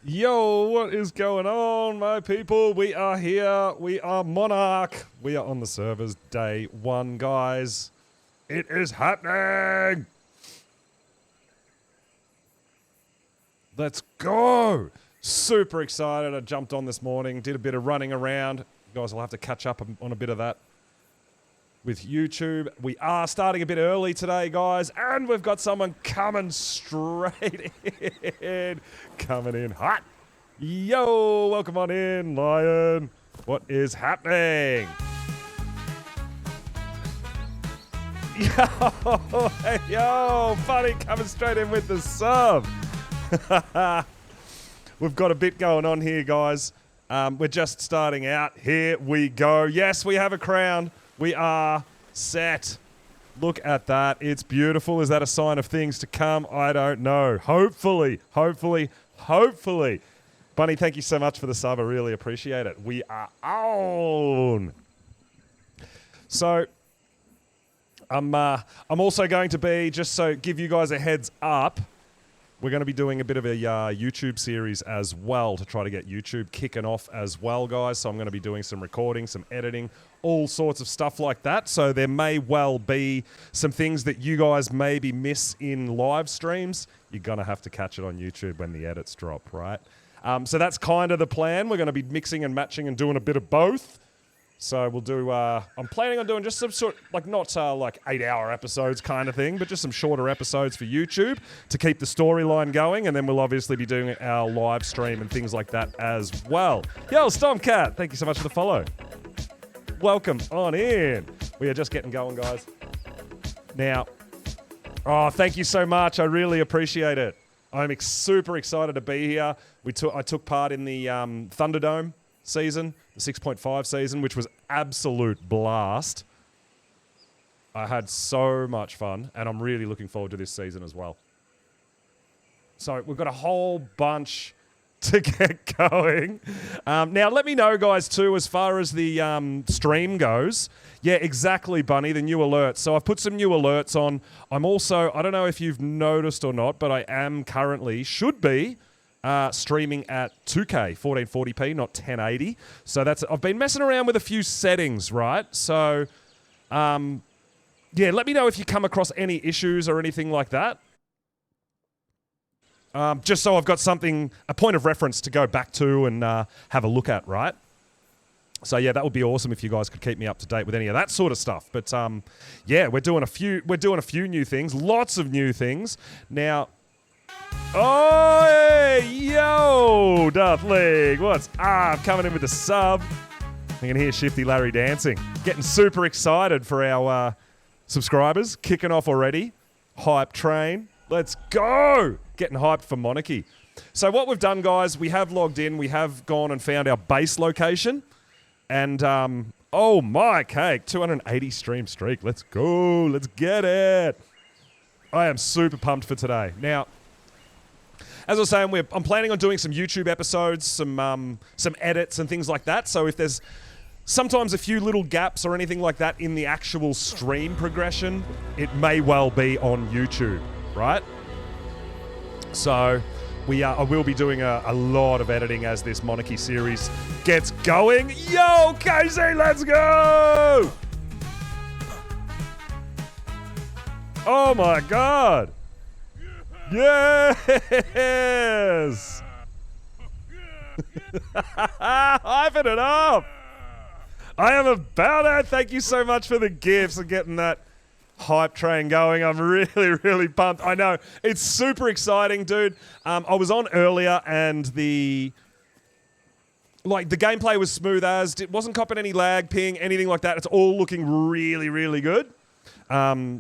Yo, what is going on, my people? We are here. We are Monark. We are on the servers day one, guys. It is happening. Let's go. Super excited. I jumped on this morning, did a bit of running around. You guys will have to catch up on a bit of that with YouTube. We are starting a bit early today, guys, and we've got someone coming straight in. Coming in hot. Yo, welcome on in, Lion. What is happening? Yo, hey, yo, Funny coming straight in with the sub. We've got a bit going on here, guys. We're just starting out. Here we go. Yes, we have a crown. We are set. Look at that. It's beautiful. Is that a sign of things to come? I don't know. Hopefully. Bunny, thank you so much for the sub. I really appreciate it. We are on. So, I'm also going to be, just so give you guys a heads up, we're going to be doing a bit of a YouTube series as well to try to get YouTube kicking off as well, guys. So I'm going to be doing some recording, some editing, all sorts of stuff like that. So there may well be some things that you guys maybe miss in live streams. You're going to have to catch it on YouTube when the edits drop, right? So that's kind of the plan. We're going to be mixing and matching and doing a bit of both. So we'll do, I'm planning on doing just some sort, like not like 8-hour episodes kind of thing, but just some shorter episodes for YouTube to keep the storyline going. And then we'll obviously be doing our live stream and things like that as well. Yo, Stormcat, thank you so much for the follow. Welcome on in. We are just getting going, guys. Now, oh, thank you so much. I really appreciate it. I'm super excited to be here. I took part in the Thunderdome season, the 6.5 season, which was absolute blast. I had so much fun, and I'm really looking forward to this season as well. So we've got a whole bunch to get going. Now, let me know, guys, too, as far as the stream goes. Yeah, exactly, Bunny, the new alerts. So I've put some new alerts on. I'm also, I don't know if you've noticed or not, but I am currently, should be, streaming at 2K, 1440p, not 1080. So I've been messing around with a few settings, right? So, yeah, let me know if you come across any issues or anything like that. Just so I've got something, a point of reference to go back to and have a look at, right? So yeah, that would be awesome if you guys could keep me up to date with any of that sort of stuff. But yeah, we're doing a few new things, lots of new things. Now, oh, hey, yo, Darth League, what's up? Coming in with the sub. You can hear Shifty Larry dancing. Getting super excited for our subscribers. Kicking off already. Hype train. Let's go. Getting hyped for Monarchy. So what we've done, guys, we have logged in. We have gone and found our base location. And, oh my cake, 280 stream streak. Let's go. Let's get it. I am super pumped for today. Now, as I was saying, I'm planning on doing some YouTube episodes, some edits and things like that. So if there's sometimes a few little gaps or anything like that in the actual stream progression, it may well be on YouTube, right? So I will be doing a lot of editing as this Monarchy series gets going. Yo, Casey, let's go! Oh my God! Yes! Hyping it up! I am about it. Thank you so much for the gifts and getting that hype train going. I'm really, really pumped. I know. It's super exciting, dude. I was on earlier and the gameplay was smooth as. It wasn't copping any lag, ping, anything like that. It's all looking really, really good.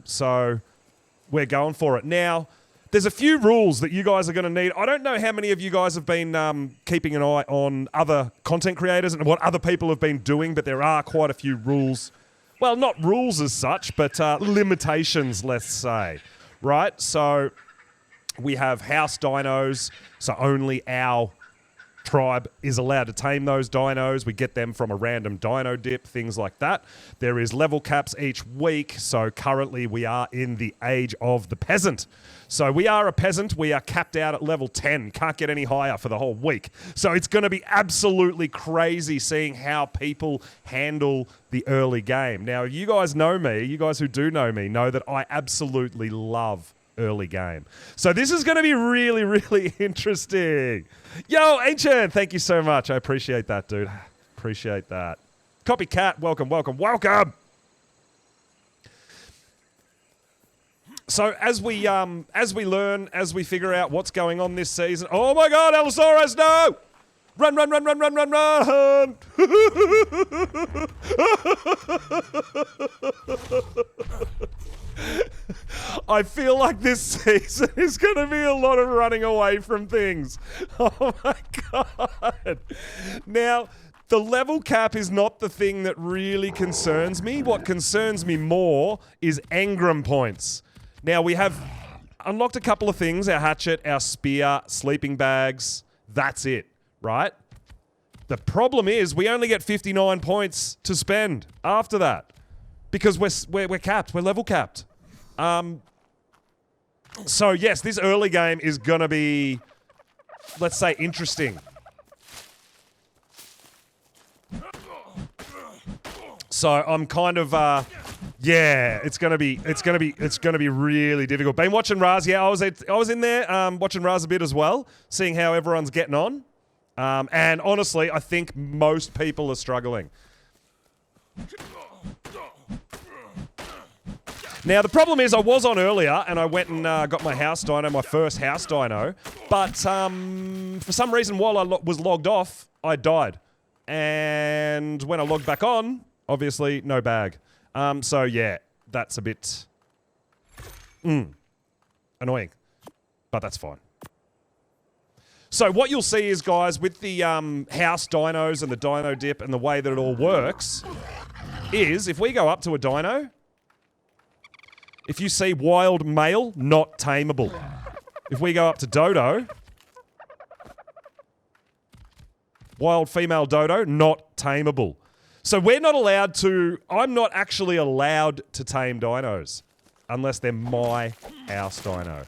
So we're going for it. Now, there's a few rules that you guys are going to need. I don't know how many of you guys have been keeping an eye on other content creators and what other people have been doing, but there are quite a few rules. Well, not rules as such, but limitations, let's say, right? So we have house dinos, so only our tribe is allowed to tame those dinos. We get them from a random dino dip, things like that. There is level caps each week, so currently we are in the age of the peasant. So we are a peasant. We are capped out at level 10. Can't get any higher for the whole week. So it's going to be absolutely crazy seeing how people handle the early game. Now, you guys know me. You guys who do know me know that I absolutely love early game. So this is going to be really, really interesting. Yo, Ancient, thank you so much. I appreciate that, dude. Appreciate that. Copycat, welcome, welcome, welcome. So as we learn, as we figure out what's going on this season. Oh my God, Allosaurus, no! Run, run, run, run, run, run, run! I feel like this season is going to be a lot of running away from things. Oh my God. Now, the level cap is not the thing that really concerns me. What concerns me more is engram points. Now, we have unlocked a couple of things. Our hatchet, our spear, sleeping bags. That's it, right? The problem is we only get 59 points to spend after that because we're capped. We're level capped. So, yes, this early game is going to be, let's say, interesting. So I'm kind of, yeah, it's gonna be really difficult. Been watching Raz, yeah, I was in there watching Raz a bit as well, seeing how everyone's getting on, and honestly, I think most people are struggling. Now the problem is, I was on earlier, and I went and got my house dino, my first house dino, but for some reason, while I was logged off, I died, and when I logged back on. Obviously, no bag. So, yeah, that's a bit annoying, but that's fine. So what you'll see is, guys, with the house dinos and the dino dip and the way that it all works is if we go up to a dino, if you see wild male, not tameable. If we go up to dodo, wild female dodo, not tameable. So we're not allowed to, I'm not actually allowed to tame dinos unless they're my house dino.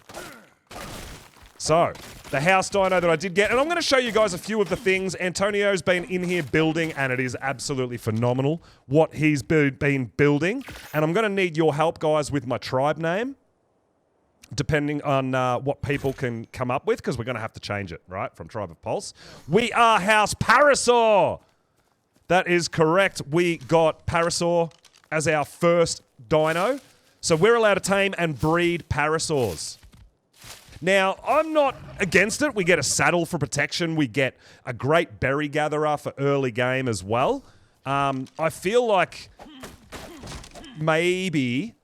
So, the house dino that I did get, and I'm going to show you guys a few of the things. Antonio's been in here building, and it is absolutely phenomenal what he's been building. And I'm going to need your help, guys, with my tribe name, depending on what people can come up with, because we're going to have to change it, right, from Tribe of Pulse. We are House Parasaur! That is correct. We got Parasaur as our first dino. So we're allowed to tame and breed Parasaurs. Now, I'm not against it. We get a saddle for protection. We get a great berry gatherer for early game as well. I feel like maybe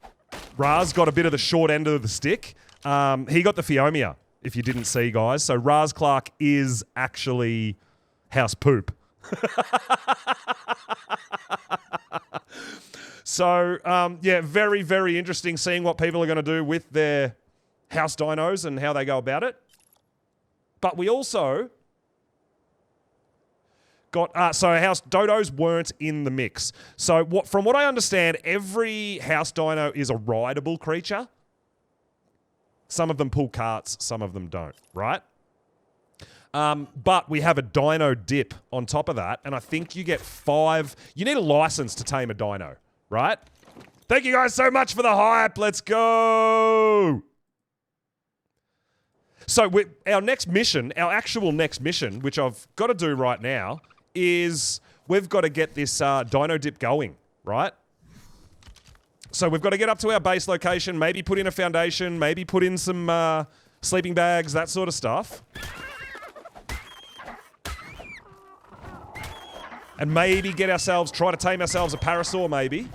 Raz got a bit of the short end of the stick. He got the Phiomia, if you didn't see, guys. So Raz Clark is actually House Poop. So, yeah, very, very interesting seeing what people are going to do with their house dinos and how they go about it. But we also got, so house dodos weren't in the mix. So from what I understand, every house dino is a rideable creature. Some of them pull carts, some of them don't, right? But we have a dino dip on top of that, and I think you get 5... You need a license to tame a dino, right? Thank you guys so much for the hype. Let's go! So our next mission, our actual next mission, which I've got to do right now, is we've got to get this dino dip going, right? So we've got to get up to our base location, maybe put in a foundation, maybe put in some sleeping bags, that sort of stuff. And maybe get ourselves, try to tame ourselves a Parasaur, maybe.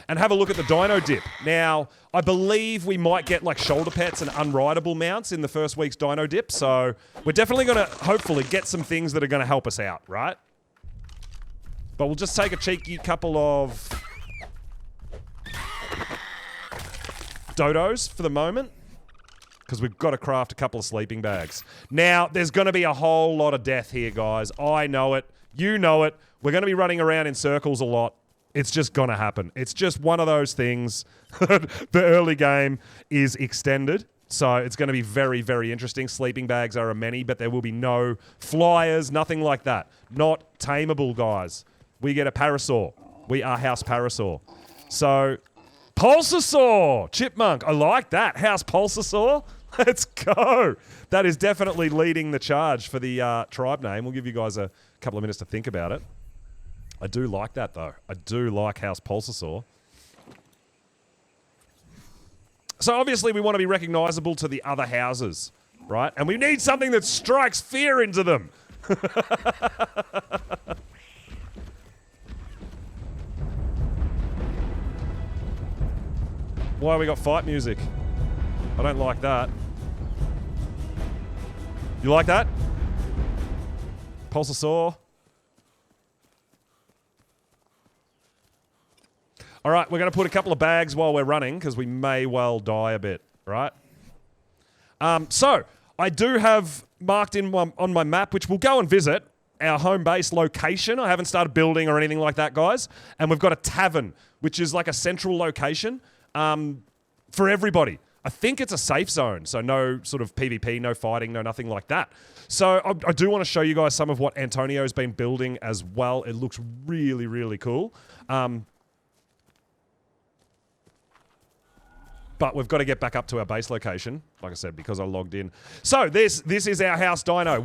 And have a look at the dino dip. Now, I believe we might get like shoulder pets and unrideable mounts in the first week's dino dip. So we're definitely going to hopefully get some things that are going to help us out, right? But we'll just take a cheeky couple of dodos for the moment. because we've got to craft a couple of sleeping bags. Now, there's going to be a whole lot of death here, guys. I know it. You know it. We're going to be running around in circles a lot. It's just going to happen. It's just one of those things. The early game is extended, so it's going to be very, very interesting. Sleeping bags are a many, but there will be no flyers, nothing like that. Not tameable, guys. We get a parasaur. We are House Parasaur. So, Pulsasaur! Chipmunk. I like that. House Pulsasaur. Let's go. That is definitely leading the charge for the tribe name. We'll give you guys a couple of minutes to think about it. I do like that, though. I do like House Pulsasaur. So obviously we want to be recognisable to the other houses, right? And we need something that strikes fear into them. Why we got fight music? I don't like that. You like that? Pulsasaur. All right, we're going to put a couple of bags while we're running because we may well die a bit, right? So, I do have marked on my map, which we'll go and visit, our home base location. I haven't started building or anything like that, guys. And we've got a tavern, which is like a central location for everybody. I think it's a safe zone, so no sort of PvP, no fighting, no nothing like that. So I do want to show you guys some of what Antonio's been building as well. It looks really, really cool. But we've got to get back up to our base location, like I said, because I logged in. So this is our house dino.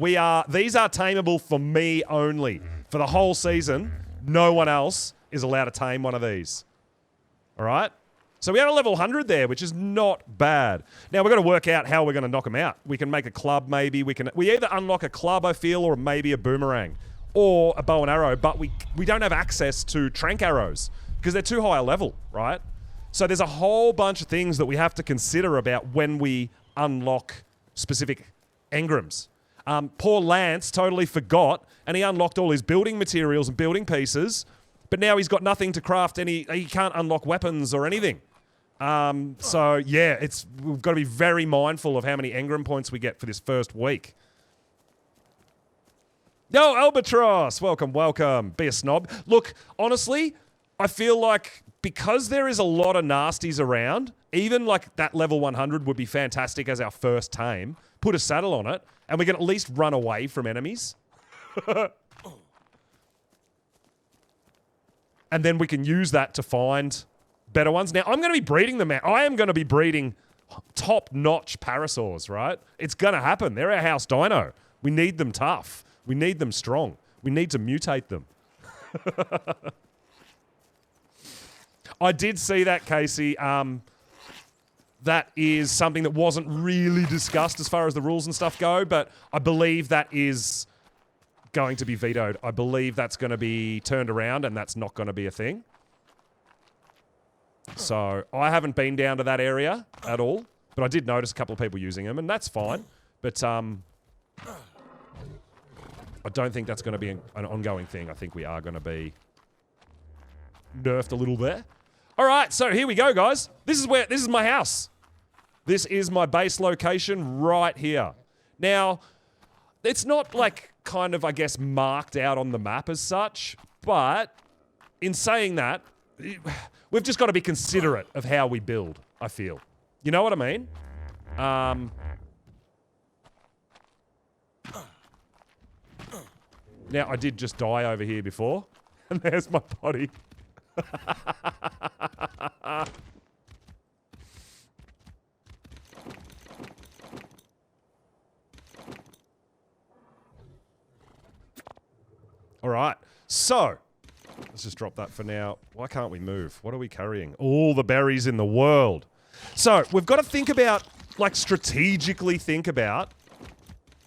These are tameable for me only. For the whole season, no one else is allowed to tame one of these. All right? So we had a level 100 there, which is not bad. Now we've got to work out how we're going to knock them out. We can make a club maybe. We either unlock a club, I feel, or maybe a boomerang. Or a bow and arrow, but we don't have access to trank arrows because they're too high a level, right? So there's a whole bunch of things that we have to consider about when we unlock specific engrams. Poor Lance totally forgot, and he unlocked all his building materials and building pieces, but now he's got nothing to craft he can't unlock weapons or anything. So yeah, we've got to be very mindful of how many engram points we get for this first week. Yo, Albatross! Welcome, welcome. Be a snob. Look, honestly, I feel like because there is a lot of nasties around, even like that level 100 would be fantastic as our first tame. Put a saddle on it, and we can at least run away from enemies. And then we can use that to find better ones. Now, I'm going to be breeding them out. I am going to be breeding top-notch parasaurs, right? It's going to happen. They're our house dino. We need them tough. We need them strong. We need to mutate them. I did see that, Casey. That is something that wasn't really discussed as far as the rules and stuff go, but I believe that is going to be vetoed. I believe that's going to be turned around and that's not going to be a thing. So I haven't been down to that area at all, but I did notice a couple of people using them, and that's fine. But I don't think that's going to be an ongoing thing. I think we are going to be nerfed a little bit. All right, so here we go, guys. This is my house. This is my base location right here. Now, it's not like kind of, I guess, marked out on the map as such, but in saying that, we've just got to be considerate of how we build, I feel. You know what I mean? Now, I did just die over here before, and there's my body. All right, so let's just drop that for now. Why can't we move? What are we carrying? All the berries in the world. So we've got to think about, like, strategically think about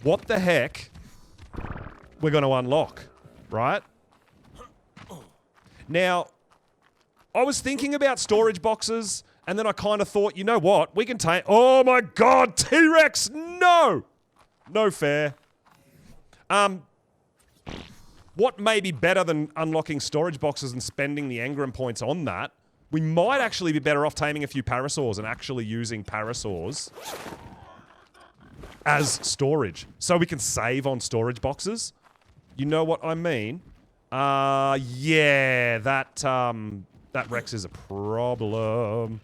what the heck we're going to unlock, right? Now, I was thinking about storage boxes, and then I kind of thought, you know what? We can take... Oh, my God! T-Rex! No! No fair. What may be better than unlocking storage boxes and spending the engram points on that? We might actually be better off taming a few parasaurs and actually using parasaurs as storage. So we can save on storage boxes. You know what I mean? Yeah, that Rex is a problem.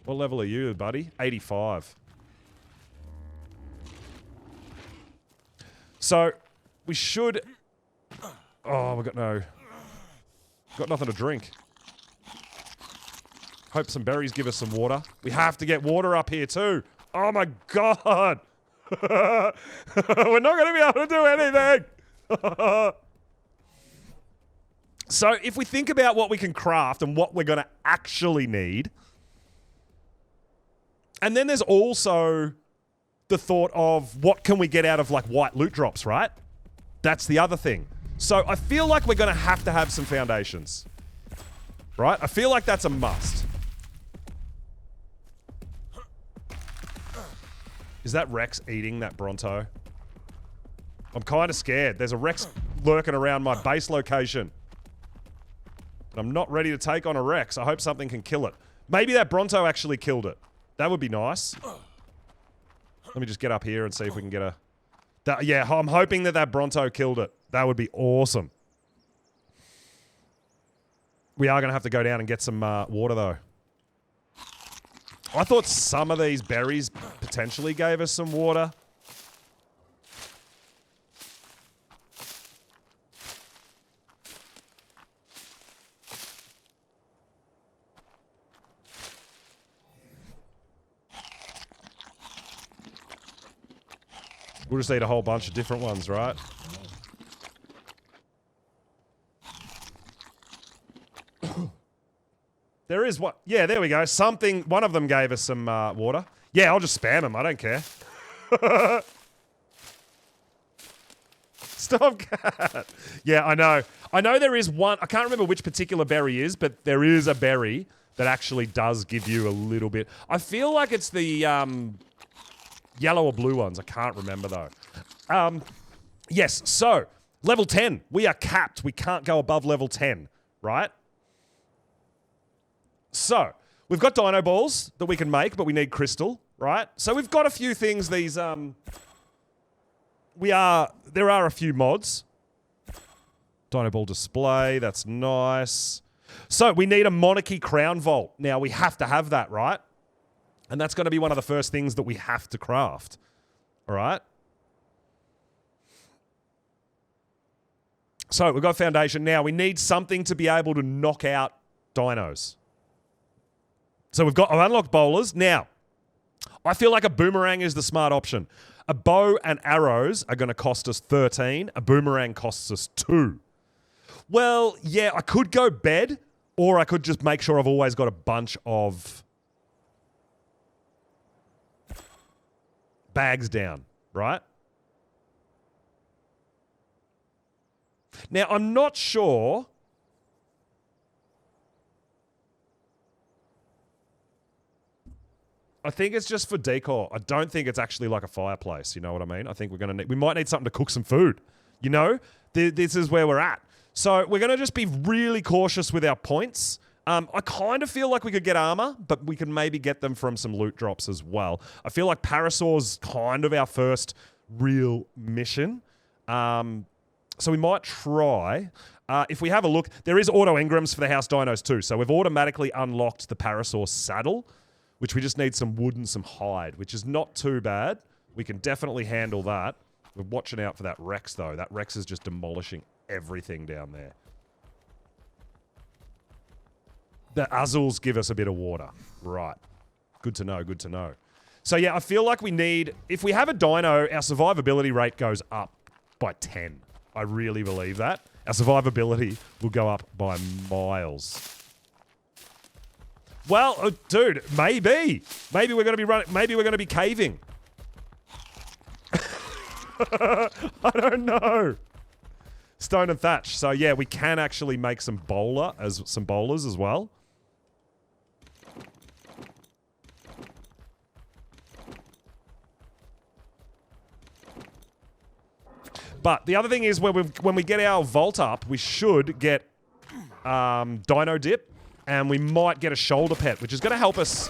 What level are you, buddy? 85. So, we should... Oh, got nothing to drink. Hope some berries give us some water. We have to get water up here too. Oh my god! We're not going to be able to do anything! So, if we think about what we can craft and what we're going to actually need... And then there's also the thought of what can we get out of like white loot drops, right? That's the other thing. So I feel like we're going to have some foundations. Right? I feel like that's a must. Is that Rex eating that Bronto? I'm kind of scared. There's a Rex lurking around my base location. And I'm not ready to take on a Rex. I hope something can kill it. Maybe that Bronto actually killed it. That would be nice. Let me just get up here and see if we can get a... yeah, I'm hoping that Bronto killed it. That would be awesome. We are going to have to go down and get some water, though. I thought some of these berries potentially gave us some water. We'll just eat a whole bunch of different ones, right? There is what? Yeah, there we go. Something. One of them gave us some water. Yeah, I'll just spam them. I don't care. Stop, cat. Yeah, I know. I know there is one. I can't remember which particular berry is, but there is a berry that actually does give you a little bit. I feel like it's the yellow or blue ones. I can't remember though. Yes. So level 10. We are capped. We can't go above level 10. Right. So, we've got dino balls that we can make, but we need crystal, right? So we've got a few things, these, there are a few mods. Dino ball display, that's nice. So, we need a monarchy crown vault. Now, we have to have that, right? And that's going to be one of the first things that we have to craft, all right? So, we've got foundation. Now, we need something to be able to knock out dinos. So we've unlocked bowlers. Now, I feel like a boomerang is the smart option. A bow and arrows are going to cost us 13. A boomerang costs us 2. Well, yeah, I could go bed, or I could just make sure I've always got a bunch of bags down, right? Now, I'm not sure... I think it's just for decor. I don't think it's actually like a fireplace. You know what I mean? I think we might need something to cook some food. You know? This is where we're at. So we're going to just be really cautious with our points. I kind of feel like we could get armor, but we could maybe get them from some loot drops as well. I feel like Parasaur's kind of our first real mission. So we might try. If we have a look, there is auto engrams for the house dinos too. So we've automatically unlocked the Parasaur saddle, which we just need some wood and some hide, which is not too bad. We can definitely handle that. We're watching out for that Rex, though. That Rex is just demolishing everything down there. The Azuls give us a bit of water. Right. Good to know, good to know. So, yeah, I feel like we need... If we have a dino, our survivability rate goes up by 10. I really believe that. Our survivability will go up by miles. Well, dude, maybe. Maybe we're going to be running. Maybe we're going to be caving. I don't know. Stone and thatch. So yeah, we can actually make some bowlers as well. But the other thing is when we get our vault up, we should get dino dip. And we might get a shoulder pet, which is going to help us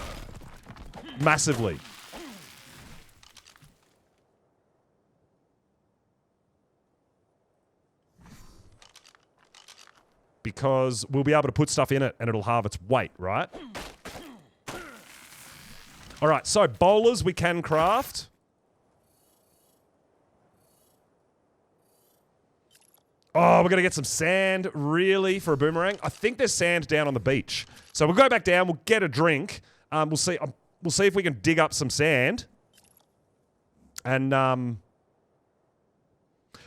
massively. because we'll be able to put stuff in it and it'll halve its weight, right? All right, so bowlers we can craft. Oh, we're going to get some sand, really, for a boomerang. I think there's sand down on the beach. So we'll go back down, we'll get a drink. We'll see if we can dig up some sand. And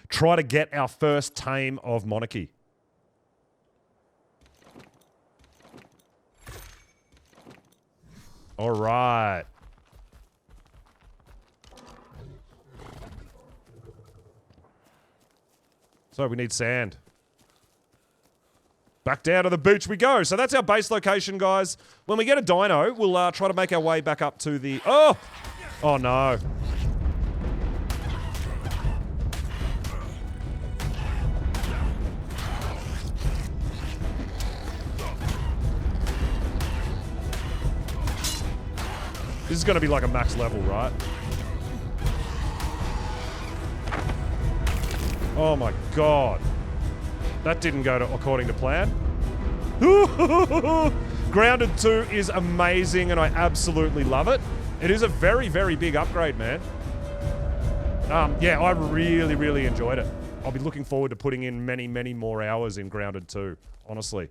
try to get our first tame of Monarchy. All right. So we need sand. Back down to the beach we go. So that's our base location, guys. When we get a dino, we'll try to make our way back up to the... Oh! Oh, no. This is going to be like a max level, right? Oh my god. That didn't go according to plan. Grounded 2 is amazing and I absolutely love it. It is a very, very big upgrade, man. Yeah, I really, really enjoyed it. I'll be looking forward to putting in many, many more hours in Grounded 2, honestly.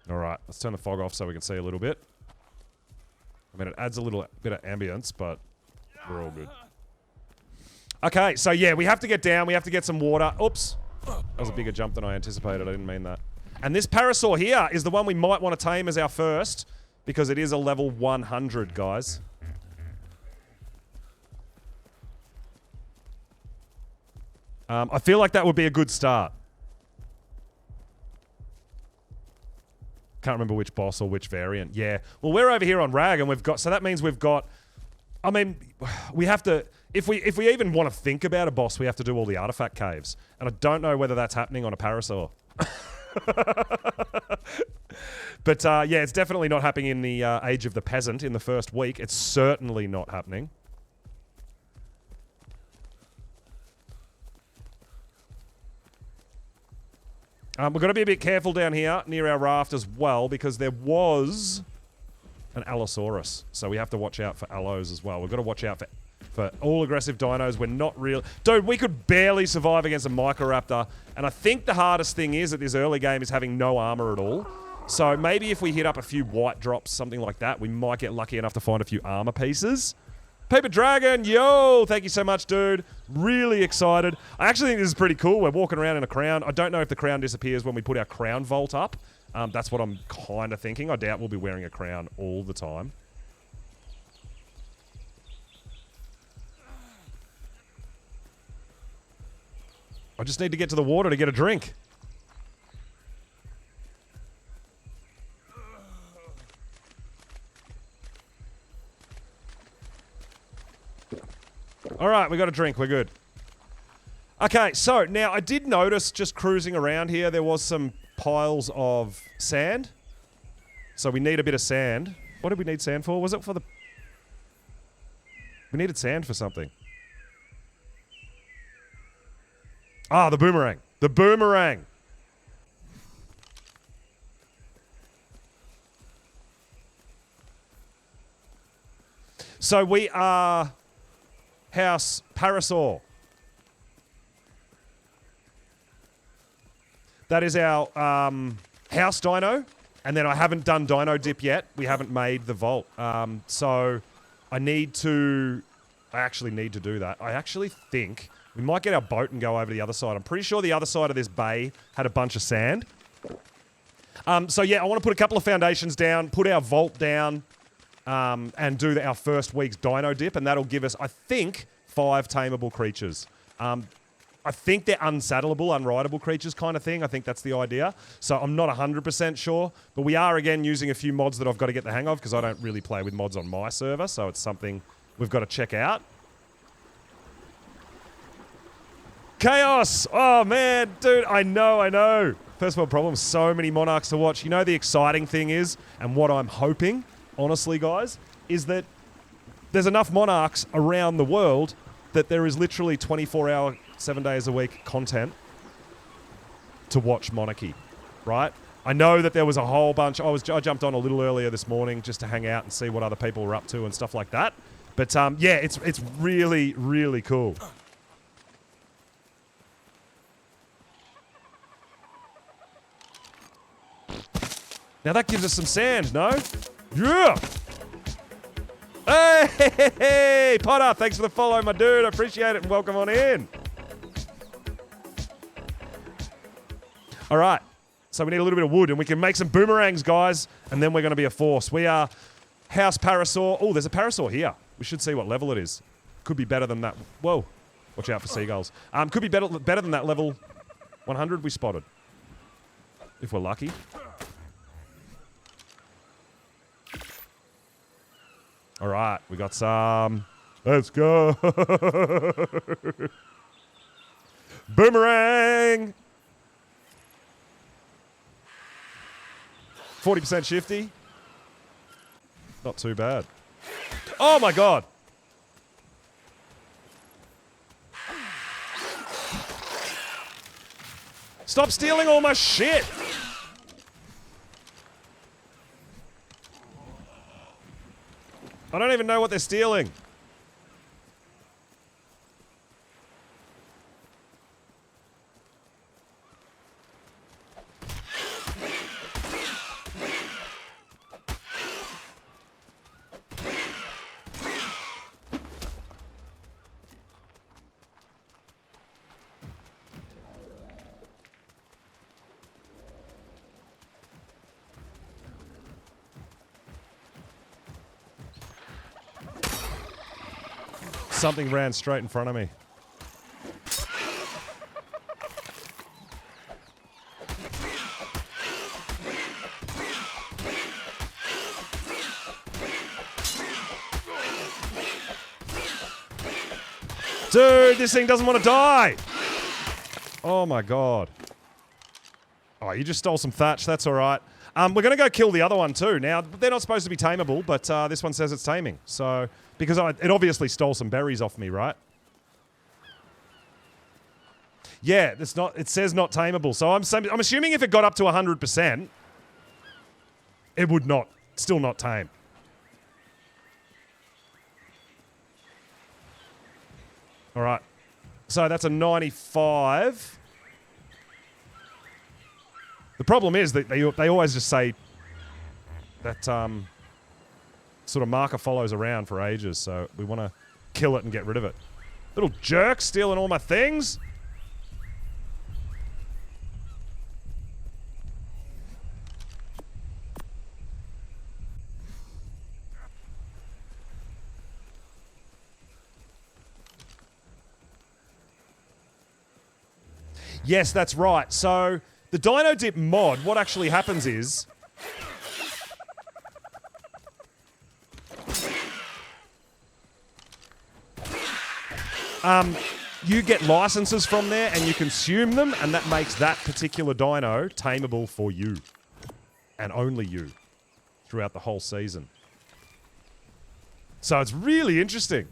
All right, let's turn the fog off so we can see a little bit. I mean, it adds a little bit of ambience, but we're all good. Okay, so yeah, we have to get down. We have to get some water. Oops. That was a bigger jump than I anticipated. I didn't mean that. And this parasaur here is the one we might want to tame as our first, because it is a level 100, guys. I feel like that would be a good start. Can't remember which boss or which variant. Yeah. Well, we're over here on Rag and we've got... So that means we've got... I mean, we have to... If we even want to think about a boss, we have to do all the artifact caves. And I don't know whether that's happening on a parasaur. But yeah, it's definitely not happening in the Age of the Peasant in the first week. It's certainly not happening. We've got to be a bit careful down here near our raft as well because there was an Allosaurus. So we have to watch out for Allos as well. We've got to watch out for all aggressive dinos. We're not real... Dude, we could barely survive against a Microraptor. And I think the hardest thing is at this early game is having no armor at all. So maybe if we hit up a few white drops, something like that, we might get lucky enough to find a few armor pieces. Paper Dragon, yo! Thank you so much, dude. Really excited. I actually think this is pretty cool. We're walking around in a crown. I don't know if the crown disappears when we put our crown vault up. That's what I'm kind of thinking. I doubt we'll be wearing a crown all the time. I just need to get to the water to get a drink. All right, we got a drink. We're good. Okay, so now I did notice just cruising around here, there was some piles of sand. So we need a bit of sand. What did we need sand for? Was it for the... We needed sand for something. Ah, the boomerang. The boomerang. So we are... House Parasaur. That is our house dino. And then I haven't done dino dip yet. We haven't made the vault. So I actually need to do that. I actually think we might get our boat and go over to the other side. I'm pretty sure the other side of this bay had a bunch of sand. So yeah, I want to put a couple of foundations down, put our vault down, and do our first week's dino dip, and that'll give us, I think, 5 tameable creatures. I think they're unsaddleable, unrideable creatures kind of thing. I think that's the idea. So I'm not 100% sure, but we are, again, using a few mods that I've got to get the hang of because I don't really play with mods on my server, so it's something we've got to check out. Chaos! Oh, man. Dude, I know. First world problem, so many Monarchs to watch. You know the exciting thing is, and what I'm hoping, honestly, guys, is that there's enough Monarchs around the world that there is literally 24-hour, 7 days a week content to watch Monarchy, right? I know that there was a whole bunch. I jumped on a little earlier this morning just to hang out and see what other people were up to and stuff like that. But yeah, it's really, really cool. Now that gives us some sand, no? Yeah! Hey, Potter, thanks for the follow, my dude. I appreciate it, and welcome on in. All right, so we need a little bit of wood, and we can make some boomerangs, guys, and then we're going to be a force. We are House Parasaur. Oh, there's a Parasaur here. We should see what level it is. Could be better than that. Whoa, watch out for seagulls. Could be better than that level 100 we spotted, if we're lucky. All right, we got some. Let's go. Boomerang. 40% shifty. Not too bad. Oh my god. Stop stealing all my shit. I don't even know what they're stealing. Something ran straight in front of me. Dude, this thing doesn't want to die. Oh my god. Oh, you just stole some thatch. That's all right. We're going to go kill the other one too. Now, they're not supposed to be tameable, but this one says it's taming. So, because it obviously stole some berries off me, right? Yeah, it's not. It says not tameable. So I'm assuming if it got up to 100%, it would still not tame. All right. So that's a 95. The problem is that they always just say that sort of marker follows around for ages, so we want to kill it and get rid of it. Little jerk stealing all my things. Yes, that's right. So the Dino Dip mod, what actually happens is you get licenses from there and you consume them, and that makes that particular dino tameable for you. And only you. Throughout the whole season. So it's really interesting.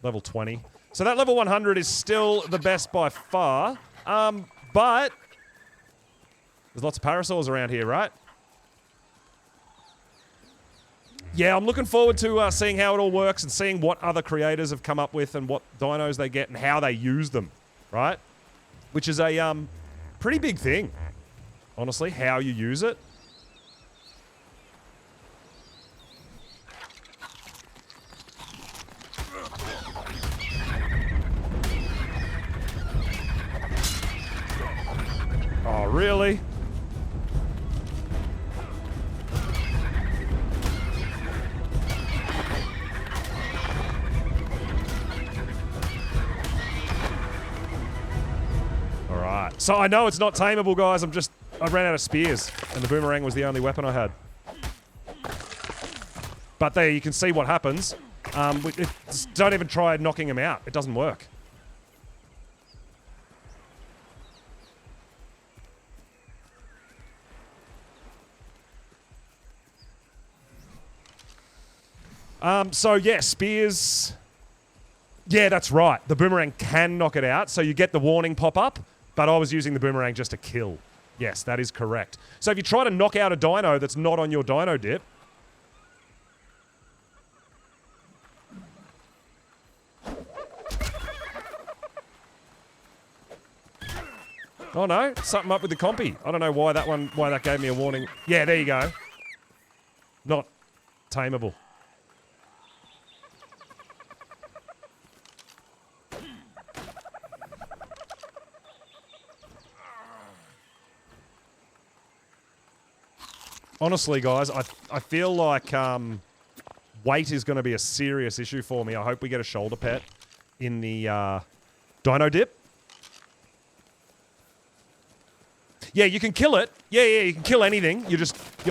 Level 20. So that level 100 is still the best by far. But there's lots of parasaurs around here, right? Yeah, I'm looking forward to seeing how it all works and seeing what other creators have come up with and what dinos they get and how they use them, right? Which is a pretty big thing, honestly, how you use it. Oh, really? All right. So I know it's not tameable, guys. I ran out of spears, and the boomerang was the only weapon I had. But there, you can see what happens Don't even try knocking them out. It doesn't work. So yeah, spears. Yeah, that's right. The boomerang can knock it out, so you get the warning pop up, but I was using the boomerang just to kill. Yes, that is correct. So if you try to knock out a dino that's not on your dino dip, oh no, something up with the compy. I don't know why that gave me a warning. Yeah, there you go. Not tameable. Honestly, guys, I feel like weight is going to be a serious issue for me. I hope we get a shoulder pet in the dino dip. Yeah, you can kill it. Yeah, you can kill anything. You're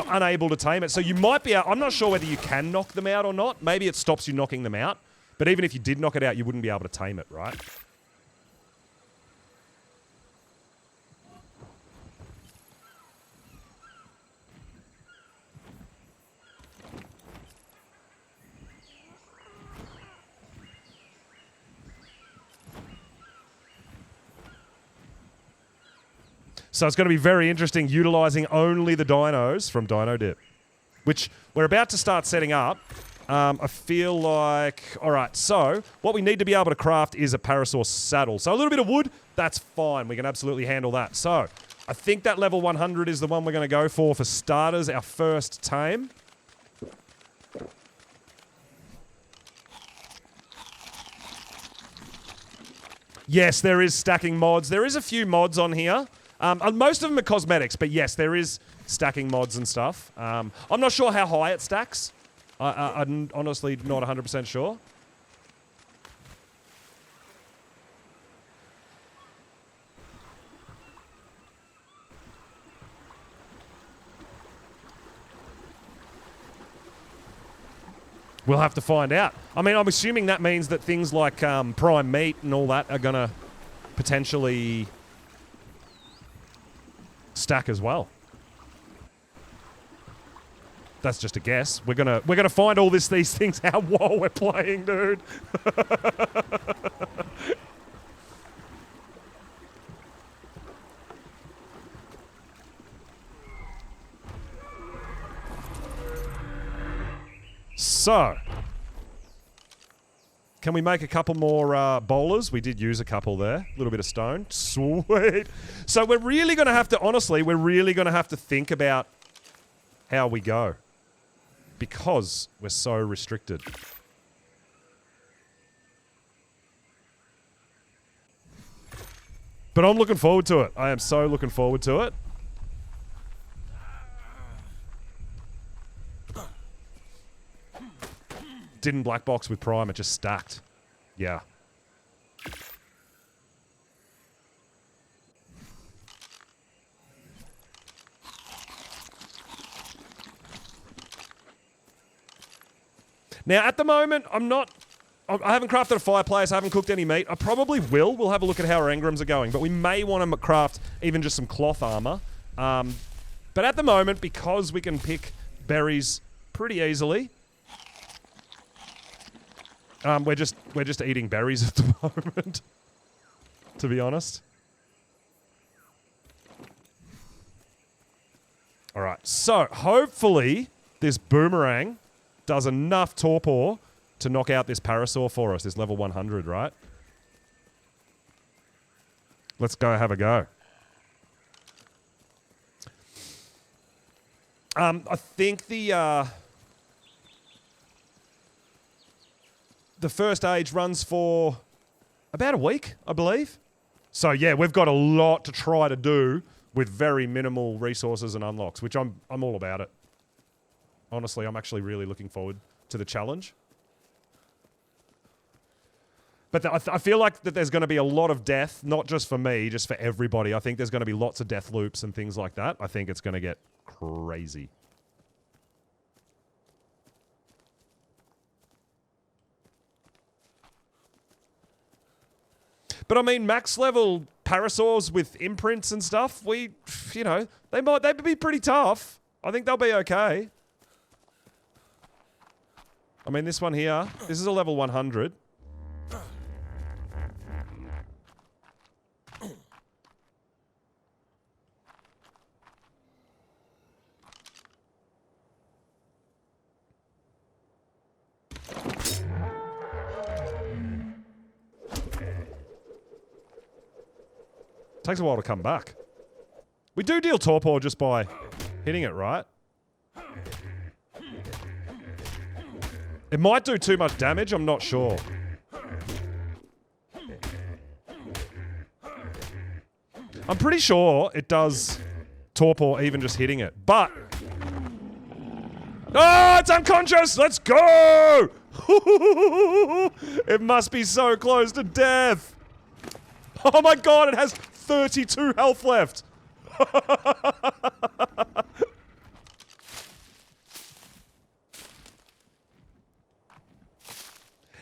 unable to tame it. So you might be out. I'm not sure whether you can knock them out or not. Maybe it stops you knocking them out. But even if you did knock it out, you wouldn't be able to tame it, right? So it's going to be very interesting utilizing only the dinos from Dino Dip, which we're about to start setting up. I feel like... All right, so what we need to be able to craft is a Parasaur saddle. So a little bit of wood, that's fine. We can absolutely handle that. So I think that level 100 is the one we're going to go for starters, our first tame. Yes, there is stacking mods. There is a few mods on here. Most of them are cosmetics, but yes, there is stacking mods and stuff. I'm not sure how high it stacks. I'm honestly not 100% sure. We'll have to find out. I mean, I'm assuming that means that things like prime meat and all that are going to potentially stack as well. That's just a guess. We're gonna find all these things out while we're playing, dude. So, can we make a couple more bowlers? We did use a couple there. A little bit of stone. Sweet. So we're really going to have to, honestly, we're really going to have to think about how we go. Because we're so restricted. But I'm looking forward to it. I am so looking forward to it. Didn't black box with Prime, it just stacked. Yeah. Now, at the moment, I haven't crafted a fireplace, I haven't cooked any meat. I probably will. We'll have a look at how our engrams are going. But we may want to craft even just some cloth armor. But at the moment, because we can pick berries pretty easily, we're just eating berries at the moment, to be honest. All right, so hopefully this boomerang does enough torpor to knock out this Parasaur for us, this level 100, right? Let's go have a go. I think the first age runs for about a week, I believe. So yeah, we've got a lot to try to do with very minimal resources and unlocks, which I'm all about it. Honestly, I'm actually really looking forward to the challenge. But I feel like that there's going to be a lot of death, not just for me, just for everybody. I think there's going to be lots of death loops and things like that. I think it's going to get crazy. But I mean, max level parasaurs with imprints and stuff, they'd be pretty tough. I think they'll be okay. I mean, this one here, this is a level 100. Takes a while to come back. We do deal torpor just by hitting it, right? It might do too much damage, I'm not sure. I'm pretty sure it does torpor even just hitting it, but... Oh, it's unconscious! Let's go! It must be so close to death. Oh my god, it has 32 health left.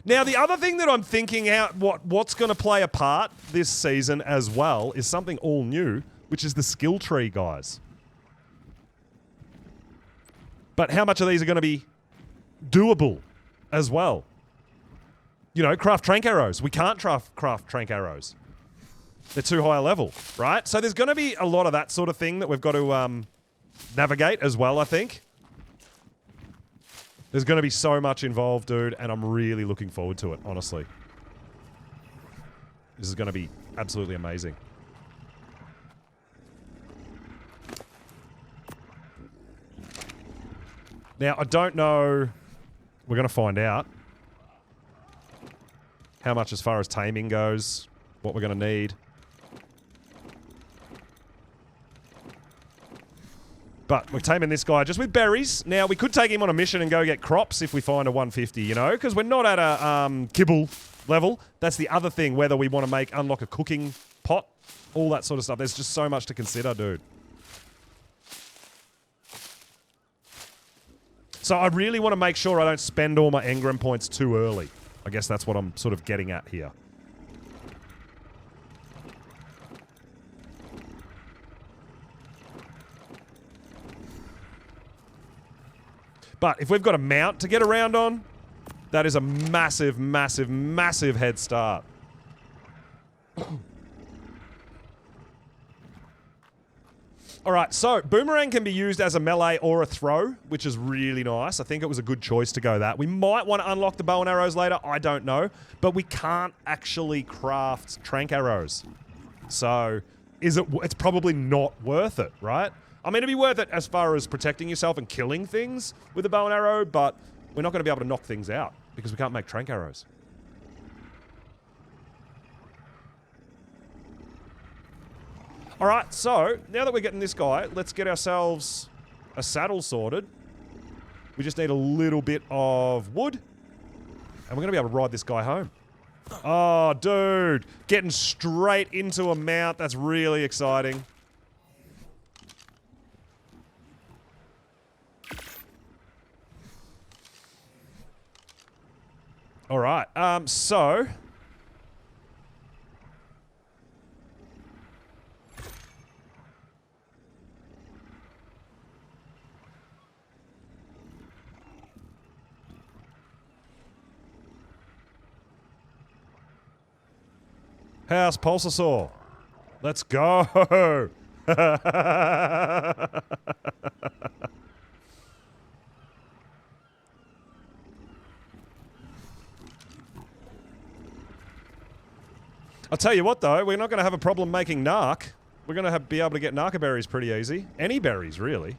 Now, the other thing that I'm thinking out, what's going to play a part this season as well, is something all new, which is the skill tree, guys. But how much of these are going to be doable as well? You know, craft trank arrows. We can't craft trank arrows. They're too high a level, right? So there's going to be a lot of that sort of thing that we've got to navigate as well, I think. There's going to be so much involved, dude, and I'm really looking forward to it, honestly. This is going to be absolutely amazing. Now, I don't know... We're going to find out how much as far as taming goes, what we're going to need. But we're taming this guy just with berries. Now, we could take him on a mission and go get crops if we find a 150, you know? Because we're not at a kibble level. That's the other thing, whether we want to unlock a cooking pot, all that sort of stuff. There's just so much to consider, dude. So I really want to make sure I don't spend all my engram points too early. I guess that's what I'm sort of getting at here. But if we've got a mount to get around on, that is a massive, massive, massive head start. Alright, so boomerang can be used as a melee or a throw, which is really nice. I think it was a good choice to go that. We might want to unlock the bow and arrows later, I don't know. But we can't actually craft trank arrows. So, it's probably not worth it, right? I mean, it'd be worth it as far as protecting yourself and killing things with a bow and arrow, but we're not going to be able to knock things out because we can't make trank arrows. Alright, so, now that we're getting this guy, let's get ourselves a saddle sorted. We just need a little bit of wood, and we're going to be able to ride this guy home. Oh, dude! Getting straight into a mount, that's really exciting. Alright, so... House Pulsasaur. Let's go! I'll tell you what though, we're not going to have a problem making narc. We're going to be able to get narca berries pretty easy. Any berries, really.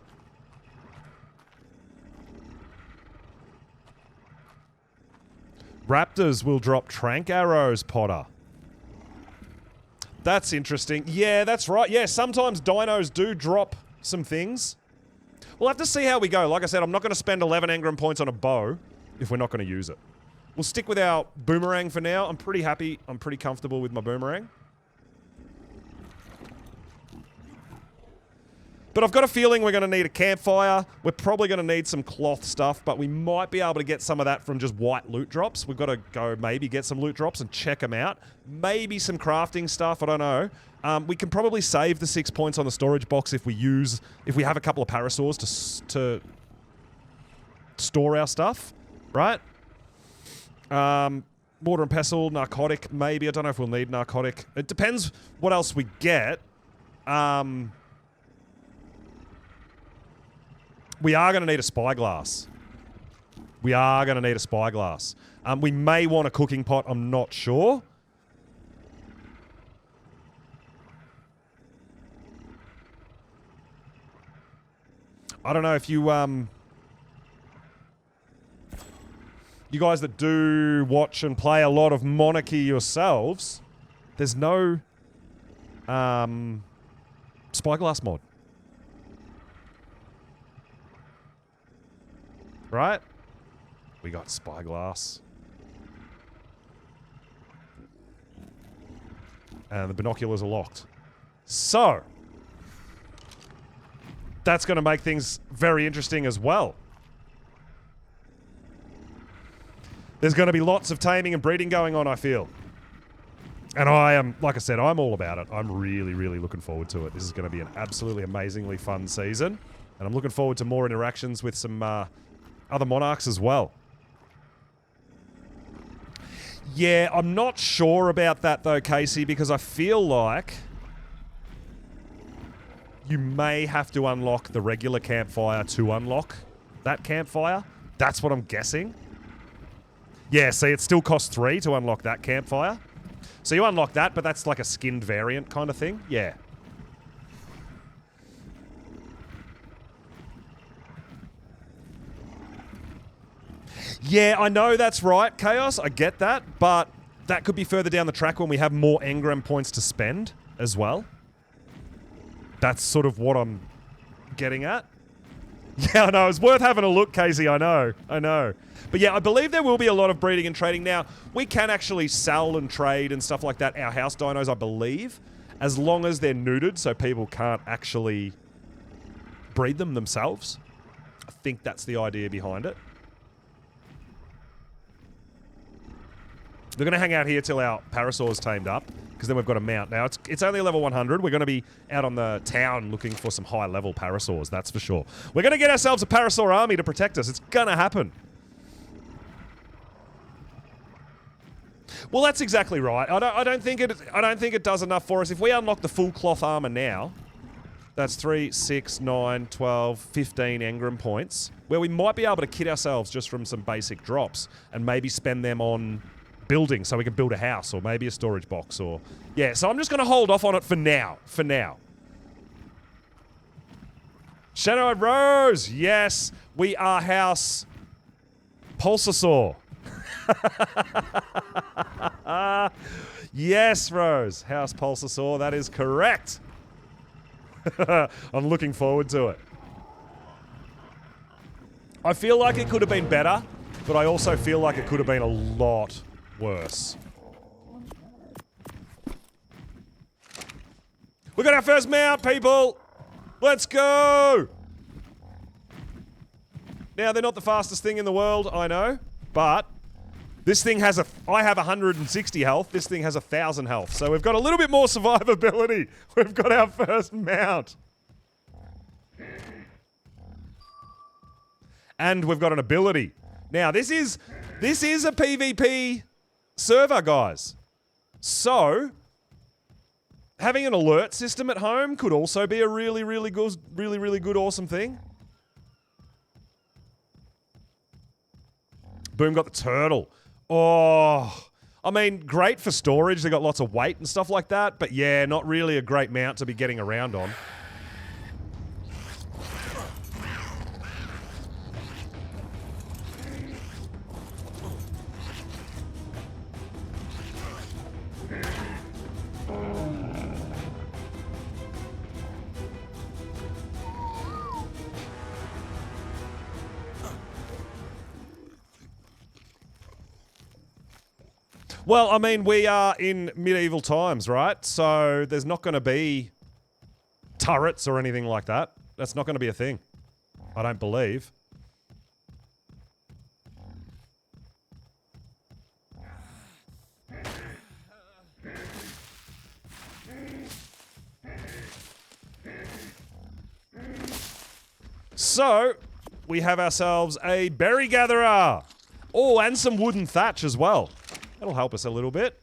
Raptors will drop trank arrows, Potter. That's interesting. Yeah, that's right. Yeah, sometimes dinos do drop some things. We'll have to see how we go. Like I said, I'm not going to spend 11 engram points on a bow if we're not going to use it. We'll stick with our boomerang for now. I'm pretty happy. I'm pretty comfortable with my boomerang. But I've got a feeling we're going to need a campfire. We're probably going to need some cloth stuff, but we might be able to get some of that from just white loot drops. We've got to go maybe get some loot drops and check them out. Maybe some crafting stuff, I don't know. We can probably save the 6 points on the storage box if we have a couple of parasaurs to store our stuff, right? Mortar and pestle, narcotic, maybe. I don't know if we'll need narcotic. It depends what else we get. We are going to need a spyglass. We are going to need a spyglass. We may want a cooking pot. I'm not sure. I don't know if you, you guys that do watch and play a lot of Monarchy yourselves, there's no, spyglass mod. Right? We got spyglass. And the binoculars are locked. So, that's going to make things very interesting as well. There's going to be lots of taming and breeding going on, I feel. And I am, like I said, I'm all about it. I'm really, really looking forward to it. This is going to be an absolutely amazingly fun season. And I'm looking forward to more interactions with some other monarchs as well. Yeah, I'm not sure about that though, Casey, because I feel like you may have to unlock the regular campfire to unlock that campfire. That's what I'm guessing. Yeah, see, it still costs 3 to unlock that campfire. So you unlock that, but that's like a skinned variant kind of thing. Yeah. Yeah, I know that's right, Chaos. I get that, but that could be further down the track when we have more engram points to spend as well. That's sort of what I'm getting at. Yeah, I know. It's worth having a look, Casey. I know. But yeah, I believe there will be a lot of breeding and trading. Now, we can actually sell and trade and stuff like that, our house dinos, I believe, as long as they're neutered so people can't actually breed them themselves. I think that's the idea behind it. They're going to hang out here till our parasaur's tamed up, because then we've got a mount. Now, it's only level 100. We're going to be out on the town looking for some high-level parasaurs, that's for sure. We're going to get ourselves a parasaur army to protect us. It's going to happen. Well, that's exactly right. I don't think it does enough for us. If we unlock the full cloth armor now, that's 3, 6, 9, 12, 15 engram points, where we might be able to kit ourselves just from some basic drops and maybe spend them on building so we can build a house or maybe a storage box or... Yeah, so I'm just going to hold off on it for now. Shadow-Eyed Rose! Yes, we are House Pulsasaur. Yes, Rose. House Pulsasaur, that is correct. I'm looking forward to it. I feel like it could have been better, but I also feel like it could have been a lot worse. We got our first mount, people! Let's go! Now, they're not the fastest thing in the world, I know, but this thing has I have 160 health, this thing has 1,000 health, so we've got a little bit more survivability. We've got our first mount. And we've got an ability. Now, this is a PvP server, guys. So, having an alert system at home could also be a really good, awesome thing. Boom, got the turtle. Oh, I mean, great for storage. They got lots of weight and stuff like that. But yeah, not really a great mount to be getting around on. Well, I mean, we are in medieval times, right? So there's not going to be turrets or anything like that. That's not going to be a thing. I don't believe. So, we have ourselves a berry gatherer. Oh, and some wooden thatch as well. That'll help us a little bit.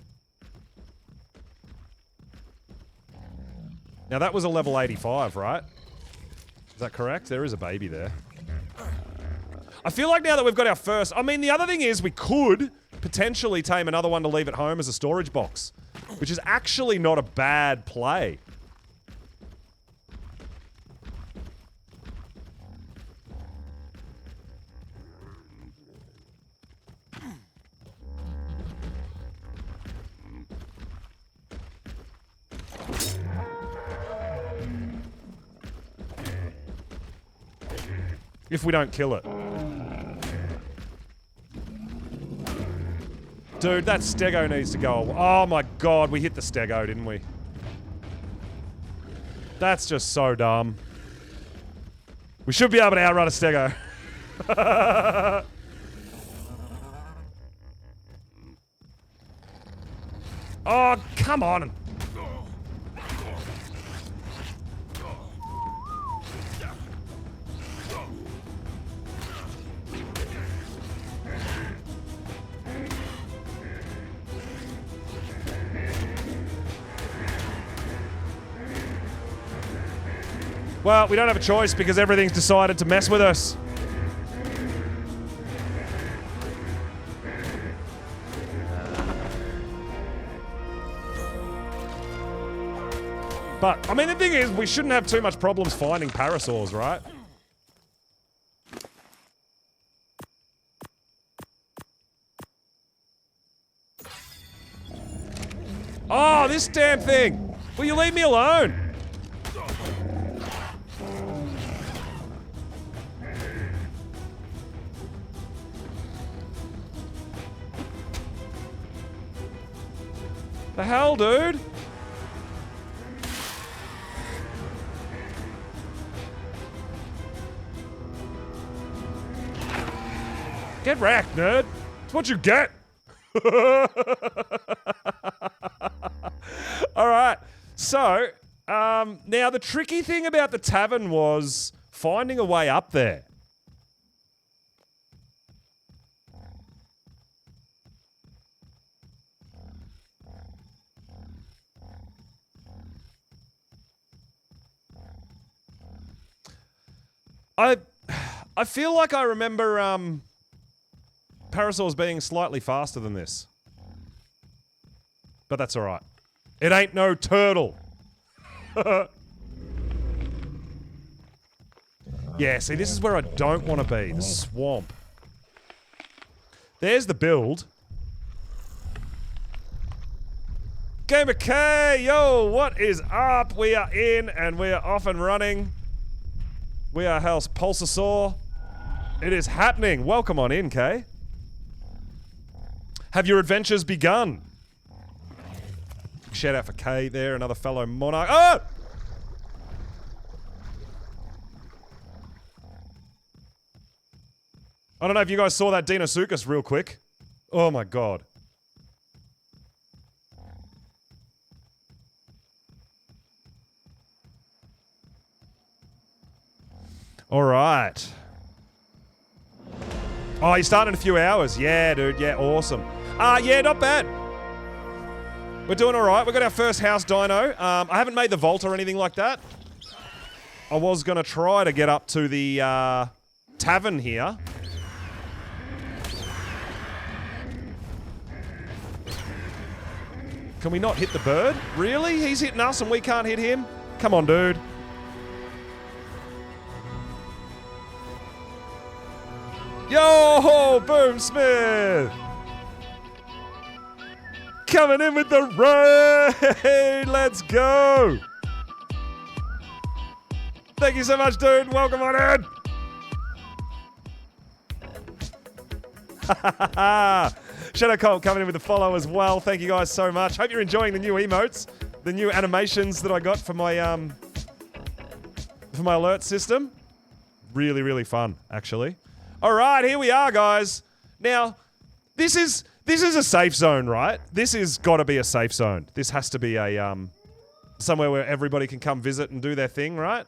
Now, that was a level 85, right? Is that correct? There is a baby there. I feel like now that we've got our first... I mean, the other thing is we could potentially tame another one to leave at home as a storage box, which is actually not a bad play. If we don't kill it. Dude, that stego needs to go. Oh my god, we hit the stego, didn't we? That's just so dumb. We should be able to outrun a stego. Oh, come on. Well, we don't have a choice because everything's decided to mess with us. But, I mean, the thing is, we shouldn't have too much problems finding parasaurs, right? Oh, this damn thing! Will you leave me alone? The hell, dude? Get wrecked, nerd. It's what you get. All right. So, now the tricky thing about the tavern was finding a way up there. I feel like I remember parasaurs being slightly faster than this. But that's alright. It ain't no turtle. Yeah, see, this is where I don't want to be. The swamp. There's the build. Gamer K! Yo, what is up? We are in and we are off and running. We are House Pulsasaur. It is happening. Welcome on in, Kay. Have your adventures begun? Shout out for Kay there, another fellow Monarch. Oh! I don't know if you guys saw that Deinosuchus real quick. Oh my god. All right. Oh, you start in a few hours. Yeah, dude. Yeah, awesome. Yeah, not bad. We're doing all right. We got our first house dino. I haven't made the vault or anything like that. I was going to try to get up to the tavern here. Can we not hit the bird? Really? He's hitting us and we can't hit him? Come on, dude. Yo, Boom Smith! Coming in with the raid! Let's go! Thank you so much, dude. Welcome on in! Shadow Colt coming in with the follow as well. Thank you guys so much. Hope you're enjoying the new emotes, the new animations that I got for my for my alert system. Really, really fun, actually. All right, here we are, guys. Now, this is a safe zone, right? This has got to be a safe zone. This has to be a somewhere where everybody can come visit and do their thing, right?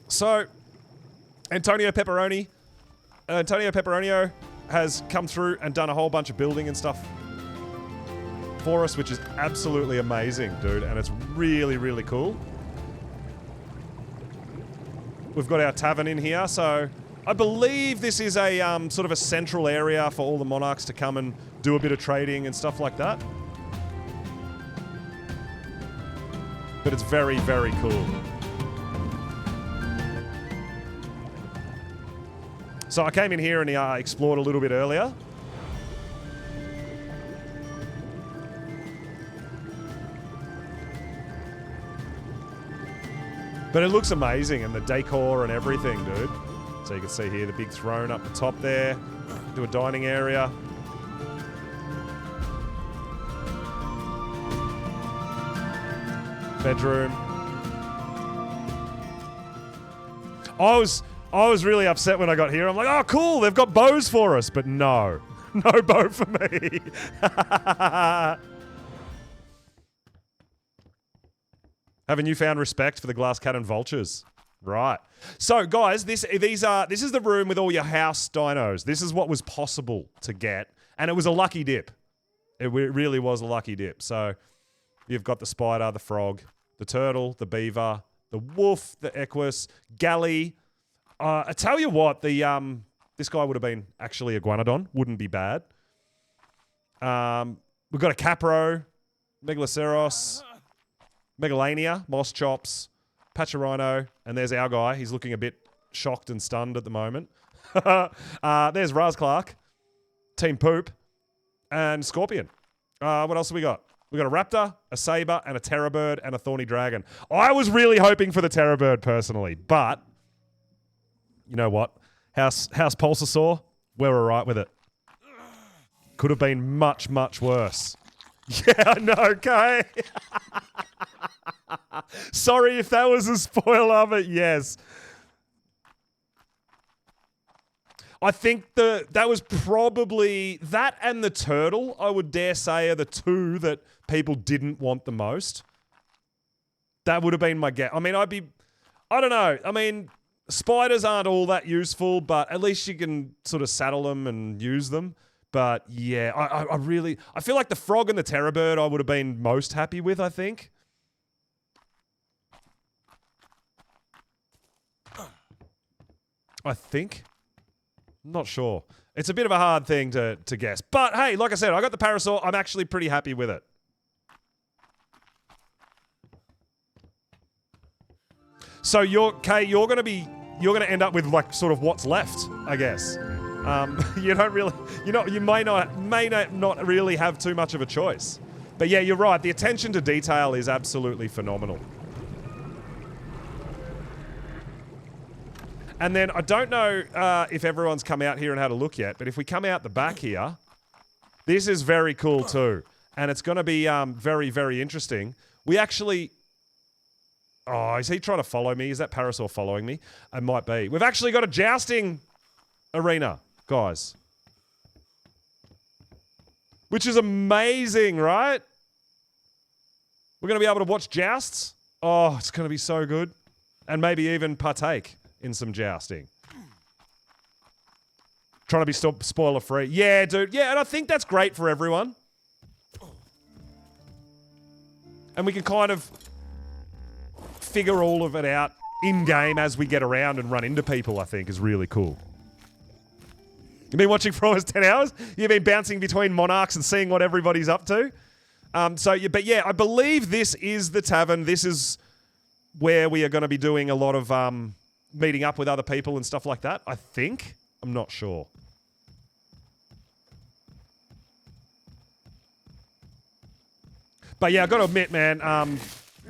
So, Antonio Pepperonio has come through and done a whole bunch of building and stuff for us, which is absolutely amazing, dude, and it's really, really cool. We've got our tavern in here, so I believe this is a sort of a central area for all the Monarchs to come and do a bit of trading and stuff like that. But it's very, very cool. So I came in here and explored a little bit earlier. But it looks amazing, and the decor and everything, dude. So you can see here the big throne up the top there. Do a dining area. Bedroom. I was really upset when I got here. I'm like, oh, cool, they've got bows for us. But no. No bow for me. Haven't you found respect for the glass cannon vultures? Right. So, guys, this is the room with all your house dinos. This is what was possible to get. And it was a lucky dip. It really was a lucky dip. So, you've got the spider, the frog, the turtle, the beaver, the wolf, the equus, galley. I tell you what, this guy would have been actually a guanodon. Wouldn't be bad. We've got a capro, megaloceros, megalania, moss chops, pacharino, and there's our guy. He's looking a bit shocked and stunned at the moment. There's Raz Clark, Team Poop, and Scorpion. What else have we got? We got a raptor, a saber, and a terror bird, and a thorny dragon. I was really hoping for the terror bird personally, but you know what? House Pulsasaur, we're all right with it. Could have been much, much worse. Yeah, I know, okay. Sorry if that was a spoiler, but yes. I think that was probably, that and the turtle, I would dare say, are the two that people didn't want the most. That would have been my guess. I mean, I don't know. I mean, spiders aren't all that useful, but at least you can sort of saddle them and use them. But yeah, I feel like the frog and the terror bird I would have been most happy with, I think. I'm not sure. It's a bit of a hard thing to guess. But hey, like I said, I got the parasaur. I'm actually pretty happy with it. So you're going to end up with like sort of what's left, I guess. You may not really have too much of a choice. But yeah, you're right. The attention to detail is absolutely phenomenal. And then I don't know if everyone's come out here and had a look yet, but if we come out the back here, this is very cool too. And it's going to be very, very interesting. We actually... Oh, is he trying to follow me? Is that parasaur following me? It might be. We've actually got a jousting arena, guys. Which is amazing, right? We're going to be able to watch jousts. Oh, it's going to be so good. And maybe even partake in some jousting. Trying to be spoiler free. Yeah, dude. Yeah, and I think that's great for everyone. And we can kind of figure all of it out in-game as we get around and run into people, I think, is really cool. You've been watching for almost 10 hours? You've been bouncing between Monarchs and seeing what everybody's up to? But yeah, I believe this is the tavern. This is where we are going to be doing a lot of meeting up with other people and stuff like that, I think. I'm not sure. But yeah, I've got to admit, man,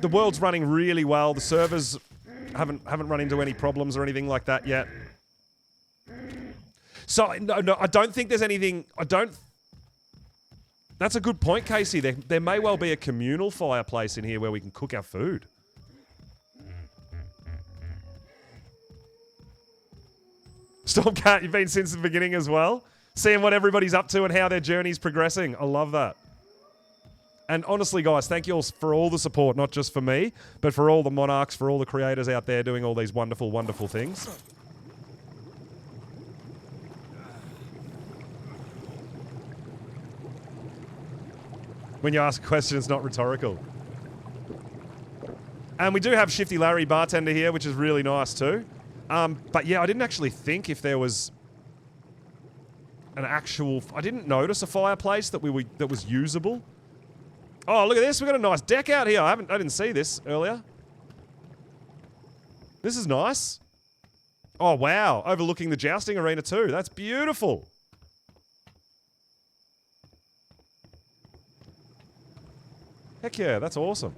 the world's running really well. The servers haven't run into any problems or anything like that yet. So, no, I don't think there's anything... That's a good point, Casey. There may well be a communal fireplace in here where we can cook our food. Stormcat, you've been since the beginning as well. Seeing what everybody's up to and how their journey's progressing. I love that. And honestly, guys, thank you all for all the support, not just for me, but for all the Monarchs, for all the creators out there doing all these wonderful, wonderful things. When you ask a question, it's not rhetorical. And we do have Shifty Larry bartender here, which is really nice too. But yeah, I didn't actually think if there was an actual... I didn't notice a fireplace that was usable. Oh, look at this. We've got a nice deck out here. I didn't see this earlier. This is nice. Oh, wow. Overlooking the jousting arena too. That's beautiful. Heck yeah, that's awesome.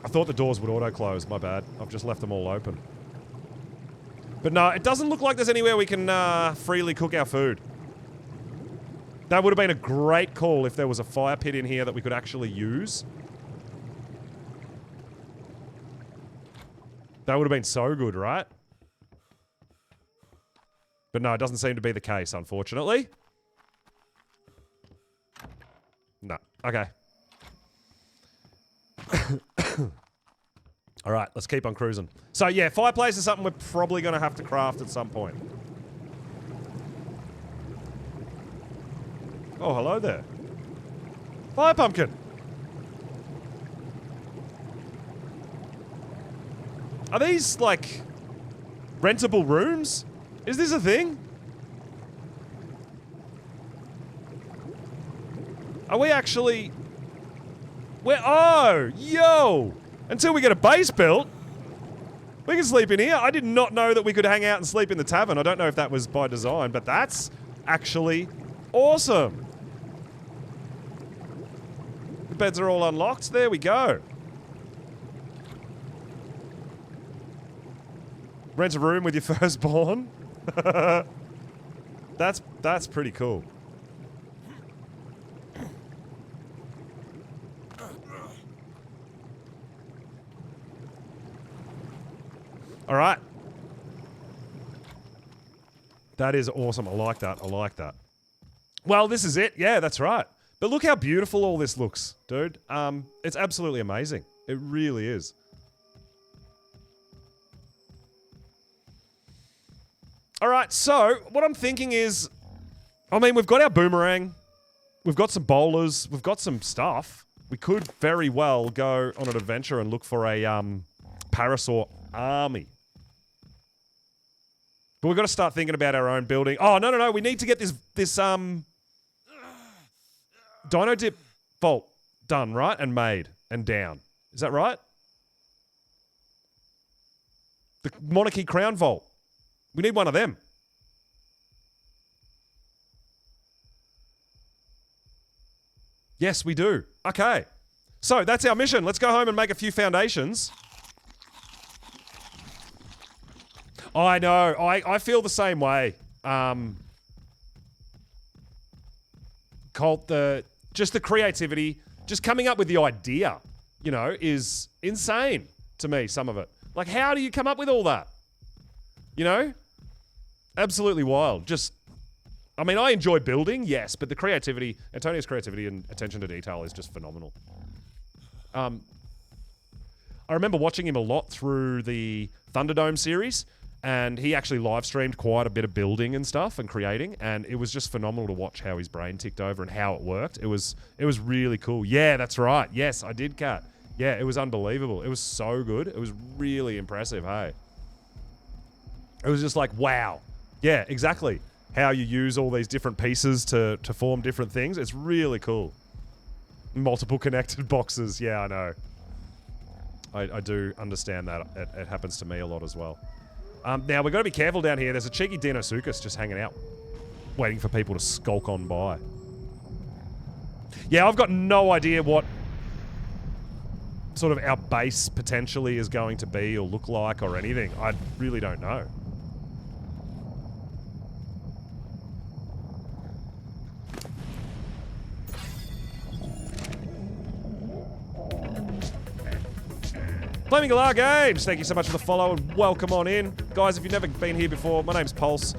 I thought the doors would auto-close. My bad. I've just left them all open. But no, it doesn't look like there's anywhere we can freely cook our food. That would have been a great call if there was a fire pit in here that we could actually use. That would have been so good, right? But no, it doesn't seem to be the case, unfortunately. No. Okay. All right, let's keep on cruising. So yeah, fireplace is something we're probably going to have to craft at some point. Oh, hello there. Fire pumpkin. Are these, like, rentable rooms? Is this a thing? Are we actually... Oh, yo! Until we get a base built, we can sleep in here. I did not know that we could hang out and sleep in the tavern. I don't know if that was by design, but that's actually awesome. The beds are all unlocked. There we go. Rent a room with your firstborn. That's pretty cool. All right. That is awesome. I like that. I like that. Well, this is it. Yeah, that's right. But look how beautiful all this looks, dude. It's absolutely amazing. It really is. All right, so what I'm thinking is, I mean, we've got our boomerang. We've got some bowlers. We've got some stuff. We could very well go on an adventure and look for a Parasaur army. But we've got to start thinking about our own building. Oh, no. We need to get this Dino Dip vault done, right? And made and down. Is that right? The Monarchy Crown Vault. We need one of them. Yes, we do. Okay. So that's our mission. Let's go home and make a few foundations. I know. I feel the same way. Colt, just the creativity, just coming up with the idea, you know, is insane to me, some of it. Like, how do you come up with all that? You know? Absolutely wild. Just, I mean, I enjoy building, yes, but the creativity, Antonio's creativity and attention to detail is just phenomenal. I remember watching him a lot through the Thunderdome series, and he actually live streamed quite a bit of building and stuff and creating, and it was just phenomenal to watch how his brain ticked over and how it worked. It was really cool. Yeah, that's right. Yes, I did, Kat. Yeah, it was unbelievable. It was so good. It was really impressive, hey? It was just like, wow. Yeah, exactly. How you use all these different pieces to form different things. It's really cool. Multiple connected boxes. Yeah, I know. I do understand that. It happens to me a lot as well. Now, we've got to be careful down here. There's a cheeky Deinosuchus just hanging out, waiting for people to skulk on by. Yeah, I've got no idea what sort of our base potentially is going to be or look like or anything. I really don't know. Flaming Galar Games, thank you so much for the follow and welcome on in. Guys, if you've never been here before, my name's Pulse.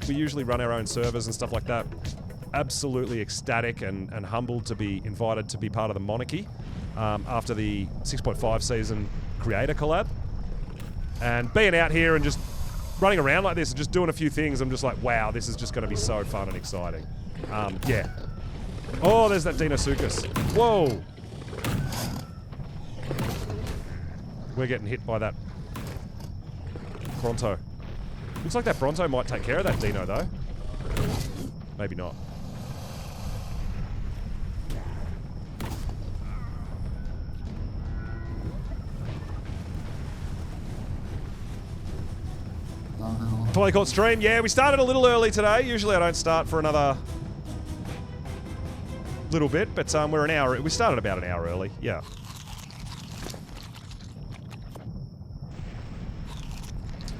We usually run our own servers and stuff like that. Absolutely ecstatic and humbled to be invited to be part of the Monarchy after the 6.5 season creator collab. And being out here and just running around like this and just doing a few things, I'm just like, wow, this is just going to be so fun and exciting. Yeah. Oh, there's that Deinosuchus. Whoa. We're getting hit by that Bronto. Looks like that Bronto might take care of that Dino, though. Maybe not. Totally caught stream. Yeah, we started a little early today. Usually I don't start for another little bit, but we're an hour. We started about an hour early. Yeah.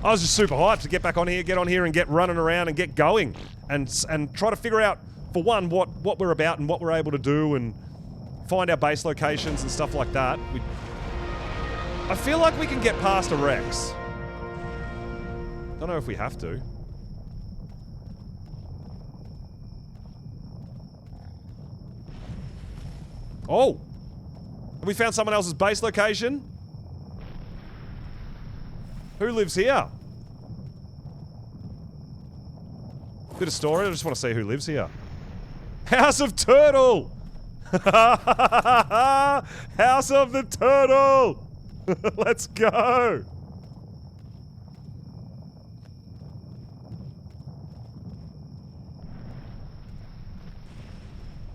I was just super hyped to get back on here, get on here and get running around and get going and try to figure out, for one, what we're about and what we're able to do and find our base locations and stuff like that. I feel like we can get past a Rex. Don't know if we have to. Oh! Have we found someone else's base location? Who lives here? Bit of story, I just want to see who lives here. House of Turtle! House of the Turtle! Let's go!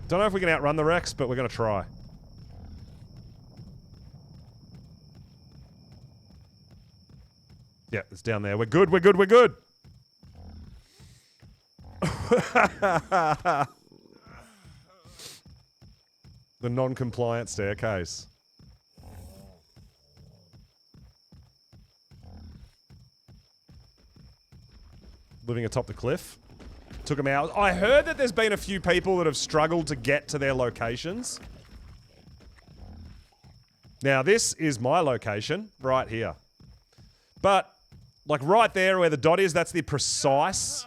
Don't know if we can outrun the Rex, but we're going to try. Yeah, it's down there. We're good, we're good, we're good! The non-compliant staircase. Living atop the cliff. Took him out. I heard that there's been a few people that have struggled to get to their locations. Now, this is my location, right here. But, like right there where the dot is, that's the precise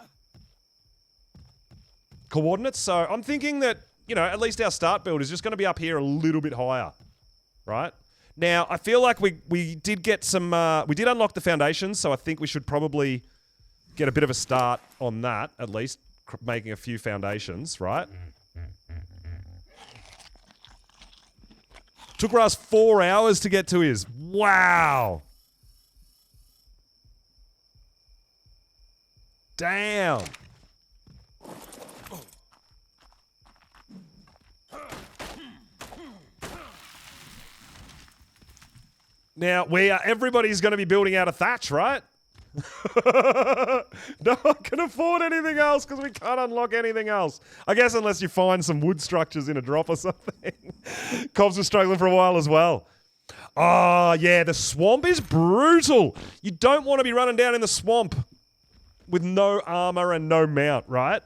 coordinates. So I'm thinking that, you know, at least our start build is just going to be up here a little bit higher, right? Now, I feel like we did get some, we did unlock the foundations, so I think we should probably get a bit of a start on that, at least, making a few foundations, right? Took us 4 hours to get to his. Wow. Damn. Now, everybody's going to be building out a thatch, right? No one can afford anything else because we can't unlock anything else. I guess unless you find some wood structures in a drop or something. Cobbs was struggling for a while as well. Oh, yeah, the swamp is brutal. You don't want to be running down in the swamp with no armor and no mount, right?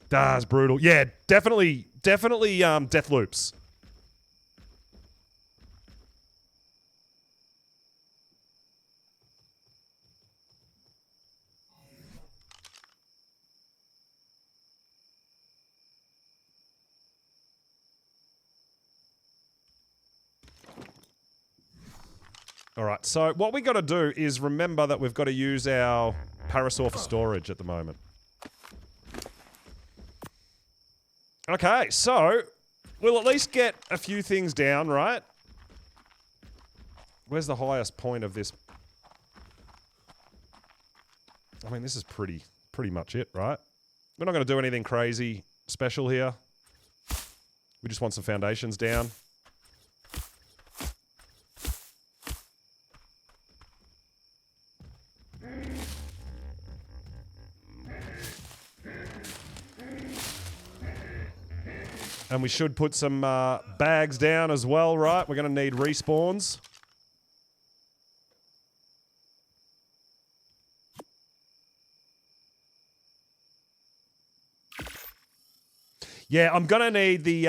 That's brutal. Yeah, definitely death loops. All right, so what we got to do is remember that we've got to use our parasaur for storage at the moment. Okay, so we'll at least get a few things down, right? Where's the highest point of this? I mean, this is pretty much it, right? We're not going to do anything crazy special here. We just want some foundations down. And we should put some bags down as well, right? We're going to need respawns. Yeah, I'm going to need the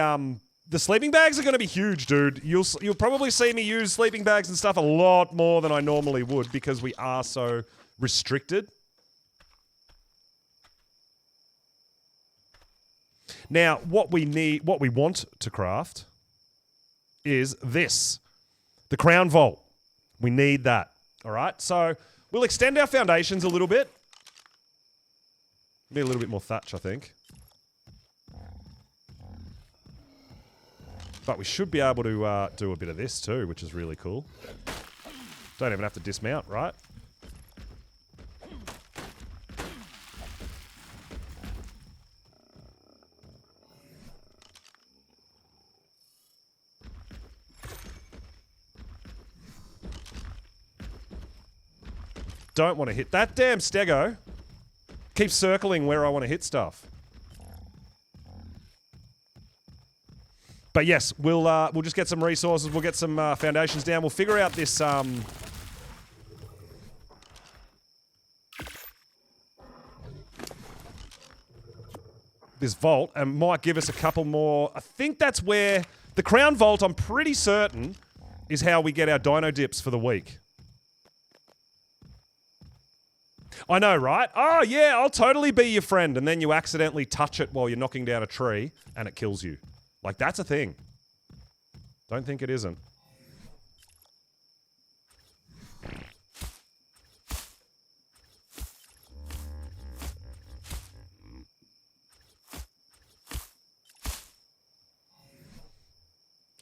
The sleeping bags are going to be huge, dude. You'll probably see me use sleeping bags and stuff a lot more than I normally would because we are so restricted. Now, what we want to craft is this. The crown vault. We need that. All right? So we'll extend our foundations a little bit. Need a little bit more thatch, I think. But we should be able to do a bit of this too, which is really cool. Don't even have to dismount, right? Don't want to hit that damn stego. Keep circling where I want to hit stuff. But yes, we'll just get some resources. We'll get some foundations down. We'll figure out this this vault, and might give us a couple more. I think that's where the crown vault, I'm pretty certain, is how we get our dino dips for the week. I know, right? Oh, yeah, I'll totally be your friend. And then you accidentally touch it while you're knocking down a tree and it kills you. Like, that's a thing. Don't think it isn't.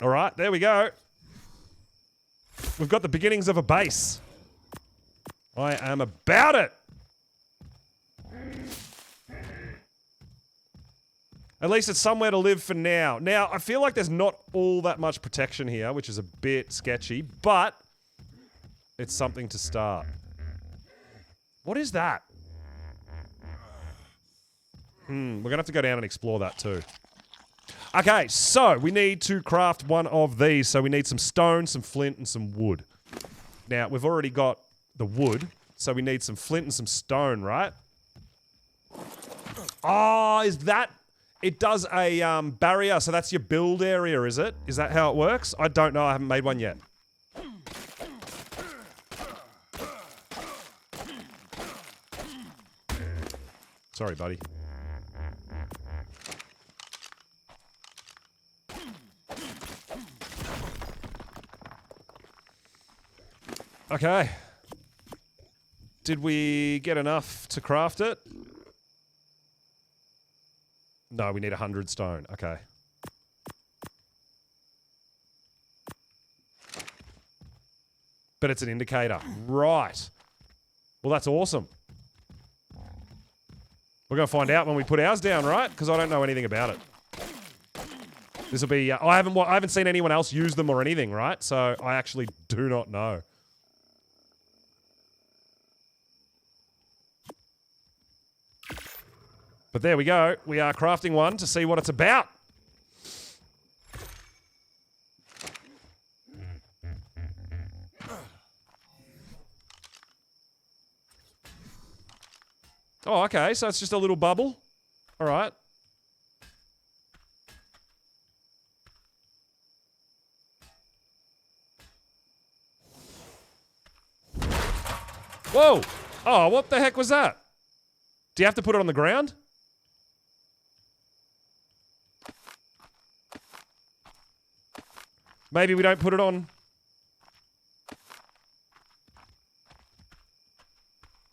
All right, there we go. We've got the beginnings of a base. I am about it. At least it's somewhere to live for now. Now, I feel like there's not all that much protection here, which is a bit sketchy, but it's something to start. What is that? We're going to have to go down and explore that too. Okay, so we need to craft one of these. So we need some stone, some flint, and some wood. Now, we've already got the wood, so we need some flint and some stone, right? Oh, is that... It does a barrier, so that's your build area, is it? Is that how it works? I don't know, I haven't made one yet. Sorry, buddy. Okay. Did we get enough to craft it? No, we need 100 stone. Okay. But it's an indicator. Right. Well, that's awesome. We're going to find out when we put ours down, right? Because I don't know anything about it. This will be... I haven't seen anyone else use them or anything, right? So I actually do not know. But there we go. We are crafting one to see what it's about. Oh, okay. So it's just a little bubble. All right. Whoa. Oh, what the heck was that? Do you have to put it on the ground? Maybe we don't put it on...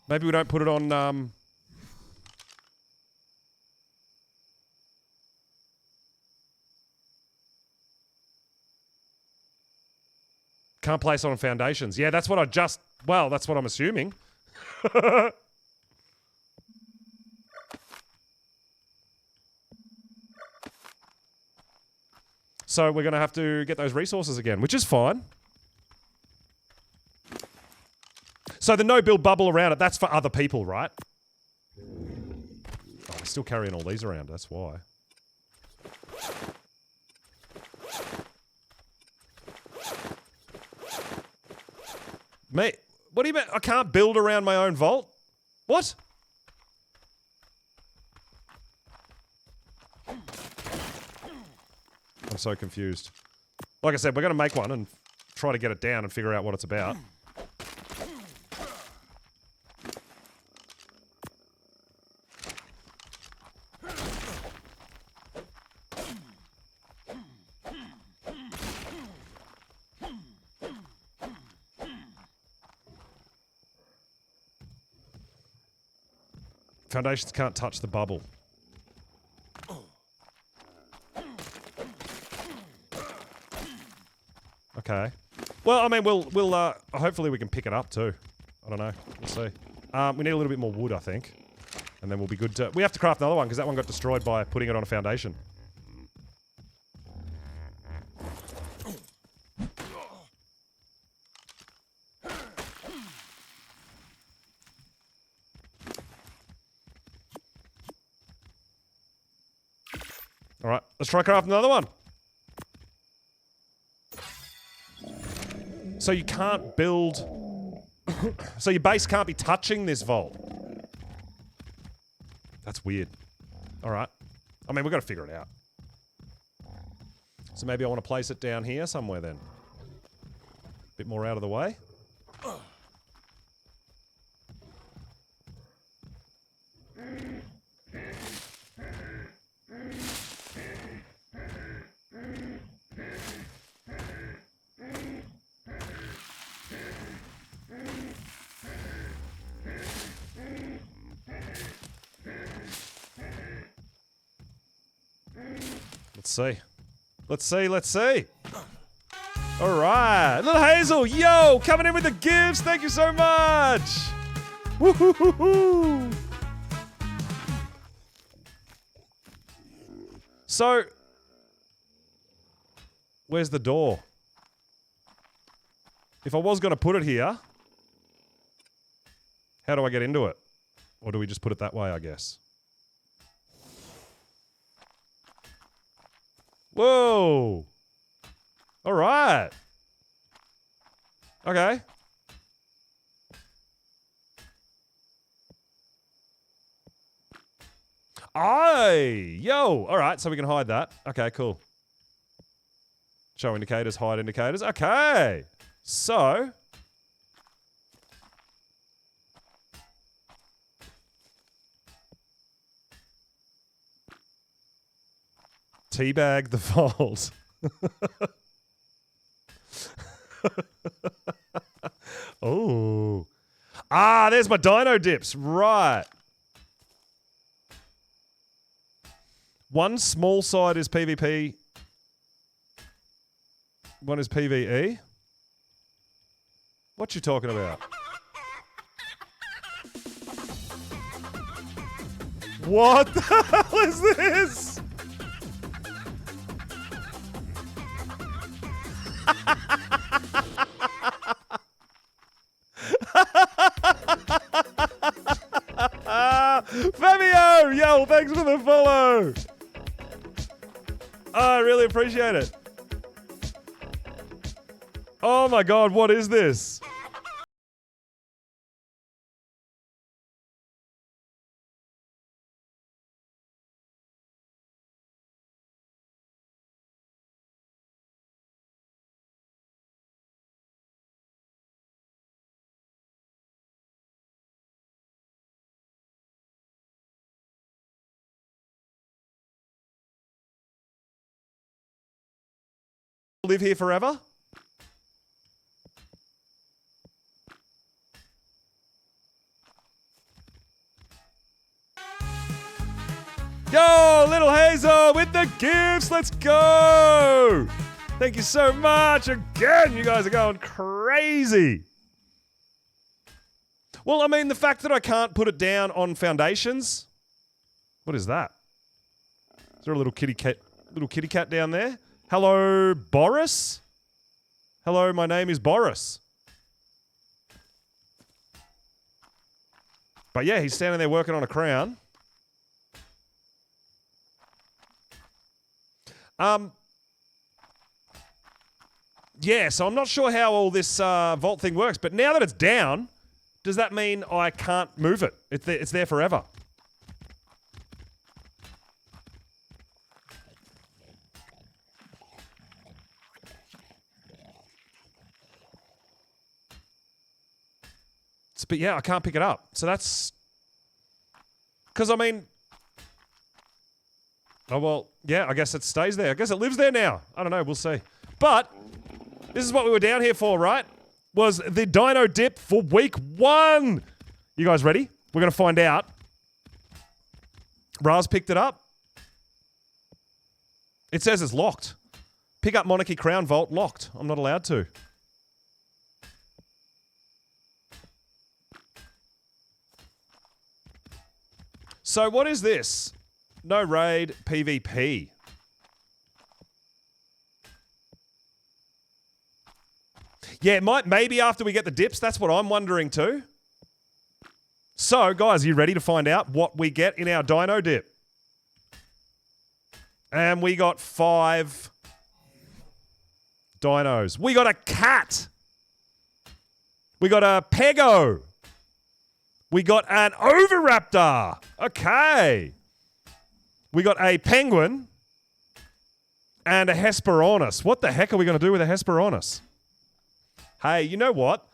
Maybe we don't put it on, Can't place it on foundations. Yeah, that's what I just... Well, that's what I'm assuming. So we're going to have to get those resources again, which is fine. So the no-build bubble around it, that's for other people, right? Oh, we're still carrying all these around, that's why. Mate, what do you mean? I can't build around my own vault? What? I'm I'm so confused. Like I said, we're going to make one and try to get it down and figure out what it's about. Foundations can't touch the bubble. Okay. Well, I mean, we'll hopefully we can pick it up too. I don't know. We'll see. We need a little bit more wood, I think. And then we'll be good to... We have to craft another one because that one got destroyed by putting it on a foundation. Alright, let's try craft another one. So you can't build... so your base can't be touching this vault. That's weird. Alright. I mean, we've got to figure it out. So maybe I want to place it down here somewhere then. A bit more out of the way. Let's see. Let's see, let's see. Alright. Little Hazel, yo! Coming in with the gifts! Thank you so much! Woo-hoo-hoo-hoo! So... where's the door? If I was going to put it here... how do I get into it? Or do we just put it that way, I guess? Whoa! Alright. Okay. Aye! Yo! Alright, so we can hide that. Okay, cool. Show indicators, hide indicators. Okay! So... teabag the vault. Oh. Ah, there's my dino dips. Right. One small side is PvP. One is PvE. What you talking about? What the hell is this? Fabio! Yo, thanks for the follow! Oh, I really appreciate it. Oh my god, what is this? Live here forever? Yo, Little Hazel with the gifts. Let's go. Thank you so much. Again, you guys are going crazy. Well, I mean, the fact that I can't put it down on foundations. What is that? Is there a little kitty cat down there? Hello, Boris? Hello, my name is Boris. But yeah, he's standing there working on a crown. Yeah, so I'm not sure how all this vault thing works, but now that it's down, does that mean I can't move it? It's there forever. But yeah, I can't pick it up. So that's... Because, I mean... Oh, well, yeah, I guess it stays there. I guess it lives there now. I don't know, we'll see. But, this is what we were down here for, right? Was the Dino Dip for week 1. You guys ready? We're going to find out. Raz picked it up. It says it's locked. Pick up Monarchy Crown Vault, locked. I'm not allowed to. So what is this? No raid, PvP. Yeah, it might, maybe after we get the dips, that's what I'm wondering too. So, guys, are you ready to find out what we get in our Dino Dip? And we got 5 dinos. We got a cat. We got a Pego. We got an Oviraptor. Okay. We got a penguin and a Hesperornis. What the heck are we going to do with a Hesperornis? Hey, you know what?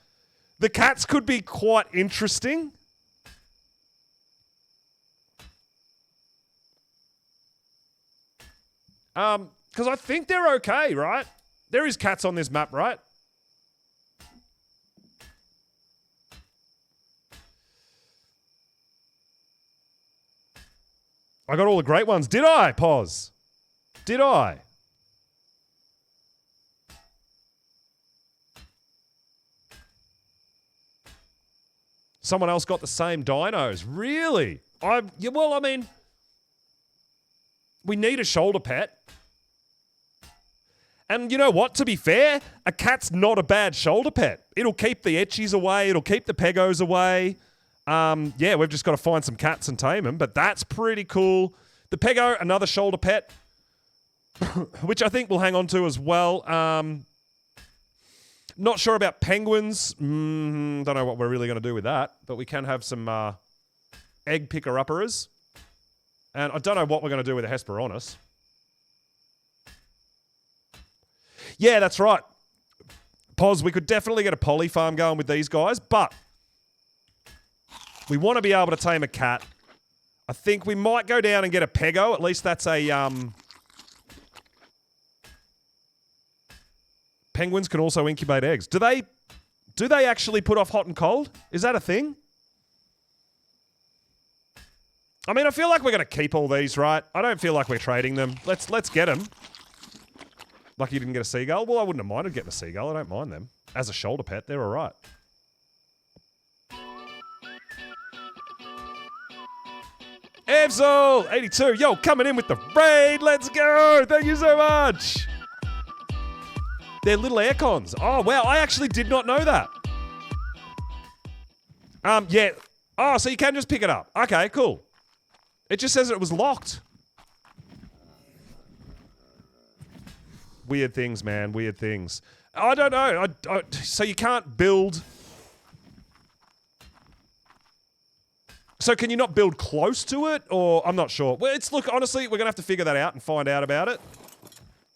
The cats could be quite interesting. Because I think they're okay, right? There is cats on this map, right? I got all the great ones. Did I, Pause? Did I? Someone else got the same dinos. Really? Yeah, well, I mean, we need a shoulder pet. And you know what? To be fair, a cat's not a bad shoulder pet. It'll keep the etchies away. It'll keep the Pegos away. Yeah, we've just got to find some cats and tame them, but that's pretty cool. The Pego, another shoulder pet, which I think we'll hang on to as well. Not sure about penguins. Don't know what we're really going to do with that, but we can have some egg picker-uppers. And I don't know what we're going to do with a Hesperornis. Yeah, that's right. Pos, we could definitely get a poly farm going with these guys, but we want to be able to tame a cat. I think we might go down and get a Pego. At least that's a... Penguins can also incubate eggs. Do they actually put off hot and cold? Is that a thing? I mean, I feel like we're going to keep all these, right? I don't feel like we're trading them. Let's get them. Lucky you didn't get a seagull. Well, I wouldn't have minded getting a seagull. I don't mind them. As a shoulder pet, they're all right. Evzol82, yo, coming in with the raid. Let's go. Thank you so much. They're little aircons. Oh, wow. I actually did not know that. Yeah. Oh, so you can just pick it up. Okay, cool. It just says it was locked. Weird things, man. Weird things. I don't know. So you can't build... So can you not build close to it? Or I'm not sure. Well, look, honestly, we're going to have to figure that out and find out about it.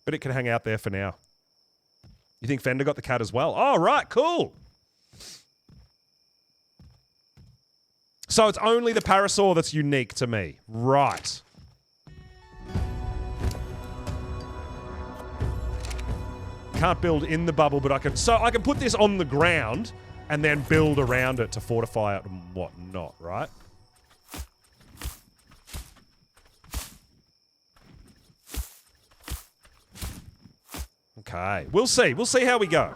But it can hang out there for now. You think Fender got the cat as well? Oh, right, cool. So it's only the Parasaur that's unique to me. Right. Can't build in the bubble, but I can... So I can put this on the ground and then build around it to fortify it and whatnot, right? Okay. We'll see. We'll see how we go.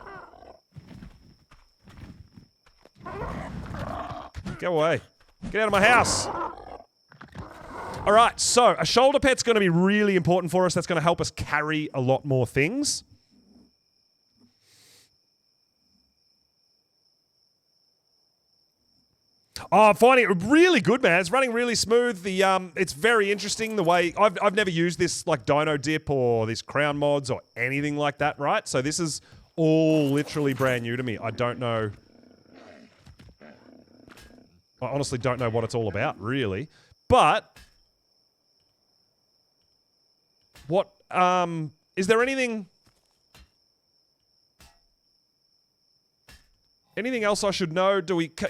Go away. Get out of my house. All right, so a shoulder pet's going to be really important for us. That's going to help us carry a lot more things. Oh, I'm finding it really good, man. It's running really smooth. It's very interesting the way... I've never used this like Dino Dip or this Crown mods or anything like that, right? So this is all literally brand new to me. I don't know... I honestly don't know what it's all about, really. But... What... Is there anything... Anything else I should know?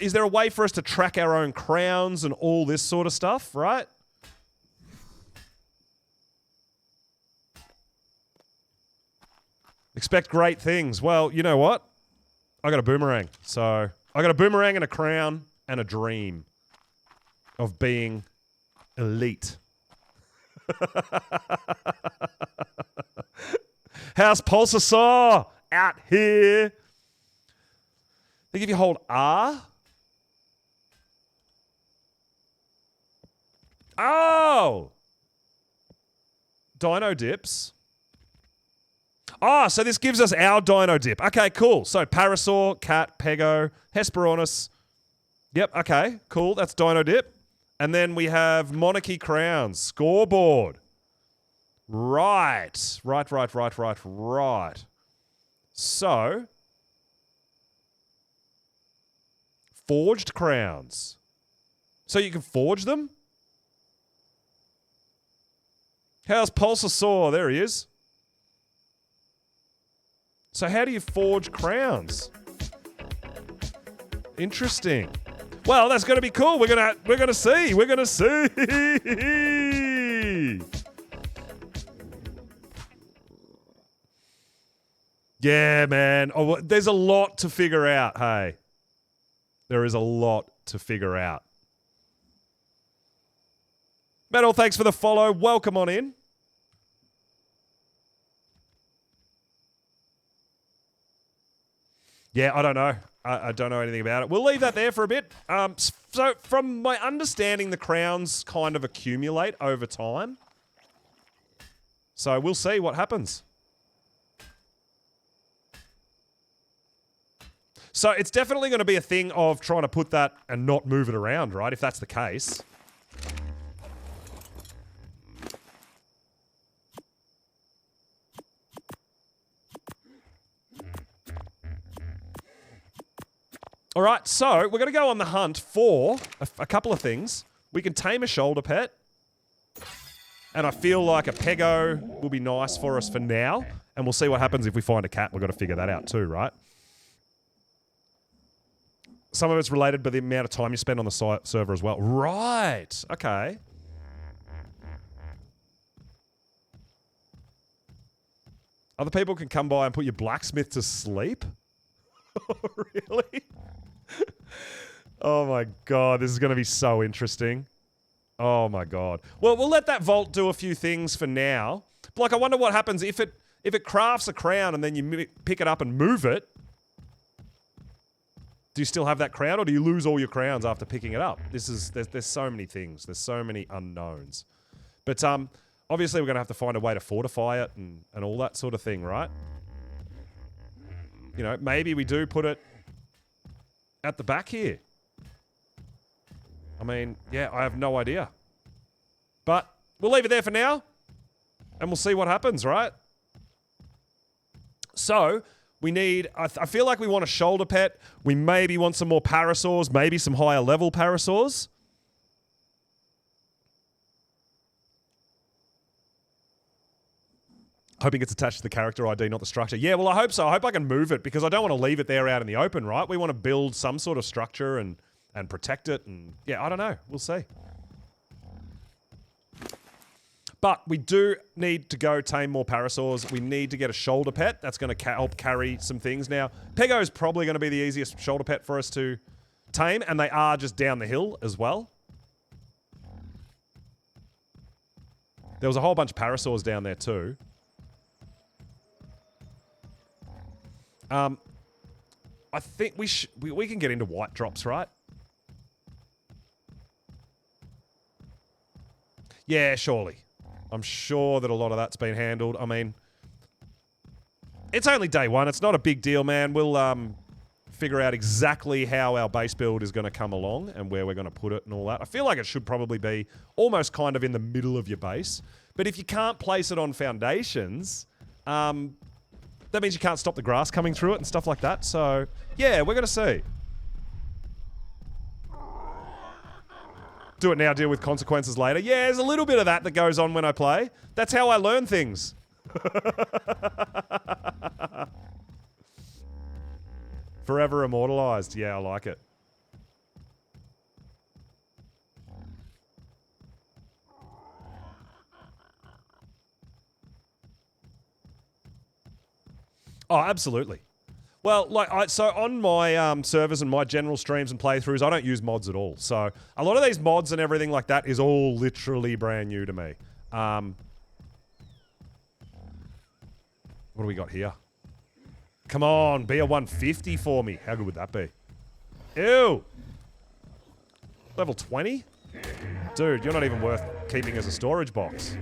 Is there a way for us to track our own crowns and all this sort of stuff, right? Expect great things. Well, you know what? I got a boomerang. So I got a boomerang and a crown and a dream of being elite. How's Pulsar Saw out here? I think if you hold R. Oh! Dino dips. Oh, so this gives us our dino dip. Okay, cool. So Parasaur, Cat, Pego, Hesperornis. Yep, okay, cool. That's dino dip. And then we have Monarchy Crowns. Scoreboard. Right. So, forged crowns. So you can forge them? How's Pulsar Saw? There he is. So how do you forge crowns? Interesting. Well, that's going to be cool. We're gonna see. We're gonna see. Yeah, man. Oh, there's a lot to figure out. Hey, there is a lot to figure out. Metal, thanks for the follow. Welcome on in. Yeah, I don't know. I don't know anything about it. We'll leave that there for a bit. So from my understanding, the crowns kind of accumulate over time. So we'll see what happens. So it's definitely going to be a thing of trying to put that and not move it around, right? If that's the case. All right, so we're going to go on the hunt for a couple of things. We can tame a shoulder pet. And I feel like a Pego will be nice for us for now. And we'll see what happens if we find a cat. We've got to figure that out too, right? Some of it's related by the amount of time you spend on the server as well. Right. Okay. Other people can come by and put your blacksmith to sleep? Really? Oh my god, this is going to be so interesting. Oh my god. Well, we'll let that vault do a few things for now. Like, I wonder what happens if it crafts a crown and then you pick it up and move it. Do you still have that crown, or do you lose all your crowns after picking it up? There's so many things. There's so many unknowns. But obviously we're going to have to find a way to fortify it and all that sort of thing, right? You know, maybe we do put it at the back here. I mean, yeah, I have no idea. But we'll leave it there for now, and we'll see what happens, right? So, we need... I feel like we want a shoulder pet. We maybe want some more parasaurs, maybe some higher level parasaurs. Hoping it's attached to the character ID, not the structure. Yeah, well, I hope so. I hope I can move it, because I don't want to leave it there out in the open, right? We want to build some sort of structure and protect it, and yeah, I don't know. We'll see. But we do need to go tame more parasaurs. We need to get a shoulder pet. That's going to help carry some things. Now, Pego is probably going to be the easiest shoulder pet for us to tame, and they are just down the hill as well. There was a whole bunch of parasaurs down there too. I think we can get into white drops, right? Yeah, surely. I'm sure that a lot of that's been handled. I mean, it's only day one. It's not a big deal, man. We'll figure out exactly how our base build is going to come along and where we're going to put it and all that. I feel like it should probably be almost kind of in the middle of your base. But if you can't place it on foundations, that means you can't stop the grass coming through it and stuff like that. So, yeah, we're going to see. Do it now, deal with consequences later. Yeah, there's a little bit of that goes on when I play. That's how I learn things. Forever immortalized. Yeah, I like it. Oh, absolutely. Well, like so on my servers and my general streams and playthroughs, I don't use mods at all. So a lot of these mods and everything like that is all literally brand new to me. What do we got here? Come on, be a 150 for me. How good would that be? Ew. Level 20? Dude, you're not even worth keeping as a storage box.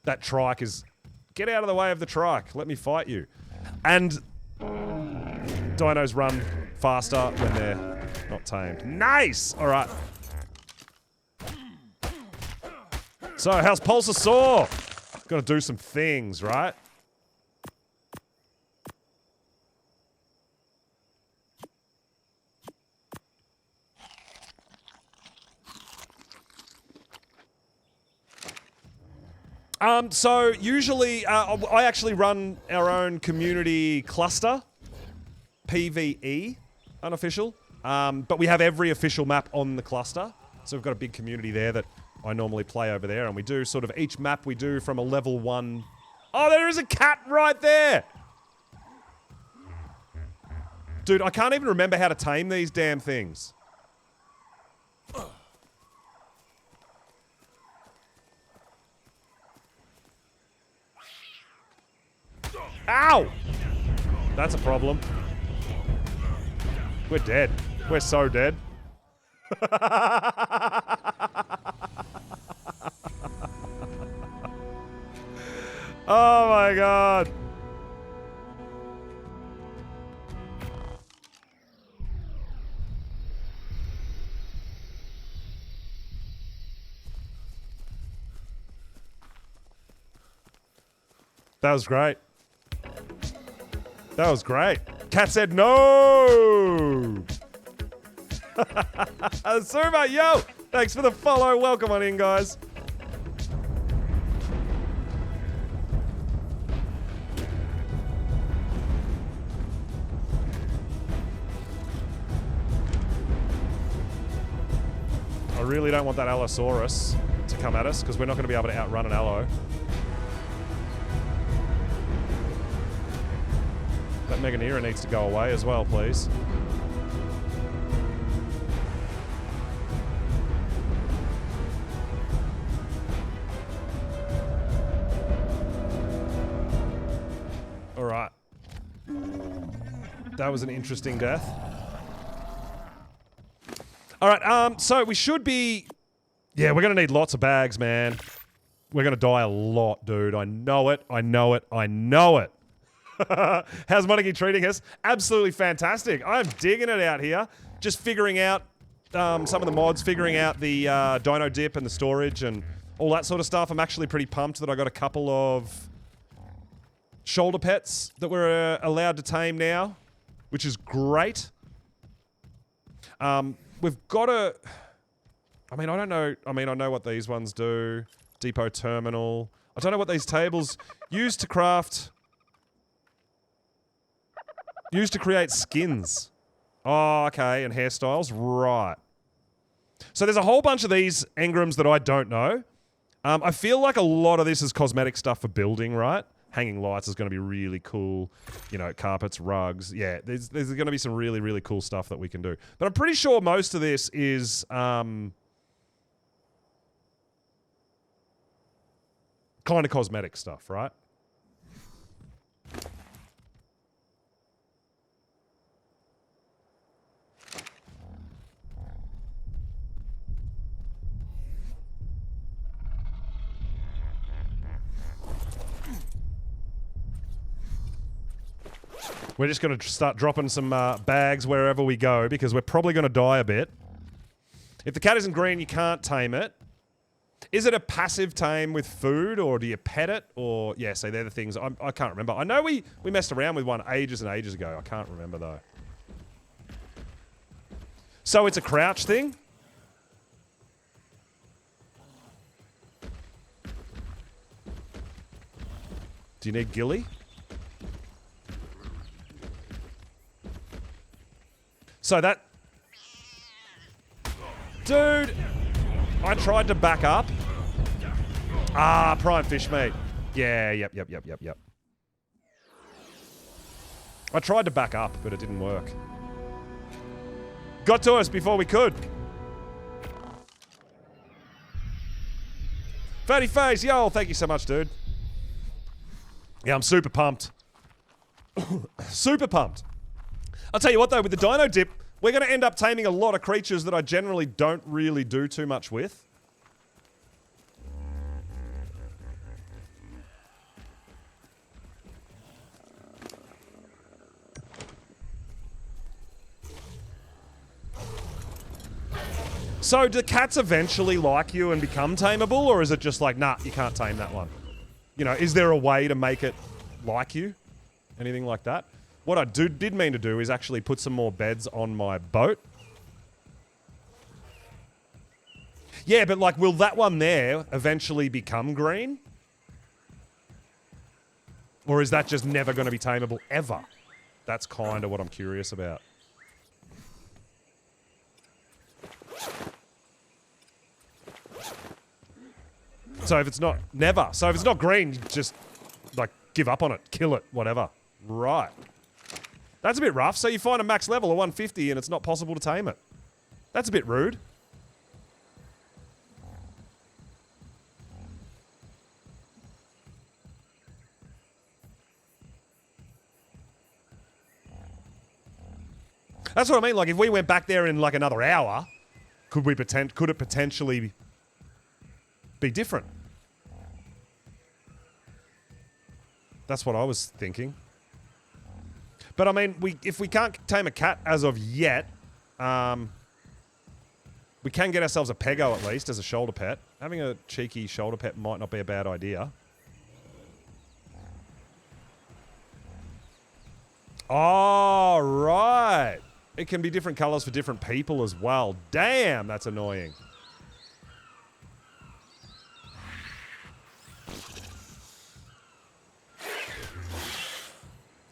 That trike is... Get out of the way of the trike. Let me fight you. And dinos run faster when they're not tamed. Nice! All right. So, how's Pulsasaur? Gotta do some things, right? So usually, I actually run our own community cluster, PvE, unofficial. But we have every official map on the cluster. So we've got a big community there that I normally play over there. And we do sort of each map we do from a level 1. Oh, there is a cat right there! Dude, I can't even remember how to tame these damn things. Ow! That's a problem. We're dead. We're so dead. Oh my god. That was great. That was great. Cat said no! Suma, yo! Thanks for the follow. Welcome on in, guys. I really don't want that Allosaurus to come at us because we're not going to be able to outrun an Allo. That Meganeera needs to go away as well, please. Alright. That was an interesting death. Alright, so we should be... Yeah, we're going to need lots of bags, man. We're going to die a lot, dude. I know it. I know it. I know it. How's Monarchy treating us? Absolutely fantastic. I'm digging it out here. Just figuring out some of the mods, figuring out the dino dip and the storage and all that sort of stuff. I'm actually pretty pumped that I got a couple of shoulder pets that we're allowed to tame now, which is great. We've got to... I mean, I don't know. I mean, I know what these ones do. Depot terminal. I don't know what these tables use to craft... Used to create skins. Oh, okay, and hairstyles. Right. So there's a whole bunch of these engrams that I don't know. I feel like a lot of this is cosmetic stuff for building, right? Hanging lights is going to be really cool. You know, carpets, rugs. Yeah, there's going to be some really, really cool stuff that we can do. But I'm pretty sure most of this is... kind of cosmetic stuff, right? We're just going to start dropping some bags wherever we go because we're probably going to die a bit. If the cat isn't green, you can't tame it. Is it a passive tame with food or do you pet it? Or, yeah, so they're the things. I can't remember. I know we messed around with one ages and ages ago. I can't remember though. So it's a crouch thing? Do you need ghillie? So that... Dude! I tried to back up. Ah, prime fish meat. Yeah, yep. I tried to back up, but it didn't work. Got to us before we could. Fatty Face, yo, thank you so much, dude. Yeah, I'm super pumped. Super pumped. I'll tell you what, though, with the dino dip, we're going to end up taming a lot of creatures that I generally don't really do too much with. So do cats eventually like you and become tameable, or is it just like, nah, you can't tame that one? You know, is there a way to make it like you? Anything like that? What I did mean to do is actually put some more beds on my boat. Yeah, but like, will that one there eventually become green? Or is that just never going to be tameable ever? That's kind of what I'm curious about. So if it's not... Never. So if it's not green, just, like, give up on it. Kill it. Whatever. Right. That's a bit rough. So you find a max level of 150 and it's not possible to tame it. That's a bit rude. That's what I mean. Like, if we went back there in, like, another hour, could it potentially be different? That's what I was thinking. But I mean, if we can't tame a cat as of yet, we can get ourselves a pego at least as a shoulder pet. Having a cheeky shoulder pet might not be a bad idea. Oh, right. It can be different colors for different people as well. Damn, that's annoying.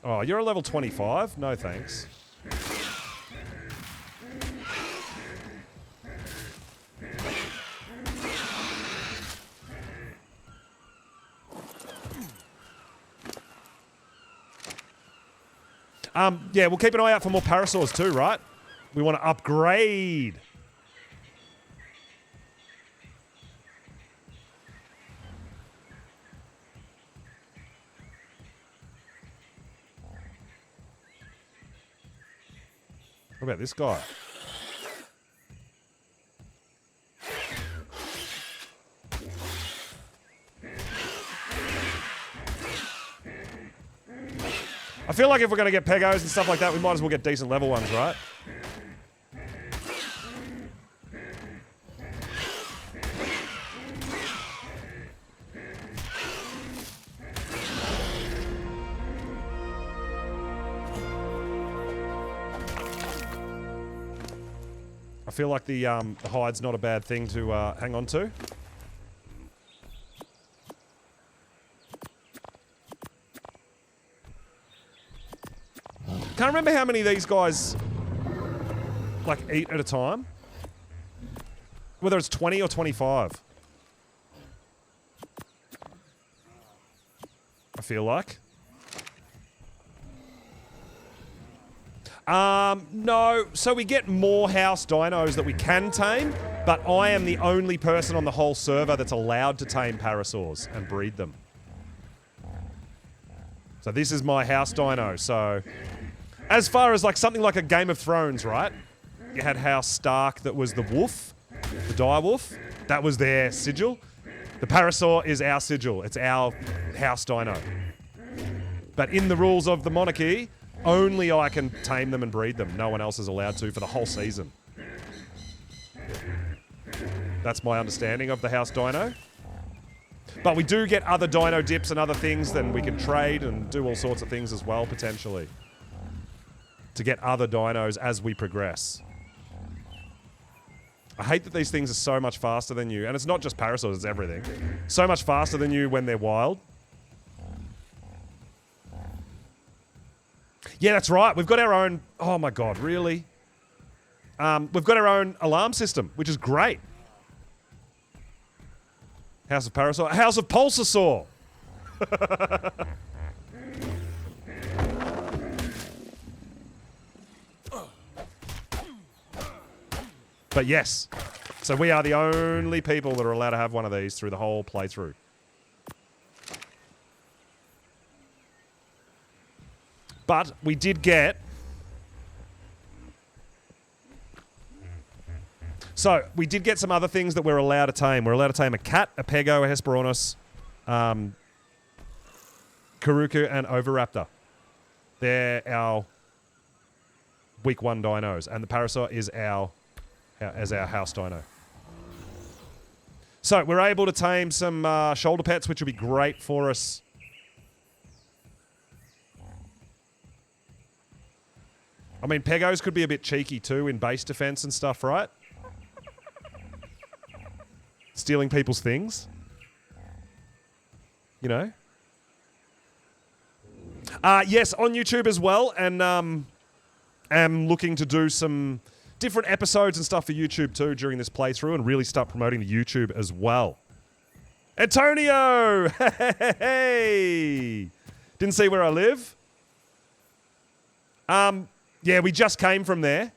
Oh, you're a level 25? No thanks. Yeah, we'll keep an eye out for more parasaurs too, right? We want to upgrade. What about this guy? I feel like if we're going to get pegos and stuff like that, we might as well get decent level ones, right? I feel like the hide's not a bad thing to hang on to. Can't remember how many of these guys, like, eat at a time. Whether it's 20 or 25. I feel like. No. So we get more house dinos that we can tame, but I am the only person on the whole server that's allowed to tame parasaurs and breed them. So this is my house dino, so... As far as like something like a Game of Thrones, right? You had House Stark that was the wolf, the dire wolf. That was their sigil. The parasaur is our sigil. It's our house dino. But in the rules of the monarchy, only I can tame them and breed them. No one else is allowed to for the whole season. That's my understanding of the house dino. But we do get other dino dips and other things, then we can trade and do all sorts of things as well, potentially. To get other dinos as we progress. I hate that these things are so much faster than you. And it's not just parasaurs, it's everything. So much faster than you when they're wild. Yeah, that's right. We've got our own... Oh, my God, really? We've got our own alarm system, which is great. House of Parasaur. House of Pulsasaur. But yes. So we are the only people that are allowed to have one of these through the whole playthrough. But we did get... So, we did get some other things that we're allowed to tame. We're allowed to tame a cat, a pego, a Hesperornis, Karuku, and Oviraptor. They're our week 1 dinos. And the Parasaur is our house dino. So, we're able to tame some shoulder pets, which will be great for us. I mean, pegos could be a bit cheeky too in base defense and stuff, right? Stealing people's things. You know? Yes, on YouTube as well, and am looking to do some different episodes and stuff for YouTube too during this playthrough and really start promoting the YouTube as well. Antonio! Hey! Didn't see where I live? Yeah, we just came from there.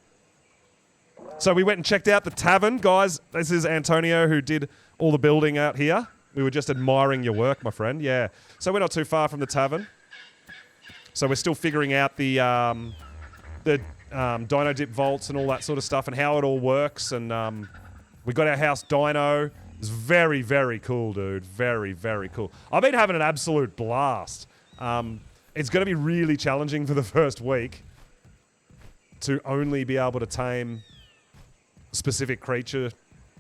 So we went and checked out the tavern. Guys, this is Antonio who did all the building out here. We were just admiring your work, my friend. Yeah. So we're not too far from the tavern. So we're still figuring out the dino dip vaults and all that sort of stuff and how it all works. And we got our house dino. It's very, very cool, dude. Very, very cool. I've been having an absolute blast. It's going to be really challenging for the first week to only be able to tame specific creature,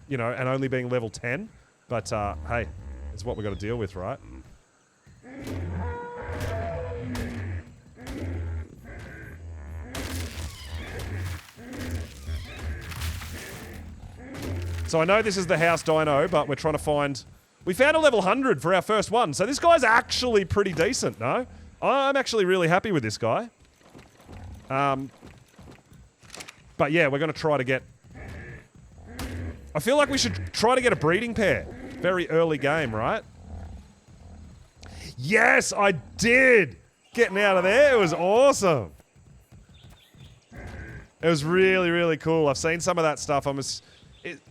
you know, and only being level 10. But, hey, it's what we've got to deal with, right? So I know this is the house dino, but we're trying to find... We found a level 100 for our first one. So this guy's actually pretty decent, no? I'm actually really happy with this guy. But yeah, we're going to try to get... I feel like we should try to get a breeding pair. Very early game, right? Yes, I did! Getting out of there, it was awesome. It was really, really cool. I've seen some of that stuff.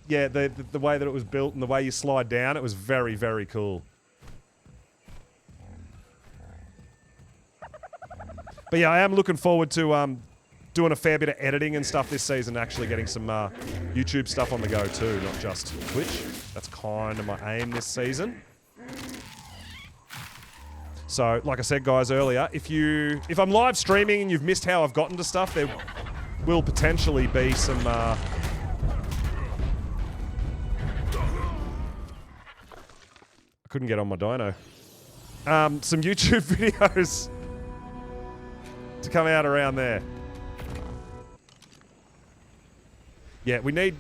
Yeah, the way that it was built and the way you slide down, it was very, very cool. But yeah, I am looking forward to doing a fair bit of editing and stuff this season, actually getting some YouTube stuff on the go too, not just Twitch. That's kind of my aim this season. So, like I said, guys, earlier, if I'm live streaming and you've missed how I've gotten to stuff, there will potentially be some... I couldn't get on my dino. Some YouTube videos to come out around there. Yeah, we need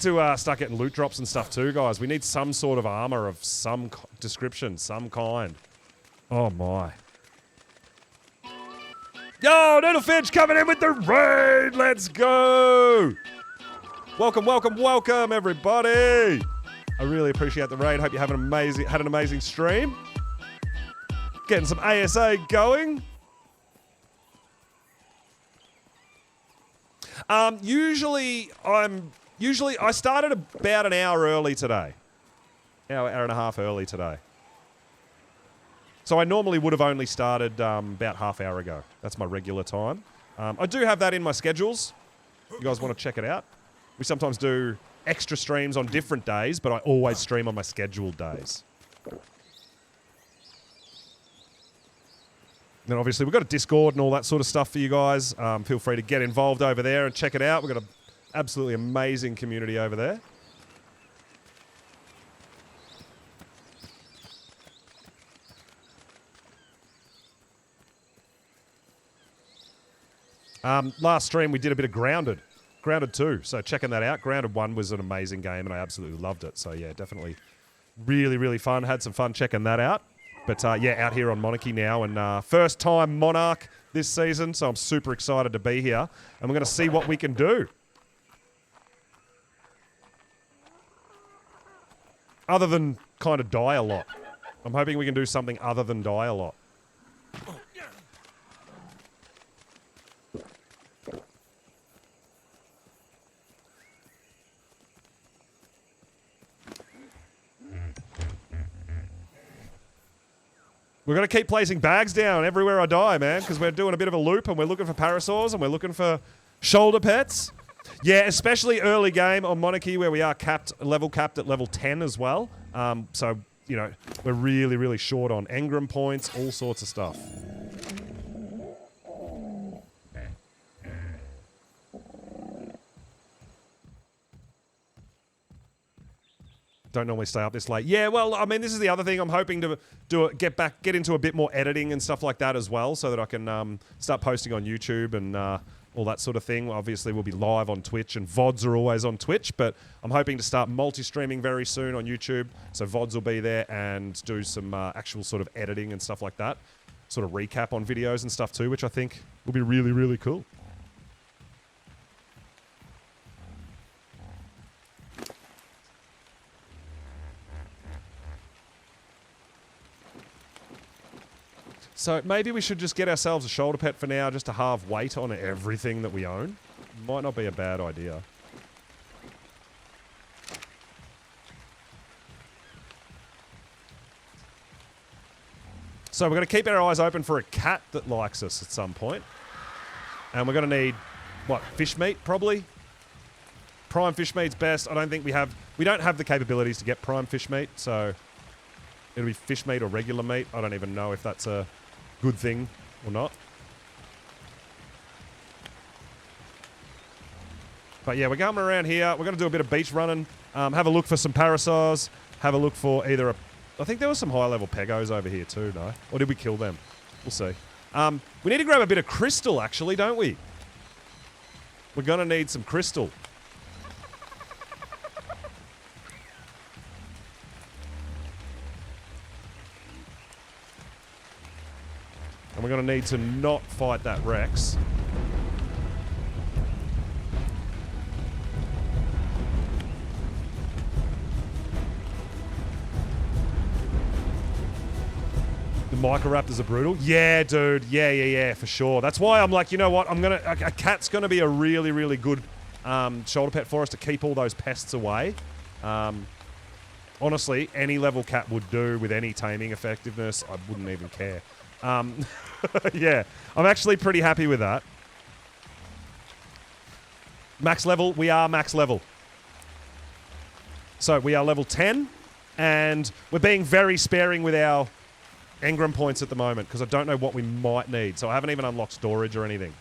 to start getting loot drops and stuff too, guys. We need some sort of armor of some description, some kind. Oh my. Yo, Noodlefinch coming in with the raid! Let's go! Welcome, welcome, welcome, everybody! I really appreciate the raid. Hope you had an amazing stream. Getting some ASA going. Usually I started about an hour early today. Hour and a half early today. So I normally would have only started about half hour ago. That's my regular time. I do have that in my schedules. You guys want to check it out? We sometimes do extra streams on different days, but I always stream on my scheduled days. Then obviously we've got a Discord and all that sort of stuff for you guys. Feel free to get involved over there and check it out. We've got an absolutely amazing community over there. Last stream we did a bit of Grounded. Grounded 2, so checking that out. Grounded 1 was an amazing game and I absolutely loved it. So yeah, definitely really, really fun. Had some fun checking that out. But yeah, out here on Monarchy now, and first time Monarch this season, so I'm super excited to be here. And we're going to see what we can do. Other than kind of die a lot. I'm hoping we can do something other than die a lot. We're going to keep placing bags down everywhere I die, man, because we're doing a bit of a loop and we're looking for parasaurs and we're looking for shoulder pets. Yeah, especially early game on Monarchy where we are level capped at level 10 as well. So, you know, we're really, really short on engram points, all sorts of stuff. Don't normally stay up this late. Yeah, well, I mean, this is the other thing. I'm hoping to get into a bit more editing and stuff like that as well, so that I can start posting on YouTube and all that sort of thing. Obviously, we'll be live on Twitch, and VODs are always on Twitch, but I'm hoping to start multi-streaming very soon on YouTube, so VODs will be there, and do some actual sort of editing and stuff like that. Sort of recap on videos and stuff too, which I think will be really, really cool. So maybe we should just get ourselves a shoulder pet for now, just to halve weight on everything that we own. Might not be a bad idea. So we're going to keep our eyes open for a cat that likes us at some point. And we're going to need, what, fish meat probably? Prime fish meat's best. I don't think we don't have the capabilities to get prime fish meat, so it'll be fish meat or regular meat. I don't even know if that's a good thing or not. But yeah, we're going around here. We're going to do a bit of beach running. Have a look for some parasaurs. Have a look for either a... I think there were some high-level pegos over here too, no? Or did we kill them? We'll see. We need to grab a bit of crystal, actually, don't we? We're going to need some crystal. And we're going to need to not fight that Rex. The Microraptors are brutal. Yeah, dude. Yeah, for sure. That's why I'm like, you know what? A cat's going to be a really, really good shoulder pet for us to keep all those pests away. Honestly, any level cat would do with any taming effectiveness. I wouldn't even care. Yeah, I'm actually pretty happy with that. Max level, we are max level. So we are level 10, and we're being very sparing with our engram points at the moment, because I don't know what we might need. So I haven't even unlocked storage or anything.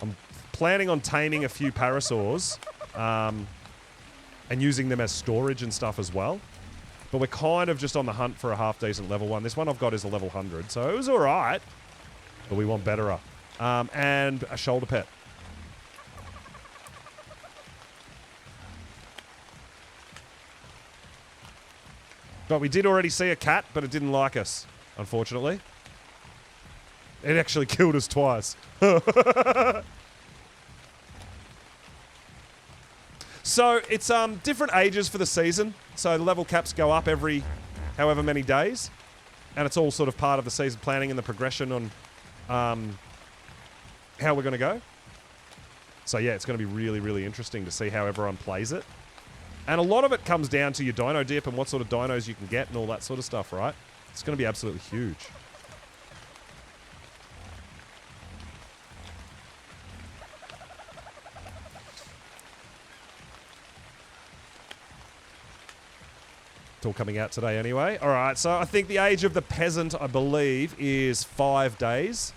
I'm planning on taming a few parasaurs, and using them as storage and stuff as well. But we're kind of just on the hunt for a half-decent level one. This one I've got is a level 100, so it was alright. But we want betterer. And a shoulder pet. But we did already see a cat, but it didn't like us, unfortunately. It actually killed us twice. So it's different ages for the season. So the level caps go up every however many days. And it's all sort of part of the season planning and the progression on how we're going to go. So yeah, it's going to be really, really interesting to see how everyone plays it. And a lot of it comes down to your dino dip and what sort of dinos you can get and all that sort of stuff, right? It's going to be absolutely huge. It's all coming out today anyway. All right, so I think the age of the peasant, I believe, is 5 days.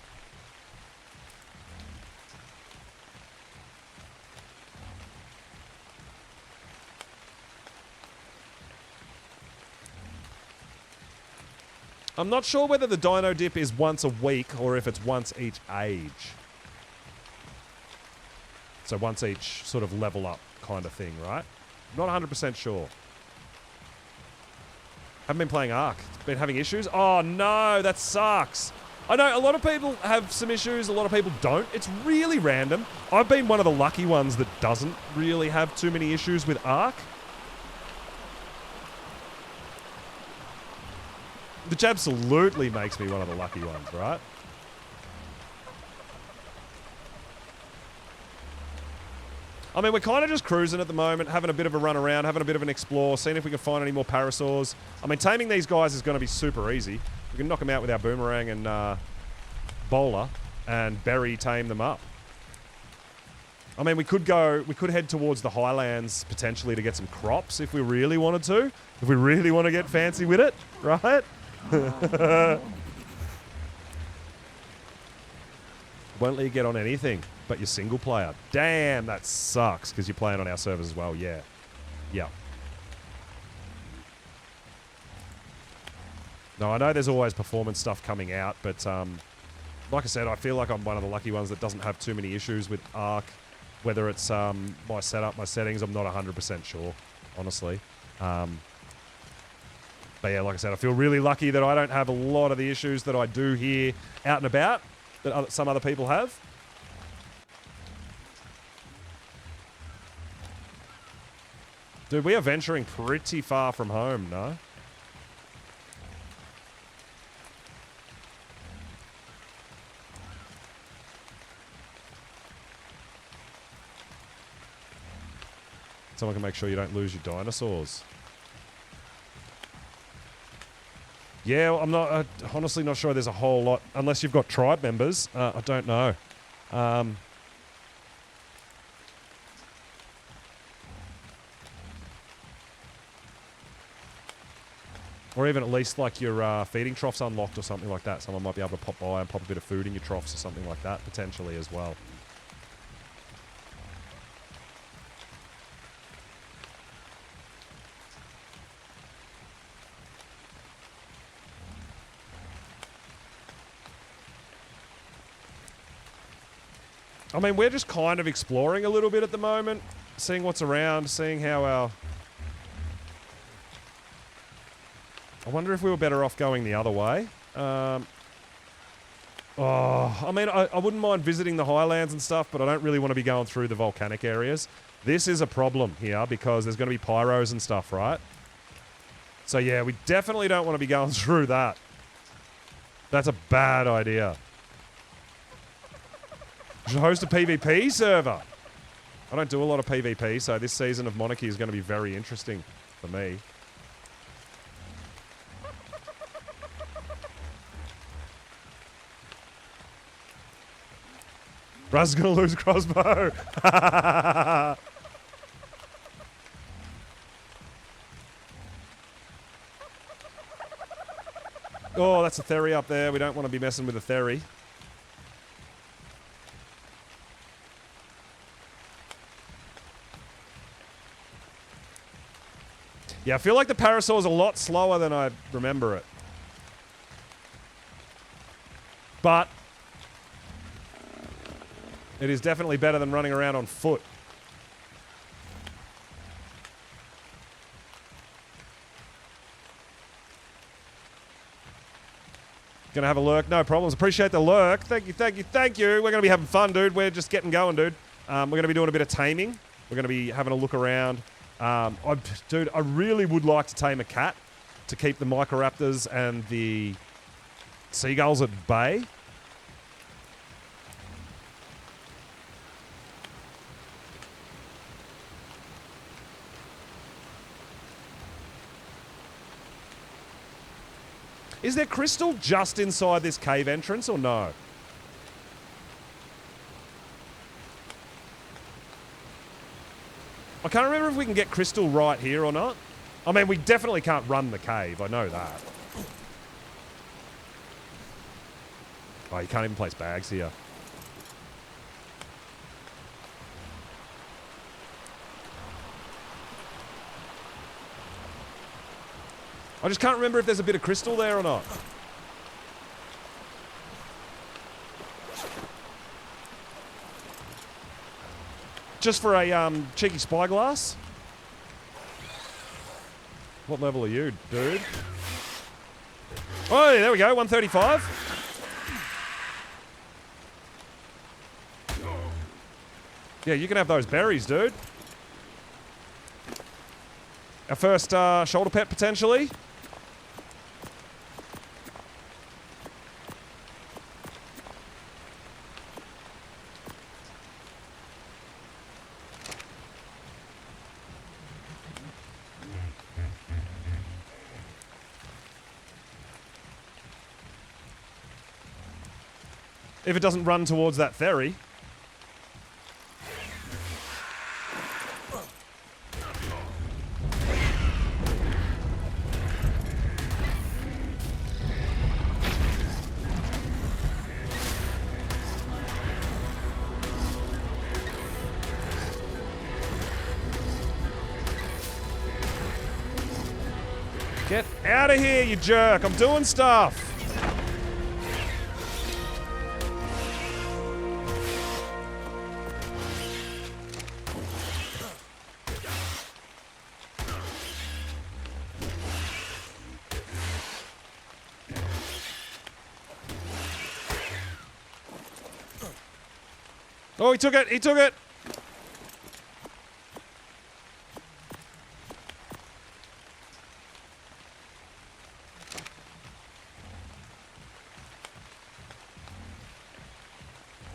I'm not sure whether the dino dip is once a week or if it's once each age. So once each sort of level up kind of thing, right? Not 100% sure. Haven't been playing Ark. Been having issues. Oh no, that sucks. I know a lot of people have some issues, a lot of people don't. It's really random. I've been one of the lucky ones that doesn't really have too many issues with Ark. Which absolutely makes me one of the lucky ones, right? I mean, we're kind of just cruising at the moment, having a bit of a run around, having a bit of an explore, seeing if we can find any more parasaurs. I mean, taming these guys is going to be super easy. We can knock them out with our boomerang and bowler and berry tame them up. I mean, we could head towards the highlands potentially to get some crops if we really wanted to. If we really want to get fancy with it, right? Won't let you get on anything but your single player. Damn, that sucks because you're playing on our servers as well. Yeah. Yeah. No, I know there's always performance stuff coming out, but like I said, I feel like I'm one of the lucky ones that doesn't have too many issues with Ark. Whether it's my setup, my settings, I'm not 100% sure, honestly. But yeah, like I said, I feel really lucky that I don't have a lot of the issues that I do here out and about that some other people have. Dude, we are venturing pretty far from home, no? Someone can make sure you don't lose your dinosaurs. Yeah, well, I'm not honestly not sure there's a whole lot, unless you've got tribe members. I don't know. Or even at least like your feeding troughs unlocked or something like that. Someone might be able to pop by and pop a bit of food in your troughs or something like that, potentially as well. I mean, we're just kind of exploring a little bit at the moment, seeing what's around, seeing how our... I wonder if we were better off going the other way. I mean, I wouldn't mind visiting the highlands and stuff, but I don't really want to be going through the volcanic areas. This is a problem here because there's going to be pyros and stuff, right? So yeah, we definitely don't want to be going through that. That's a bad idea. We should host a PvP server. I don't do a lot of PvP, so this season of Monarchy is going to be very interesting for me. Braz's going to lose crossbow. Oh, that's a Theory up there. We don't want to be messing with a Theory. Yeah, I feel like the Parasaur is a lot slower than I remember it. But it is definitely better than running around on foot. Gonna have a lurk, no problems. Appreciate the lurk. Thank you, thank you, thank you. We're gonna be having fun, dude. We're just getting going, dude. We're gonna be doing a bit of taming. We're gonna be having a look around. Dude, I really would like to tame a cat to keep the Microraptors and the seagulls at bay. Is there crystal just inside this cave entrance or no? I can't remember if we can get crystal right here or not. I mean, we definitely can't run the cave. I know that. Oh, you can't even place bags here. I just can't remember if there's a bit of crystal there or not. Just for a cheeky spyglass. What level are you, dude? Oh, there we go, 135. Yeah, you can have those berries, dude. Our first shoulder pet, potentially. If it doesn't run towards that ferry. Get out of here, you jerk. I'm doing stuff. Oh, he took it. He took it.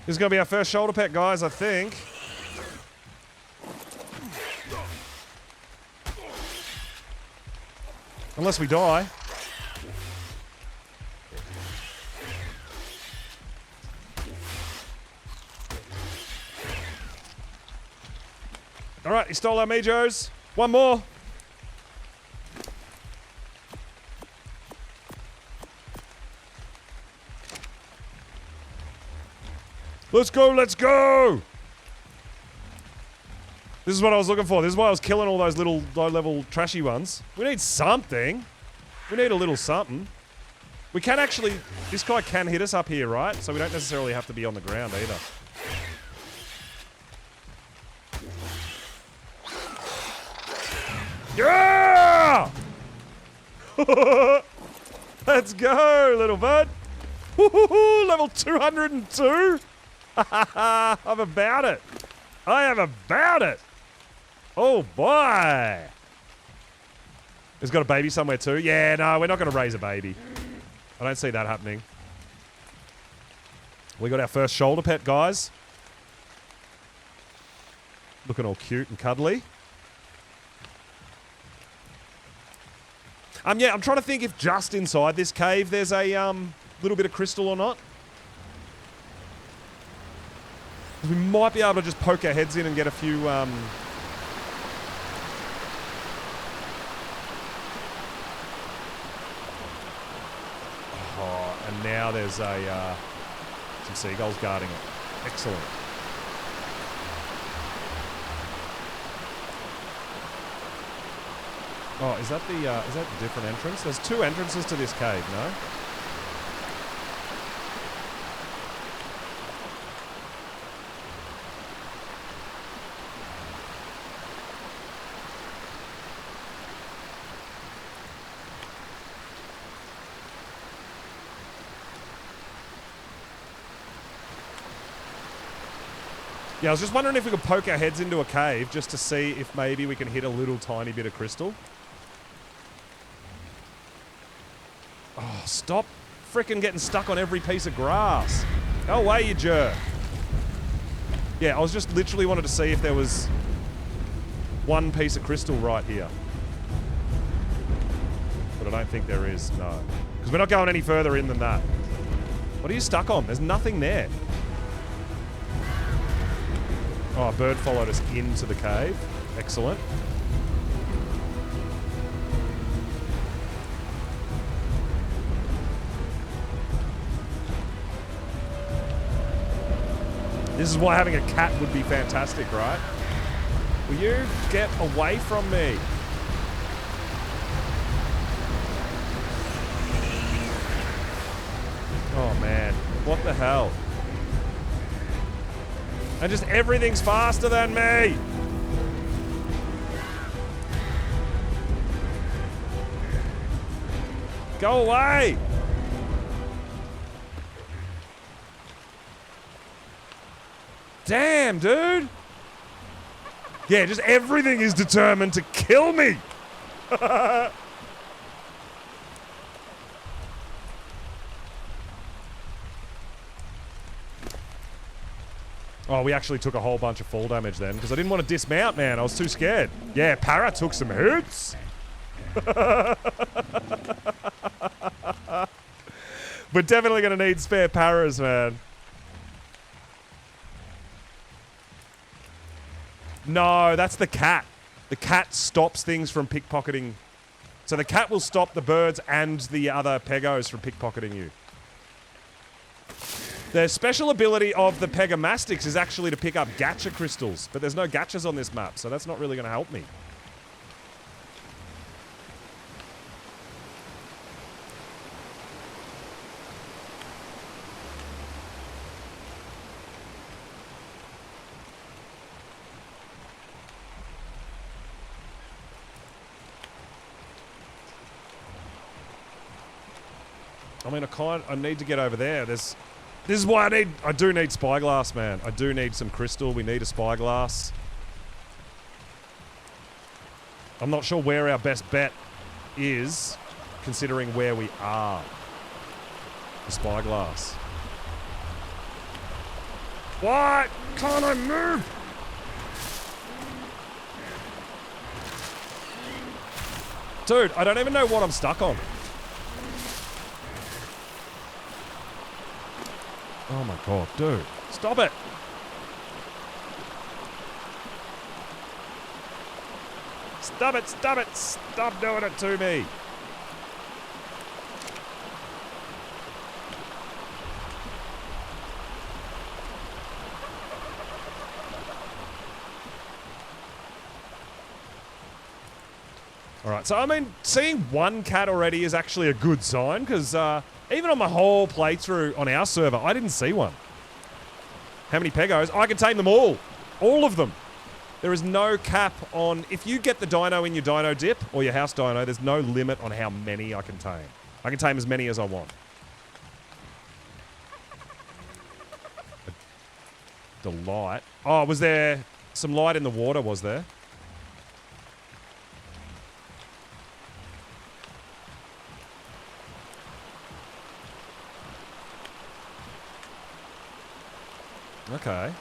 This is going to be our first shoulder pet, guys, I think. Unless we die. All right, he stole our Mejos. One more. Let's go, let's go! This is what I was looking for. This is why I was killing all those little low-level trashy ones. We need something. We need a little something. We can actually... This guy can hit us up here, right? So we don't necessarily have to be on the ground either. Yeah! Let's go, little bud. Woohoo! Level 202. I'm about it. I am about it. Oh boy. He's got a baby somewhere too. Yeah, no, we're not going to raise a baby. I don't see that happening. We got our first shoulder pet, guys. Looking all cute and cuddly. Yeah, I'm trying to think if just inside this cave there's a little bit of crystal or not. We might be able to just poke our heads in and get a few Oh, and now there's a some seagulls guarding it. Excellent. Oh, is that a different entrance? There's two entrances to this cave, no? Yeah, I was just wondering if we could poke our heads into a cave just to see if maybe we can hit a little tiny bit of crystal. Oh, stop frickin' getting stuck on every piece of grass. Go away, you jerk. Yeah, I was just literally wanted to see if there was one piece of crystal right here. But I don't think there is, no. Because we're not going any further in than that. What are you stuck on? There's nothing there. Oh, a bird followed us into the cave. Excellent. This is why having a cat would be fantastic, right? Will you get away from me? Oh, man. What the hell? And just everything's faster than me. Go away. Damn, dude. Yeah, just everything is determined to kill me. Oh, we actually took a whole bunch of fall damage then because I didn't want to dismount, man. I was too scared. Yeah, Para took some hits. We're definitely going to need spare Paras, man. No, that's the cat. The cat stops things from pickpocketing. So the cat will stop the birds and the other pegos from pickpocketing you. The special ability of the Pegomastics is actually to pick up gacha crystals, but there's no gachas on this map, so that's not really going to help me. I mean, I need to get over there. This is why I do need spyglass, man. I do need some crystal. We need a spyglass. I'm not sure where our best bet is, considering where we are. The spyglass. What? Can't I move? Dude, I don't even know what I'm stuck on. Oh my god, dude. Stop it! Stop it, stop it! Stop doing it to me! Alright, so I mean, seeing one cat already is actually a good sign, because even on my whole playthrough on our server, I didn't see one. How many pegos? I can tame them all. All of them. There is no cap on... If you get the dino in your dino dip, or your house dino, there's no limit on how many I can tame. I can tame as many as I want. The light. Oh, was there some light in the water, was there? Okay.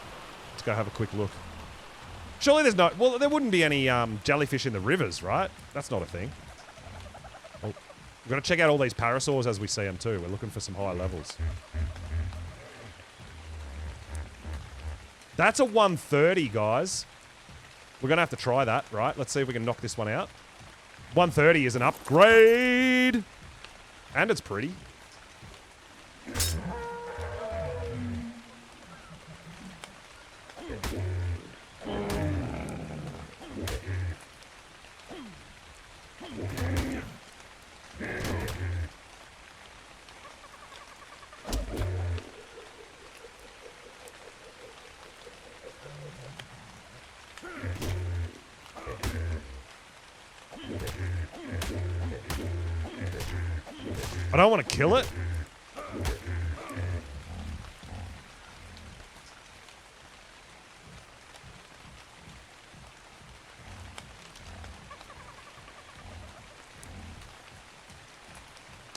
Let's go have a quick look. Surely there's no... Well, there wouldn't be any jellyfish in the rivers, right? That's not a thing. Oh, we've got to check out all these parasaurs as we see them too. We're looking for some high levels. That's a 130, guys. We're going to have to try that, right? Let's see if we can knock this one out. 130 is an upgrade. And it's pretty. I don't want to kill it.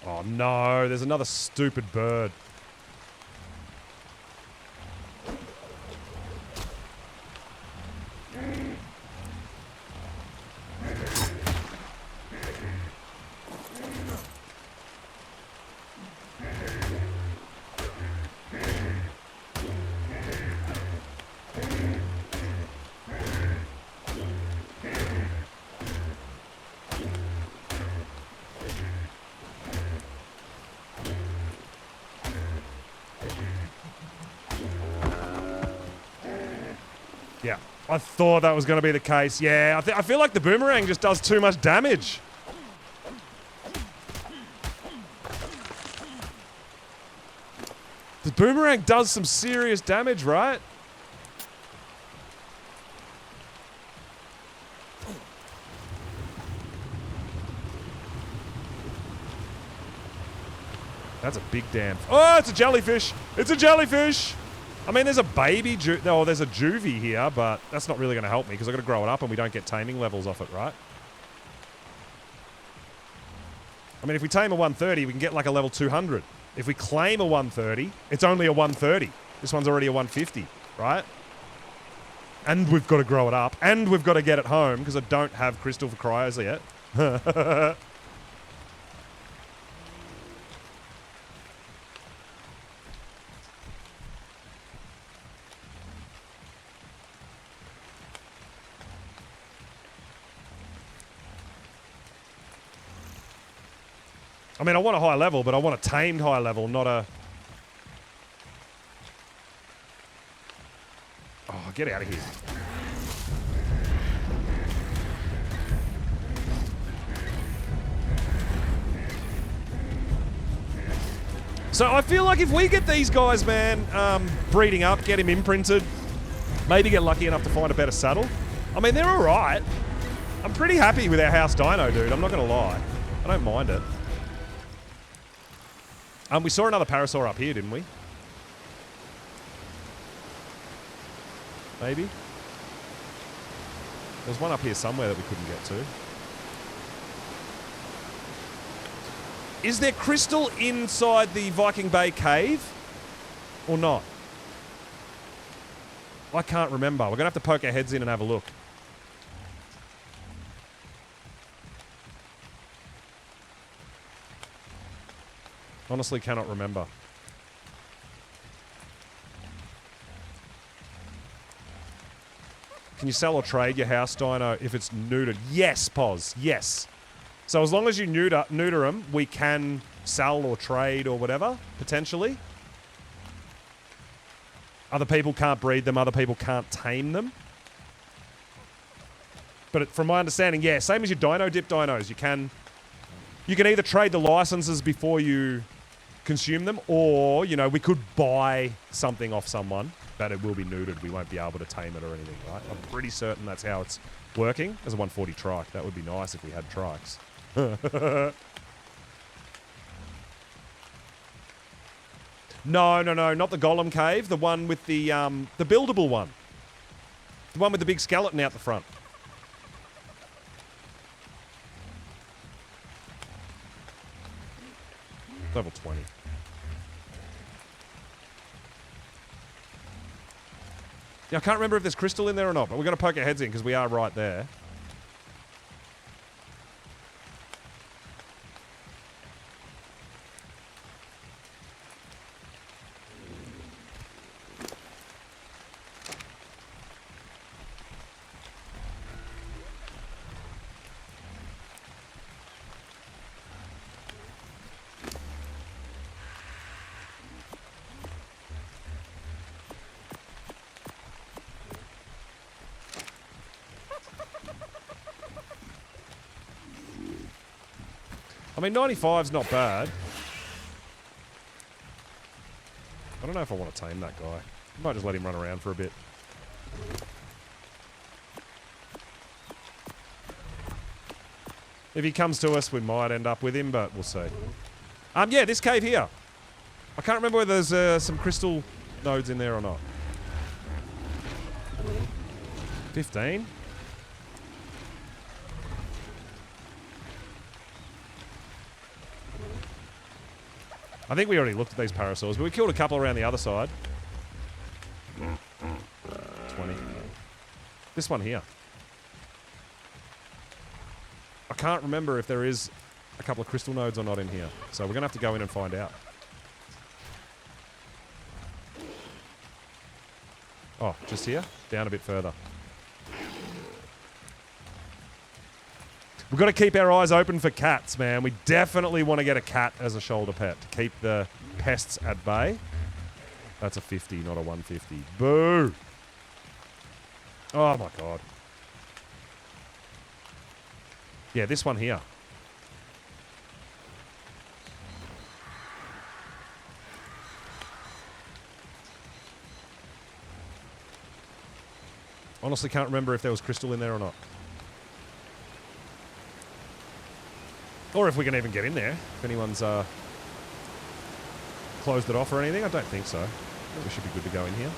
Oh no, there's another stupid bird. Yeah, I thought that was going to be the case. Yeah, I feel like the boomerang just does too much damage. The boomerang does some serious damage, right? That's a big damn... Oh, it's a jellyfish! It's a jellyfish! I mean, there's a baby, there's a juvie here, but that's not really going to help me because I've got to grow it up and we don't get taming levels off it, right? I mean, if we tame a 130, we can get like a level 200. If we claim a 130, it's only a 130. This one's already a 150, right? And we've got to grow it up. And we've got to get it home because I don't have crystal for cryos yet. I mean, I want a high level, but I want a tamed high level, not a... Oh, get out of here. So I feel like if we get these guys, man, breeding up, get him imprinted, maybe get lucky enough to find a better saddle. I mean, they're all right. I'm pretty happy with our house dino, dude. I'm not going to lie. I don't mind it. We saw another parasaur up here, didn't we? Maybe? There's one up here somewhere that we couldn't get to. Is there crystal inside the Viking Bay cave? Or not? I can't remember. We're going to have to poke our heads in and have a look. Honestly, cannot remember. Can you sell or trade your house dino if it's neutered? Yes, Pos. Yes. So as long as you neuter them, we can sell or trade or whatever, potentially. Other people can't breed them. Other people can't tame them. But from my understanding, yeah, same as your dino dip dinos. You can either trade the licenses before you consume them, or, you know, we could buy something off someone, but it will be neutered. We won't be able to tame it or anything, right? I'm pretty certain that's how it's working. As a 140 trike. That would be nice if we had trikes. No, not the Golem Cave. The one with the buildable one. The one with the big skeleton out the front. Level 20. Yeah, I can't remember if there's crystal in there or not, but we're going to poke our heads in because we are right there. I mean, 95's not bad. I don't know if I want to tame that guy. I might just let him run around for a bit. If he comes to us, we might end up with him, but we'll see. Yeah, this cave here. I can't remember whether there's some crystal nodes in there or not. 15? I think we already looked at these parasaurs, but we killed a couple around the other side. 20. This one here. I can't remember if there is a couple of crystal nodes or not in here. So we're going to have to go in and find out. Oh, just here? Down a bit further. We've got to keep our eyes open for cats, man. We definitely want to get a cat as a shoulder pet to keep the pests at bay. That's a 50, not a 150. Boo! Oh, my God. Yeah, this one here. Honestly, can't remember if there was crystal in there or not. Or if we can even get in there. If anyone's closed it off or anything. I don't think so. We should be good to go in here.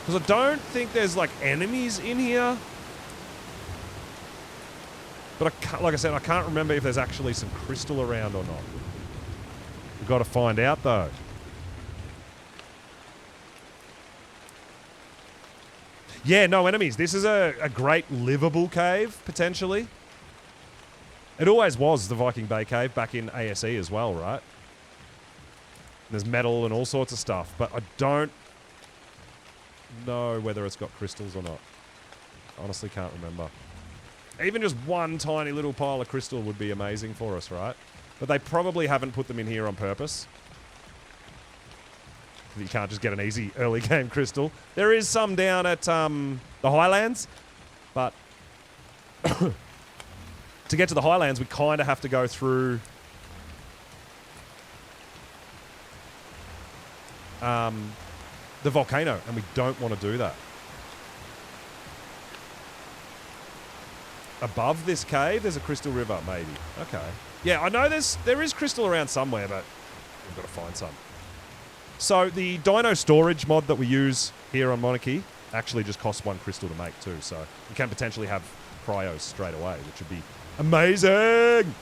Because I don't think there's, like, enemies in here. But, like I said, I can't remember if there's actually some crystal around or not. We've got to find out, though. Yeah, no enemies. This is a great livable cave, potentially. It always was the Viking Bay Cave back in ASE as well, right? There's metal and all sorts of stuff, but I don't know whether it's got crystals or not. Honestly, can't remember. Even just one tiny little pile of crystal would be amazing for us, right? But they probably haven't put them in here on purpose. You can't just get an easy early game crystal. There is some down at the Highlands, but to get to the Highlands, we kind of have to go through the volcano, and we don't want to do that. Above this cave, there's a crystal river, maybe. Okay. Yeah, I know there is crystal around somewhere, but we've got to find some. So the dino storage mod that we use here on Monarchy actually just costs 1 crystal to make too, so we can potentially have cryos straight away, which would be amazing!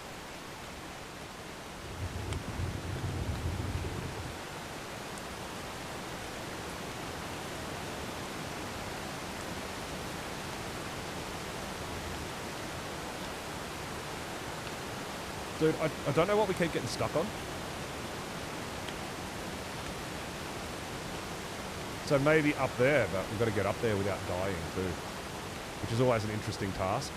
Dude, I don't know what we keep getting stuck on. So maybe up there, but we've got to get up there without dying too, which is always an interesting task.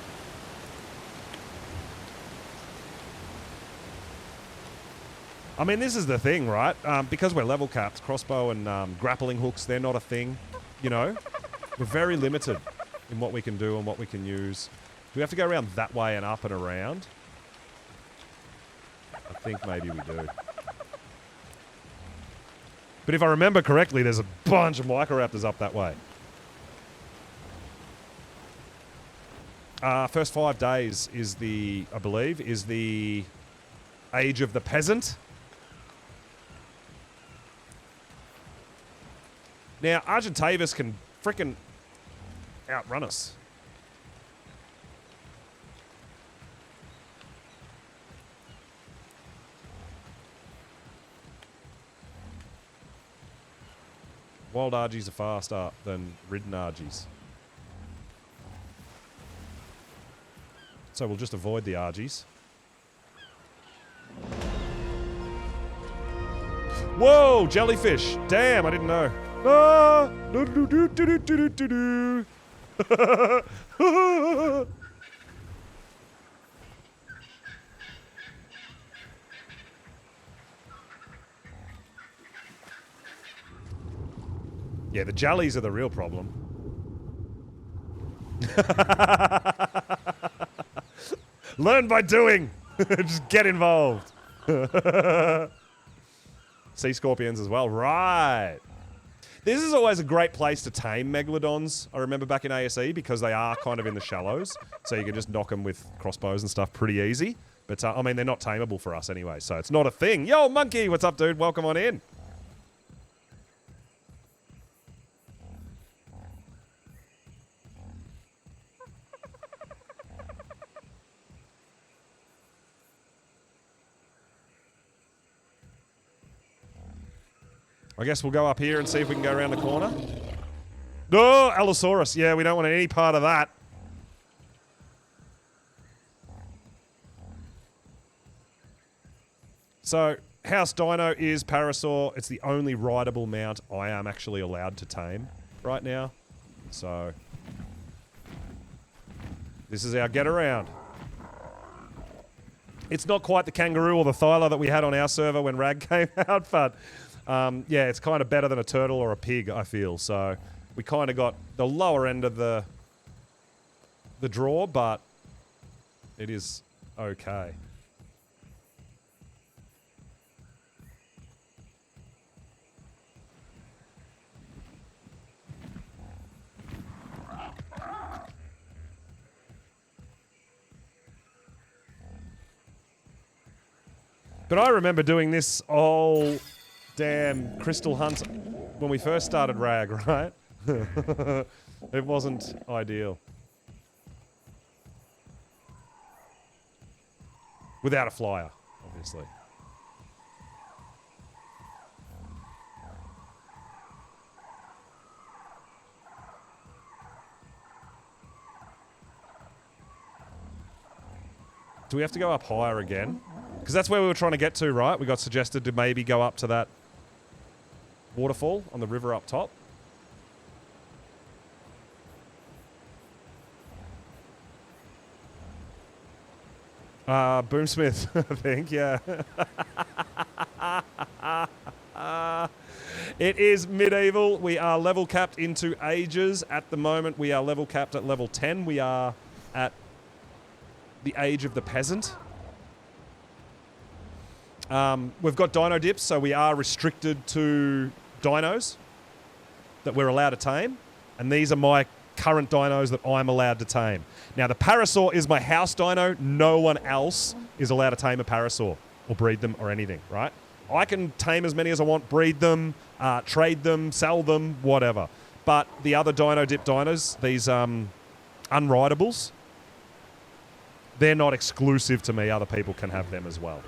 I mean, this is the thing, right? Because we're level capped, crossbow and grappling hooks, they're not a thing, you know? We're very limited in what we can do and what we can use. Do we have to go around that way and up and around? I think maybe we do. But if I remember correctly, there's a bunch of Microraptors up that way. First 5 days is I believe, is the age of the peasant. Now, Argentavis can frickin' outrun us. Wild Argies are faster than ridden Argies. So we'll just avoid the Argies. Whoa, jellyfish! Damn, I didn't know. Ah! Yeah, the jellies are the real problem. Learn by doing. Just get involved. Sea scorpions as well. Right. This is always a great place to tame megalodons. I remember back in ASE because they are kind of in the shallows. So you can just knock them with crossbows and stuff pretty easy. But, I mean, they're not tameable for us anyway. So it's not a thing. Yo, Monkey. What's up, dude? Welcome on in. I guess we'll go up here and see if we can go around the corner. Oh, Allosaurus. Yeah, we don't want any part of that. So, House Dino is Parasaur. It's the only rideable mount I am actually allowed to tame right now. So, this is our get around. It's not quite the kangaroo or the thyla that we had on our server when Rag came out, but... yeah, it's kind of better than a turtle or a pig, I feel. So we kind of got the lower end of the draw, but it is okay. But I remember doing this whole damn crystal hunt when we first started RAG, right? It wasn't ideal. Without a flyer, obviously. Do we have to go up higher again? Because that's where we were trying to get to, right? We got suggested to maybe go up to that waterfall on the river up top. Boomsmith, I think, yeah. It is medieval. We are level capped into ages. At the moment, we are level capped at level 10. We are at the age of the peasant. We've got dino dips, so we are restricted to dinos that we're allowed to tame. And these are my current dinos that I'm allowed to tame. Now, the parasaur is my house dino. No one else is allowed to tame a parasaur or breed them or anything, right? I can tame as many as I want, breed them, trade them, sell them, whatever. But the other dino dip dinos, these unridables, they're not exclusive to me. Other people can have them as well.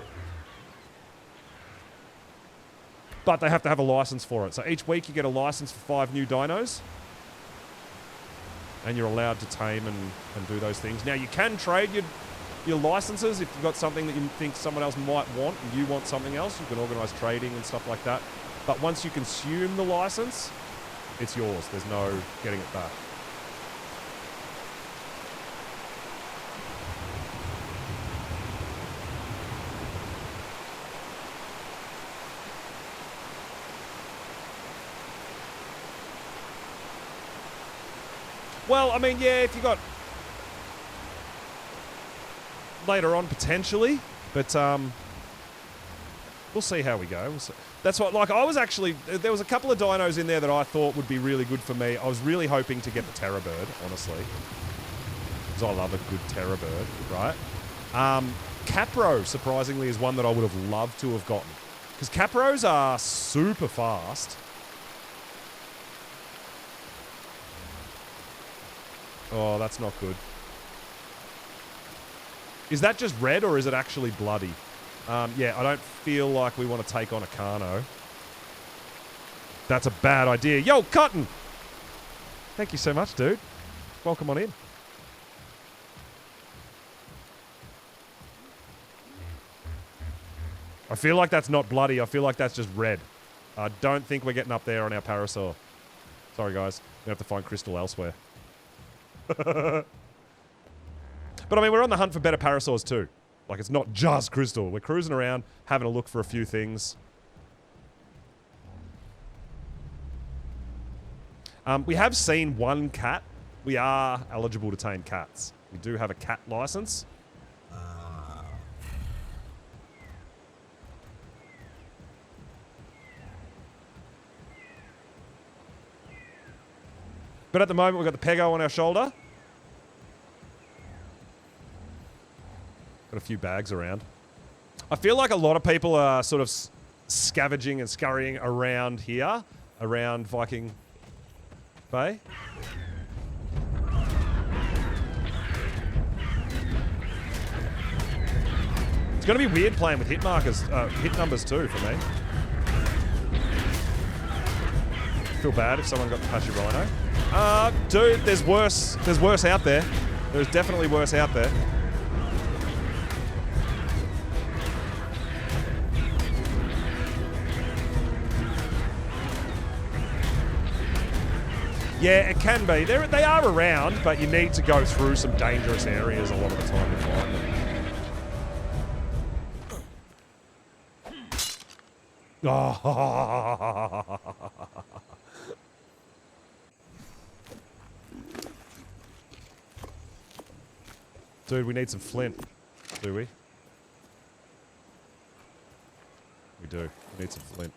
But they have to have a license for it. So each week you get a license for 5 new dinos. And you're allowed to tame and do those things. Now, you can trade your licenses if you've got something that you think someone else might want and you want something else. You can organise trading and stuff like that. But once you consume the license, it's yours. There's no getting it back. Well, I mean, yeah, if you got later on potentially, but we'll see how we go. That's what, like, I was actually, there was a couple of dinos in there that I thought would be really good for me. I was really hoping to get the Terror Bird, honestly, because I love a good Terror Bird, right? Capro, surprisingly, is one that I would have loved to have gotten, because Capros are super fast. Oh, that's not good. Is that just red or is it actually bloody? Yeah, I don't feel like we want to take on a Carno. That's a bad idea. Yo, Cotton! Thank you so much, dude. Welcome on in. I feel like that's not bloody. I feel like that's just red. I don't think we're getting up there on our Parasaur. Sorry, guys. We have to find crystal elsewhere. But I mean, we're on the hunt for better parasaurs too. Like, it's not just crystal. We're cruising around, having a look for a few things. We have seen one cat. We are eligible to tame cats. We do have a cat license. But at the moment, we've got the Pego on our shoulder. Got a few bags around. I feel like a lot of people are sort of scavenging and scurrying around here, around Viking Bay. It's going to be weird playing with hit markers, hit numbers too for me. Feel bad if someone got the Pashy Rhino. Dude, there's worse. There's worse out there. There's definitely worse out there. Yeah, it can be. They are around, but you need to go through some dangerous areas a lot of the time to find them. Oh. Dude, we need some flint. Do we? We do. We need some flint.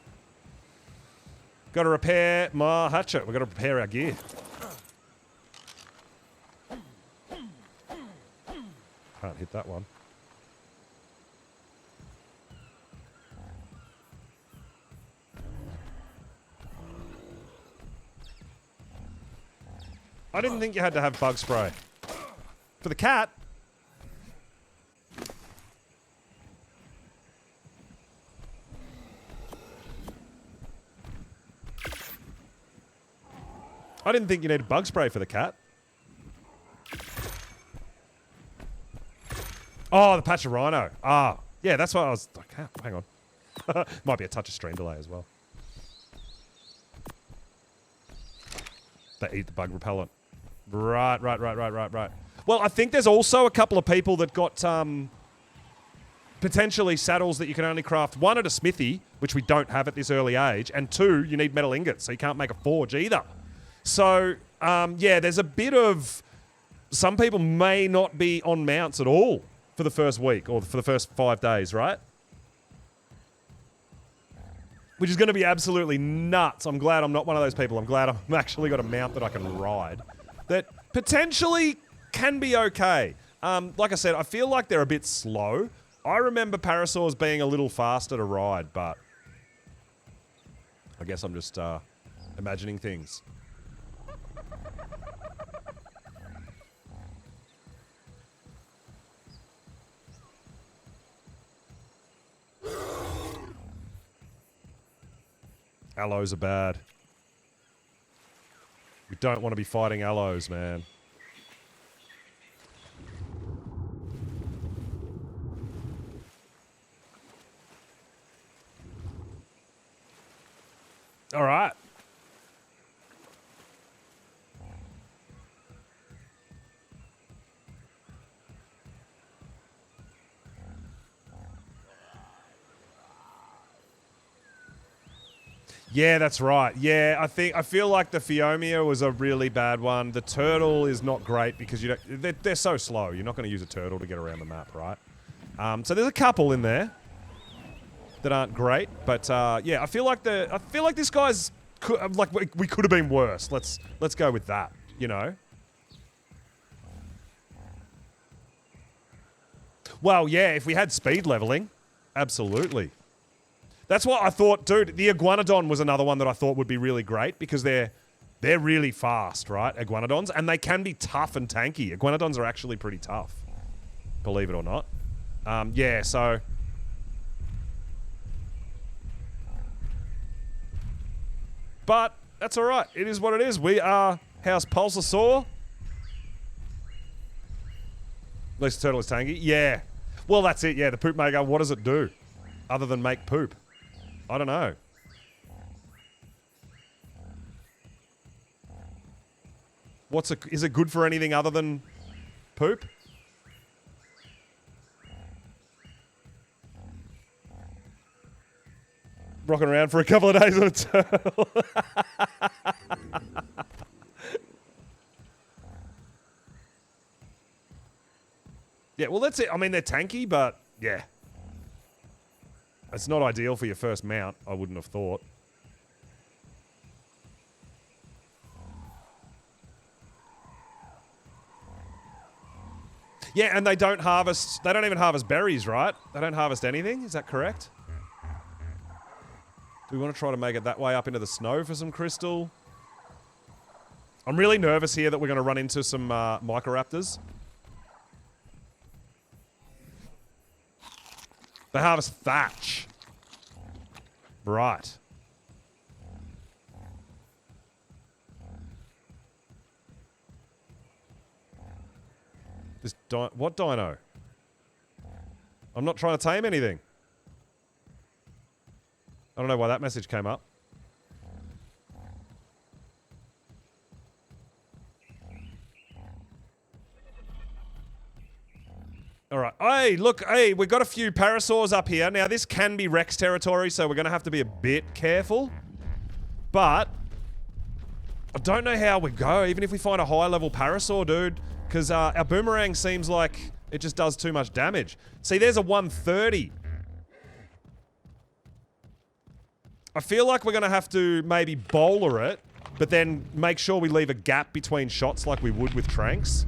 Got to repair my hatchet. We've got to repair our gear. Can't hit that one. I didn't think you had to have bug spray. For the cat? I didn't think you needed bug spray for the cat. Oh, the patch of rhino. Ah, yeah, that's what I was... Okay, hang on. Might be a touch of stream delay as well. They eat the bug repellent. Right. Well, I think there's also a couple of people that got potentially saddles that you can only craft, one at a smithy, which we don't have at this early age, and two, you need metal ingots, so you can't make a forge either. So, yeah, there's a bit of... Some people may not be on mounts at all for the first week or for the first 5 days, right? Which is going to be absolutely nuts. I'm glad I'm not one of those people. I'm glad I've actually got a mount that I can ride that potentially can be okay. Like I said, I feel like they're a bit slow. I remember parasaurs being a little faster to ride, but I guess I'm just imagining things. Aloes are bad. We don't want to be fighting aloes, man. All right. Yeah, that's right. Yeah, I feel like the Phiomia was a really bad one. The turtle is not great because you don't, they're so slow. You're not going to use a turtle to get around the map, right? So there's a couple in there that aren't great, but yeah, I feel like this guy's like we could have been worse. Let's go with that, you know. Well, yeah, if we had speed leveling, absolutely. That's what I thought, dude. The Iguanodon was another one that I thought would be really great because they're really fast, right? Iguanodons, and they can be tough and tanky. Iguanodons are actually pretty tough, believe it or not. Yeah, so but that's all right. It is what it is. We are House Pulsasaur. At least the turtle is tanky. Yeah. Well, that's it. Yeah, the poop maker. What does it do other than make poop? I don't know. Is it good for anything other than poop? Rocking around for a couple of days on a turtle. Yeah, well, that's it. I mean, they're tanky, but yeah. It's not ideal for your first mount, I wouldn't have thought. Yeah, and they don't even harvest berries, right? They don't harvest anything, is that correct? Do we want to try to make it that way up into the snow for some crystal? I'm really nervous here that we're going to run into some Microraptors. They harvest thatch. Right. What dino? I'm not trying to tame anything. I don't know why that message came up. All right. Hey, look. Hey, we've got a few parasaurs up here. Now, this can be Rex territory, so we're going to have to be a bit careful. But I don't know how we go, even if we find a high-level parasaur, dude. Because our boomerang seems like it just does too much damage. See, there's a 130. I feel like we're going to have to maybe bowler it, but then make sure we leave a gap between shots like we would with Tranks.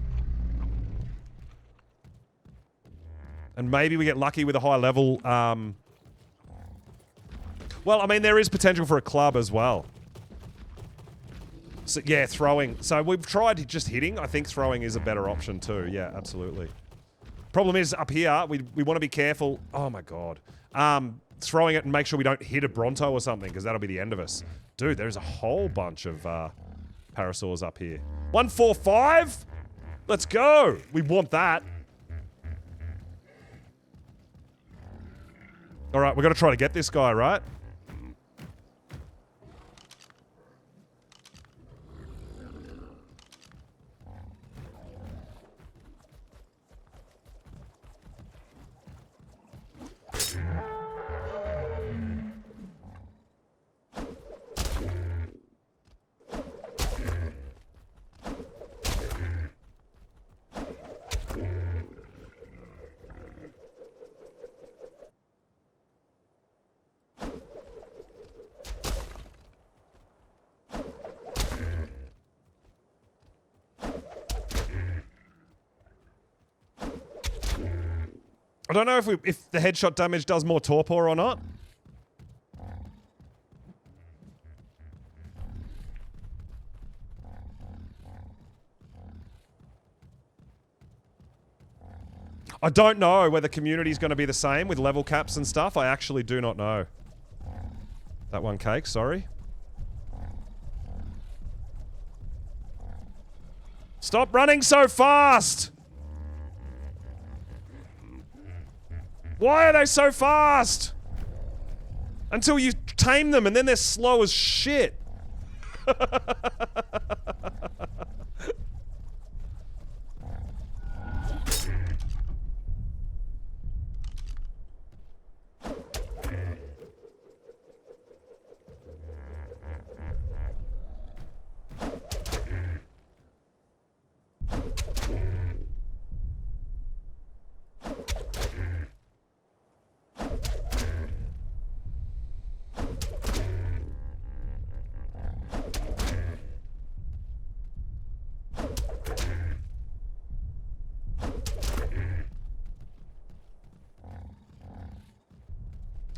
And maybe we get lucky with a high level. Well, I mean, there is potential for a club as well. So, yeah, throwing. So we've tried just hitting. I think throwing is a better option too. Yeah, absolutely. Problem is, up here, we want to be careful. Oh, my God. Throwing it and make sure we don't hit a Bronto or something, because that'll be the end of us. Dude, there's a whole bunch of parasaurs up here. 145? Let's go. We want that. All right, we've got to try to get this guy, right? I don't know if the headshot damage does more torpor or not. I don't know whether community's going to be the same with level caps and stuff. I actually do not know. That one cake, sorry. Stop running so fast! Why are they so fast? Until you tame them and then they're slow as shit.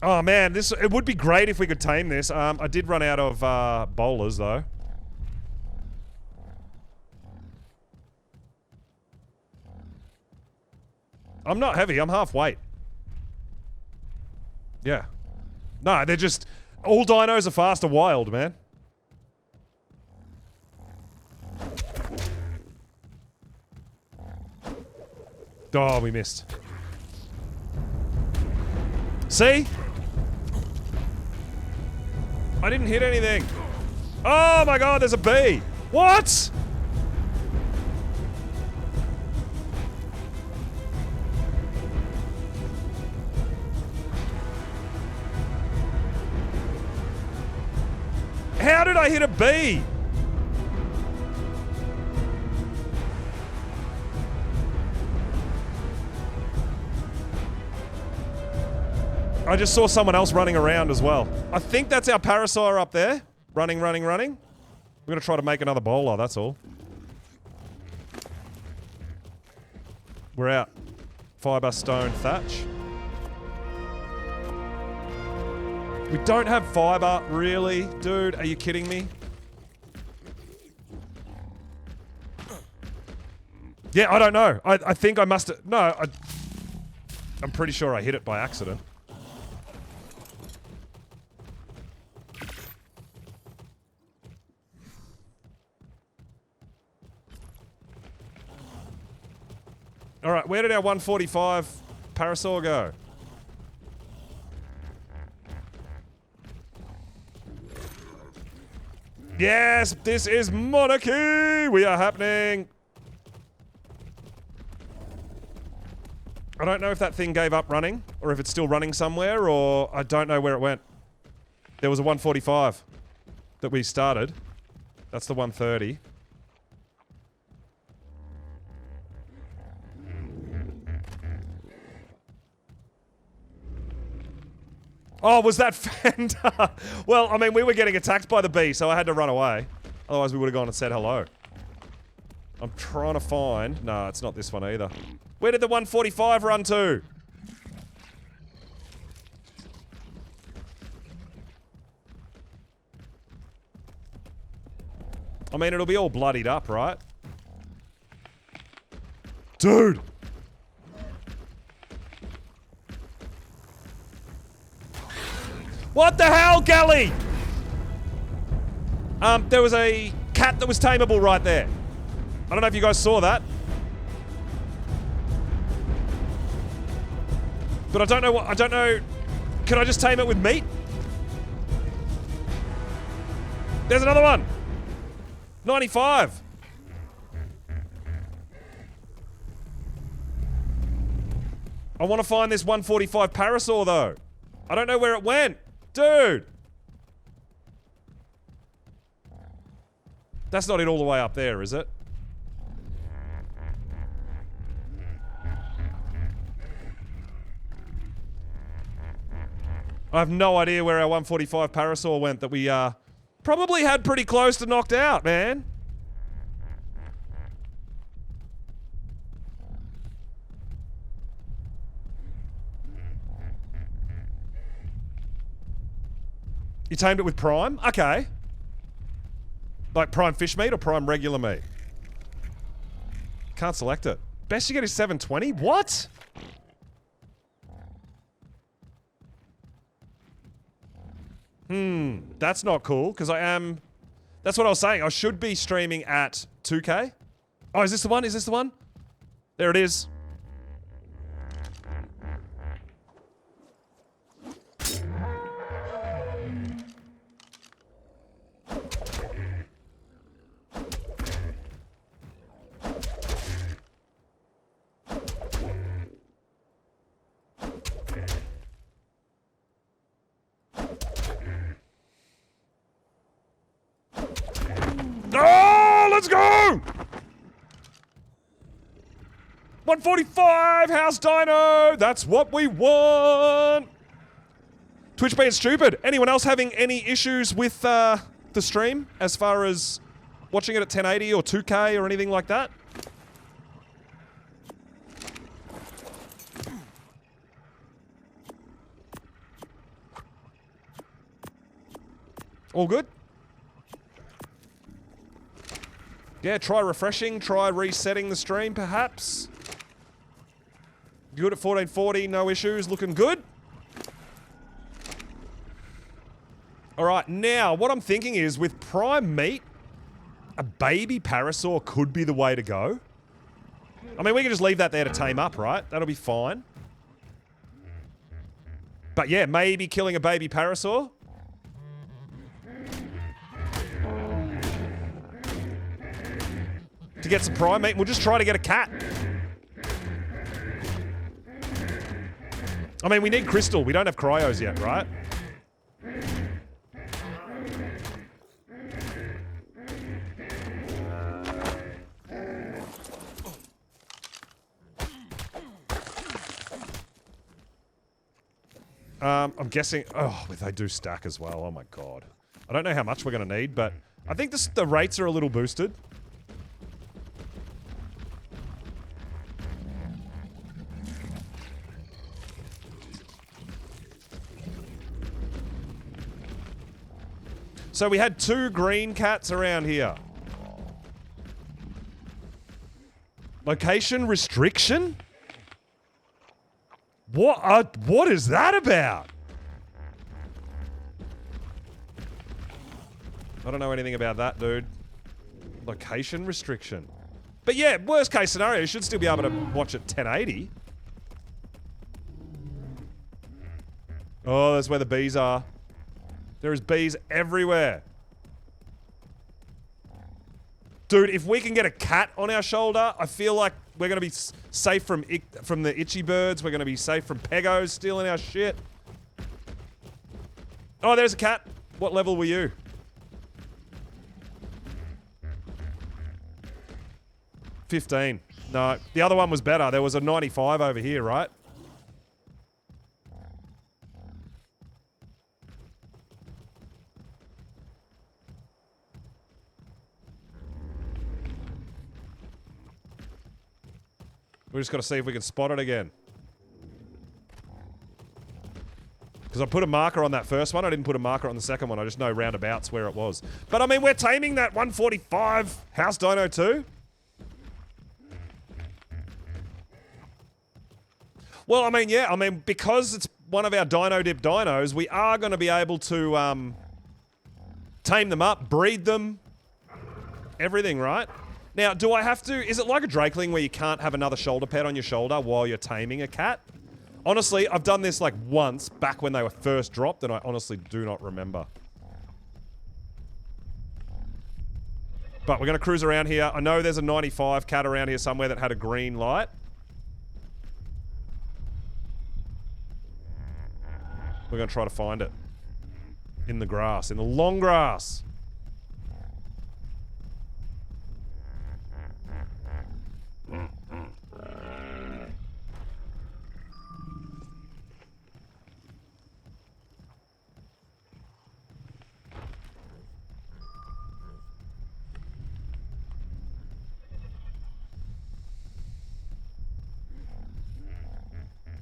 Oh man, it would be great if we could tame this. I did run out of bowlers though. I'm not heavy, I'm half weight. Yeah. No, they're just... All dinos are fast and wild, man. Oh, we missed. See? I didn't hit anything. Oh my god, there's a bee. What? How did I hit a bee? I just saw someone else running around as well. I think that's our parasaur up there. Running, running, running. We're gonna try to make another bowler, that's all. We're out. Fiber, stone, thatch. We don't have fiber, really? Dude, are you kidding me? Yeah, I don't know. I think I must have... No, I'm pretty sure I hit it by accident. Alright, where did our 145 parasaur go? Yes, this is monarchy! We are happening! I don't know if that thing gave up running, or if it's still running somewhere, or I don't know where it went. There was a 145 that we started. That's the 130. Oh, was that Fender? Well, I mean, we were getting attacked by the bee, so I had to run away. Otherwise, we would have gone and said hello. I'm trying to find... No, it's not this one either. Where did the 145 run to? I mean, it'll be all bloodied up, right? Dude! What the hell, Gally? There was a cat that was tameable right there. I don't know if you guys saw that. But I don't know what, I don't know. Can I just tame it with meat? There's another one. 95. I want to find this 145 parasaur though. I don't know where it went. Dude. That's not it all the way up there, is it? I have no idea where our 145 parasaur went that we probably had pretty close to knocked out, man. You tamed it with prime? Okay. Like prime fish meat or prime regular meat? Can't select it. Best you get is 720? What? That's not cool, because I am... That's what I was saying. I should be streaming at 2K. Oh, is this the one? Is this the one? There it is. Oh, let's go! 145 House Dino! That's what we want! Twitch being stupid. Anyone else having any issues with the stream as far as watching it at 1080 or 2K or anything like that? All good? Yeah, try refreshing, try resetting the stream, perhaps. Good at 1440, no issues, looking good. Alright, now, what I'm thinking is, with prime meat, a baby parasaur could be the way to go. I mean, we can just leave that there to tame up, right? That'll be fine. But yeah, maybe killing a baby parasaur. To get some prime meat, we'll just try to get a cat. I mean, we need crystal. We don't have cryos yet, right? I'm guessing... Oh, they do stack as well. Oh my god. I don't know how much we're going to need, but I think the rates are a little boosted. So we had 2 green cats around here. Location restriction? What is that about? I don't know anything about that, dude. Location restriction. But yeah, worst case scenario, you should still be able to watch it 1080. Oh, that's where the bees are. There is bees everywhere. Dude, if we can get a cat on our shoulder, I feel like we're going to be safe from the itchy birds. We're going to be safe from pegos stealing our shit. Oh, there's a cat. What level were you? 15. No, the other one was better. There was a 95 over here, right? We just got to see if we can spot it again. Because I put a marker on that first one. I didn't put a marker on the second one. I just know roundabouts where it was. But, I mean, we're taming that 145 house dino too. Well, I mean, yeah. I mean, because it's one of our Dino Dip dinos, we are going to be able to tame them up, breed them, everything, right? Now, do I have to... Is it like a Drakeling where you can't have another shoulder pad on your shoulder while you're taming a cat? Honestly, I've done this like once back when they were first dropped, and I honestly do not remember. But we're going to cruise around here. I know there's a 95 cat around here somewhere that had a green light. We're going to try to find it. In the grass. In the long grass.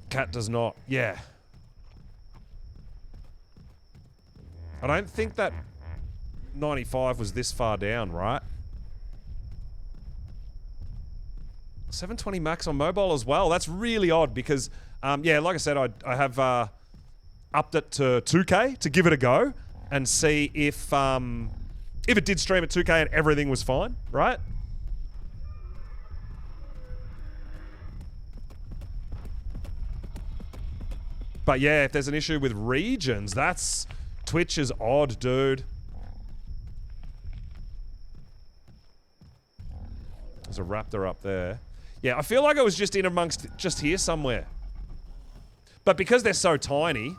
Cat does not. Yeah. I don't think that 95 was this far down, right? 720 max on mobile as well. That's really odd because, yeah, like I said, I have upped it to 2K to give it a go and see if it did stream at 2K and everything was fine, right? But yeah, if there's an issue with regions, that's... Twitch is odd, dude. There's a raptor up there. Yeah, I feel like it was just in amongst... Just here somewhere. But because they're so tiny...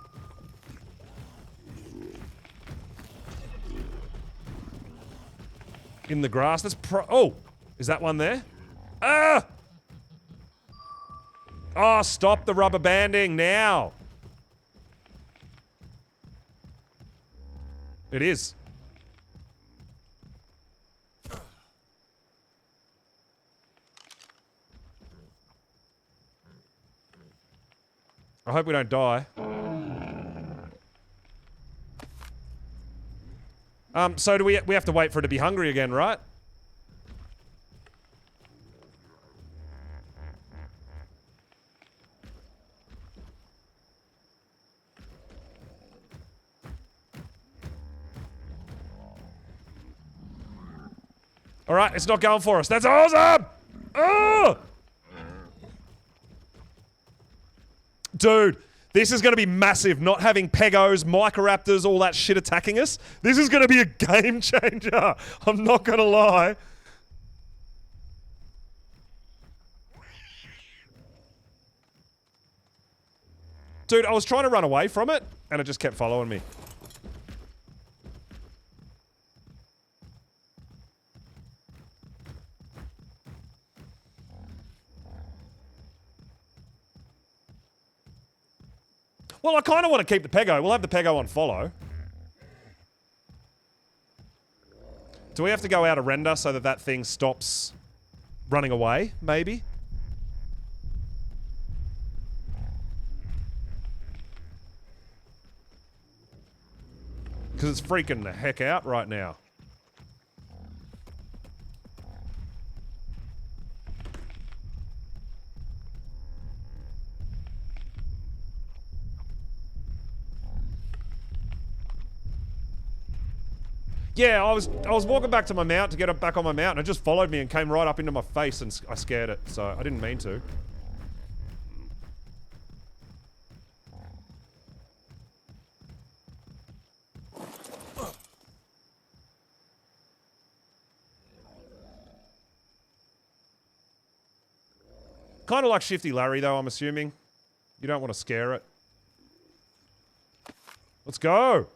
In the grass, that's oh! Is that one there? Ah! Oh, stop the rubber banding now! It is. I hope we don't die. So do we have to wait for it to be hungry again, right? Alright, it's not going for us. That's awesome! Oh! Dude, this is going to be massive. Not having Pegos, Microraptors, all that shit attacking us. This is going to be a game changer. I'm not going to lie. Dude, I was trying to run away from it, and it just kept following me. Well, I kind of want to keep the Pego. We'll have the Pego on follow. Do we have to go out of render so that that thing stops running away, maybe? Because it's freaking the heck out right now. Yeah, I was walking back to my mount to get it back on my mount, and it just followed me and came right up into my face, and I scared it, so I didn't mean to. Kind of like Shifty Larry, though, I'm assuming. You don't want to scare it. Let's go!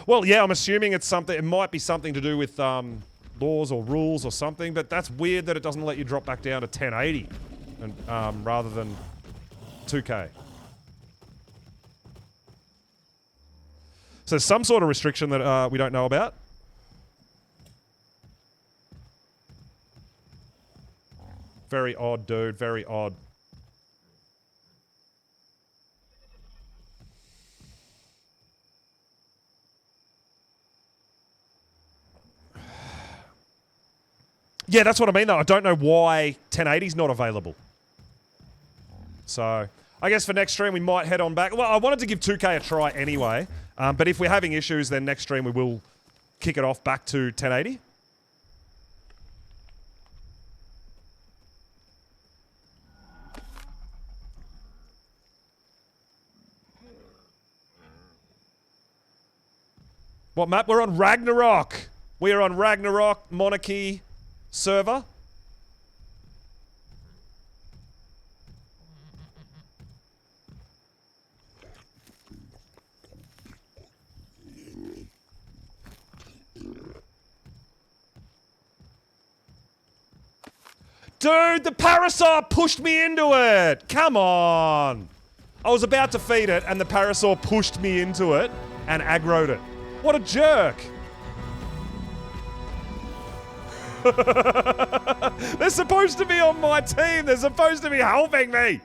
Well, yeah, I'm assuming it's something. It might be something to do with laws or rules or something, but that's weird that it doesn't let you drop back down to 1080 and, rather than 2K. So some sort of restriction that we don't know about. Very odd, dude. Very odd. Yeah, that's what I mean, though. I don't know why 1080's not available. So, I guess for next stream, we might head on back. Well, I wanted to give 2K a try anyway. But if we're having issues, then next stream we will kick it off back to 1080. What map? We're on Ragnarok. We are on Ragnarok Monarchy server. Dude, the Parasaur pushed me into it. Come on. I was about to feed it and the Parasaur pushed me into it and aggroed it. What a jerk. They're supposed to be on my team. They're supposed to be helping me.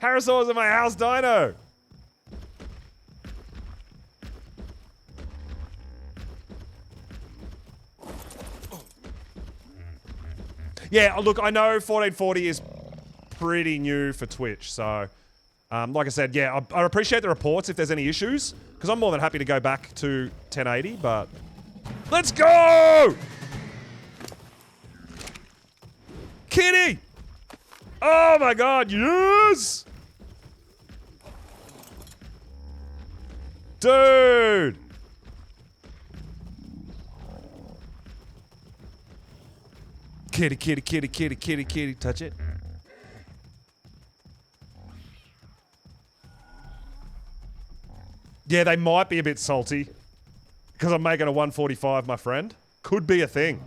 Parasaurs are my house dino. Yeah, look, I know 1440 is pretty new for Twitch, so like I said, yeah, I appreciate the reports if there's any issues, because I'm more than happy to go back to 1080, but let's go! Kitty! Oh my god, yes! Dude! Kitty, kitty, kitty, kitty, kitty, kitty. Touch it. Yeah, they might be a bit salty. Because I'm making a 145, my friend. Could be a thing.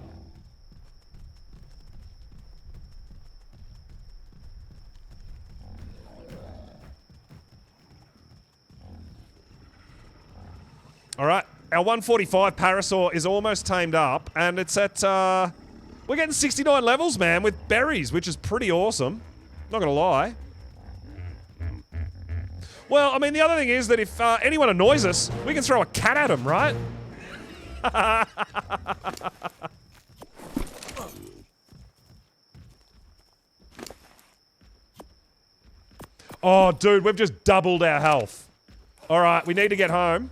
Alright, our 145 Parasaur is almost tamed up, and it's at, we're getting 69 levels, man, with berries, which is pretty awesome. Not gonna lie. Well, I mean, the other thing is that if anyone annoys us, we can throw a cat at them, right? Oh, dude, we've just doubled our health. Alright, we need to get home.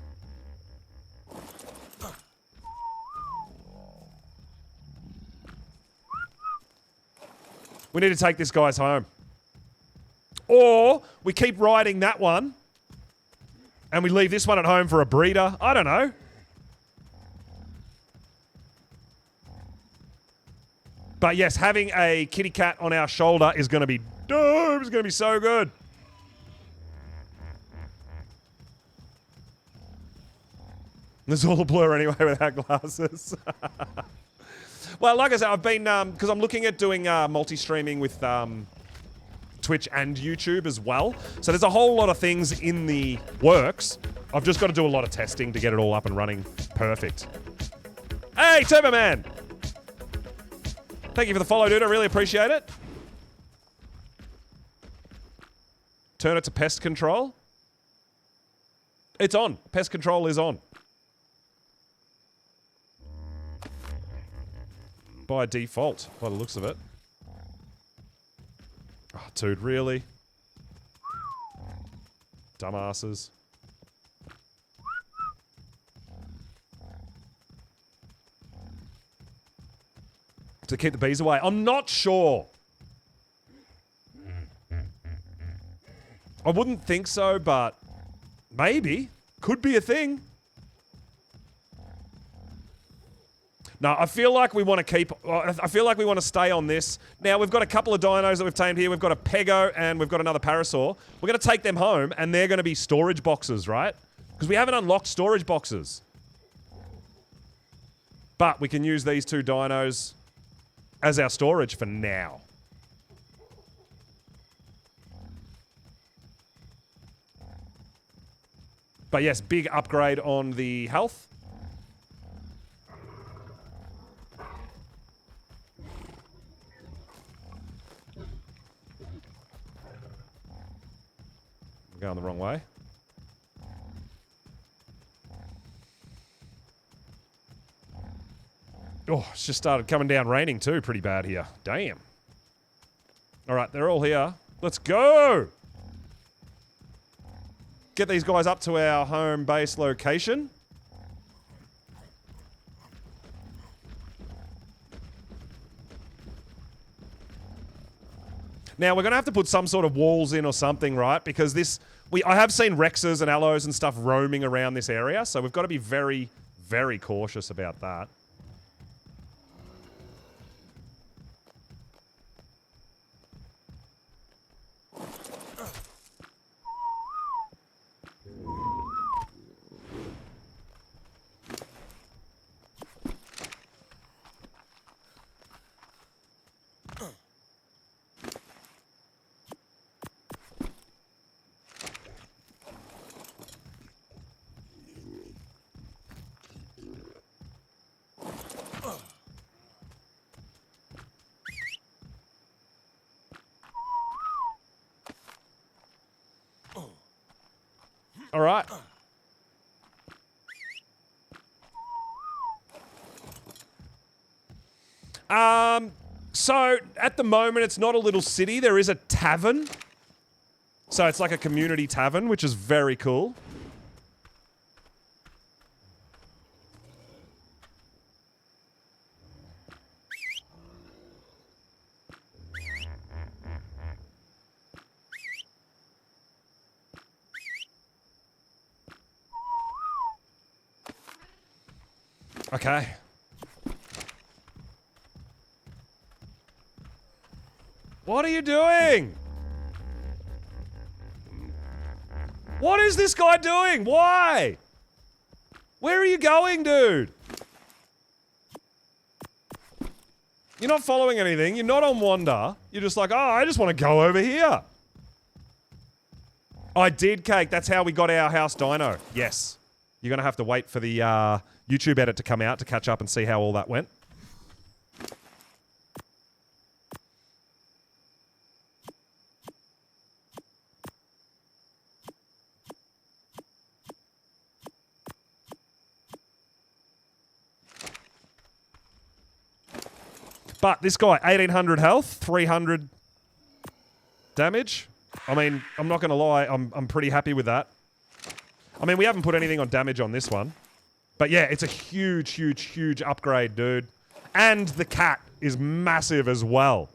We need to take this guy's home. Or we keep riding that one and we leave this one at home for a breeder. I don't know. But yes, having a kitty cat on our shoulder is going to be dope. It's going to be so good. There's all a blur anyway without glasses. Well, like I said, I've been, because I'm looking at doing multi-streaming with Twitch and YouTube as well. So there's a whole lot of things in the works. I've just got to do a lot of testing to get it all up and running perfect. Hey, Turbo Man! Thank you for the follow, dude. I really appreciate it. Turn it to pest control. It's on. Pest control is on. By default, by the looks of it. Oh, dude, really? Dumbasses. To keep the bees away. I'm not sure. I wouldn't think so, but maybe. Could be a thing. No, I feel like we want to keep... I feel like we want to stay on this. Now, we've got a couple of dinos that we've tamed here. We've got a Pego and we've got another Parasaur. We're going to take them home and they're going to be storage boxes, right? Because we haven't unlocked storage boxes. But we can use these two dinos as our storage for now. But yes, big upgrade on the health. I'm going the wrong way. Oh, it's just started coming down raining too. Pretty bad here. Damn. All right, they're all here. Let's go! Get these guys up to our home base location. Now, we're going to have to put some sort of walls in or something, right? Because I have seen Rexes and Allos and stuff roaming around this area, so we've got to be very, very cautious about that. All right. So at the moment, it's not a little city. There is a tavern. So it's like a community tavern, which is very cool. Okay. What are you doing? What is this guy doing? Why? Where are you going, dude? You're not following anything. You're not on Wander. You're just like, oh, I just want to go over here. I did, Cake. That's how we got our house dino. Yes. You're going to have to wait for the YouTube edit to come out to catch up and see how all that went. But this guy, 1800 health, 300 damage. I mean, I'm not going to lie. I'm pretty happy with that. I mean, we haven't put anything on damage on this one. But yeah, it's a huge, huge, huge upgrade, dude. And the cat is massive as well.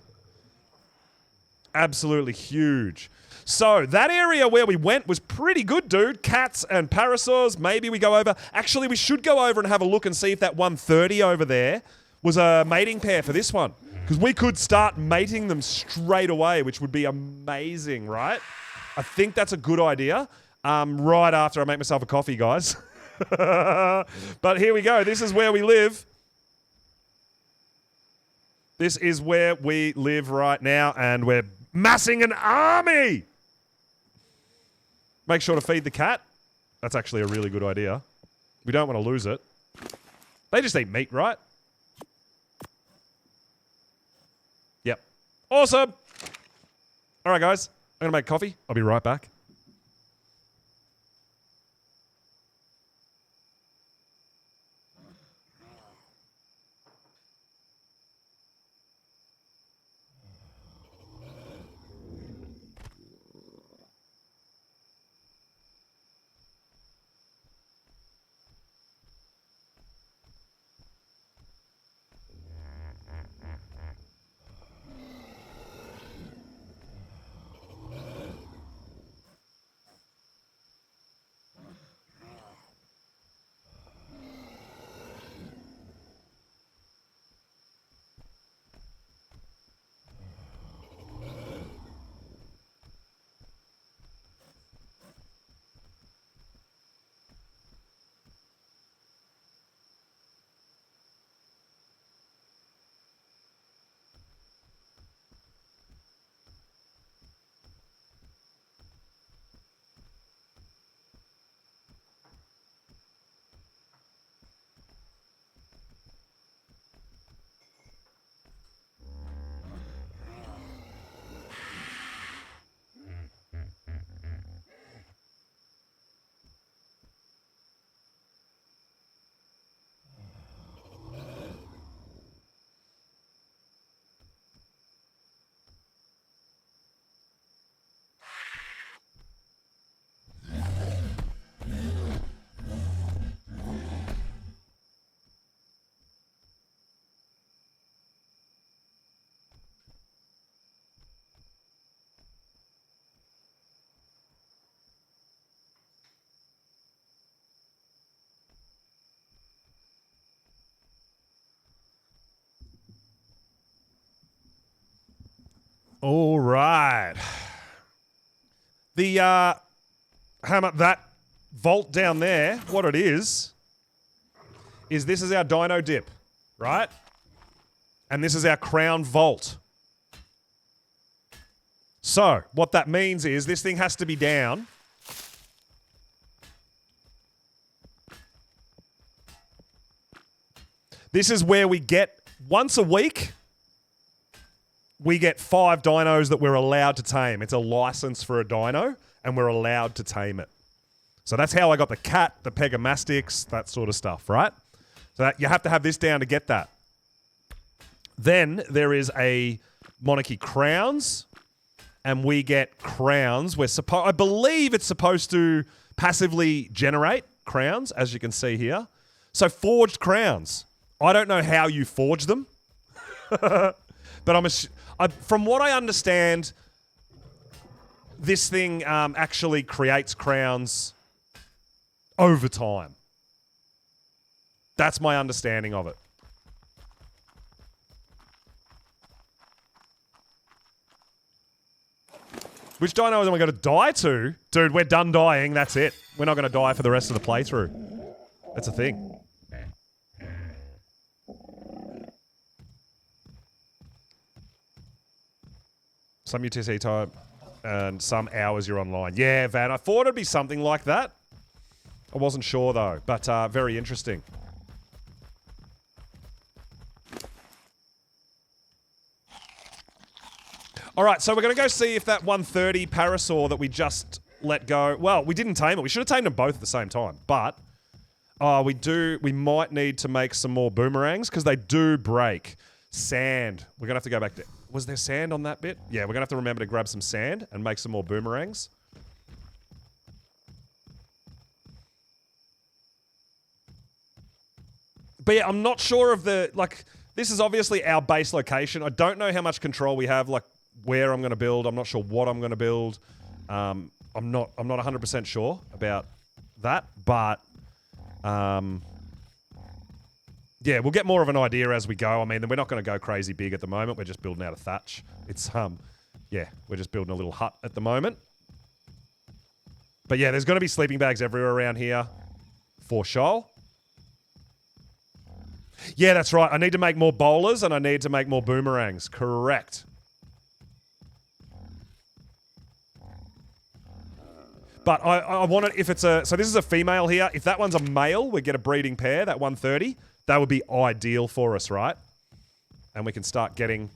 Absolutely huge. So that area where we went was pretty good, dude. Cats and parasaurs. Maybe we go over. Actually, we should go over and have a look and see if that 130 over there was a mating pair for this one. Because we could start mating them straight away, which would be amazing, right? I think that's a good idea. Right after I make myself a coffee, guys. But here we go. This is where we live. This is where we live right now, and we're massing an army. Make sure to feed the cat. That's actually a really good idea. We don't want to lose it. They just eat meat, right? Yep. Awesome. All right, guys. I'm going to make coffee. I'll be right back. All right. The hammer, that vault down there, what it is this is our dino dip, right? And this is our crown vault. So, what that means is this thing has to be down. This is where we get, once a week, we get 5 dinos that we're allowed to tame. It's a license for a dino, and we're allowed to tame it. So that's how I got the cat, the pegamastics, that sort of stuff, right? So that, you have to have this down to get that. Then there is a monarchy crowns, and we get crowns. I believe it's supposed to passively generate crowns, as you can see here. So forged crowns. I don't know how you forge them, but from what I understand, this thing actually creates crowns over time. That's my understanding of it. Which dino am I going to die to? Dude, we're done dying. That's it. We're not going to die for the rest of the playthrough. That's a thing. Some UTC time and some hours you're online. Yeah, Van, I thought it'd be something like that. I wasn't sure though, but very interesting. All right, so we're going to go see if that 130 parasaur that we just let go... Well, we didn't tame it. We should have tamed them both at the same time. But we might need to make some more boomerangs because they do break. Sand. We're going to have to go back to... Was there sand on that bit? Yeah, we're going to have to remember to grab some sand and make some more boomerangs. But yeah, I'm not sure of the... Like, this is obviously our base location. I don't know how much control we have, like, where I'm going to build. I'm not sure what I'm going to build. I'm not 100% sure about that, but yeah, we'll get more of an idea as we go. I mean, we're not going to go crazy big at the moment. We're just building out of thatch. It's yeah, we're just building a little hut at the moment. But yeah, there's going to be sleeping bags everywhere around here for sure. Yeah, that's right. I need to make more bowlers and I need to make more boomerangs. Correct. But I want it, if it's a... So this is a female here. If that one's a male, we get a breeding pair, that 130. That would be ideal for us, right? And we can start getting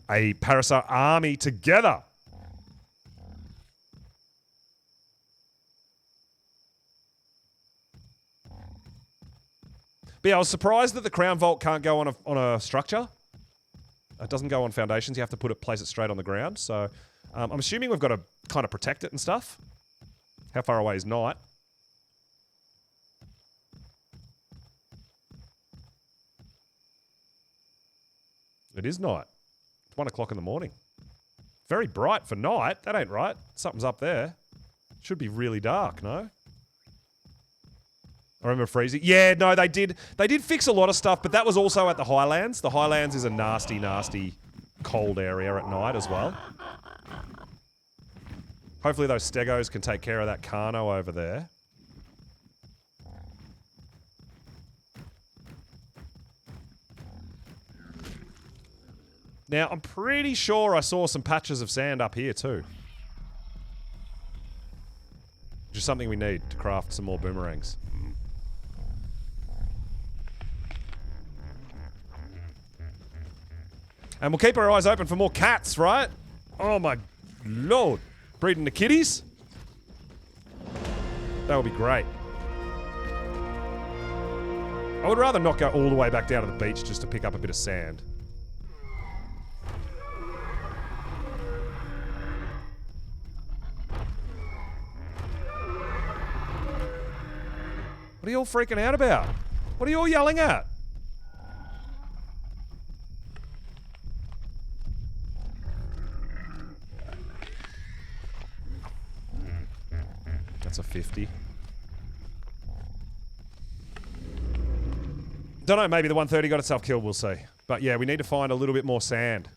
a Parasaur army together. But yeah, I was surprised that the Crown Vault can't go on a structure. It doesn't go on foundations. You have to place it straight on the ground. So... I'm assuming we've got to kind of protect it and stuff. How far away is night? It is night. It's 1 o'clock in the morning. Very bright for night. That ain't right. Something's up there. Should be really dark, no? I remember freezing. Yeah, no, they did fix a lot of stuff, but that was also at the Highlands. The Highlands is a nasty, nasty cold area at night as well. Hopefully those stegos can take care of that Carno over there. Now, I'm pretty sure I saw some patches of sand up here too. Just something we need to craft some more boomerangs. And we'll keep our eyes open for more cats, right? Oh my lord. Breeding the kitties? That would be great. I would rather not go all the way back down to the beach just to pick up a bit of sand. What are you all freaking out about? What are you all yelling at? That's a 50. Don't know, maybe the 130 got itself killed, we'll see. But yeah, we need to find a little bit more sand.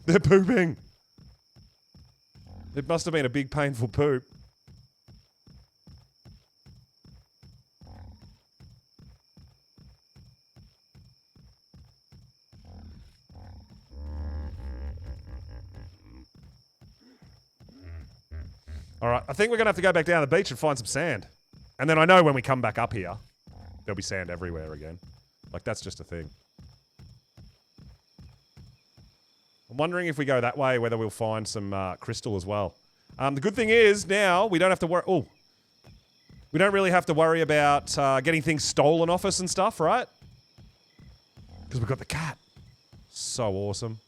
They're pooping. It must have been a big painful poop. All right, I think we're going to have to go back down the beach and find some sand. And then I know when we come back up here, there'll be sand everywhere again. Like, that's just a thing. I'm wondering if we go that way, whether we'll find some crystal as well. The good thing is, now, we don't have to worry... Oh. We don't really have to worry about getting things stolen off us and stuff, right? Because we've got the cat. So awesome.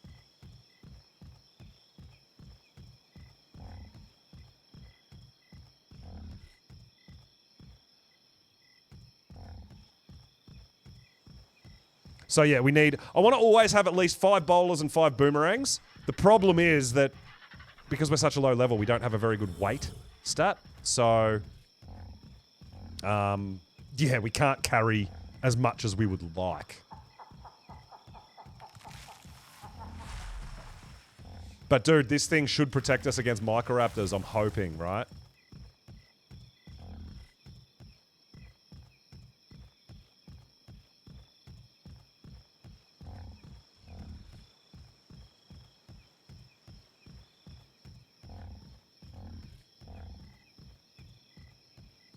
So yeah, we need... I want to always have at least 5 bowlers and 5 boomerangs. The problem is that because we're such a low level, we don't have a very good weight stat. So... yeah, we can't carry as much as we would like. But dude, this thing should protect us against microraptors, I'm hoping, right?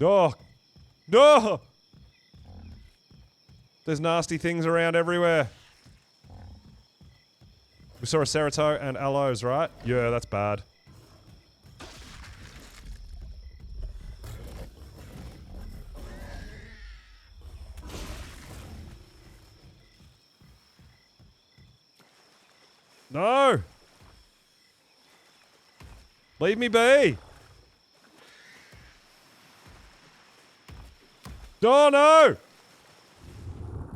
Oh! No! There's nasty things around everywhere. We saw a Ceratow and aloes, right? Yeah, that's bad. No! Leave me be! Oh no!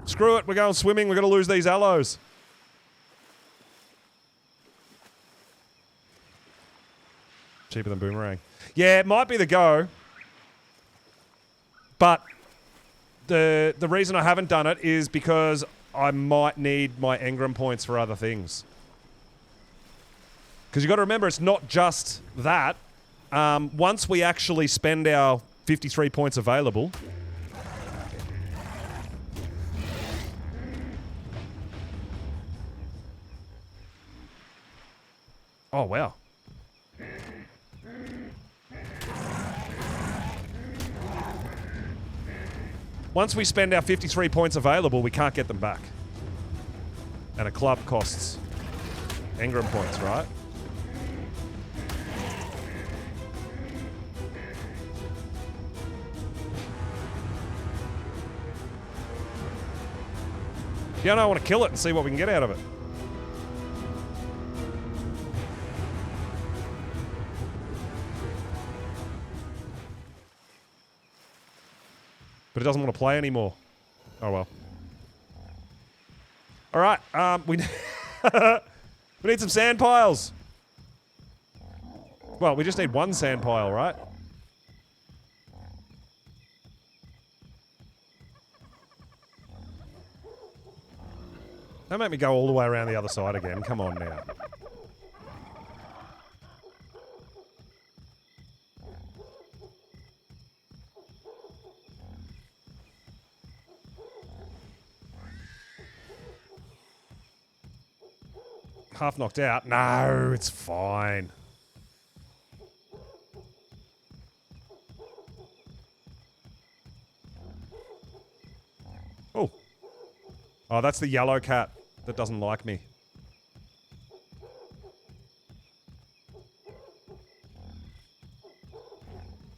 Screw it, we're going swimming, we're gonna lose these aloes. Cheaper than boomerang. Yeah, it might be the go. But the reason I haven't done it is because I might need my engram points for other things. Because you got to remember, it's not just that. Once we actually spend our 53 points available... Oh, wow. Once we spend our 53 points available, we can't get them back. And a club costs engram points, right? Yeah, no, I want to kill it and see what we can get out of it. But it doesn't want to play anymore. Oh well. All right, we we need some sand piles. Well, we just need one sand pile, right? Don't make me go all the way around the other side again. Come on now. Half knocked out. No, it's fine. Oh. Oh, that's the yellow cat that doesn't like me.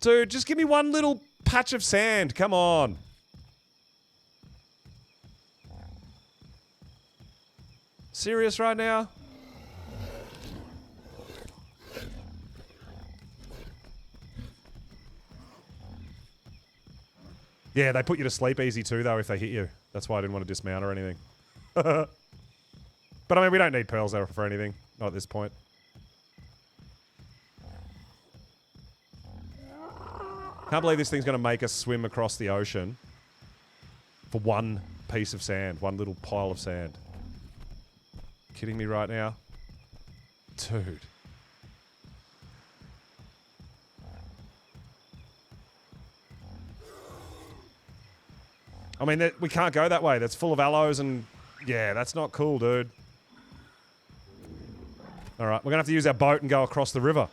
Dude, just give me one little patch of sand. Come on. Serious right now? Yeah, they put you to sleep easy too, though, if they hit you. That's why I didn't want to dismount or anything. But, I mean, we don't need pearls for anything. Not at this point. Can't believe this thing's going to make us swim across the ocean for one piece of sand, one little pile of sand. Kidding me right now? Dude. I mean, we can't go that way. That's full of aloes and... Yeah, that's not cool, dude. Alright, we're going to have to use our boat and go across the river.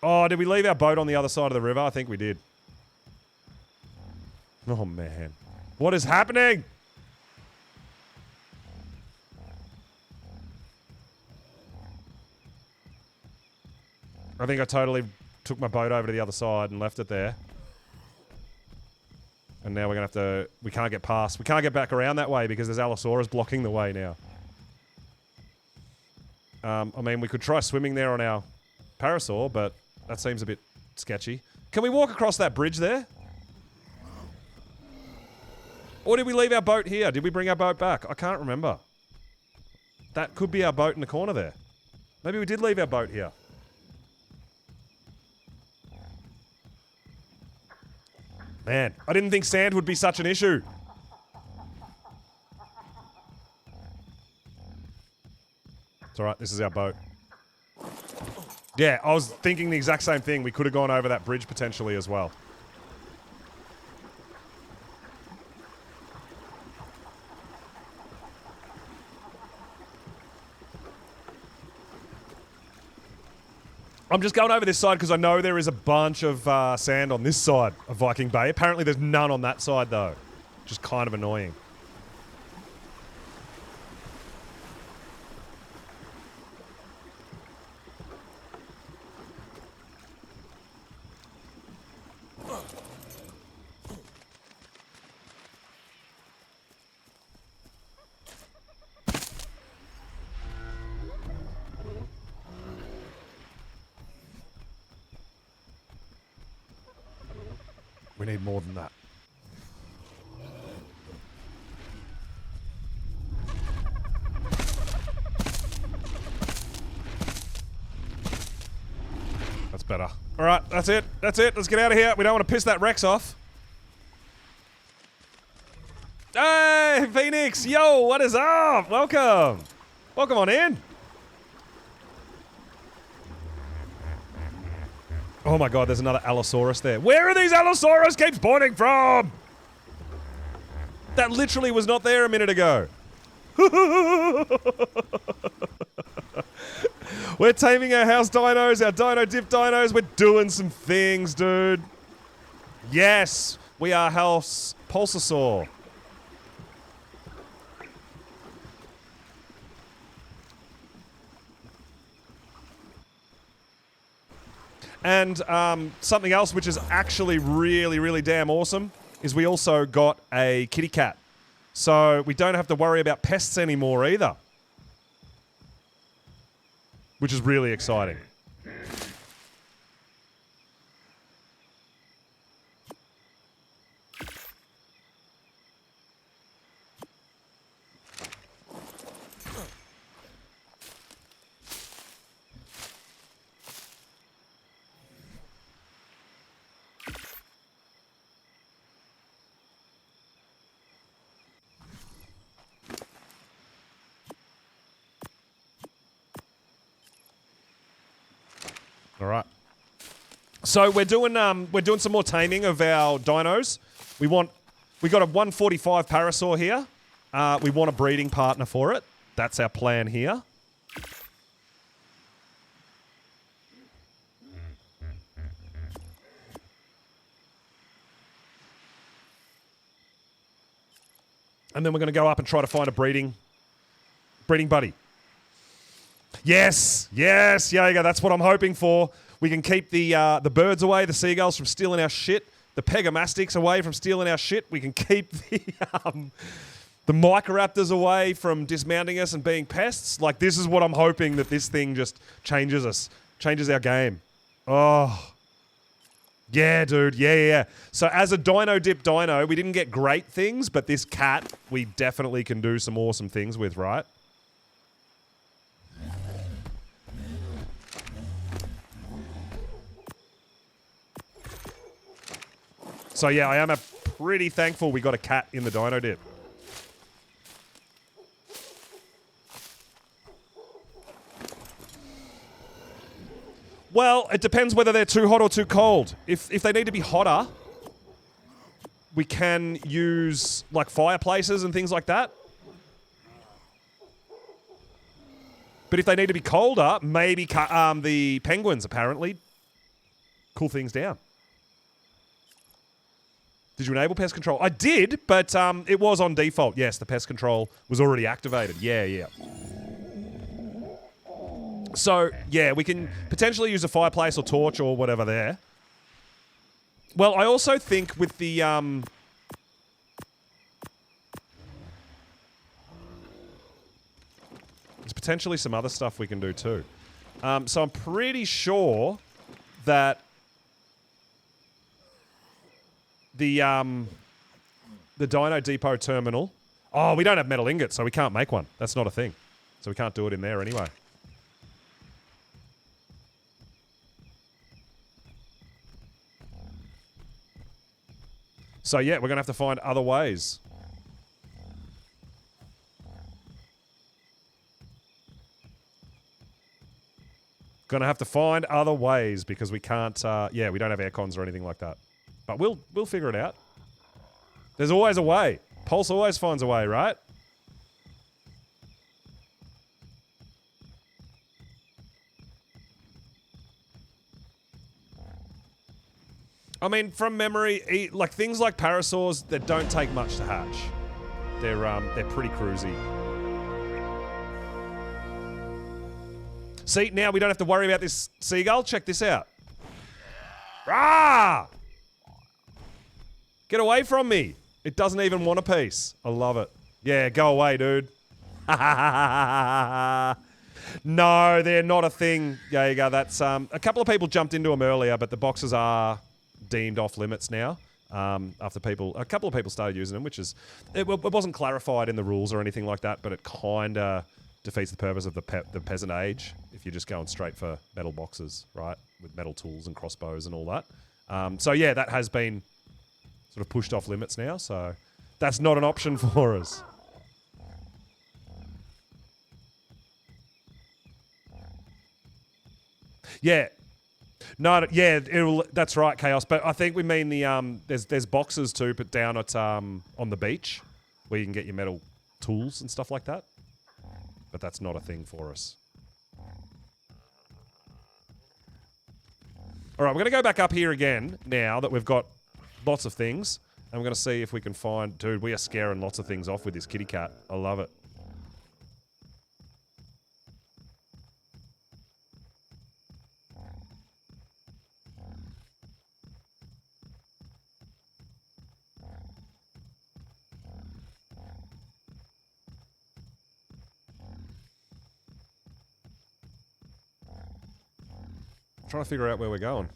Oh, did we leave our boat on the other side of the river? I think we did. Oh, man. What is happening? I think I totally took my boat over to the other side and left it there. And now we're going to have to... We can't get past. We can't get back around that way because there's Allosaurus blocking the way now. I mean, we could try swimming there on our parasaur, but that seems a bit sketchy. Can we walk across that bridge there? Or did we leave our boat here? Did we bring our boat back? I can't remember. That could be our boat in the corner there. Maybe we did leave our boat here. Man, I didn't think sand would be such an issue. It's alright, this is our boat. Yeah, I was thinking the exact same thing. We could have gone over that bridge potentially as well. I'm just going over this side because I know there is a bunch of sand on this side of Viking Bay. Apparently there's none on that side though. Just kind of annoying. We need more than that. That's better. Alright, that's it. That's it. Let's get out of here. We don't want to piss that Rex off. Hey, Phoenix! Yo, what is up? Welcome. Welcome on in. Oh my god, there's another Allosaurus there. Where are these Allosaurus keeps pointing from? That literally was not there a minute ago. We're taming our house dinos, our dino dip dinos. We're doing some things, dude. Yes, we are house pulsasaur. And something else which is actually really, really damn awesome is we also got a kitty cat. So we don't have to worry about pests anymore either. Which is really exciting. All right. So we're doing some more taming of our dinos. We got a 145 parasaur here. We want a breeding partner for it. That's our plan here. And then we're going to go up and try to find a breeding buddy. Yes, yes, Jaeger, that's what I'm hoping for. We can keep the birds away, the seagulls from stealing our shit, the pegomastics away from stealing our shit. We can keep the Microraptors away from dismounting us and being pests. Like, this is what I'm hoping that this thing just changes us, changes our game. Oh, yeah, dude, yeah. So as a dino dip dino, we didn't get great things, but this cat, we definitely can do some awesome things with, right? So yeah, I am pretty thankful we got a cat in the dino dip. Well, it depends whether they're too hot or too cold. If they need to be hotter, we can use like fireplaces and things like that. But if they need to be colder, maybe the penguins apparently cool things down. Did you enable pest control? I did, but it was on default. Yes, the pest control was already activated. Yeah. So, yeah, we can potentially use a fireplace or torch or whatever there. Well, I also think with the... there's potentially some other stuff we can do too. So I'm pretty sure that the Dino Depot terminal... Oh, we don't have metal ingots, so we can't make one. That's not a thing. So we can't do it in there anyway. So yeah, we're going to have to find other ways. Going to have to find other ways because we can't, yeah, we don't have air cons or anything like that. But we'll figure it out. There's always a way. Pulse always finds a way, right? I mean, from memory, like things like parasaurs that don't take much to hatch. They're pretty cruisy. See, now we don't have to worry about this seagull. Check this out. Rah! Get away from me. It doesn't even want a piece. I love it. Yeah, go away, dude. No, they're not a thing, Jaeger. That's a couple of people jumped into them earlier, but the boxes are deemed off limits now. After a couple of people started using them, which is it wasn't clarified in the rules or anything like that, but it kind of defeats the purpose of the peasant age if you're just going straight for metal boxes, right, with metal tools and crossbows and all that. So yeah, that has been sort of pushed off limits now, so that's not an option for us. Yeah. No, yeah, that's right, Chaos. But I think we mean the there's boxes too, but down at on the beach where you can get your metal tools and stuff like that. But that's not a thing for us. All right, we're going to go back up here again now that we've got lots of things, and we're going to see if we can find... Dude, we are scaring lots of things off with this kitty cat. I love it. Trying to figure out where we're going.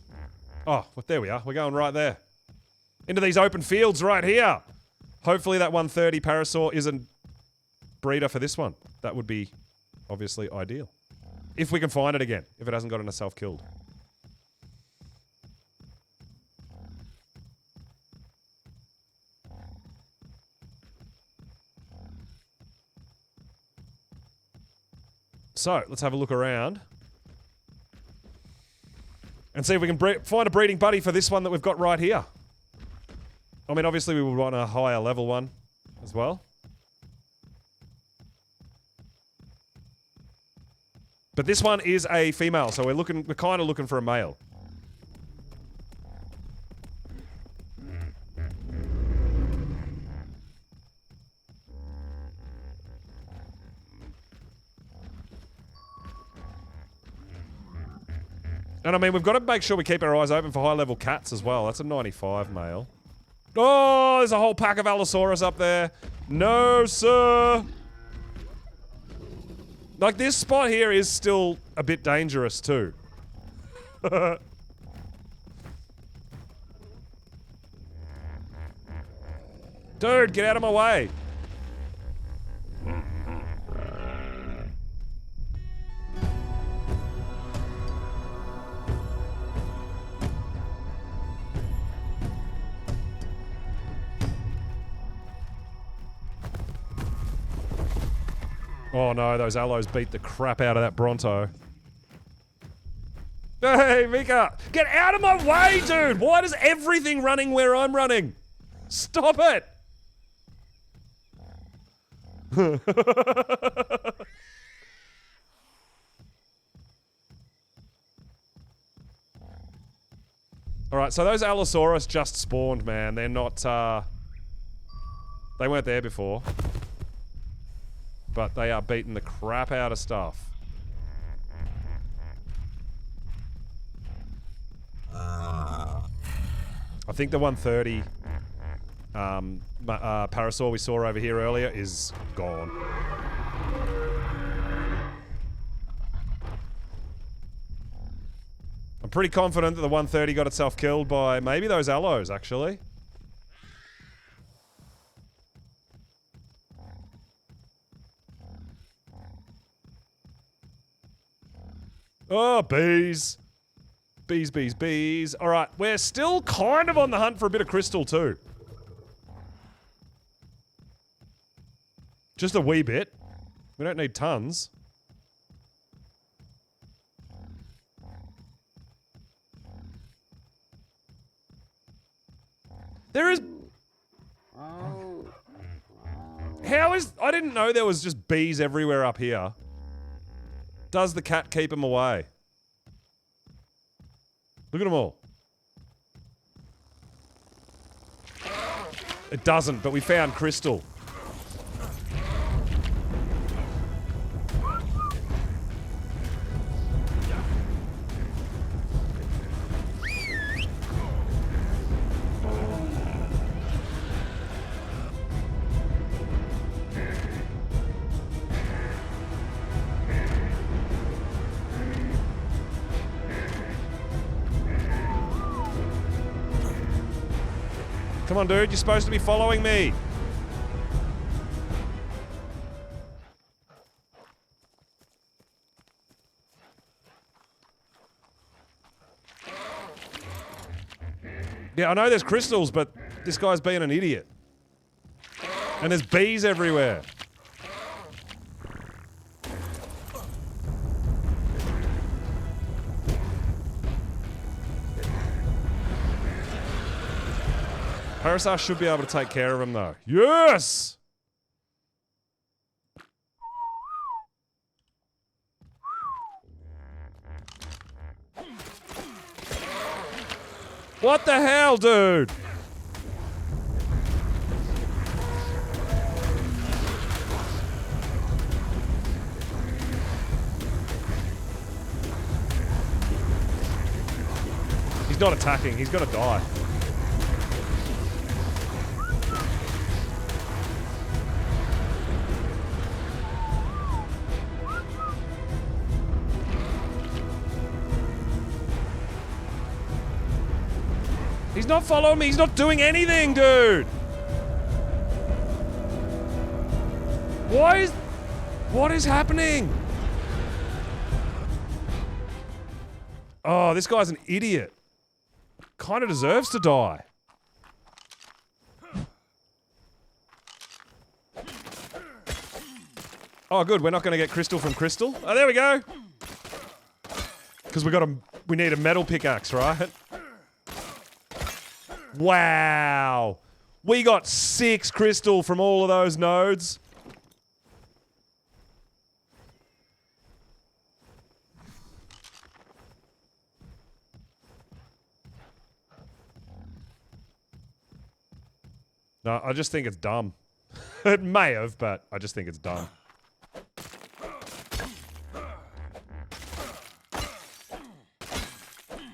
Oh, well, there we are. We're going right there. Into these open fields right here. Hopefully that 130 parasaur isn't breeder for this one. That would be obviously ideal. If we can find it again. If it hasn't gotten itself killed. So, let's have a look around. And see if we can find a breeding buddy for this one that we've got right here. I mean, obviously we would want a higher level one as well. But this one is a female, so we're kind of looking for a male. And I mean, we've got to make sure we keep our eyes open for high-level cats as well. That's a 95 male. Oh, there's a whole pack of Allosaurus up there. No, sir. Like, this spot here is still a bit dangerous, too. Dude, get out of my way. Oh no, those allos beat the crap out of that Bronto. Hey, Mika! Get out of my way, dude! Why does everything running where I'm running? Stop it! Alright, so those Allosaurus just spawned, man. They're not, they weren't there before. But they are beating the crap out of stuff. I think the 130 Parasaur we saw over here earlier is gone. I'm pretty confident that the 130 got itself killed by maybe those allos, actually. Oh, bees. Bees, bees, bees. All right, we're still kind of on the hunt for a bit of crystal too. Just a wee bit. We don't need tons. There is... How is... I didn't know there was just bees everywhere up here. Does the cat keep them away? Look at them all. It doesn't, but we found crystal. Come on, dude, you're supposed to be following me. Yeah, I know there's crystals, but this guy's being an idiot. And there's bees everywhere. Parasaur should be able to take care of him, though. Yes! What the hell, dude? He's not attacking. He's gonna die. He's not following me. He's not doing anything, dude. What is happening? Oh, this guy's an idiot. Kind of deserves to die. Oh, good. We're not going to get crystal from crystal. Oh, there we go. Because we need a metal pickaxe, right? Wow. We got 6 crystal from all of those nodes. No, I just think it's dumb. It may have, but I just think it's dumb.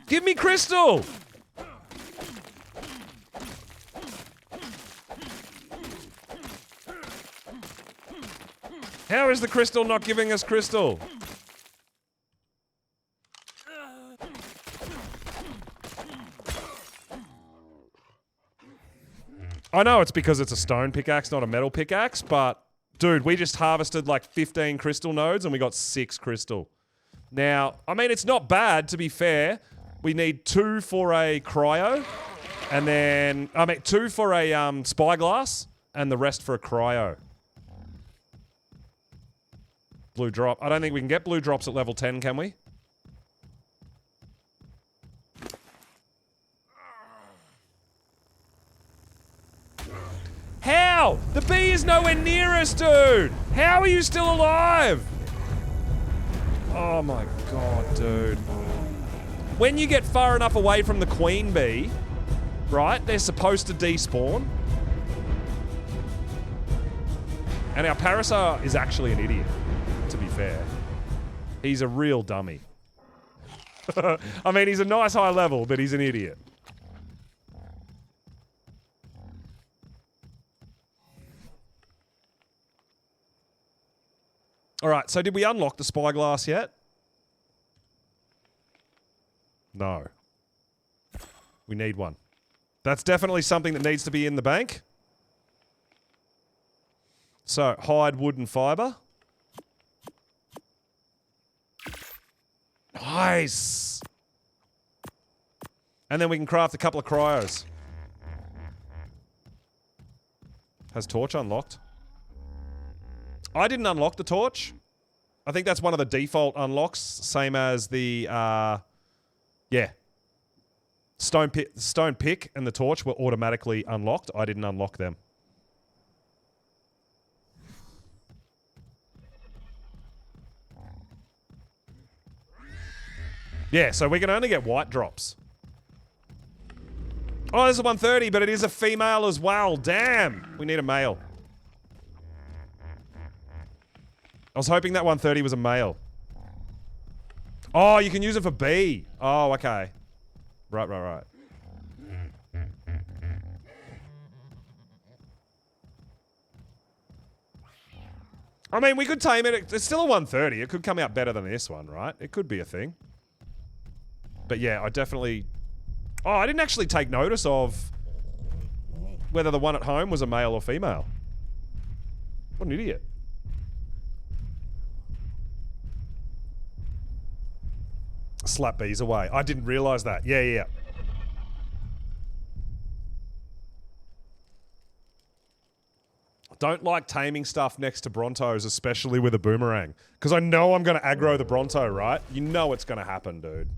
Give me crystal! How is the crystal not giving us crystal? I know it's because it's a stone pickaxe, not a metal pickaxe, but dude, we just harvested like 15 crystal nodes and we got 6 crystal. Now, I mean, it's not bad, to be fair. We need 2 for a cryo, and then, 2 for a spyglass, and the rest for a cryo. Blue drop. I don't think we can get blue drops at level 10, can we? How? The bee is nowhere near us, dude! How are you still alive? Oh my god, dude. When you get far enough away from the queen bee, right, they're supposed to despawn. And our Parasar is actually an idiot, to be fair. He's a real dummy. I mean, he's a nice high level, but he's an idiot. Alright, so did we unlock the spyglass yet? No. We need one. That's definitely something that needs to be in the bank. So, hide, wood, and fiber. Nice! And then we can craft a couple of cryos. Has torch unlocked? I didn't unlock the torch. I think that's one of the default unlocks, same as the, yeah. Stone pick and the torch were automatically unlocked. I didn't unlock them. Yeah, so we can only get white drops. Oh, there's a 130, but it is a female as well. Damn! We need a male. I was hoping that 130 was a male. Oh, you can use it for B. Oh, okay. Right. I mean, we could tame it. It's still a 130. It could come out better than this one, right? It could be a thing. But yeah, I definitely... Oh, I didn't actually take notice of whether the one at home was a male or female. What an idiot. Slap bees away. I didn't realize that. Yeah. Don't like taming stuff next to Brontos, especially with a boomerang. Because I know I'm going to aggro the Bronto, right? You know it's going to happen, dude.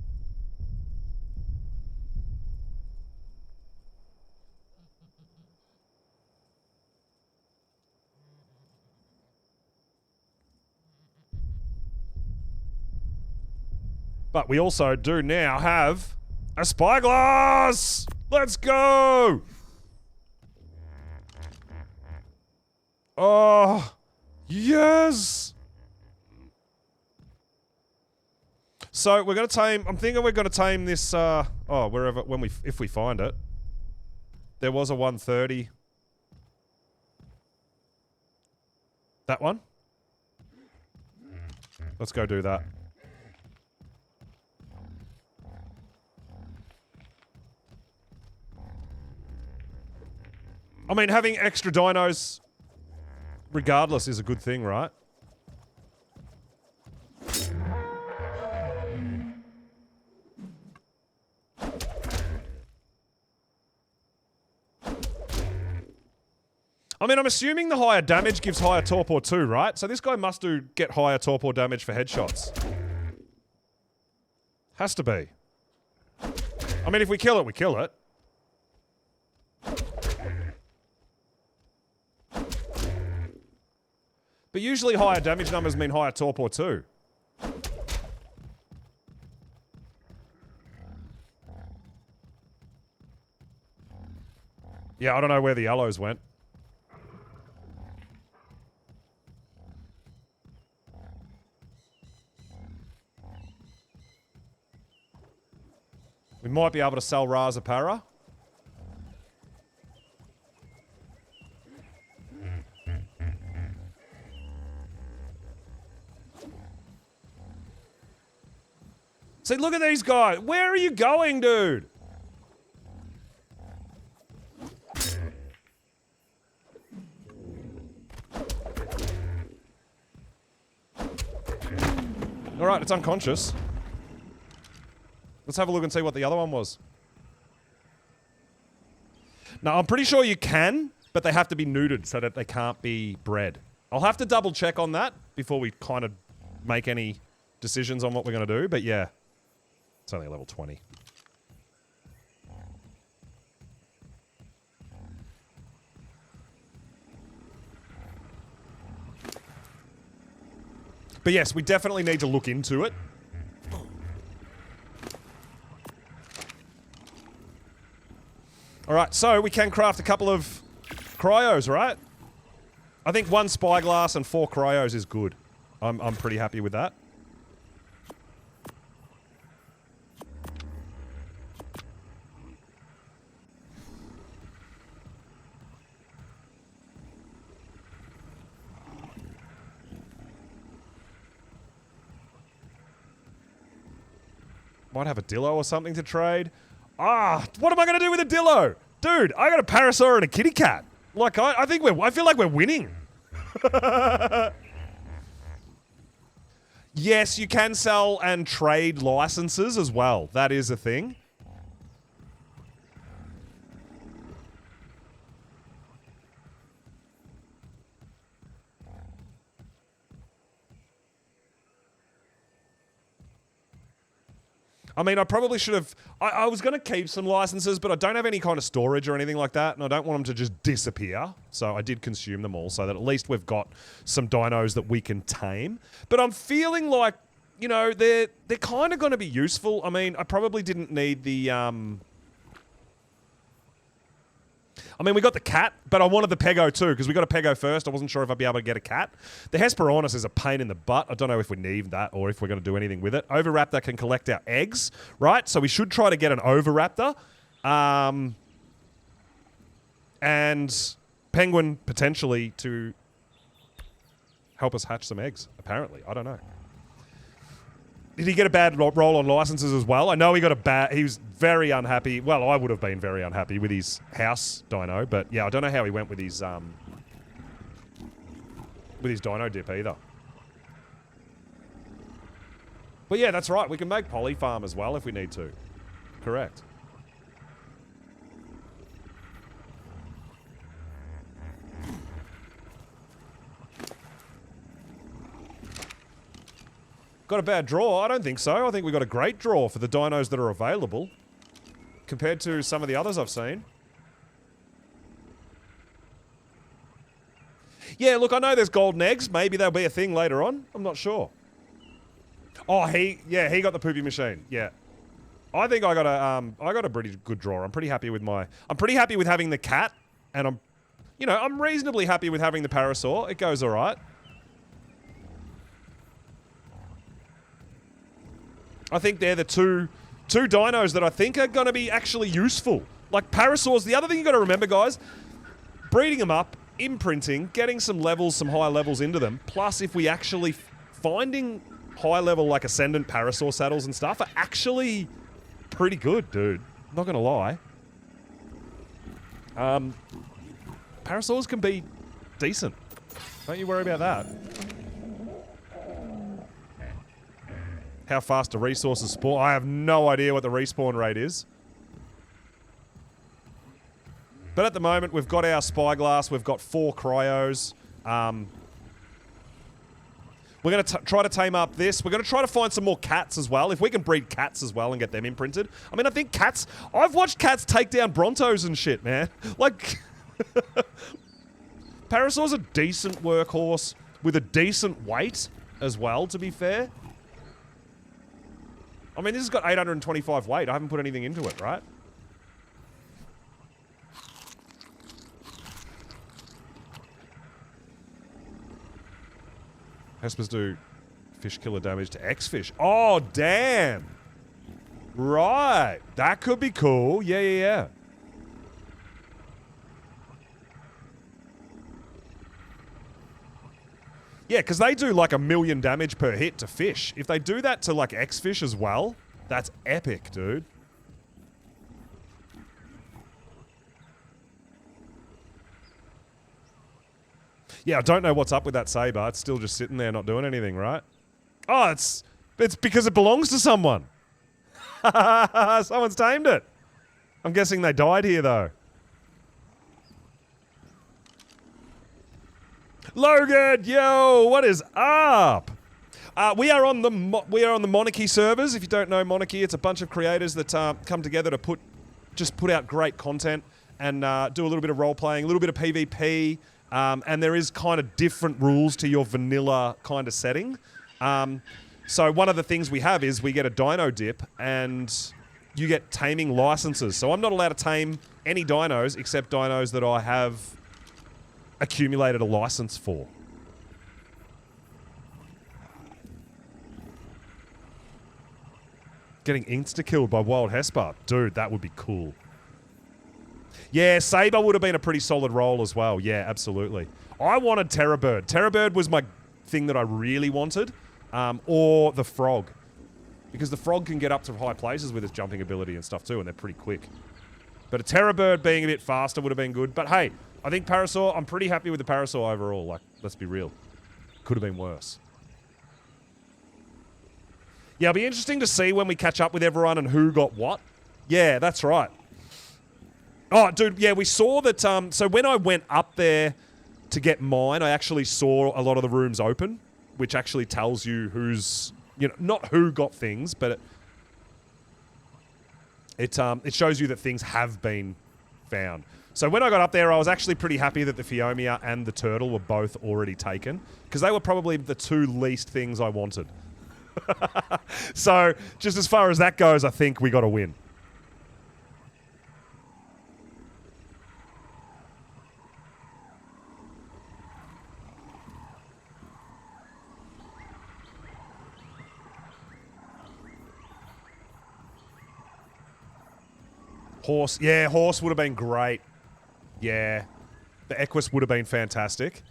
But we also do now have a spyglass! Let's go! Oh, yes! So we're gonna tame, I'm thinking we're gonna tame this, wherever, if we find it. There was a 130. That one? Let's go do that. I mean, having extra dinos, regardless, is a good thing, right? I mean, I'm assuming the higher damage gives higher torpor too, right? So this guy must get higher torpor damage for headshots. Has to be. I mean, if we kill it, we kill it. But usually higher damage numbers mean higher torpor too. Yeah, I don't know where the yellows went. We might be able to sell Raza Para. See, look at these guys. Where are you going, dude? All right, it's unconscious. Let's have a look and see what the other one was. Now, I'm pretty sure you can, but they have to be neutered so that they can't be bred. I'll have to double check on that before we kind of make any decisions on what we're going to do. But yeah, it's only a level 20. But yes, we definitely need to look into it. Alright, so we can craft a couple of cryos, right? I think 1 spyglass and 4 cryos is good. I'm pretty happy with that. Might have a Dillo or something to trade. Ah, what am I going to do with a Dillo? Dude, I got a Parasaur and a kitty cat. Like, I feel like we're winning. Yes, you can sell and trade licenses as well. That is a thing. I mean, I probably should have... I was going to keep some licenses, but I don't have any kind of storage or anything like that, and I don't want them to just disappear. So I did consume them all, so that at least we've got some dinos that we can tame. But I'm feeling like, you know, they're kind of going to be useful. I mean, I probably didn't need the... I mean, we got the cat, but I wanted the Pego too, because we got a Pego first. I wasn't sure if I'd be able to get a cat. The Hesperornis is a pain in the butt. I don't know if we need that or if we're going to do anything with it. Oviraptor can collect our eggs, right? So we should try to get an Oviraptor. And Penguin, potentially, to help us hatch some eggs, apparently. I don't know. Did he get a bad roll on licenses as well? I know he got a bad... He was very unhappy. Well, I would have been very unhappy with his house dino, but yeah, I don't know how he went with his dino dip either. But yeah, that's right. We can make polyfarm as well if we need to. Correct. Got a bad draw? I don't think so. I think we got a great draw for the dinos that are available compared to some of the others I've seen. Yeah, look, I know there's golden eggs. Maybe there'll be a thing later on. I'm not sure. Oh, he got the poopy machine. Yeah. I think I got a pretty good draw. I'm pretty happy with having the cat, and I'm reasonably happy with having the Parasaur. It goes all right. I think they're the two dinos that I think are going to be actually useful. Like Parasaurs, the other thing you got to remember, guys, breeding them up, imprinting, getting some levels, some high levels into them, plus if we actually finding high level like Ascendant Parasaur saddles and stuff are actually pretty good, dude. Not going to lie. Parasaurs can be decent. Don't you worry about that. How fast do resources spawn? I have no idea what the respawn rate is. But at the moment, we've got our spyglass. We've got 4 cryos. We're going to try to tame up this. We're going to try to find some more cats as well. If we can breed cats as well and get them imprinted. I mean, I think cats... I've watched cats take down Brontos and shit, man. Like... Parasaur's a decent workhorse with a decent weight as well, to be fair. I mean, this has got 825 weight. I haven't put anything into it, right? Hespers do fish killer damage to X-fish. Oh, damn! Right. That could be cool. Yeah. Yeah, because they do like 1 million damage per hit to fish. If they do that to like X-fish as well, that's epic, dude. Yeah, I don't know what's up with that saber. It's still just sitting there not doing anything, right? Oh, it's because it belongs to someone. Someone's tamed it. I'm guessing they died here, though. Logan, yo, what is up? We are on the Monarchy servers. If you don't know Monarchy, it's a bunch of creators that come together to put out great content and do a little bit of role playing, a little bit of PvP, and there is kind of different rules to your vanilla kind of setting. So one of the things we have is we get a dino dip and you get taming licenses. So I'm not allowed to tame any dinos except dinos that I have accumulated a license for. Getting insta-killed by Wild Hesper. Dude, that would be cool. Yeah, Saber would have been a pretty solid role as well. Yeah, absolutely. I wanted Terrorbird. Terrorbird was my thing that I really wanted. Or the Frog. Because the Frog can get up to high places with its jumping ability and stuff too, and they're pretty quick. But a Terrorbird being a bit faster would have been good. But hey, I think Parasaur, I'm pretty happy with the Parasaur overall. Like, let's be real. Could have been worse. Yeah, it'll be interesting to see when we catch up with everyone and who got what. Yeah, that's right. Oh, dude, yeah, we saw that... so when I went up there to get mine, I actually saw a lot of the rooms open, which actually tells you who's... You know, not who got things, but it shows you that things have been found. So when I got up there, I was actually pretty happy that the Phiomia and the Turtle were both already taken, because they were probably the two least things I wanted. So, just as far as that goes, I think we got to win. Horse. Yeah, horse would have been great. Yeah. The Equus would have been fantastic.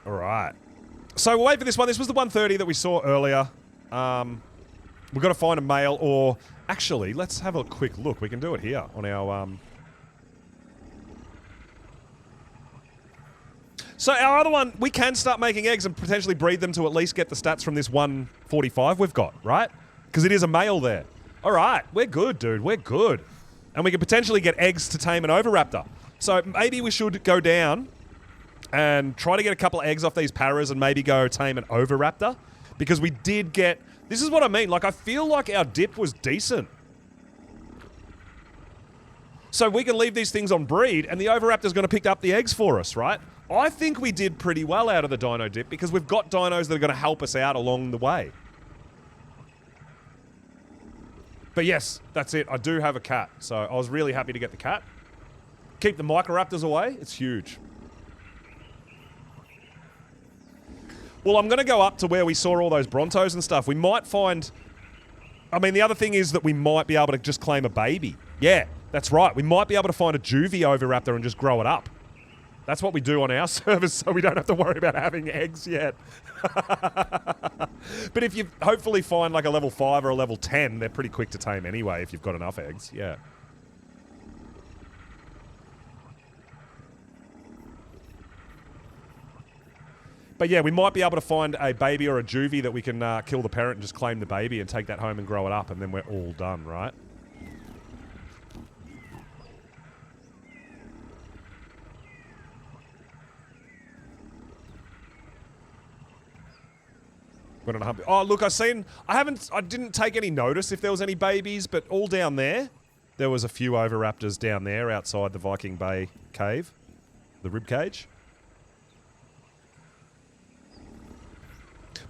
All right. So we'll wait for this one. This was the 130 that we saw earlier. We've got to find a male or... Actually, let's have a quick look. We can do it here on our... So our other one, we can start making eggs and potentially breed them to at least get the stats from this 145 we've got, right? Because it is a male there. All right. We're good, dude. We're good. And we can potentially get eggs to tame an Oviraptor. So maybe we should go down... and try to get a couple of eggs off these paras and maybe go tame an Oviraptor. Because we did get... This is what I mean. Like, I feel like our dip was decent. So we can leave these things on breed, and the Oviraptor's going to pick up the eggs for us, right? I think we did pretty well out of the dino dip, because we've got dinos that are going to help us out along the way. But yes, that's it. I do have a cat, so I was really happy to get the cat. Keep the Microraptors away. It's huge. Well, I'm going to go up to where we saw all those Brontos and stuff. We might find... I mean, the other thing is that we might be able to just claim a baby. Yeah, that's right. We might be able to find a juvie Oviraptor and just grow it up. That's what we do on our servers, so we don't have to worry about having eggs yet. But if you hopefully find like a level 5 or a level 10, they're pretty quick to tame anyway if you've got enough eggs. Yeah. But yeah, we might be able to find a baby or a juvie that we can kill the parent and just claim the baby and take that home and grow it up, and then we're all done, right? Oh, look, I didn't take any notice if there was any babies, but all down there, there was a few Oviraptors down there outside the Viking Bay cave, the rib cage.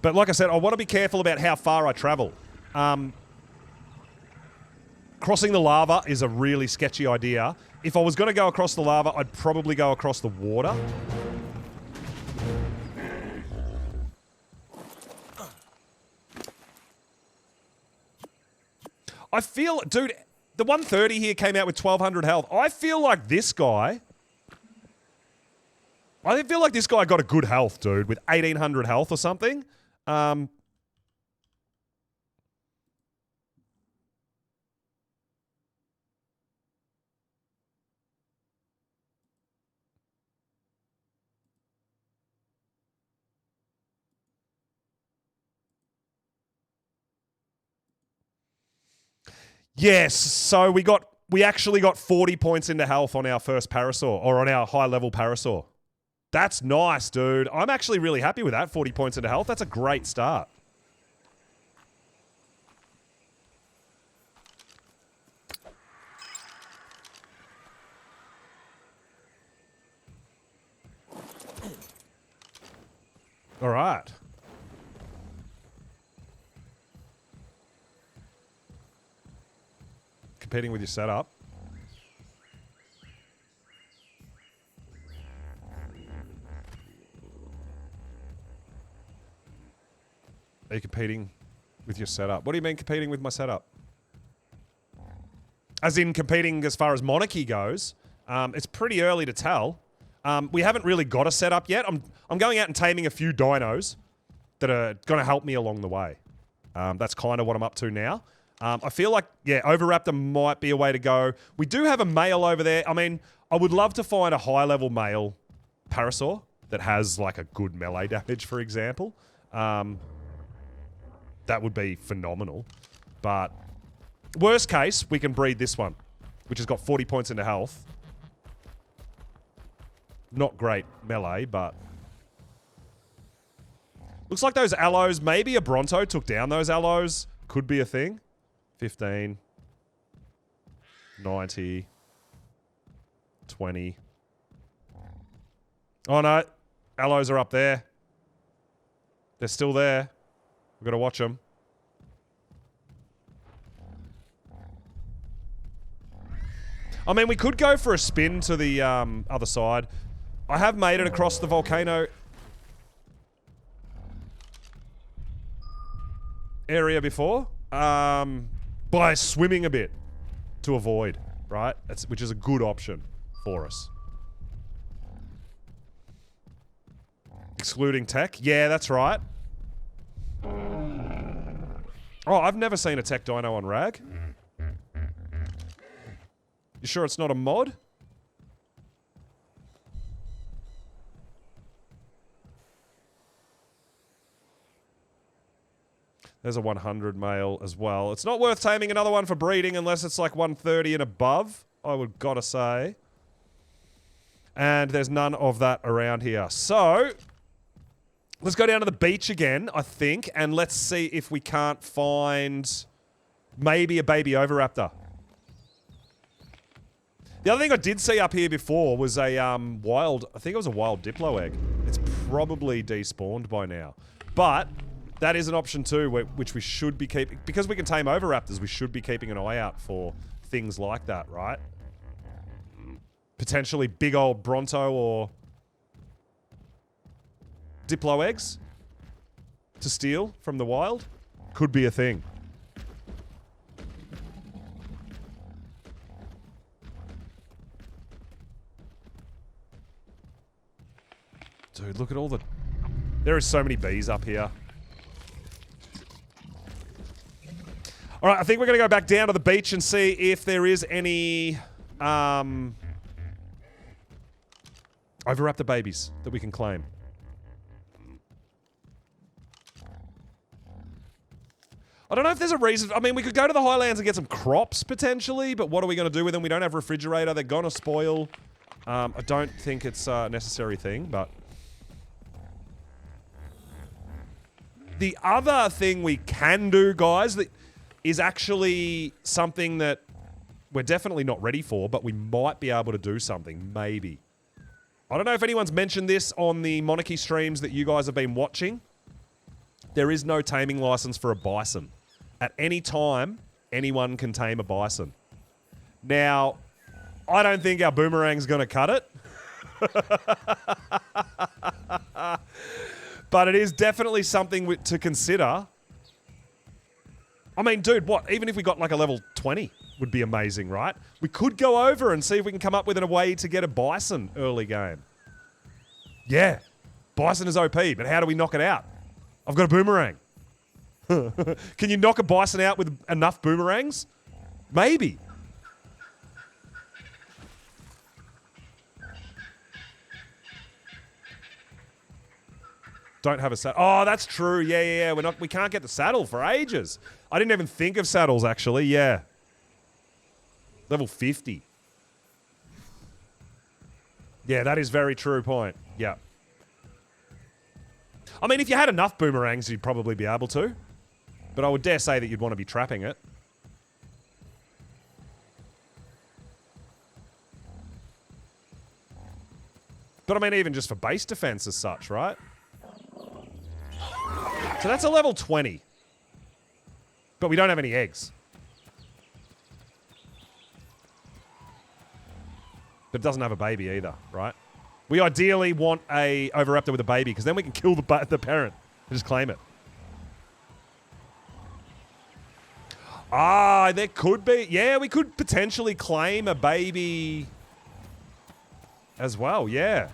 But like I said, I want to be careful about how far I travel. Crossing the lava is a really sketchy idea. If I was going to go across the lava, I'd probably go across the water. I feel... Dude, the 130 here came out with 1,200 health. I feel like this guy... I feel like this guy got a good health, dude, with 1,800 health or something. Yes, so we actually got 40 points into health on our first parasaur, or on our high-level parasaur. That's nice, dude. I'm actually really happy with that, 40 points into health. That's a great start. All right. Competing with your setup. Are you competing with your setup? What do you mean competing with my setup? As in competing as far as monarchy goes. It's pretty early to tell. We haven't really got a setup yet. I'm going out and taming a few dinos that are going to help me along the way. That's kind of what I'm up to now. I feel like, yeah, Oviraptor might be a way to go. We do have a male over there. I mean, I would love to find a high-level male parasaur that has, like, a good melee damage, for example. That would be phenomenal. But worst case, we can breed this one, which has got 40 points into health. Not great melee, but... Looks like those allos, maybe a Bronto took down those allos. Could be a thing. 15. 90. 20. Oh no. Allos are up there. They're still there. We've got to watch them. I mean, we could go for a spin to the other side. I have made it across the volcano area before. By swimming a bit to avoid, right? Which is a good option for us. Excluding tech? Yeah, that's right. Oh, I've never seen a tech dino on Rag. You sure it's not a mod? There's a 100 male as well. It's not worth taming another one for breeding unless it's like 130 and above, I would gotta say. And there's none of that around here. So, let's go down to the beach again, I think, and let's see if we can't find maybe a baby Oviraptor. The other thing I did see up here before was a wild, I think it was a wild Diplo egg. It's probably despawned by now. But that is an option too, which we should be keeping, because we can tame Oviraptors, we should be keeping an eye out for things like that, right? Potentially big old Bronto or Diplo eggs to steal from the wild. Could be a thing. Dude, look at all the... There are so many bees up here. All right, I think we're going to go back down to the beach and see if there is any Oviraptor babies that we can claim. I don't know if there's a reason. I mean, we could go to the highlands and get some crops, potentially, but what are we going to do with them? We don't have a refrigerator. They're going to spoil. I don't think it's a necessary thing, but... The other thing we can do, guys, that is actually something that we're definitely not ready for, but we might be able to do something, maybe. I don't know if anyone's mentioned this on the Monarchy streams that you guys have been watching. There is no taming license for a bison. At any time, anyone can tame a bison. Now, I don't think our boomerang's going to cut it. But it is definitely something to consider. I mean, dude, what? Even if we got like a level 20 would be amazing, right? We could go over and see if we can come up with a way to get a bison early game. Yeah, bison is OP, but how do we knock it out? I've got a boomerang. Can you knock a bison out with enough boomerangs? Maybe. Don't have a saddle. Oh, that's true. Yeah. We can't get the saddle for ages. I didn't even think of saddles, actually. Yeah. Level 50. Yeah, that is very true point. Yeah. I mean, if you had enough boomerangs, you'd probably be able to. But I would dare say that you'd want to be trapping it. But I mean, even just for base defense as such, right? So that's a level 20. But we don't have any eggs. But it doesn't have a baby either, right? We ideally want a Oviraptor with a baby, because then we can kill the parent and just claim it. Ah, there could be. Yeah, we could potentially claim a baby as well, yeah.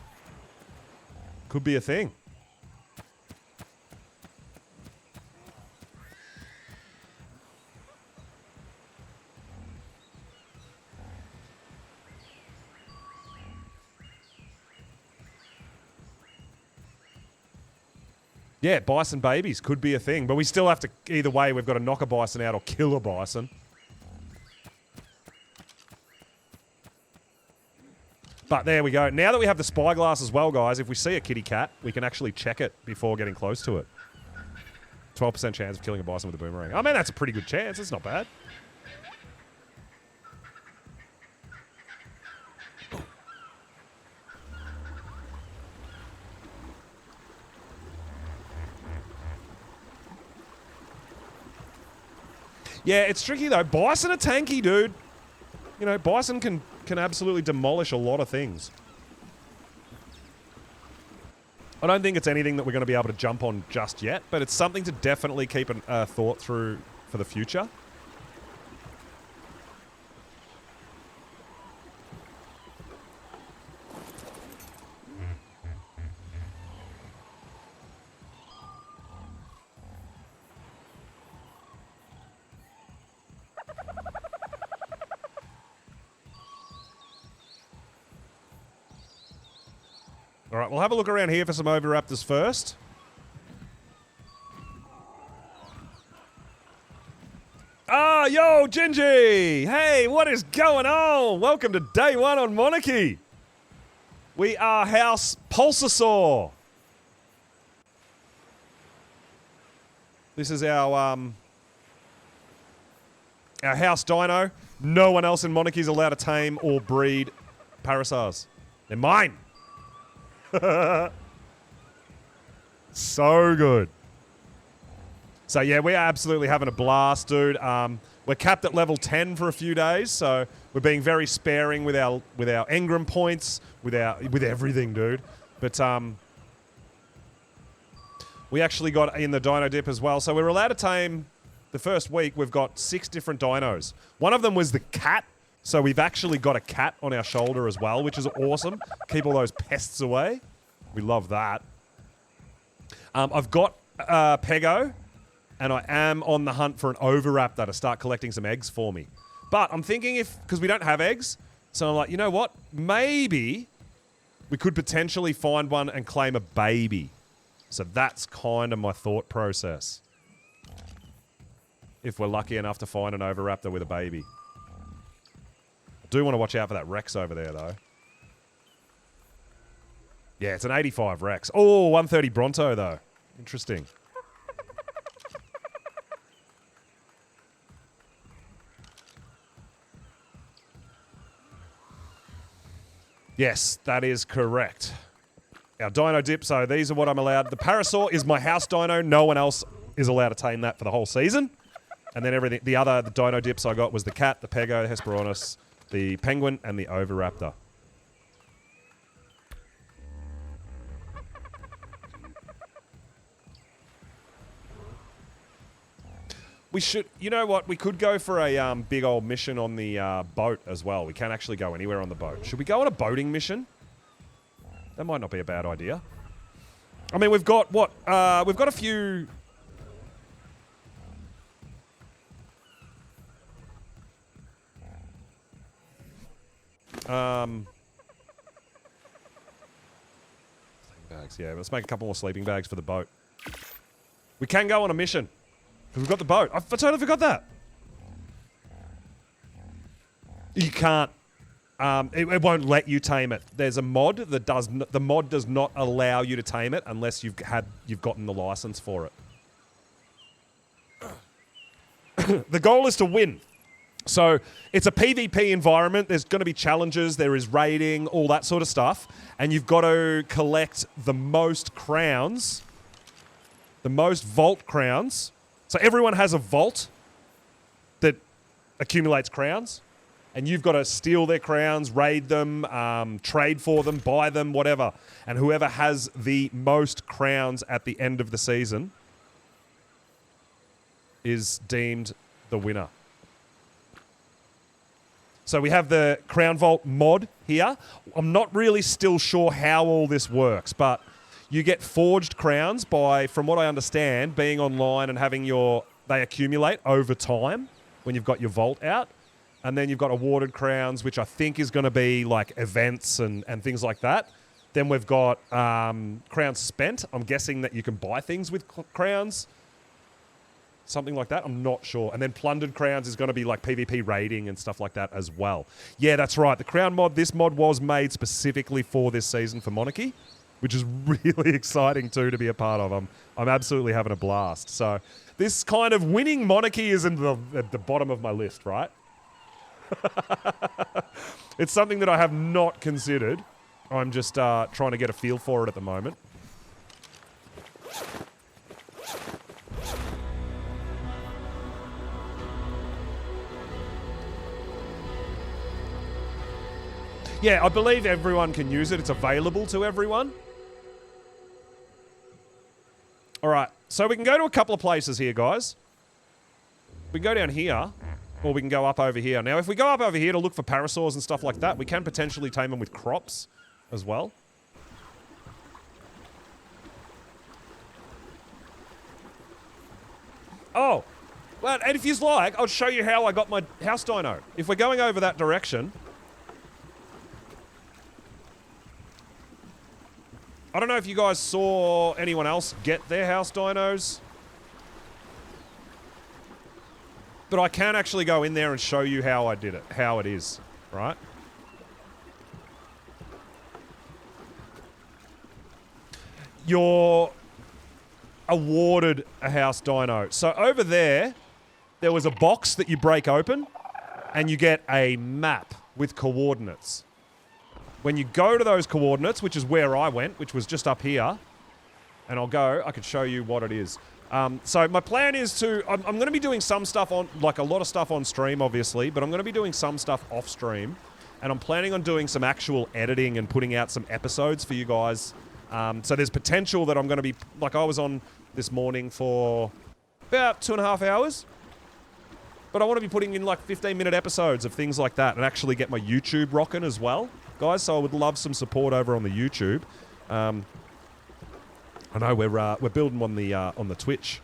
Could be a thing. Yeah, bison babies could be a thing, but we still have to, either way, we've got to knock a bison out or kill a bison. But there we go. Now that we have the spyglass as well, guys, if we see a kitty cat, we can actually check it before getting close to it. 12% chance of killing a bison with a boomerang. I mean, that's a pretty good chance. It's not bad. Yeah, it's tricky though. Bison are tanky, dude. You know, bison can absolutely demolish a lot of things. I don't think it's anything that we're going to be able to jump on just yet, but it's something to definitely keep a thought through for the future. All right, we'll have a look around here for some Oviraptors first. Ah, yo, Gingy! Hey, what is going on? Welcome to day one on Monarchy. We are House Pulsasaur. This is our house dino. No one else in Monarchy is allowed to tame or breed Parasaurs. They're mine. So good. So yeah, we are absolutely having a blast, dude. We're capped at level 10 for a few days, so we're being very sparing with our engram points, with everything, dude. But we actually got in the dino dip as well. So we were allowed to tame the first week. We've got 6 different dinos. One of them was the cat. So we've actually got a cat on our shoulder as well, which is awesome. Keep all those pests away. We love that. I've got Pego, and I am on the hunt for an Oviraptor to start collecting some eggs for me. But I'm thinking because we don't have eggs, so I'm like, you know what? Maybe we could potentially find one and claim a baby. So that's kind of my thought process. If we're lucky enough to find an Oviraptor with a baby. Do want to watch out for that Rex over there, though. Yeah, it's an 85 Rex. Oh, 130 Bronto, though. Interesting. Yes, that is correct. Our dino dip, so these are what I'm allowed. The Parasaur is my house dino. No one else is allowed to tame that for the whole season. And then everything, the dino dips I got was the cat, the Pego, the Hesperornis, the penguin, and the Oviraptor. We should, you know what, we could go for a big old mission on the boat as well. We can actually go anywhere on the boat. Should we go on a boating mission? That might not be a bad idea. I mean, we've got, what, we've got a few... Sleeping bags, yeah. Let's make a couple more sleeping bags for the boat. We can go on a mission. Because we've got the boat. I totally forgot that. You can't. It won't let you tame it. There's a mod that the mod does not allow you to tame it unless you've gotten the license for it. The goal is to win. So it's a PvP environment. There's going to be challenges. There is raiding, all that sort of stuff. And you've got to collect the most crowns, the most vault crowns. So everyone has a vault that accumulates crowns. And you've got to steal their crowns, raid them, trade for them, buy them, whatever. And whoever has the most crowns at the end of the season is deemed the winner. So we have the Crown Vault mod here. I'm not really still sure how all this works, but you get forged crowns by, from what I understand, being online and having they accumulate over time when you've got your vault out. And then you've got awarded crowns, which I think is going to be like events and things like that. Then we've got crowns spent. I'm guessing that you can buy things with crowns. Something like that. I'm not sure. And then plundered crowns is going to be like PvP raiding and stuff like that as well. Yeah, that's right. The crown mod, this mod was made specifically for this season for Monarchy, which is really exciting too to be a part of. I'm absolutely having a blast. So this kind of winning Monarchy is at the bottom of my list, right? It's something that I have not considered. I'm just trying to get a feel for it at the moment. Yeah, I believe everyone can use it. It's available to everyone. All right, so we can go to a couple of places here, guys. We can go down here, or we can go up over here. Now, if we go up over here to look for parasaurs and stuff like that, we can potentially tame them with crops as well. Oh, well, and if you'd like, I'll show you how I got my house dino. If we're going over that direction... I don't know if you guys saw anyone else get their house dinos. But I can actually go in there and show you how I did it, how it is, right? You're awarded a house dino. So over there was a box that you break open and you get a map with coordinates. When you go to those coordinates, which is where I went, which was just up here, and I can show you what it is. So my plan is I'm going to be doing some stuff on, like a lot of stuff on stream, obviously, but I'm going to be doing some stuff off stream, and I'm planning on doing some actual editing and putting out some episodes for you guys. So there's potential that I'm going to be, like I was on this morning for about 2.5 hours, but I want to be putting in like 15-minute episodes of things like that and actually get my YouTube rocking as well, guys. So I would love some support over on the YouTube. I know we're building on the Twitch,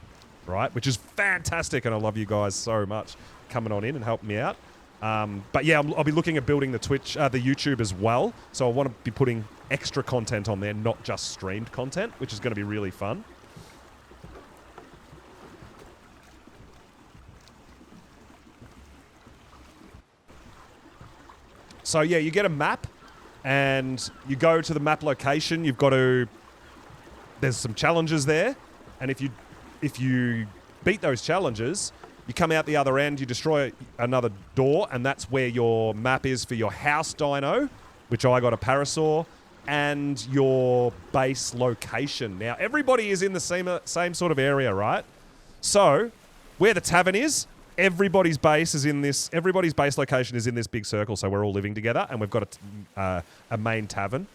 right? Which is fantastic, and I love you guys so much coming on in and helping me out. But yeah, I'll be looking at building the Twitch, the YouTube as well. So I want to be putting extra content on there, not just streamed content, which is going to be really fun. So yeah, you get a map, and you go to the map location. You've got to... There's some challenges there, and if you beat those challenges, you come out the other end, you destroy another door, and that's where your map is for your house dino, which I got a parasaur, and your base location. Now, everybody is in the same sort of area, right? So, where the tavern is, everybody's base location is in this big circle, so we're all living together, and we've got a main tavern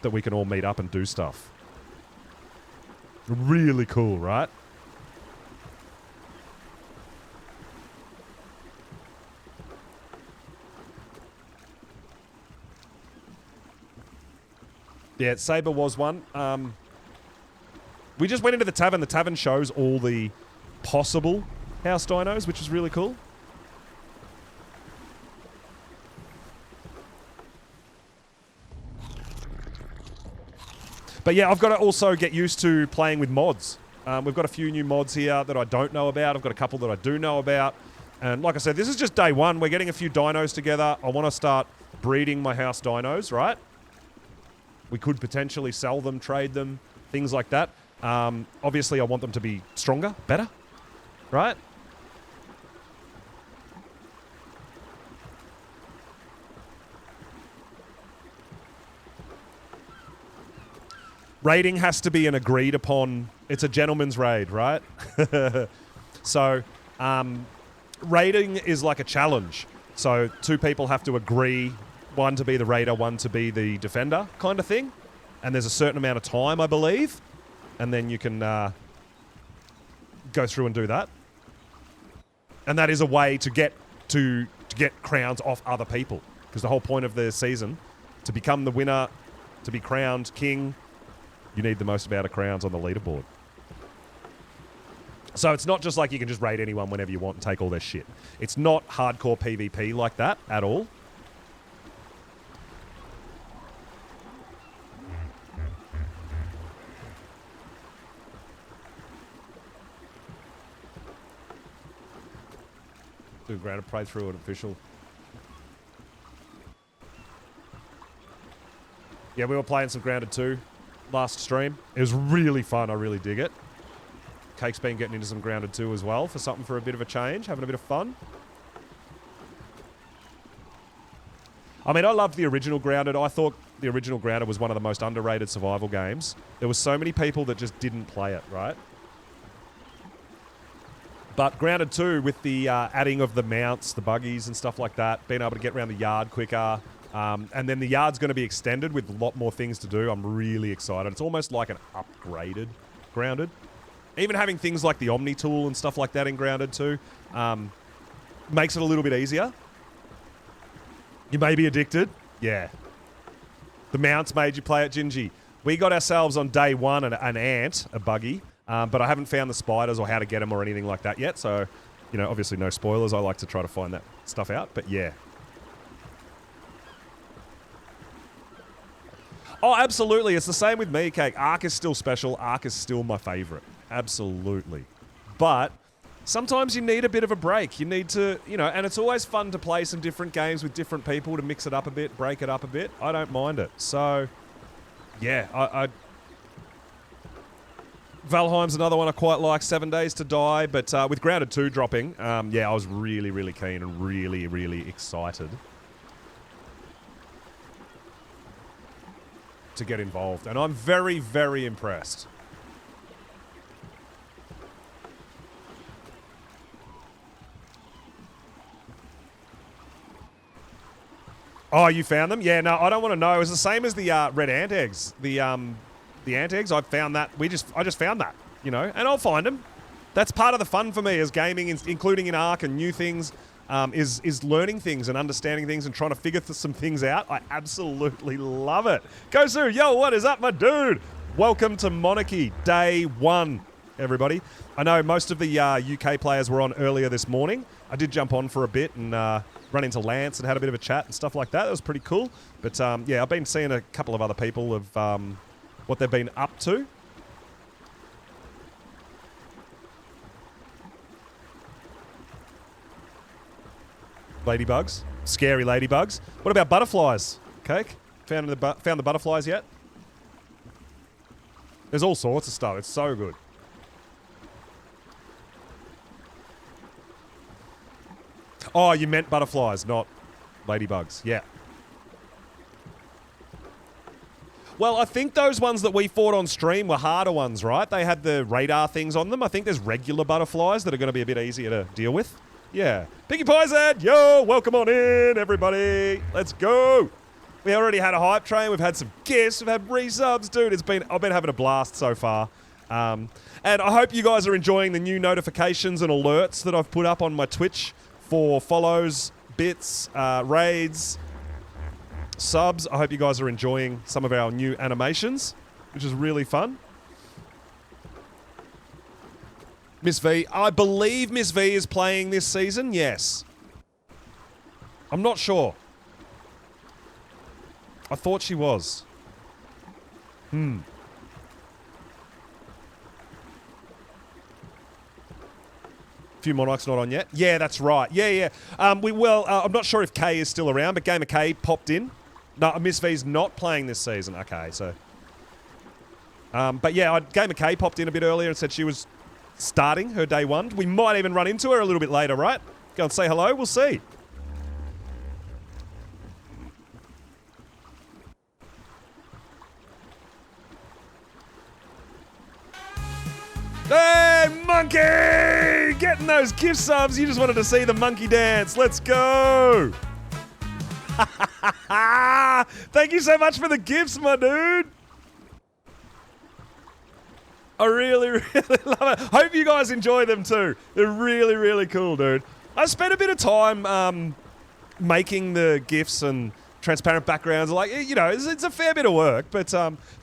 that we can all meet up and do stuff. Really cool, right? Yeah, Saber was one. We just went into the tavern. The tavern shows all the possible house dinos, which is really cool. But yeah, I've got to also get used to playing with mods. We've got a few new mods here that I don't know about. I've got a couple that I do know about. And like I said, this is just day one. We're getting a few dinos together. I want to start breeding my house dinos, right? We could potentially sell them, trade them, things like that. Obviously, I want them to be stronger, better, right? Raiding has to be an agreed upon... It's a gentleman's raid, right? So, raiding is like a challenge. So, two people have to agree, one to be the raider, one to be the defender kind of thing. And there's a certain amount of time, I believe. And then you can go through and do that. And that is a way to get crowns off other people. Because the whole point of the season, to become the winner, to be crowned king, you need the most amount of crowns on the leaderboard. So it's not just like you can just raid anyone whenever you want and take all their shit. It's not hardcore PvP like that at all. Do a grounded playthrough an official. Yeah, we were playing some Grounded 2 last stream. It was really fun. I really dig it. Cake's been getting into some Grounded 2 as well for something for a bit of a change, having a bit of fun. I mean, I loved the original Grounded. I thought the original Grounded was one of the most underrated survival games. There were so many people that just didn't play it, right? But Grounded 2, with the adding of the mounts, the buggies and stuff like that, being able to get around the yard quicker, and then the yard's going to be extended with a lot more things to do. I'm really excited. It's almost like an upgraded Grounded. Even having things like the Omni tool and stuff like that in Grounded 2 makes it a little bit easier. You may be addicted. Yeah. The mounts made you play it, Gingy. We got ourselves on day one an ant, a buggy, but I haven't found the spiders or how to get them or anything like that yet. So, you know, obviously no spoilers. I like to try to find that stuff out, but yeah. Oh, absolutely. It's the same with me, Cake. Ark is still special. Ark is still my favorite. Absolutely. But sometimes you need a bit of a break. You need to, you know, and it's always fun to play some different games with different people to mix it up a bit, break it up a bit. I don't mind it. So, yeah, Valheim's another one I quite like, 7 Days to Die. But with Grounded 2 dropping, yeah, I was really, really keen and really, really excited to get involved. And I'm very, very impressed. Oh, you found them? Yeah, no, I don't want to know. It was the same as the red ant eggs. The ant eggs, I found that. I just found that, you know, and I'll find them. That's part of the fun for me as gaming, including in Ark and new things, is learning things and understanding things and trying to figure some things out. I absolutely love it. Gosu, yo, what is up, my dude? Welcome to Monarchy, day one, everybody. I know most of the UK players were on earlier this morning. I did jump on for a bit and run into Lance and had a bit of a chat and stuff like that. That was pretty cool. But yeah, I've been seeing a couple of other people of what they've been up to. Ladybugs. Scary ladybugs. What about butterflies? Cake? Found the butterflies yet? There's all sorts of stuff. It's so good. Oh, you meant butterflies, not ladybugs. Yeah. Well, I think those ones that we fought on stream were harder ones, right? They had the radar things on them. I think there's regular butterflies that are going to be a bit easier to deal with. Yeah. Piggy Poison, yo, welcome on in, everybody. Let's go. We already had a hype train. We've had some guests. We've had resubs. Dude, I've been having a blast so far. And I hope you guys are enjoying the new notifications and alerts that I've put up on my Twitch for follows, bits, raids, subs. I hope you guys are enjoying some of our new animations, which is really fun. Miss V, I believe Miss V is playing this season, yes. I'm not sure. I thought she was. Few few Monarchs not on yet. Yeah, that's right. Yeah. I'm not sure if K is still around, but Gamer K popped in. No, Miss V's not playing this season. Okay, so... but yeah, Gamer K popped in a bit earlier and said she was starting her day one. We might even run into her a little bit later, right? Go and say hello. We'll see. Hey, monkey! Getting those gift subs. You just wanted to see the monkey dance. Let's go! Thank you so much for the gifts, my dude. I really, really love it. Hope you guys enjoy them too. They're really, really cool, dude. I spent a bit of time making the gifs and transparent backgrounds. Like, you know, it's a fair bit of work, but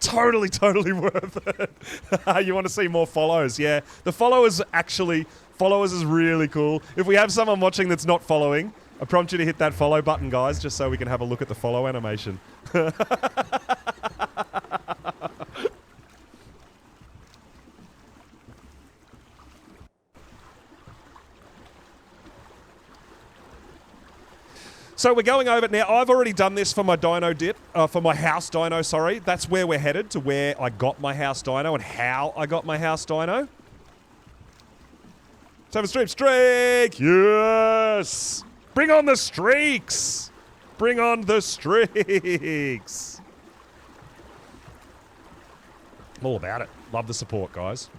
totally, totally worth it. You want to see more follows? Yeah. The followers is really cool. If we have someone watching that's not following, I prompt you to hit that follow button, guys, just so we can have a look at the follow animation. So we're going over it now. I've already done this for my dyno dip, for my house dyno, sorry. That's where we're headed, to where I got my house dyno and how I got my house dyno. 7 streak! Yes! Bring on the streaks! Bring on the streaks! I'm all about it. Love the support, guys.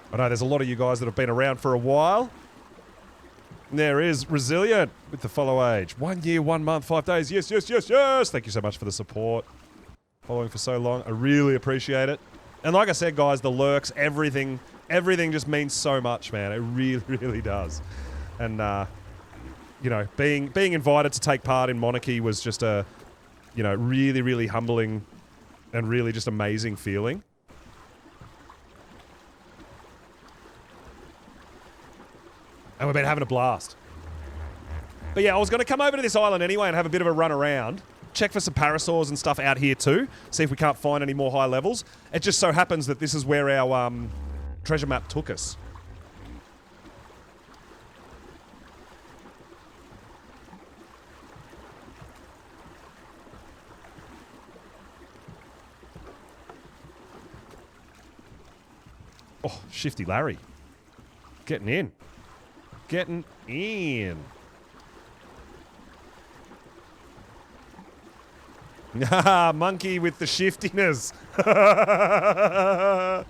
I know there's a lot of you guys that have been around for a while. And there is Resilient with the follow age. 1 year, 1 month, 5 days. Yes, yes, yes, yes. Thank you so much for the support. Following for so long. I really appreciate it. And like I said, guys, the lurks, everything just means so much, man. It really, really does. And, you know, being invited to take part in Monarchy was just a, you know, really, really humbling and really just amazing feeling. And we've been having a blast. But yeah, I was going to come over to this island anyway and have a bit of a run around. Check for some parasaurs and stuff out here too. See if we can't find any more high levels. It just so happens that this is where our treasure map took us. Oh, Shifty Larry. Getting in. Getting in. Monkey with the shiftiness. But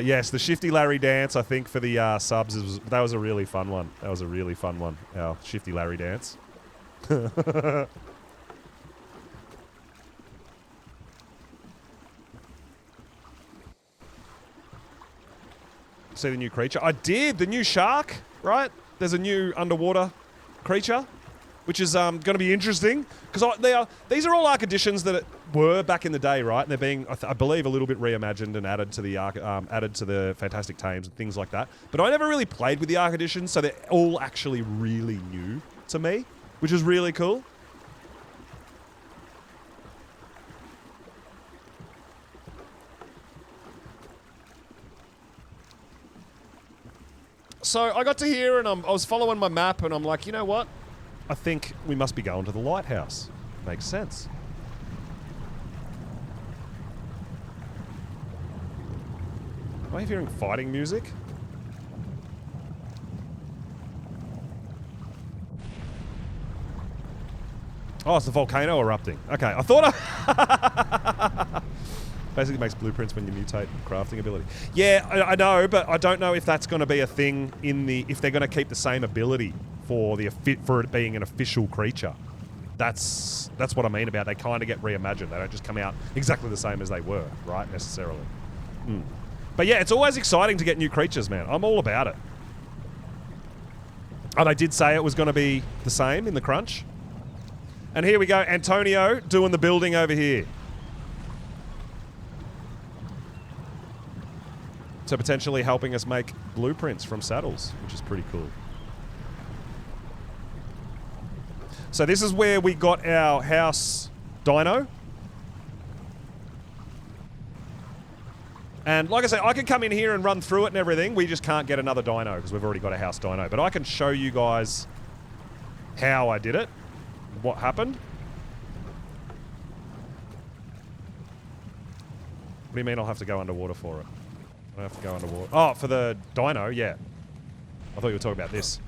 yes, the Shifty Larry dance, I think, for the subs, that was a really fun one. That was a really fun one, our Shifty Larry dance. See the new creature? I did! The new shark, right? There's a new underwater creature, which is going to be interesting. Because these are all Ark editions that were back in the day, right? And they're being, I believe, a little bit reimagined and added to the Ark, added to the Fantastic Tames and things like that. But I never really played with the Ark editions, so they're all actually really new to me, which is really cool. So I got to here and I was following my map and I'm like, you know what? I think we must be going to the lighthouse. Makes sense. Am I hearing fighting music? Oh, it's the volcano erupting. Okay, I thought I... Basically makes blueprints when you mutate crafting ability. Yeah, I know, but I don't know if that's going to be a thing in the... If they're going to keep the same ability for it being an official creature. That's what I mean about they kind of get reimagined. They don't just come out exactly the same as they were, right? Necessarily. But yeah, it's always exciting to get new creatures, man. I'm all about it. Oh, they did say it was going to be the same in the crunch. And here we go, Antonio doing the building over here. So potentially helping us make blueprints from saddles, which is pretty cool. So this is where we got our house dyno. And like I say, I can come in here and run through it and everything. We just can't get another dyno because we've already got a house dyno. But I can show you guys how I did it, what happened. What do you mean I'll have to go underwater for it? I don't have to go underwater. Oh, for the dyno, yeah. I thought you were talking about this.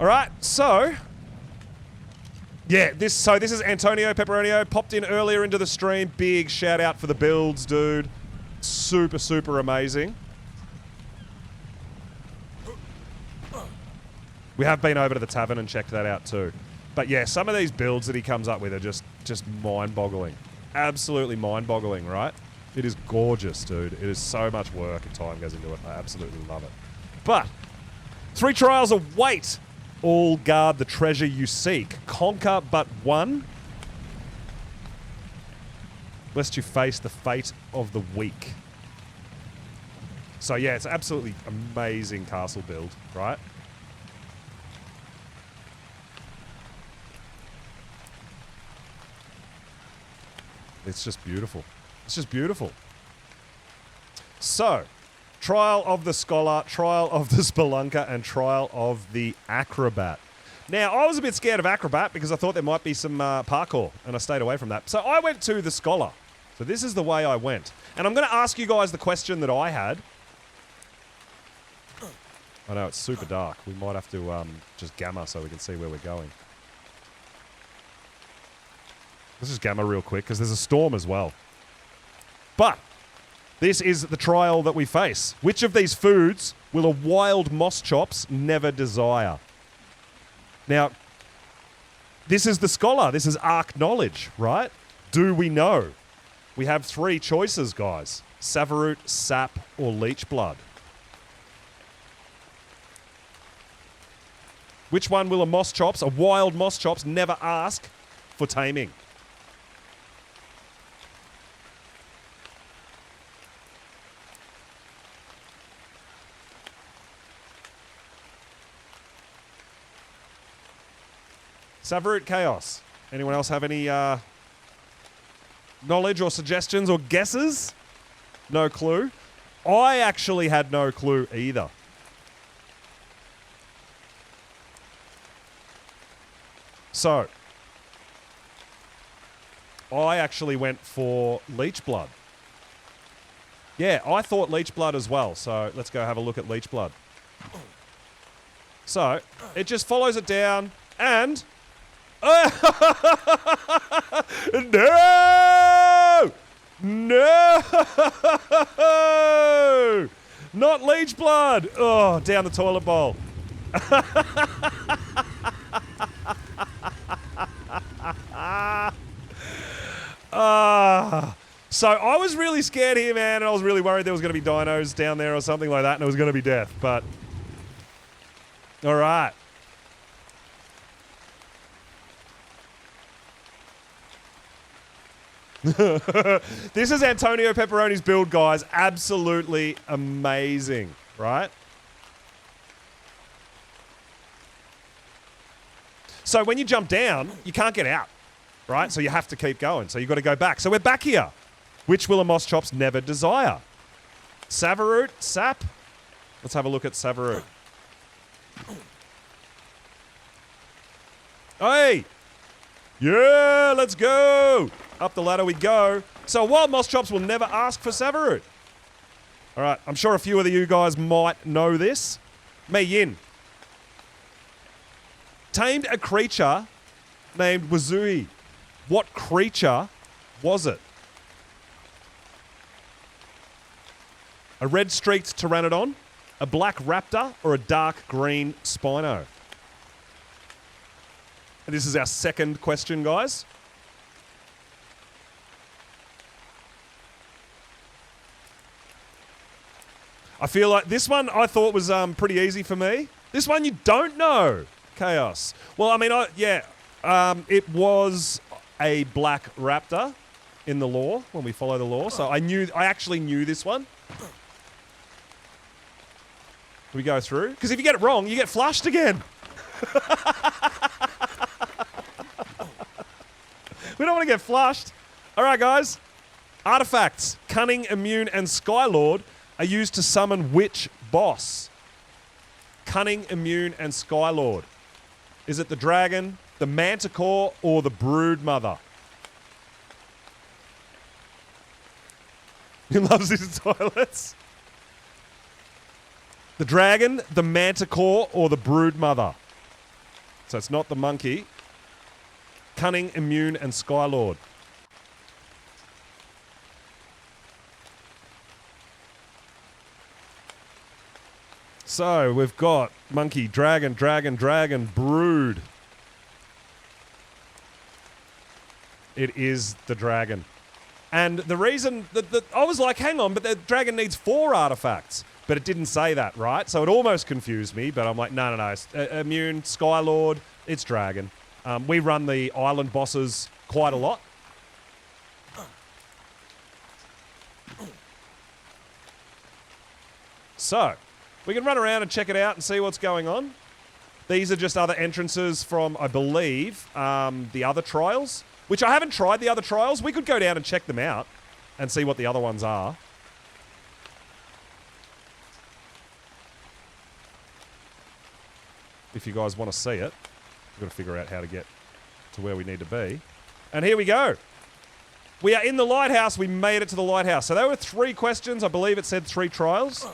All right, so yeah, this is Antonio Pepperonio. Popped in earlier into the stream. Big shout out for the builds, dude. Super, super amazing. We have been over to the tavern and checked that out too. But yeah, some of these builds that he comes up with are just mind-boggling. Absolutely mind-boggling, right? It is gorgeous, dude. It is so much work and time goes into it. I absolutely love it. But 3 trials await. All guard the treasure you seek. Conquer but one, lest you face the fate of the weak. So yeah, it's absolutely amazing castle build, right? It's just beautiful. It's just beautiful. So, Trial of the Scholar, Trial of the Spelunker, and Trial of the Acrobat. Now, I was a bit scared of Acrobat because I thought there might be some parkour, and I stayed away from that. So I went to the Scholar. So this is the way I went. And I'm going to ask you guys the question that I had. I know, it's super dark. We might have to just gamma so we can see where we're going. Let's just gamma real quick because there's a storm as well. But this is the trial that we face. Which of these foods will a wild moss chops never desire? Now, this is the Scholar. This is Ark knowledge, right? Do we know? We have 3 choices, guys. Savaroot, Sap, or Leech Blood. Which one will a wild moss chops, never ask for taming? Savaroot Chaos. Anyone else have any knowledge or suggestions or guesses? No clue. I actually had no clue either. So, I actually went for Leech Blood. Yeah, I thought Leech Blood as well. So, let's go have a look at Leech Blood. So, it just follows it down and... No! No! Not Leech Blood! Oh, down the toilet bowl. So I was really scared here, man, and I was really worried there was going to be dinos down there or something like that, and it was going to be death, but... All right. This is Antonio Pepperoni's build, guys. Absolutely amazing, right? So when you jump down, you can't get out, right? So you have to keep going. So you've got to go back. So we're back here. Which will a moss chops never desire? Savaroot, Sap? Let's have a look at Savaroot. Hey! Yeah, let's go! Up the ladder we go. So wild moss chops will never ask for Savaroot. All right, I'm sure a few of you guys might know this. Mei Yin tamed a creature named Wazui. What creature was it? A red-streaked pteranodon, a black raptor, or a dark green spino? And this is our second question, guys. I feel like this one I thought was pretty easy for me. This one you don't know. Chaos. Well, I mean, it was a black raptor in the lore when we follow the lore. So I actually knew this one. We go through. Because if you get it wrong, you get flushed again. We don't want to get flushed. All right, guys. Artifacts. Cunning, Immune, and Skylord are used to summon which boss? Cunning, Immune, and Skylord. Is it the dragon, the manticore, or the brood mother? He loves his toilets. The dragon, the manticore, or the brood mother? So it's not the monkey. Cunning, Immune, and Skylord. So we've got monkey, dragon, brood. It is the dragon. And the reason that I was like, hang on, but the dragon needs 4 artifacts. But it didn't say that, right? So it almost confused me, but I'm like, no. Immune, Skylord, it's dragon. We run the island bosses quite a lot. So, we can run around and check it out and see what's going on. These are just other entrances from, I believe, the other trials, which I haven't tried the other trials. We could go down and check them out and see what the other ones are. If you guys want to see it, we've got to figure out how to get to where we need to be. And here we go. We are in the lighthouse. We made it to the lighthouse. So there were 3 questions. I believe it said 3 trials.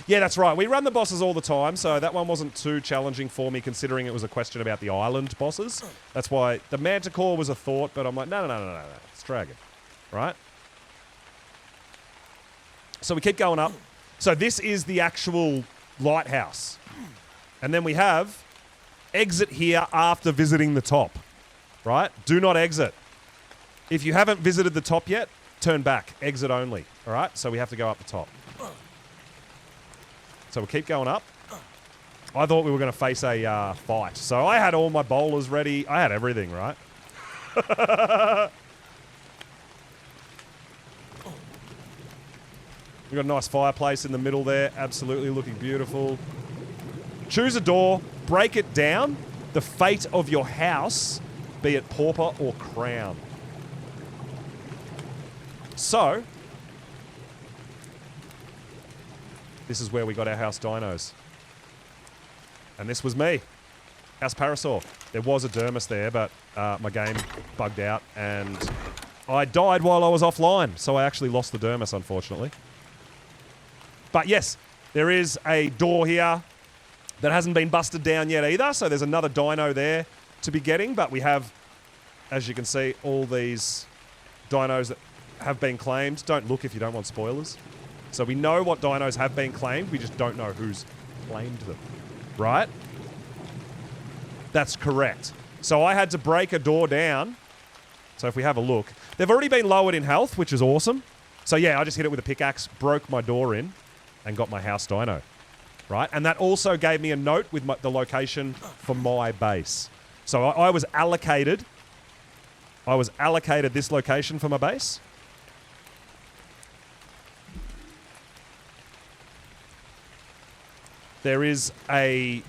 Yeah, that's right. We run the bosses all the time, so that one wasn't too challenging for me considering it was a question about the island bosses. That's why the manticore was a thought, but I'm like, no. It's dragon, right? So we keep going up. So this is the actual lighthouse. And then we have exit here after visiting the top, right? Do not exit. If you haven't visited the top yet, turn back. Exit only, all right? So we have to go up the top. So we'll keep going up. I thought we were going to face a fight. So I had all my bowlers ready. I had everything, right? We've got a nice fireplace in the middle there. Absolutely looking beautiful. Choose a door. Break it down. The fate of your house, be it pauper or crown. So, this is where we got our house dinos. And this was me. House Parasaur. There was a Dermis there, but my game bugged out and I died while I was offline. So I actually lost the Dermis, unfortunately. But yes, there is a door here that hasn't been busted down yet either. So there's another dino there to be getting. But we have, as you can see, all these dinos that have been claimed. Don't look if you don't want spoilers. So we know what dinos have been claimed. We just don't know who's claimed them. Right? That's correct. So I had to break a door down. So if we have a look. They've already been lowered in health, which is awesome. So yeah, I just hit it with a pickaxe, broke my door in, and got my house dino. Right? And that also gave me a note with the location for my base. So I was allocated this location for my base. There is a,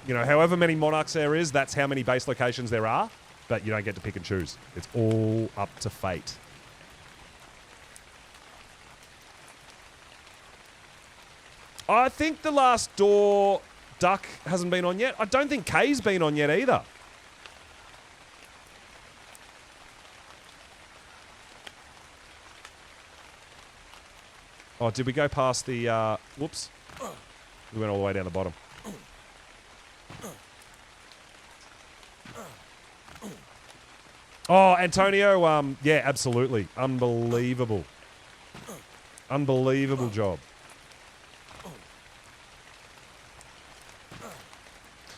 however many monarchs there is, that's how many base locations there are, but you don't get to pick and choose. It's all up to fate. I think the last door duck hasn't been on yet. I don't think K's been on yet either. Oh, did we go past the, whoops. We went all the way down the bottom. Oh, Antonio, yeah, absolutely. Unbelievable. Unbelievable job.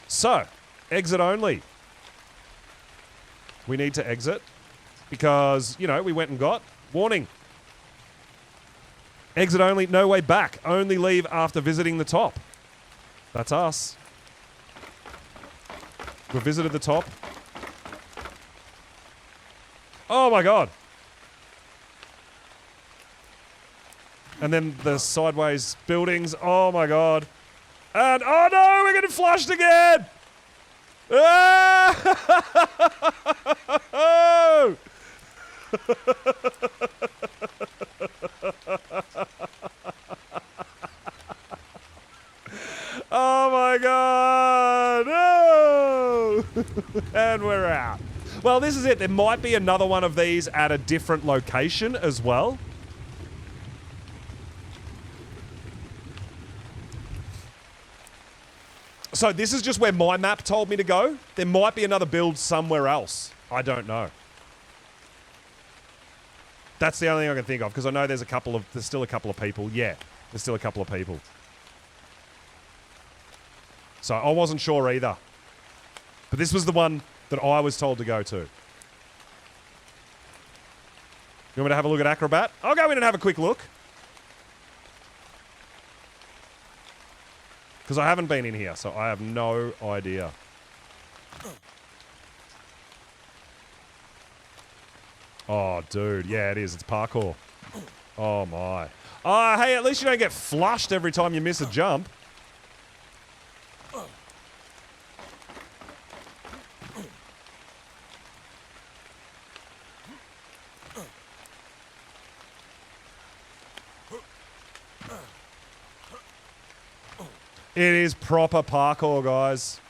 So, exit only. We need to exit because, we went and got warning. Exit only, no way back. Only leave after visiting the top. That's us. We visited the top. Oh my god. And then the sideways buildings. Oh my god. And oh no, we're getting flushed again. Ah! Oh my god. No! And we're out. Well, this is it. There might be another one of these at a different location as well. So this is just where my map told me to go. There might be another build somewhere else. I don't know. That's the only thing I can think of, because I know there's still a couple of people. Yeah, there's still a couple of people. So I wasn't sure either. But this was the one that I was told to go to. You want me to have a look at Acrobat? I'll go in and have a quick look. Because I haven't been in here, so I have no idea. Oh, dude. Yeah, it is. It's parkour. Oh, my. Oh, hey, at least you don't get flushed every time you miss a jump. It is proper parkour, guys.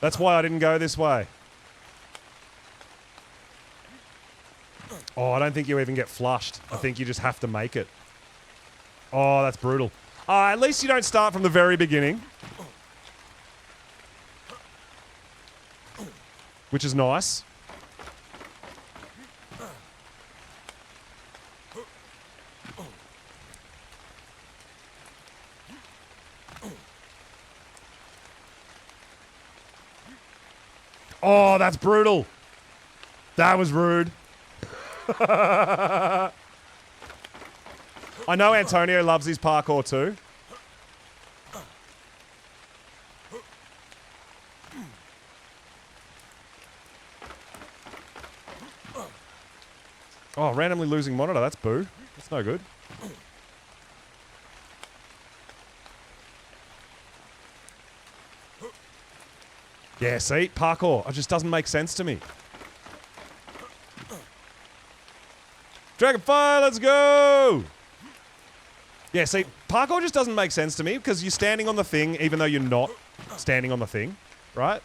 That's why I didn't go this way. Oh, I don't think you even get flushed. I think you just have to make it. Oh, that's brutal. At least you don't start from the very beginning. Which is nice. Oh, that's brutal. That was rude. I know Antonio loves his parkour too. Oh, randomly losing monitor. That's boo. That's no good. Yeah, see? Parkour. It just doesn't make sense to me. Dragonfire, let's go! Yeah, see, parkour just doesn't make sense to me because you're standing on the thing even though you're not standing on the thing, right?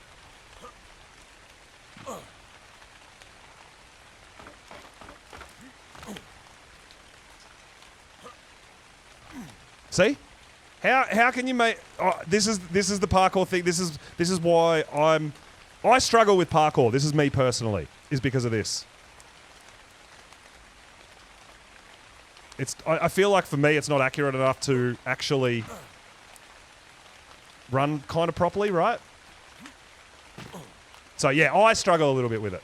See? How can you make... Oh, this is the parkour thing. This is why I struggle with parkour. This is me personally. Is because of this. I feel like for me it's not accurate enough to actually run kind of properly, right? So yeah, I struggle a little bit with it.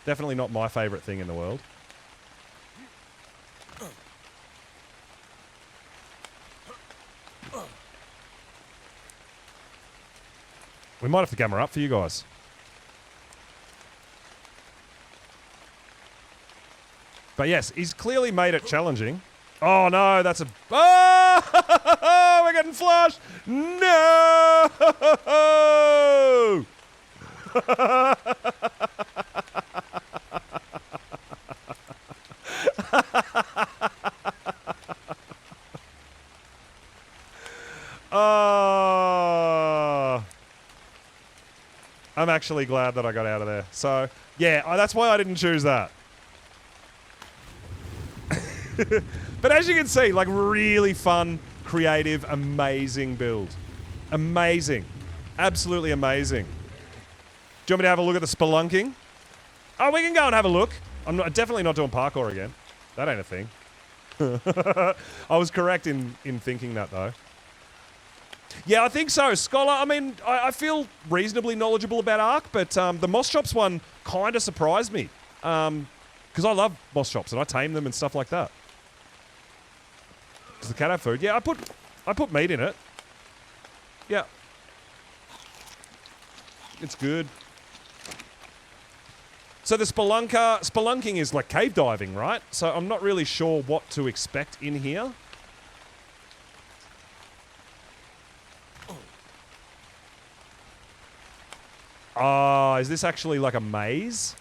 Definitely not my favourite thing in the world. We might have to gamma up for you guys. But yes, he's clearly made it challenging. Oh no, that's a... Oh! We're getting flushed! No! Oh... I'm actually glad that I got out of there. So, yeah, that's why I didn't choose that. But as you can see, like, really fun, creative, amazing build. Amazing. Absolutely amazing. Do you want me to have a look at the spelunking? Oh, we can go and have a look. I'm definitely not doing parkour again. That ain't a thing. I was correct in thinking that, though. Yeah, I think so. Scholar, I mean, I feel reasonably knowledgeable about Ark, but the Moss Chops one kind of surprised me. Because I love Moss Chops and I tame them and stuff like that. Does the cat have food? Yeah, I put meat in it. Yeah. It's good. So the spelunking is like cave diving, right? So I'm not really sure what to expect in here. Ah, is this actually like a maze?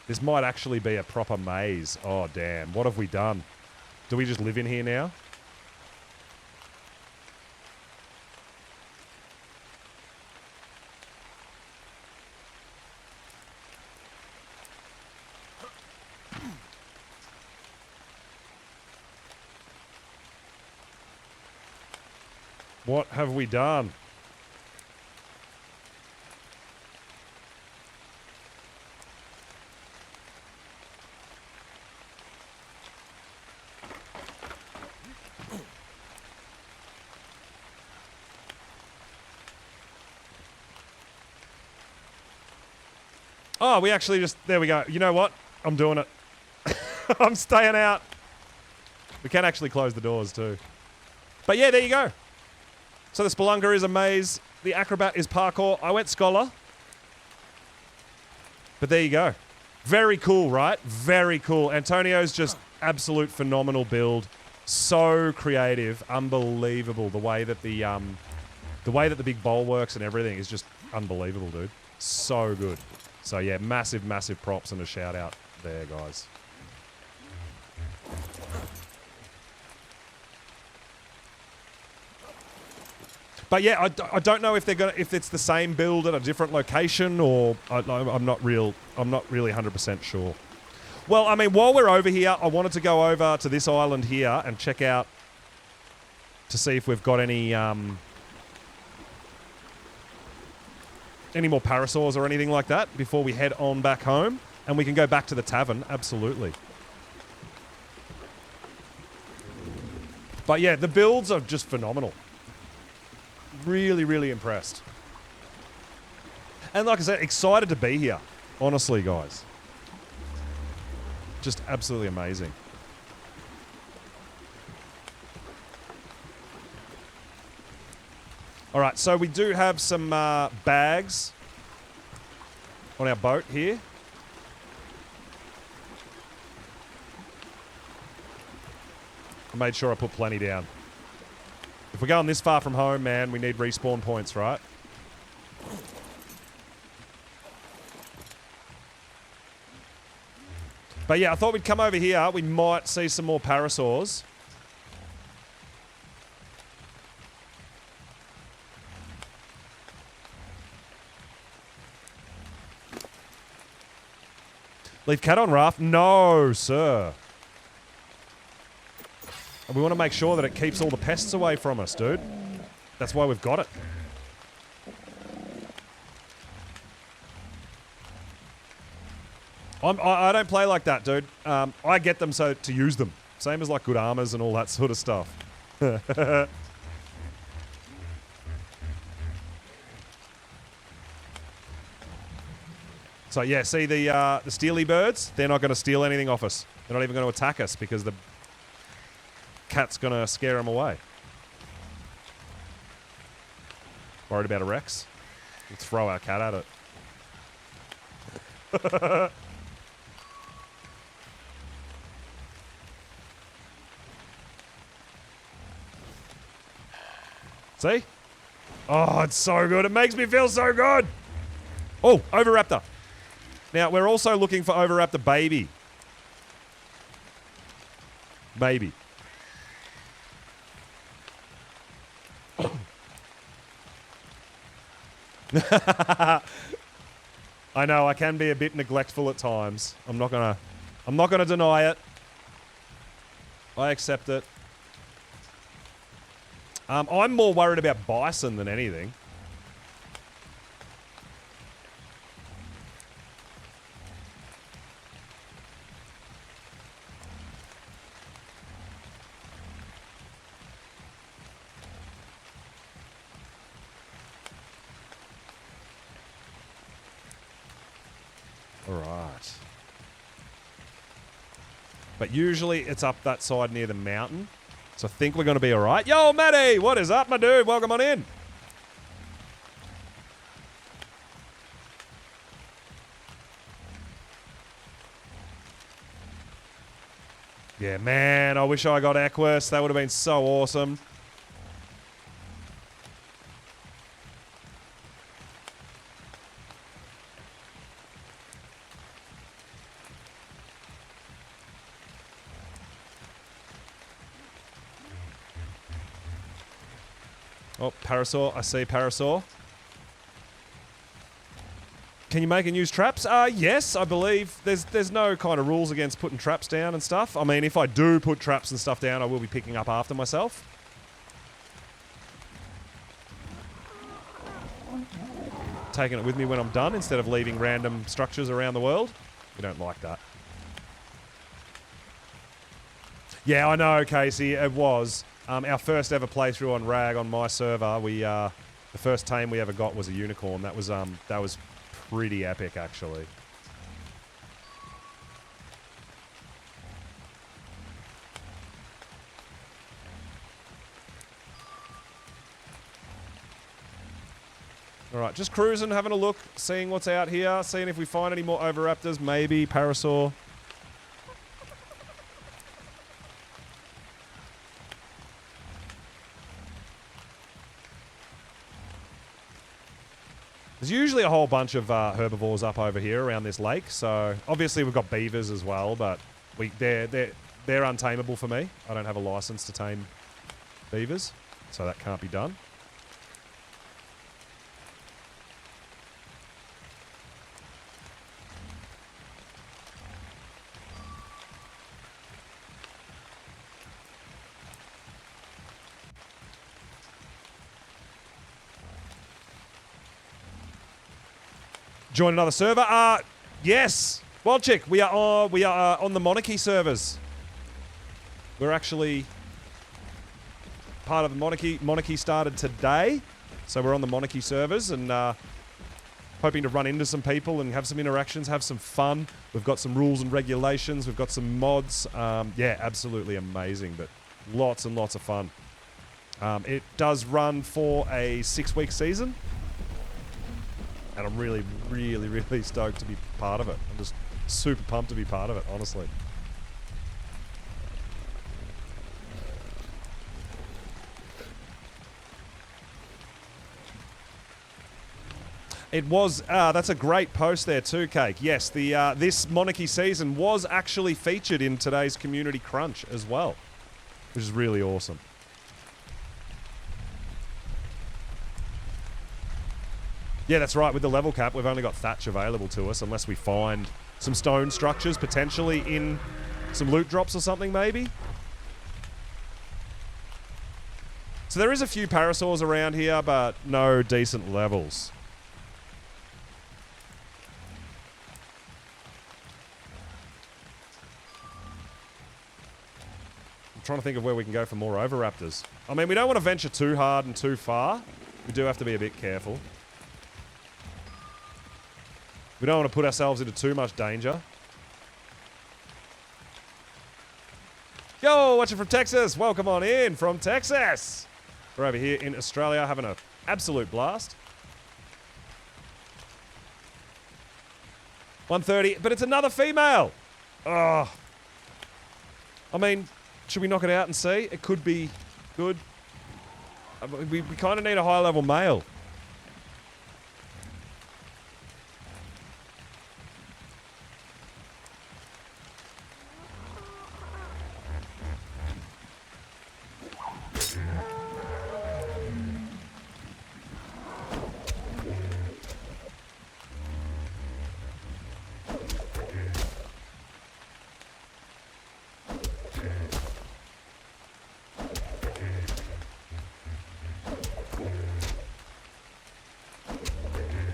This might actually be a proper maze. Oh, damn. What have we done? Do we just live in here now? What have we done? Oh, we actually just... There we go. You know what? I'm doing it. I'm staying out. We can actually close the doors too. But yeah, there you go. So the Spelunker is a maze. The Acrobat is parkour. I went Scholar. But there you go. Very cool, right? Very cool. Antonio's just absolute phenomenal build. So creative. Unbelievable. The way that the big bowl works and everything is just unbelievable, dude. So good. So yeah, massive, massive props and a shout out there, guys. But yeah, I don't know if if it's the same build at a different location, or I'm not really 100% sure. Well, I mean, while we're over here, I wanted to go over to this island here and check out to see if we've got any more parasaurs or anything like that before we head on back home, and we can go back to the tavern. Absolutely. But yeah, the builds are just phenomenal. Really, really impressed. And like I said, excited to be here. Honestly, guys. Just absolutely amazing. All right, so we do have some bags on our boat here. I made sure I put plenty down. If we're going this far from home, man, we need respawn points, right? But yeah, I thought we'd come over here. We might see some more parasaurs. Leave cat on raft? No, sir. And we want to make sure that it keeps all the pests away from us, dude. That's why we've got it. I don't play like that, dude. I get them so to use them. Same as like good armors and all that sort of stuff. So yeah, see the steely birds? They're not going to steal anything off us. They're not even going to attack us because the cat's going to scare them away. Worried about a Rex? We'll throw our cat at it. See? Oh, it's so good. It makes me feel so good. Oh, Oviraptor. Now, we're also looking for Oviraptor baby. Baby. I know I can be a bit neglectful at times. I'm not gonna deny it. I accept it. I'm more worried about bison than anything. All right. But usually it's up that side near the mountain. So I think we're going to be all right. Yo, Matty, what is up, my dude? Welcome on in. Yeah, man, I wish I got Equus. That would have been so awesome. Oh, Parasaur. I see Parasaur. Can you make and use traps? Yes, I believe. There's no kind of rules against putting traps down and stuff. I mean, if I do put traps and stuff down, I will be picking up after myself. Taking it with me when I'm done instead of leaving random structures around the world. We don't like that. Yeah, I know, Casey. It was. Our first ever playthrough on Rag on my server, the first tame we ever got was a unicorn. That was pretty epic, actually. All right, just cruising, having a look, seeing what's out here, seeing if we find any more Oviraptors, maybe Parasaur. There's usually a whole bunch of herbivores up over here around this lake. So obviously we've got beavers as well, but they're untamable for me. I don't have a license to tame beavers, so that can't be done. Join another server? Yes. Wild Chick, we are on the Monarchy servers. We're actually part of the Monarchy. Monarchy started today, so we're on the Monarchy servers and hoping to run into some people and have some interactions, have some fun. We've got some rules and regulations. We've got some mods. Yeah, absolutely amazing, but lots and lots of fun. It does run for a 6-week season. And I'm really, really, really stoked to be part of it. I'm just super pumped to be part of it, honestly. It was, that's a great post there too, Cake. Yes, this Monarchy season was actually featured in today's Community Crunch as well, which is really awesome. Yeah, that's right. With the level cap, we've only got thatch available to us unless we find some stone structures, potentially in some loot drops or something, maybe. So there is a few parasaurs around here, but no decent levels. I'm trying to think of where we can go for more Oviraptors. I mean, we don't want to venture too hard and too far. We do have to be a bit careful. We don't want to put ourselves into too much danger. Yo, watching from Texas. Welcome on in from Texas. We're over here in Australia having an absolute blast. 1:30, but it's another female. Oh. I mean, should we knock it out and see? It could be good. We kind of need a high-level male.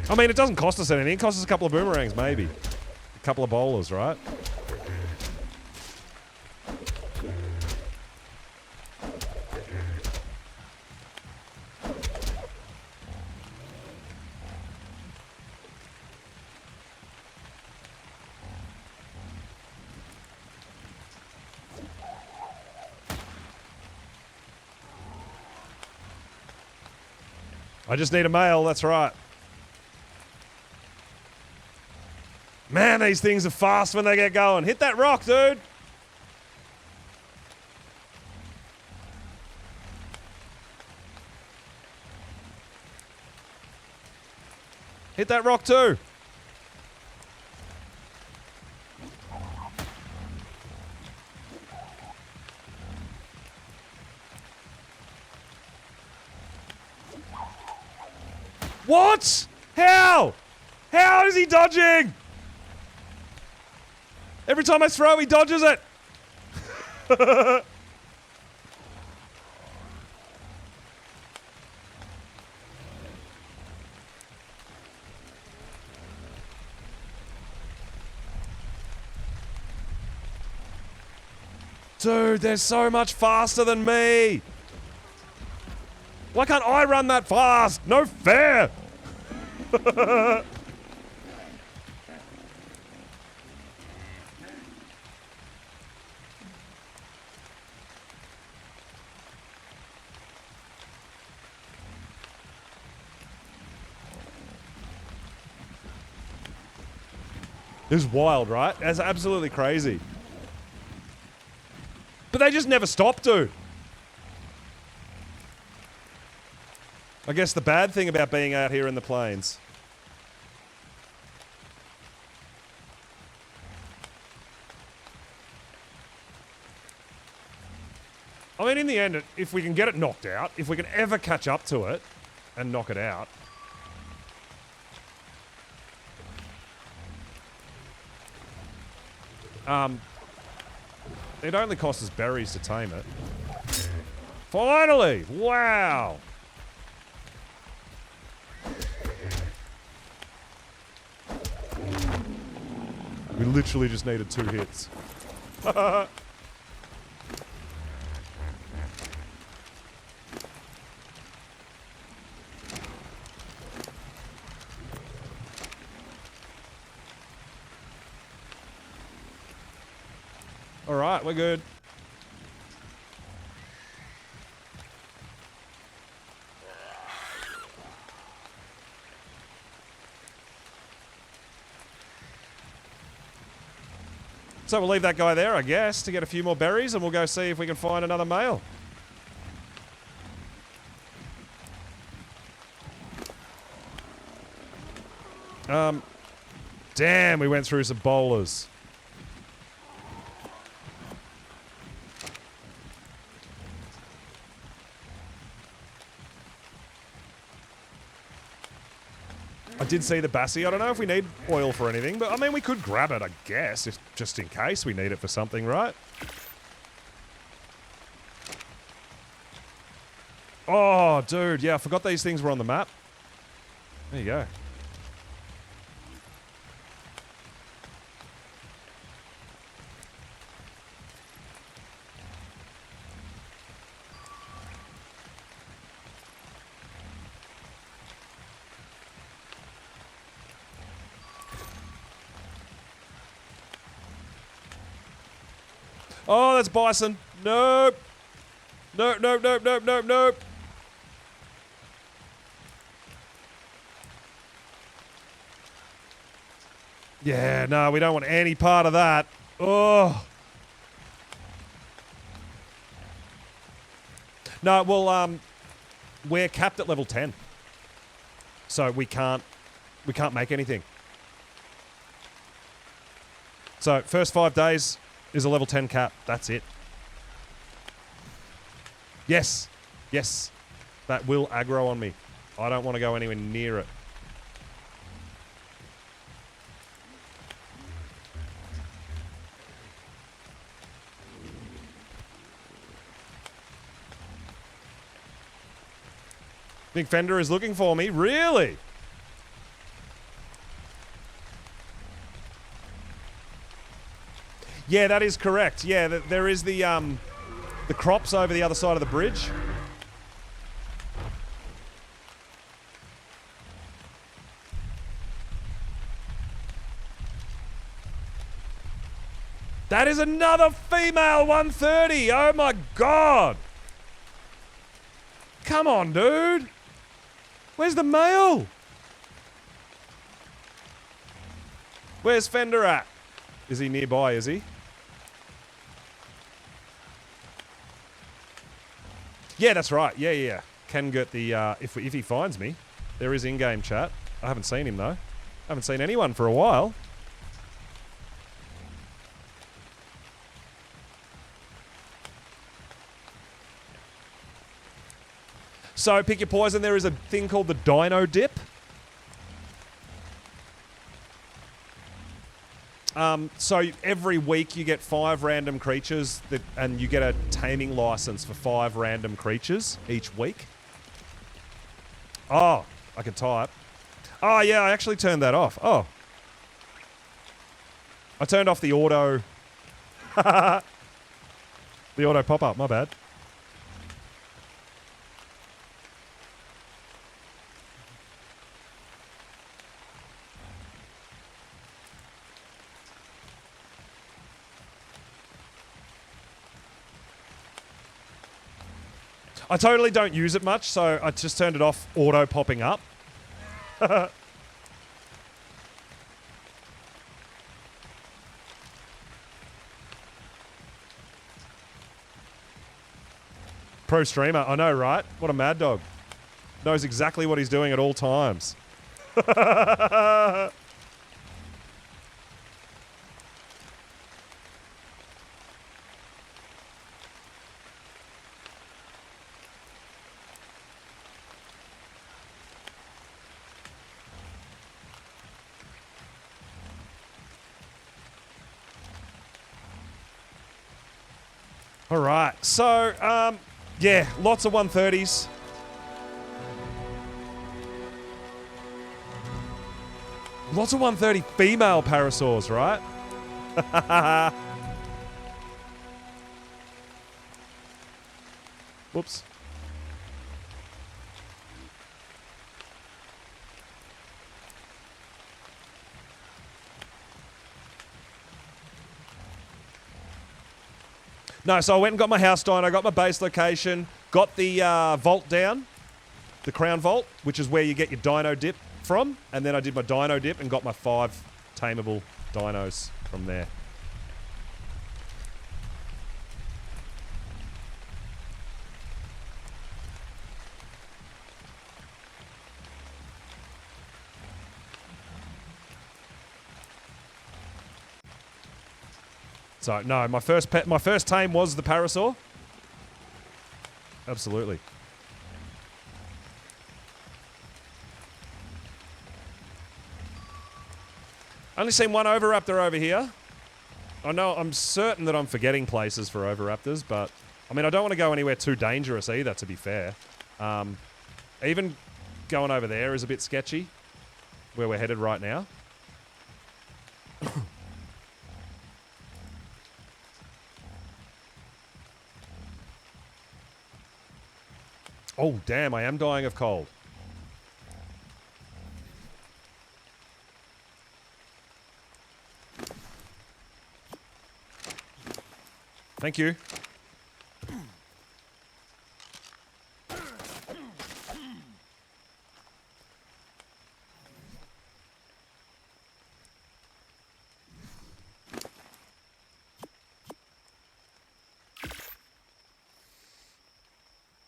I mean, it doesn't cost us anything. It costs us a couple of boomerangs, maybe. A couple of bowlers, right? I just need a male, that's right. Man, these things are fast when they get going. Hit that rock, dude. Hit that rock too. What? How? How is he dodging? Every time I throw, he dodges it. Dude, they're so much faster than me. Why can't I run that fast? No fair. This is wild, right? That's absolutely crazy. But they just never stop, dude. I guess the bad thing about being out here in the plains. I mean, in the end, if we can get it knocked out, if we can ever catch up to it and knock it out. It only costs us berries to tame it. Finally! Wow! We literally just needed 2 hits. All right, we're good. So we'll leave that guy there, I guess, to get a few more berries, and we'll go see if we can find another male. Damn, we went through some bowlers. I did see the Bassie. I don't know if we need oil for anything, but I mean, we could grab it, I guess, if just in case we need it for something, right? Oh, dude, yeah, I forgot these things were on the map. There you go. Oh, that's bison. Nope. Nope, nope, nope, nope, nope, nope. Yeah, no, we don't want any part of that. Oh. No, well, we're capped at level 10. So we can't make anything. So first 5 days is a level 10 cap. That's it. Yes. Yes. That will aggro on me. I don't want to go anywhere near it. Big Fender is looking for me. Really? Yeah, that is correct. Yeah, there is the crops over the other side of the bridge. That is another female 130. Oh my god. Come on, dude. Where's the mail? Where's Fender at? Is he nearby, is he? Yeah, that's right. Yeah. Can get the, if he finds me. There is in-game chat. I haven't seen him, though. I haven't seen anyone for a while. So, pick your poison. There is a thing called the Dino Dip. So every week you get 5 random creatures, and you get a taming license for 5 random creatures each week. Oh, I can type. Oh, yeah, I actually turned that off. Oh. I turned off the auto... the auto pop-up, my bad. I totally don't use it much, so I just turned it off, auto popping up. Pro streamer, I know, right? What a mad dog. Knows exactly what he's doing at all times. All right, so, yeah, lots of 130s. Lots of 130 female parasaurs, right? Whoops. No, so I went and got my house dino, got my base location, got the vault down, the crown vault, which is where you get your dino dip from, and then I did my dino dip and got my 5 tameable dinos from there. So, no, my first tame was the parasaur. Absolutely. Only seen one Oviraptor over here. I know, I'm certain that I'm forgetting places for Oviraptors, but... I mean, I don't want to go anywhere too dangerous either, to be fair. Even going over there is a bit sketchy, where we're headed right now. Oh, damn, I am dying of cold. Thank you.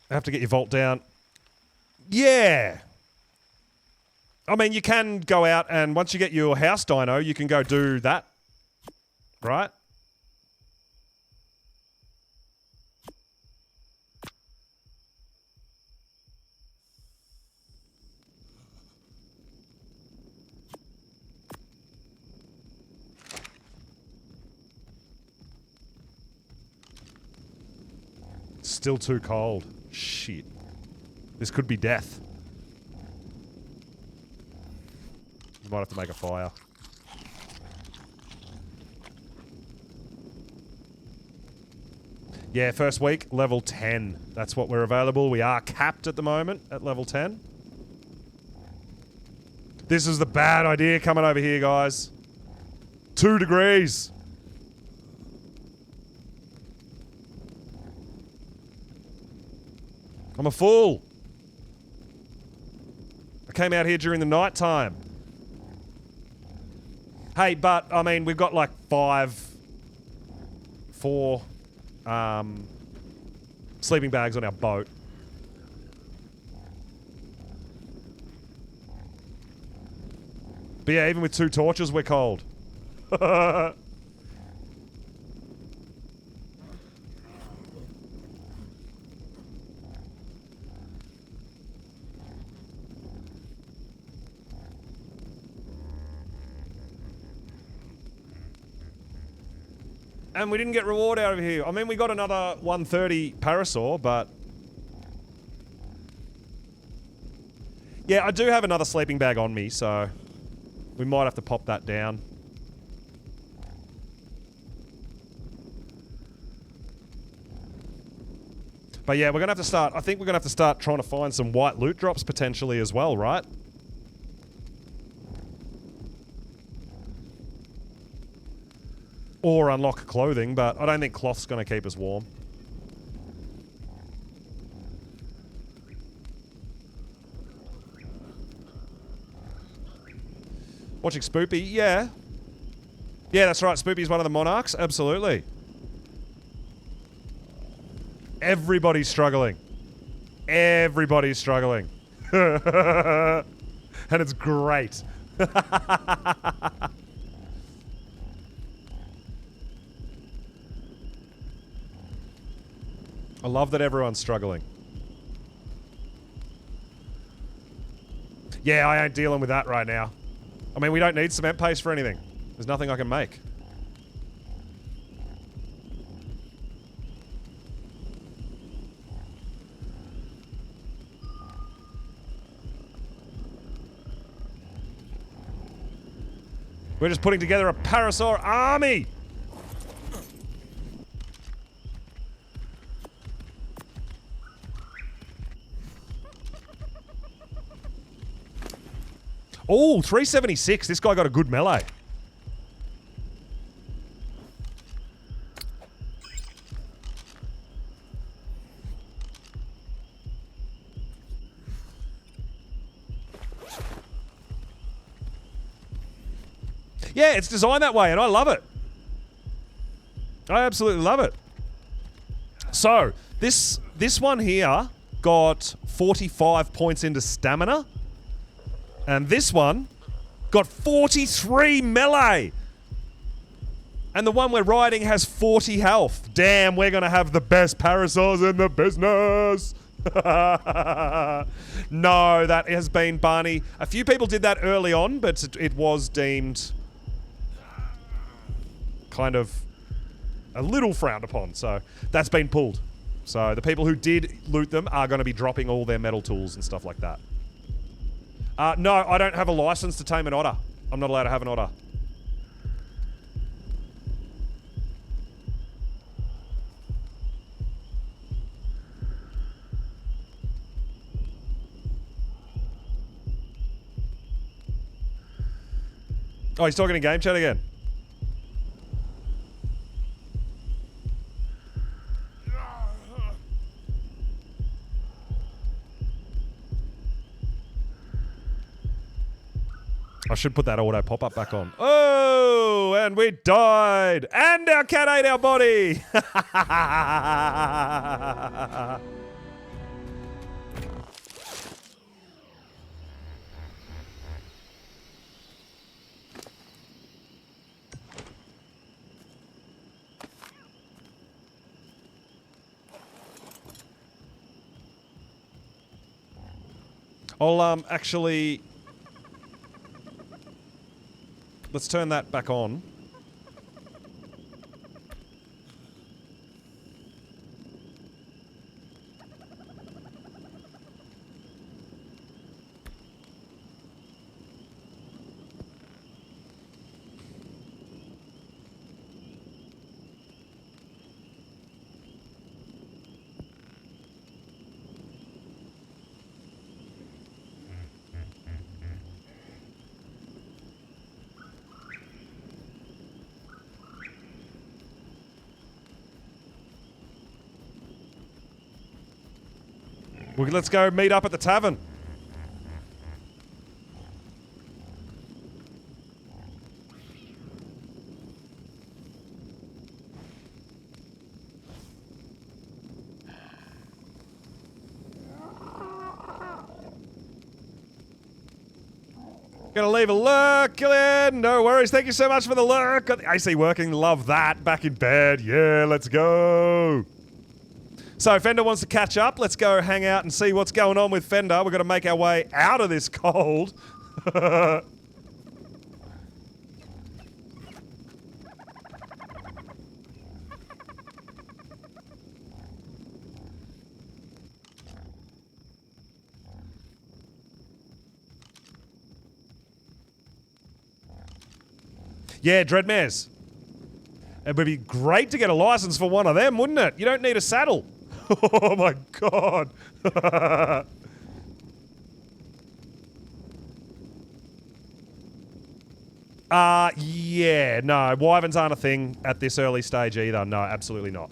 I have to get your vault down. Yeah. I mean, you can go out and once you get your house dino, you can go do that. Right? Still too cold. Shit. This could be death. You might have to make a fire. Yeah, first week, level 10. That's what we're available. We are capped at the moment at level 10. This is the bad idea coming over here, guys. 2 degrees. I'm a fool. came out here during the night time. Hey, but, I mean, we've got like 4 sleeping bags on our boat. But yeah, even with 2 torches, we're cold. And we didn't get reward out of here. I mean, we got another 130 parasaur, but... Yeah, I do have another sleeping bag on me, so... we might have to pop that down. But yeah, we're gonna have to start... I think we're gonna have to start trying to find some white loot drops potentially as well, right? Or unlock clothing, but I don't think cloth's gonna keep us warm. Watching Spoopy, yeah. Yeah, that's right, Spoopy's one of the Monarchs, absolutely. Everybody's struggling. Everybody's struggling. And it's great. I love that everyone's struggling. Yeah, I ain't dealing with that right now. I mean, we don't need cement paste for anything. There's nothing I can make. We're just putting together a parasaur army! Oh, 376. This guy got a good melee. Yeah, it's designed that way, and I love it. I absolutely love it. So, this one here got 45 points into stamina. And this one got 43 melee. And the one we're riding has 40 health. Damn, we're going to have the best parasaurs in the business. No, that has been Barney. A few people did that early on, but it was deemed kind of a little frowned upon. So that's been pulled. So the people who did loot them are going to be dropping all their metal tools and stuff like that. No, I don't have a license to tame an otter. I'm not allowed to have an otter. Oh, he's talking in game chat again. I should put that auto pop-up back on. Oh, and we died. And our cat ate our body. I'll actually... Let's turn that back on. Let's go meet up at the tavern. Gonna leave a lurk, Killian. No worries. Thank you so much for the lurk. Got the AC working. Love that. Back in bed. Yeah, let's go. So Fender wants to catch up. Let's go hang out and see what's going on with Fender. We've got to make our way out of this cold. Yeah, Dreadmares. It would be great to get a license for one of them, wouldn't it? You don't need a saddle. Oh my god. Yeah, no. Wyverns aren't a thing at this early stage either. No, absolutely not.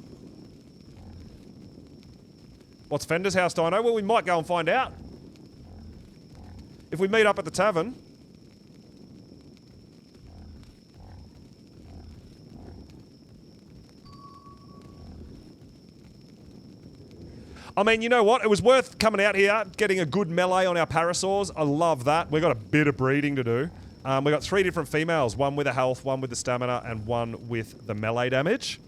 What's Fender's house dino? Well, we might go and find out. If we meet up at the tavern. I mean, you know what? It was worth coming out here, getting a good melee on our parasaurs. I love that. We've got a bit of breeding to do. We've got 3 different females. One with the health, one with the stamina, and one with the melee damage.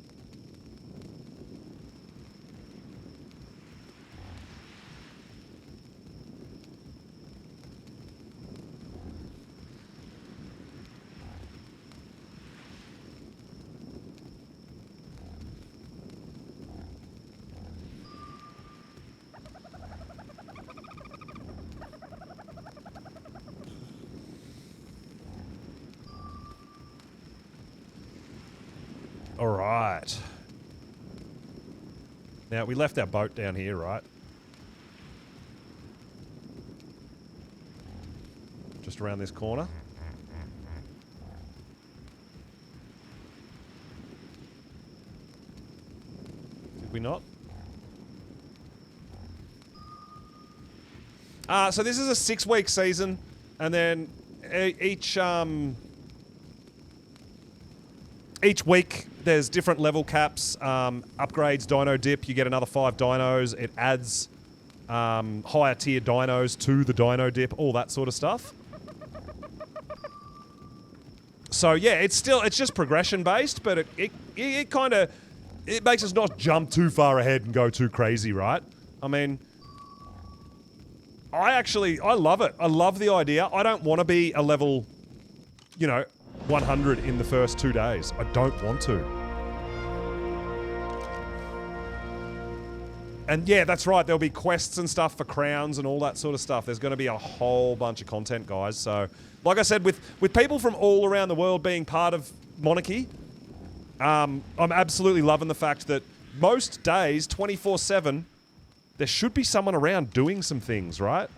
All right. Now, we left our boat down here, right? Just around this corner. Did we not? So this is a 6-week season, and then each week there's different level caps, upgrades, dino dip, you get another 5 dinos, it adds higher tier dinos to the dino dip, all that sort of stuff. So yeah, it's just progression based, but it kind of, it makes us not jump too far ahead and go too crazy, right? I mean, I love it. I love the idea. I don't want to be a level, 100 in the first 2 days. I don't want to. And yeah, that's right. There'll be quests and stuff for crowns and all that sort of stuff. There's going to be a whole bunch of content, guys. So, like I said, with people from all around the world being part of Monarchy, I'm absolutely loving the fact that most days, 24/7, there should be someone around doing some things, right?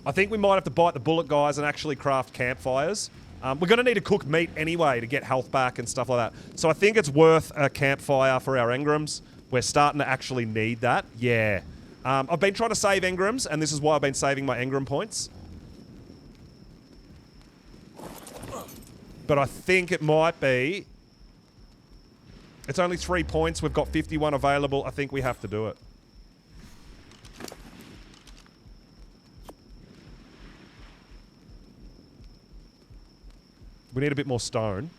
I think we might have to bite the bullet, guys, and actually craft campfires. We're going to need to cook meat anyway to get health back and stuff like that. So I think it's worth a campfire for our engrams. We're starting to actually need that. Yeah. I've been trying to save engrams, and this is why I've been saving my engram points. But I think it might be... It's only 3 points. We've got 51 available. I think we have to do it. We need a bit more stone.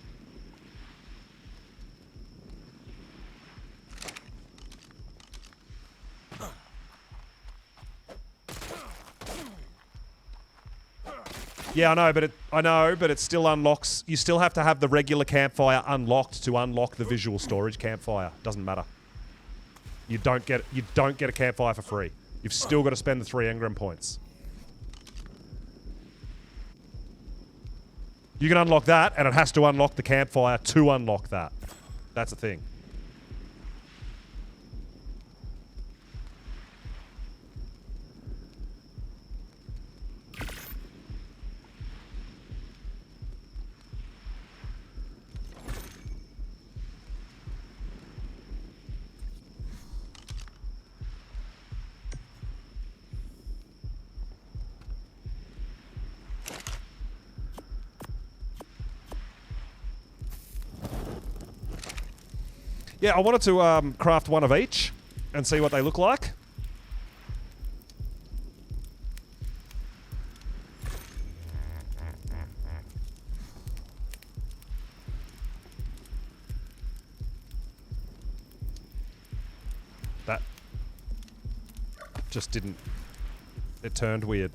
Yeah, I know, but it still unlocks. You still have to have the regular campfire unlocked to unlock the visual storage campfire. Doesn't matter. You don't get a campfire for free. You've still got to spend the 3 engram points. You can unlock that, and it has to unlock the campfire to unlock that. That's the thing. Yeah, I wanted to craft one of each and see what they look like. That just didn't... It turned weird.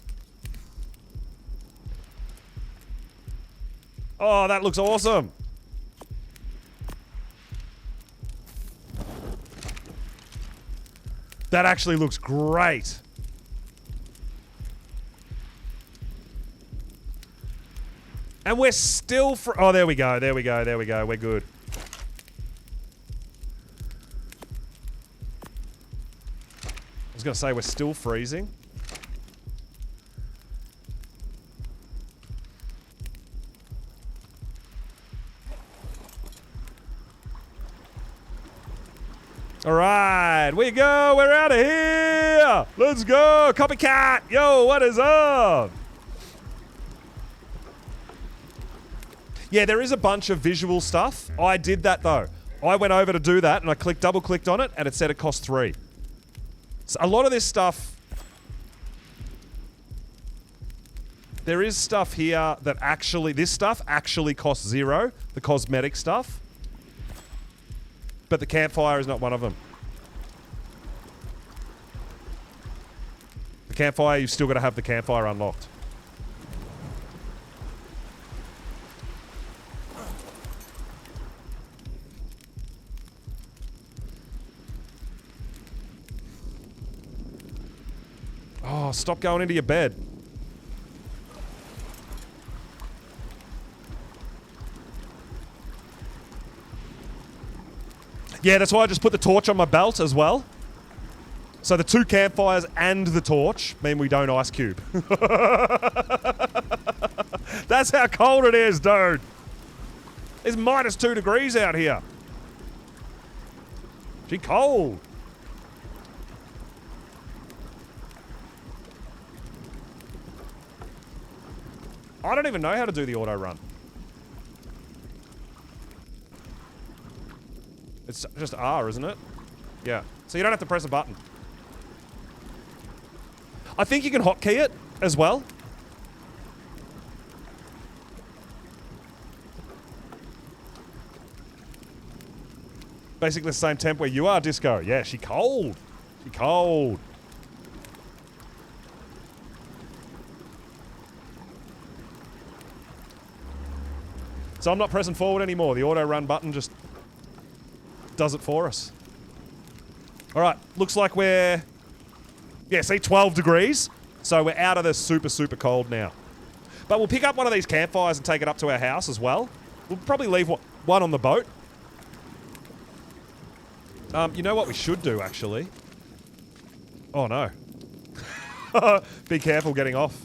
Oh, that looks awesome! That actually looks great. And we're still oh, there we go, there we go, there we go. We're good. I was going to say we're still freezing. All right, we go. We're out of here. Let's go. Copycat. Yo, what is up? Yeah, there is a bunch of visual stuff. I did that, though. I went over to do that, and I double-clicked on it, and it said it cost 3. So a lot of this stuff... There is stuff here that actually... This stuff actually costs 0, the cosmetic stuff. But the campfire is not one of them. The campfire, you've still got to have the campfire unlocked. Oh, stop going into your bed. Yeah, that's why I just put the torch on my belt as well. So the 2 campfires and the torch mean we don't ice cube. That's how cold it is, dude. It's minus 2 degrees out here. Gee, cold. I don't even know how to do the auto run. It's just R, isn't it? Yeah. So you don't have to press a button. I think you can hotkey it as well. Basically the same temp where you are, Disco. Yeah, she cold. She cold. So I'm not pressing forward anymore. The auto run button just does it for us. All right, looks like we're... Yeah, see, 12 degrees. So we're out of the super, super cold now. But we'll pick up one of these campfires and take it up to our house as well. We'll probably leave one on the boat. You know what we should do, actually? Oh, no. Be careful getting off.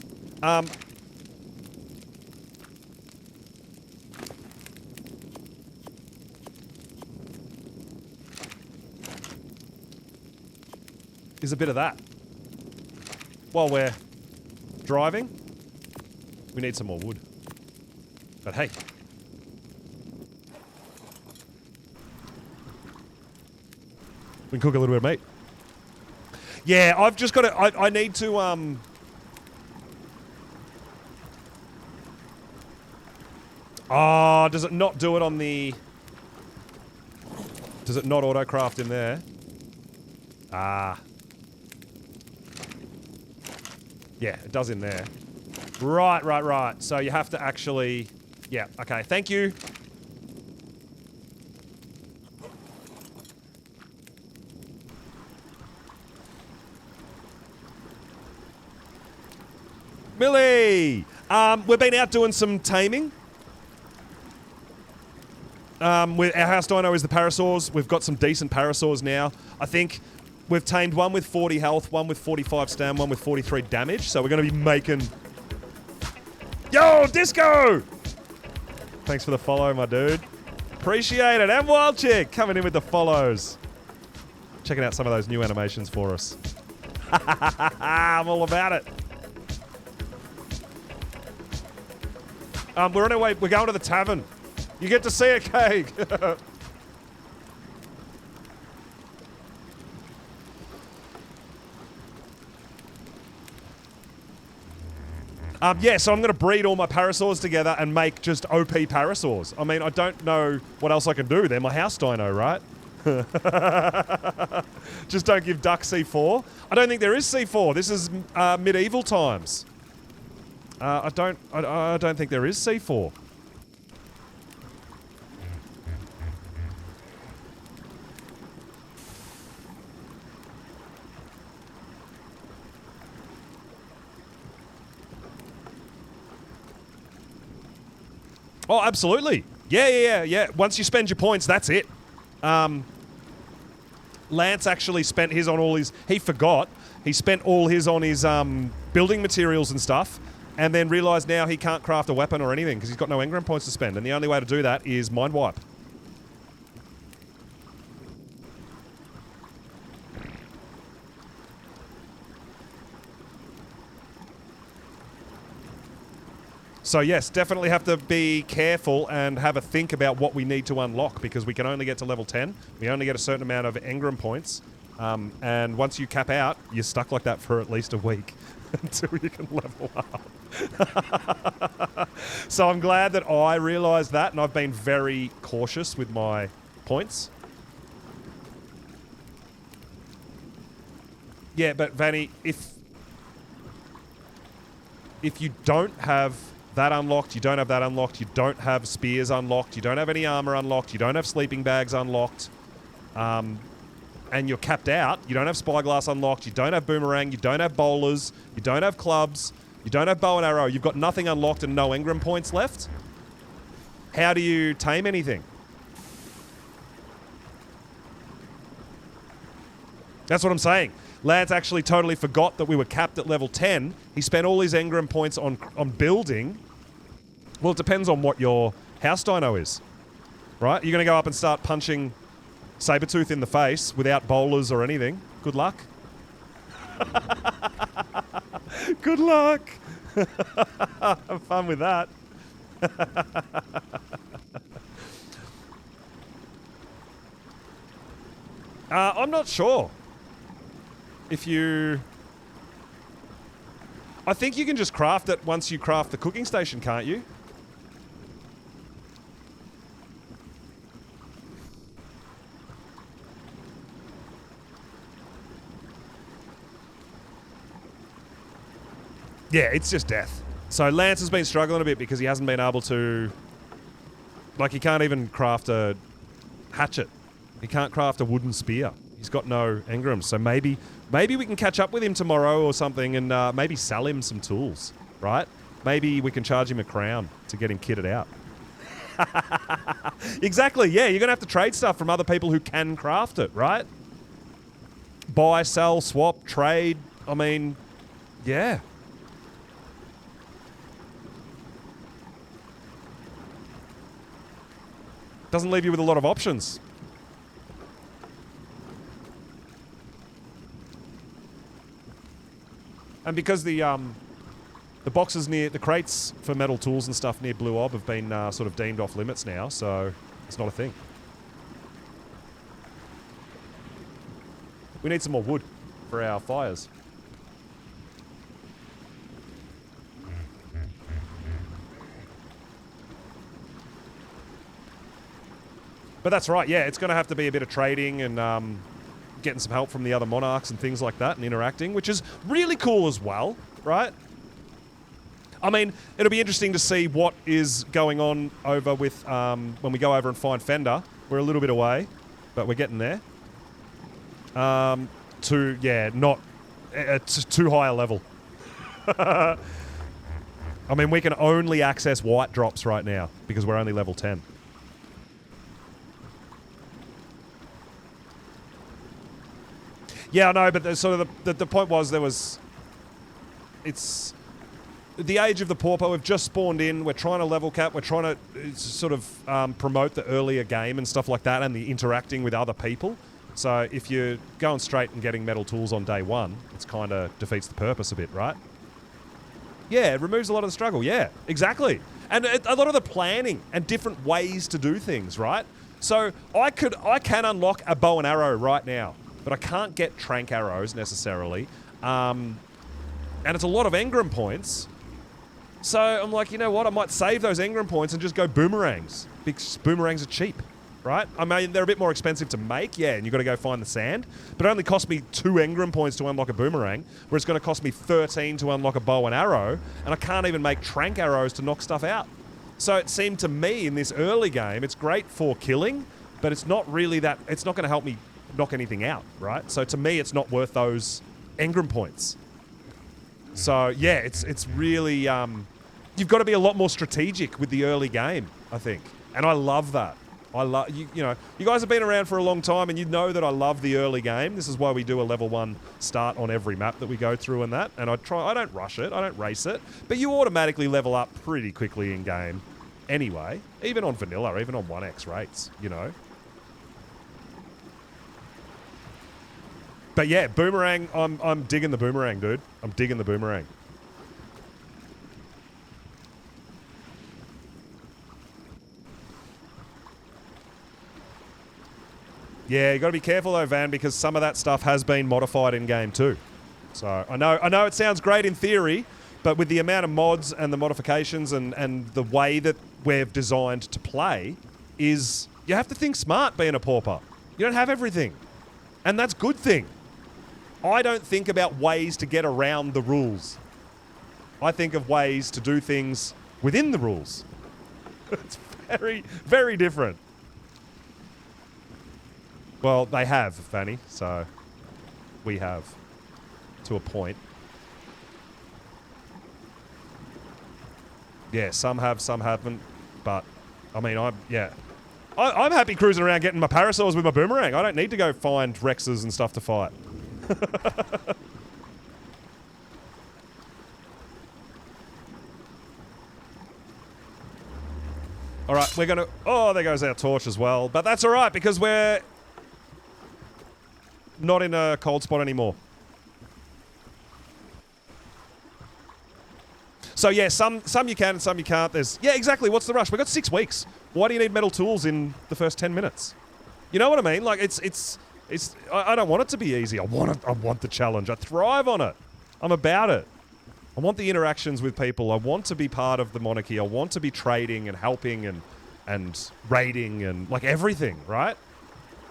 Is a bit of that. While we're driving, we need some more wood. But hey. We can cook a little bit of meat. Yeah, I've just got to... I need to... Oh, does it not do it on the... Does it not auto-craft in there? Ah. Yeah, it does in there. Right, right, right. So you have to actually... Yeah, okay. Thank you. Millie! We've been out doing some taming. Our house dino is the parasaurs. We've got some decent parasaurs now. I think we've tamed one with 40 health, one with 45 stam, one with 43 damage. So we're going to be making... Yo, Disco! Thanks for the follow, my dude. Appreciate it. And Wild Chick coming in with the follows. Checking out some of those new animations for us. I'm all about it. We're on our way. We're going to the tavern. You get to see a cake. Yeah, so I'm going to breed all my parasaurs together and make just OP parasaurs. I mean, I don't know what else I can do. They're my house dino, right? Just don't give duck C4. I don't think there is C4. This is medieval times. I don't think there is C4. Oh, absolutely. Yeah. Once you spend your points, that's it. Lance actually spent his on all his... He forgot. He spent all his on his building materials and stuff, and then realised now he can't craft a weapon or anything because he's got no engram points to spend, and the only way to do that is mind wipe. So yes, definitely have to be careful and have a think about what we need to unlock, because we can only get to level 10. We only get a certain amount of engram points. And once you cap out, you're stuck like that for at least a week until you can level up. So I'm glad that I realised that, and I've been very cautious with my points. Yeah, but Vanny, if you don't have that unlocked, you don't have that unlocked, you don't have spears unlocked, you don't have any armor unlocked, you don't have sleeping bags unlocked, and you're capped out, you don't have spyglass unlocked, you don't have boomerang, you don't have bowlers, you don't have clubs, you don't have bow and arrow, you've got nothing unlocked and no engram points left. How do you tame anything? That's what I'm saying. Lance actually totally forgot that we were capped at level 10. He spent all his engram points on building. Well, it depends on what your house dino is, right? You're going to go up and start punching Sabretooth in the face without bowlers or anything. Good luck. Good luck. Have fun with that. I'm not sure. If you... I think you can just craft it once you craft the cooking station, can't you? Yeah, it's just death. So Lance has been struggling a bit because he hasn't been able to... Like, he can't even craft a hatchet. He can't craft a wooden spear. He's got no engrams, so maybe we can catch up with him tomorrow or something and maybe sell him some tools, right? Maybe we can charge him a crown to get him kitted out. Exactly, yeah, you're going to have to trade stuff from other people who can craft it, right? Buy, sell, swap, trade, I mean, yeah. Doesn't leave you with a lot of options. And because the boxes near the crates for metal tools and stuff near Blue Ob have been sort of deemed off limits now, so it's not a thing. We need some more wood for our fires. But that's right, yeah, it's going to have to be a bit of trading and getting some help from the other monarchs and things like that and interacting, which is really cool as well, right? I mean, it'll be interesting to see what is going on over with when we go over and find Fender. We're a little bit away, but we're getting there. Not too high a level. I mean, we can only access white drops right now because we're only level 10. Yeah, I know, but the point was it's the age of the pauper. We've just spawned in. We're trying to level cap. We're trying to sort of promote the earlier game and stuff like that and the interacting with other people. So if you're going straight and getting metal tools on day one, it's kind of defeats the purpose a bit, right? Yeah, it removes a lot of the struggle. Yeah, exactly. And a lot of the planning and different ways to do things, right? So I can unlock a bow and arrow right now, but I can't get trank arrows necessarily. And it's a lot of engram points. So I'm like, you know what? I might save those engram points and just go boomerangs. Because boomerangs are cheap, right? I mean, they're a bit more expensive to make, yeah, and you've got to go find the sand. But it only cost me 2 engram points to unlock a boomerang, where it's going to cost me 13 to unlock a bow and arrow, and I can't even make trank arrows to knock stuff out. So it seemed to me in this early game, it's great for killing, but it's not really that, it's not going to help me knock anything out, right? So to me, it's not worth those engram points. So yeah, it's really, you've got to be a lot more strategic with the early game, I think. And I love that. I love, you know, you guys have been around for a long time and you know that I love the early game. This is why we do a level 1 start on every map that we go through and that. And I don't rush it, I don't race it, but you automatically level up pretty quickly in game anyway, even on vanilla, even on 1x rates, you know. But yeah, boomerang, I'm digging the boomerang, dude. I'm digging the boomerang. Yeah, you got to be careful though, Van, because some of that stuff has been modified in game too. So I know it sounds great in theory, but with the amount of mods and the modifications and the way that we've designed to play, is you have to think smart being a pauper. You don't have everything, and that's a good thing. I don't think about ways to get around the rules. I think of ways to do things within the rules. It's very, very different. Well, they have, Fanny, so we have, to a point. Yeah, some have, some haven't, but, I mean, I'm happy cruising around getting my parasaurs with my boomerang. I don't need to go find Rexes and stuff to fight. All right, we're gonna... Oh, there goes our torch as well. But that's all right, because we're not in a cold spot anymore. So yeah, some you can and some you can't. There's... Yeah, exactly. What's the rush? We've got 6 weeks. Why do you need metal tools in the first 10 minutes? You know what I mean? Like, I don't want it to be easy. I want the challenge. I thrive on it. I'm about it. I want the interactions with people. I want to be part of the monarchy. I want to be trading and helping and raiding and like everything, right?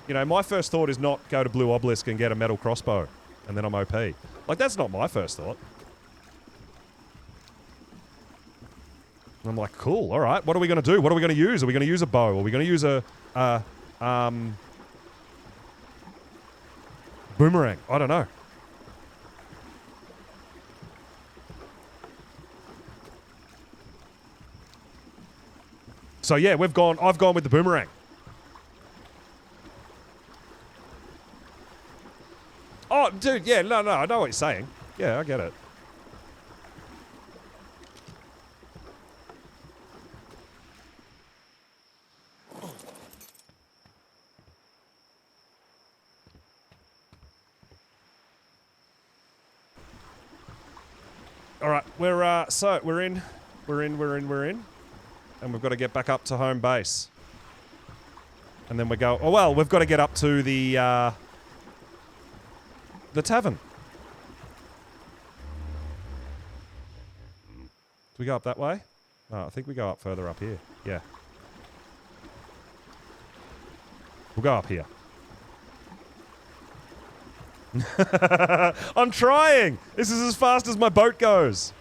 You know, my first thought is not go to Blue Obelisk and get a metal crossbow and then I'm OP. Like, that's not my first thought. I'm like, cool, all right. What are we going to do? What are we going to use? Are we going to use a bow? Are we going to use a boomerang? I don't know. So yeah, I've gone with the boomerang. Oh, dude, yeah, no, I know what you're saying. Yeah, I get it. All right, we're in, and we've got to get back up to home base, and then we go. Oh well, we've got to get up to the tavern. Do we go up that way? Oh, I think we go up further up here. Yeah, we'll go up here. I'm trying. This is as fast as my boat goes.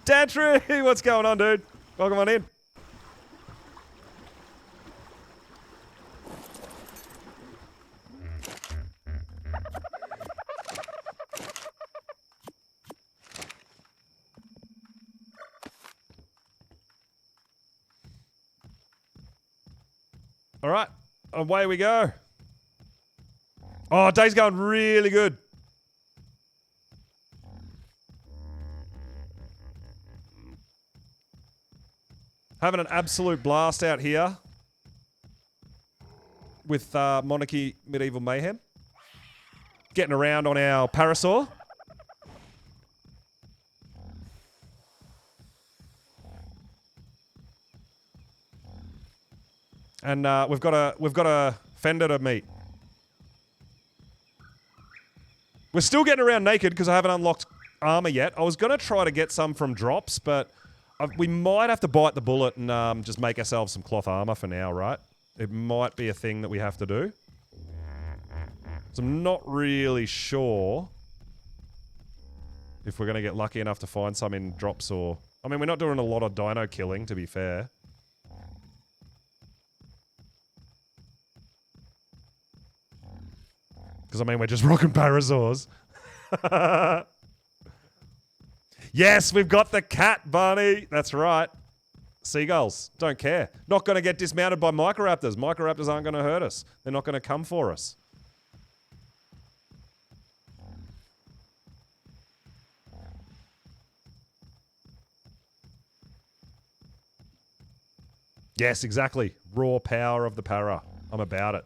Dantry, what's going on, dude? Welcome on in. All right, away we go. Oh, day's going really good. Having an absolute blast out here with Monarchy Medieval Mayhem. Getting around on our parasaur. And we've got a fender to meet. We're still getting around naked because I haven't unlocked armor yet. I was going to try to get some from drops, but we might have to bite the bullet and just make ourselves some cloth armor for now, right? It might be a thing that we have to do. So I'm not really sure if we're going to get lucky enough to find some in drops or... I mean, we're not doing a lot of dino killing, to be fair. Because, I mean, we're just rocking parasaurs. Yes, we've got the cat, Barney. That's right. Seagulls. Don't care. Not going to get dismounted by microraptors. Microraptors aren't going to hurt us. They're not going to come for us. Yes, exactly. Raw power of the para. I'm about it.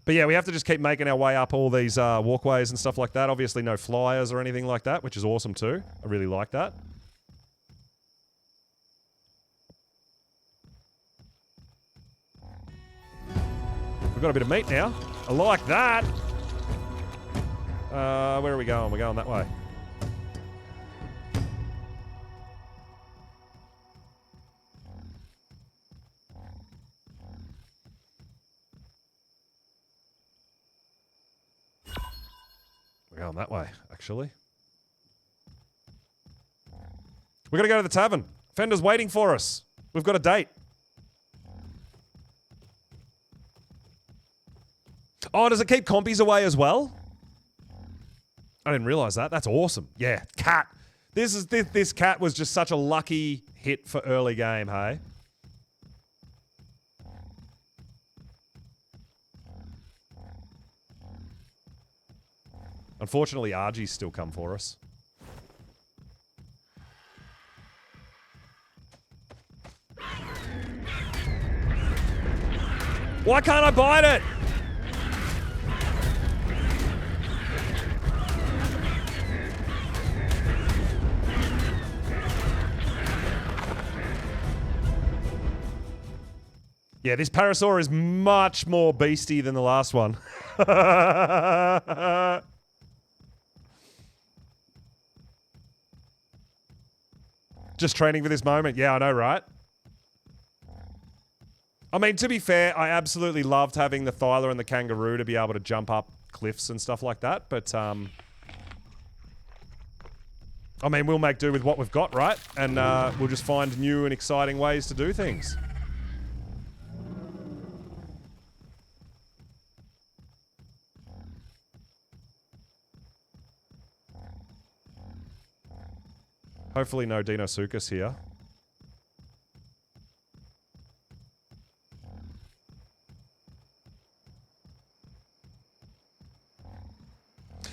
But yeah, we have to just keep making our way up all these walkways and stuff like that. Obviously no flyers or anything like that, which is awesome too. I really like that. We've got a bit of meat now. I like that. Where are we going? We're going that way. We're going that way, actually. We're going to go to the tavern. Fender's waiting for us. We've got a date. Oh, does it keep compies away as well? I didn't realize that. That's awesome. Yeah, cat. This cat was just such a lucky hit for early game, hey? Unfortunately, RG's still come for us. Why can't I bite it? Yeah, this parasaur is much more beasty than the last one. Just training for this moment. Yeah, I know, right? I mean, to be fair, I absolutely loved having the Thyla and the kangaroo to be able to jump up cliffs and stuff like that, but, I mean, we'll make do with what we've got, right? And, we'll just find new and exciting ways to do things. Hopefully no Deinosuchus here.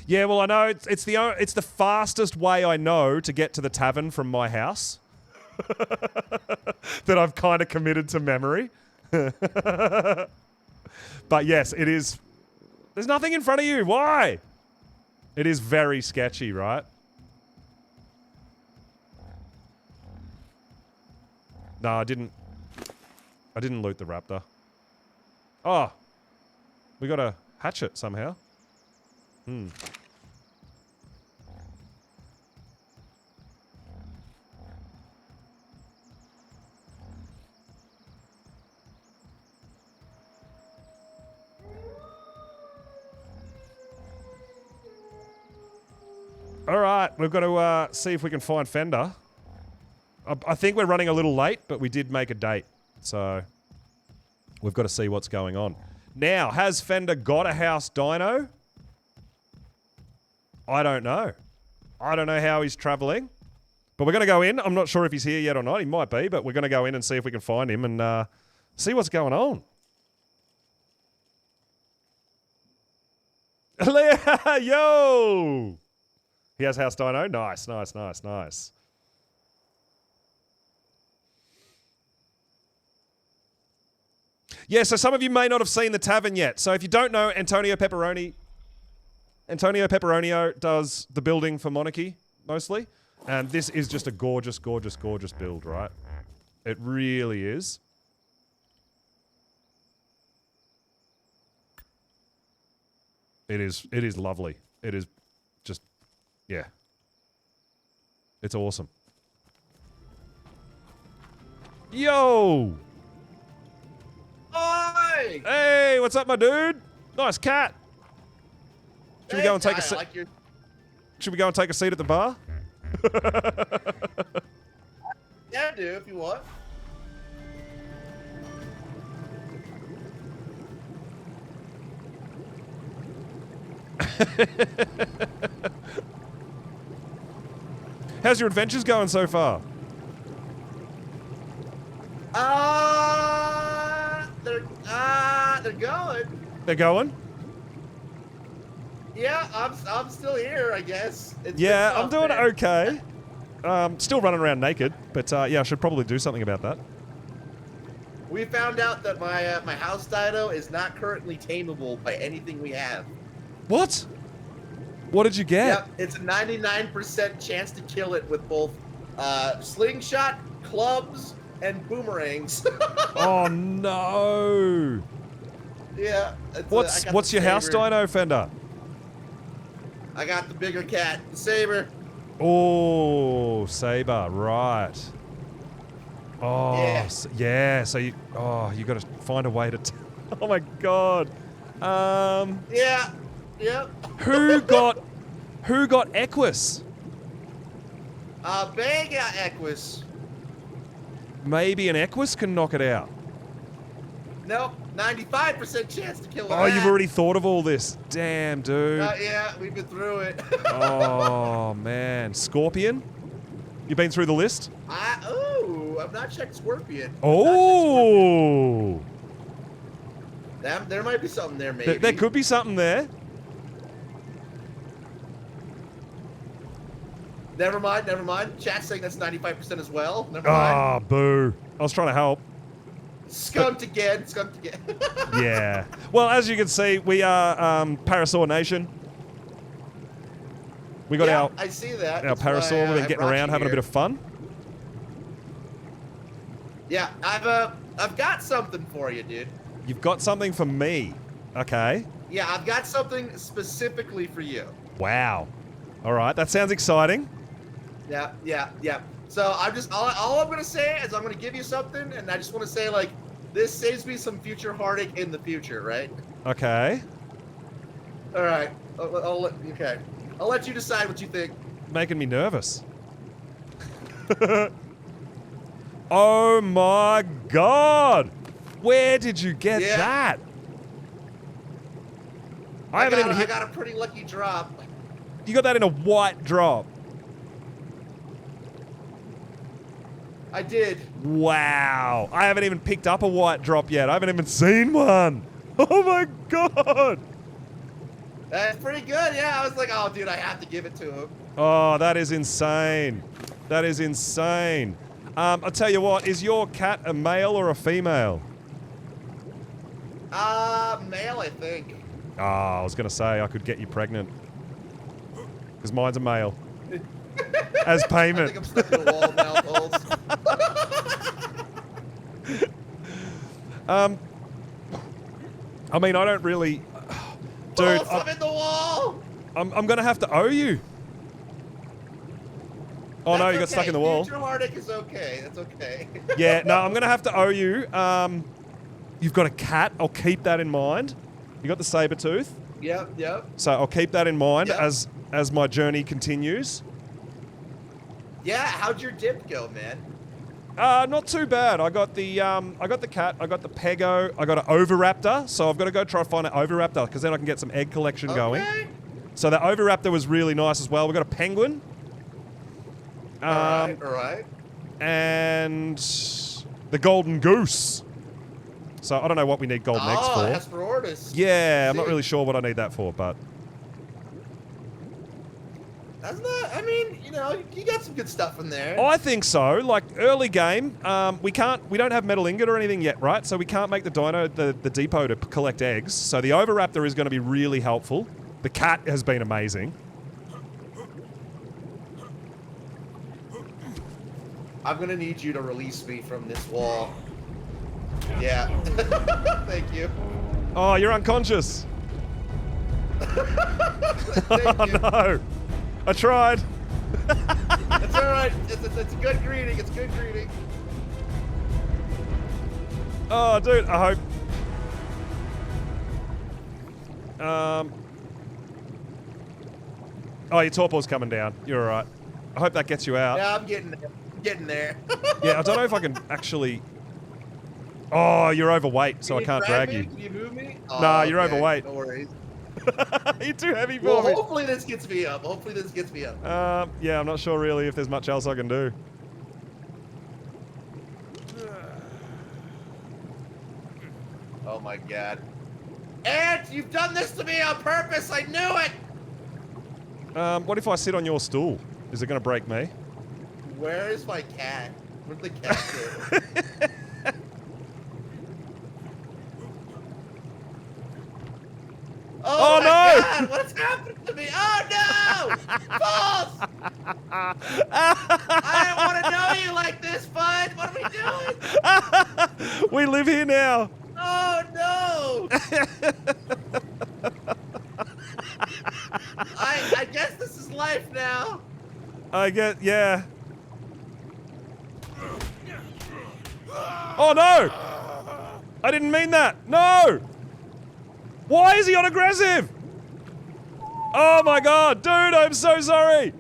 Yeah, well, I know it's the fastest way I know to get to the tavern from my house. That I've kind of committed to memory. But yes, it is. There's nothing in front of you. Why? It is very sketchy, right? No, I didn't loot the raptor. Oh. We got a hatchet somehow. Hmm. Alright, we've got to see if we can find Fender. I think we're running a little late, but we did make a date. So, we've got to see what's going on. Now, has Fender got a house dino? I don't know. I don't know how he's traveling. But we're going to go in. I'm not sure if he's here yet or not. He might be, but we're going to go in and see if we can find him and see what's going on. Yo! He has house dino? Nice, nice, nice, nice. Yeah, so some of you may not have seen the tavern yet. So if you don't know, Antonio Pepperonio does the building for Monarchy, mostly. And this is just a gorgeous, gorgeous, gorgeous build, right? It really is. It is lovely. It is just, yeah. It's awesome. Yo! Oi! Hey, what's up, my dude? Nice cat. Should we go and take a seat? Should we go and take a seat at the bar? Yeah, do if you want. How's your adventures going so far? They're going. They're going? Yeah, I'm still here, I guess. Yeah, I'm doing okay. Still running around naked, but yeah, I should probably do something about that. We found out that my house dino is not currently tameable by anything we have. What? What did you get? Yep, it's a 99% chance to kill it with both slingshot, clubs, and boomerangs. Oh no! Yeah. What's your house dino, Fender? I got the bigger cat, the saber. Oh, saber, right. Oh, yeah. Yeah. So you got to find a way to. Oh my god. Yeah. Yep. Who got Equus? Bay got Equus. Maybe an Equus can knock it out. Nope, 95% chance to kill it. Oh, you've already thought of all this. Damn, dude. Yeah, we've been through it. Oh man, Scorpion. You been through the list? I've not checked Scorpion. Oh. There might be something there, maybe. There could be something there. Never mind. Chat's saying that's 95% as well. Never mind. Ah, boo. I was trying to help. Skunked again. Yeah. Well, as you can see, we are Parasaur Nation. We got I see that. our Parasaur. We've been getting around, having a bit of fun. Yeah, I've got something for you, dude. You've got something for me. Okay. Yeah, I've got something specifically for you. Wow. All right, that sounds exciting. Yeah. So I'm just all I'm gonna say is I'm gonna give you something, and I just want to say like this saves me some future heartache in the future, right? Okay. All right. I'll let you decide what you think. Making me nervous. Oh my god! Where did you get that? I got a pretty lucky drop. You got that in a white drop. I did. Wow. I haven't even picked up a white drop yet. I haven't even seen one. Oh my god. That's pretty good, yeah. I was like, oh, dude, I have to give it to him. Oh, that is insane. That is insane. I'll tell you what, is your cat a male or a female? Male, I think. Ah, I was going to say I could get you pregnant. Because mine's a male. As payment. I think I'm stuck in a wall now, Holes. I mean, I don't really... Dude, I'm in the wall! I'm going to have to owe you. Oh, no, you got stuck in the wall. Future heartache is okay. That's okay. Yeah, no, I'm going to have to owe you. You've got a cat. I'll keep that in mind. You got the saber tooth. Yep. So I'll keep that in mind as my journey continues. Yeah, how'd your dip go, man? Not too bad. I got the cat, I got the Pego, I got an Oviraptor. So I've got to go try to find an Oviraptor because then I can get some egg collection going. So the Oviraptor was really nice as well. We got a penguin. All right. And the golden goose. So I don't know what we need golden eggs for. Hesperornis. Yeah, I'm not really sure what I need that for, but... That's not, I mean, you know, you got some good stuff in there. I think so. Like, early game, we don't have metal ingot or anything yet, right? So we can't make the dino, the depot to collect eggs. So the Oviraptor is going to be really helpful. The cat has been amazing. I'm going to need you to release me from this wall. Yeah. Thank you. Oh, you're unconscious. Thank Oh you. no! I tried. It's all right. It's a good greeting. It's a good greeting. Oh, dude, I hope. Oh, your torpor's coming down. You're all right. I hope that gets you out. Yeah, I'm getting there. I'm getting there. Yeah, I don't know if I can actually. Oh, you're overweight, so I can't drag you. Can you move me? Nah, Oh, you're okay. overweight. No worries. You're too heavy Well, for me. hopefully this gets me up. Hopefully this gets me up. Yeah, I'm not sure really if there's much else I can do. Oh my god. Ant, you've done this to me on purpose. I knew it. What if I sit on your stool? Is it going to break me? Where is my cat? Where'd the cat go? Oh, my no! God, what's happening to me? Oh no! False! I didn't want to know you like this, bud. What are we doing? We live here now. Oh no! I guess this is life now. Yeah. Oh no! I didn't mean that. No! Why is he on aggressive? Oh my god, dude, I'm so sorry.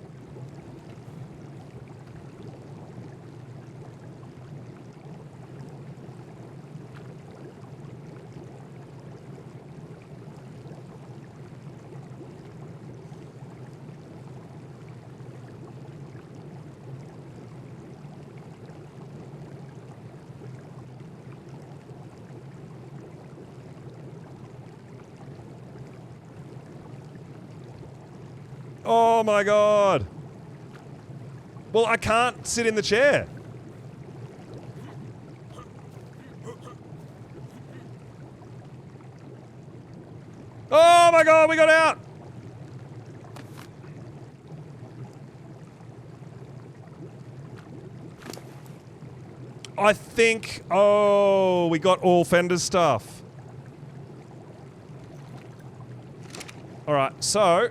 Oh my god. Well, I can't sit in the chair. Oh my god, we got out. I think, oh, we got all Fender's stuff. All right, so,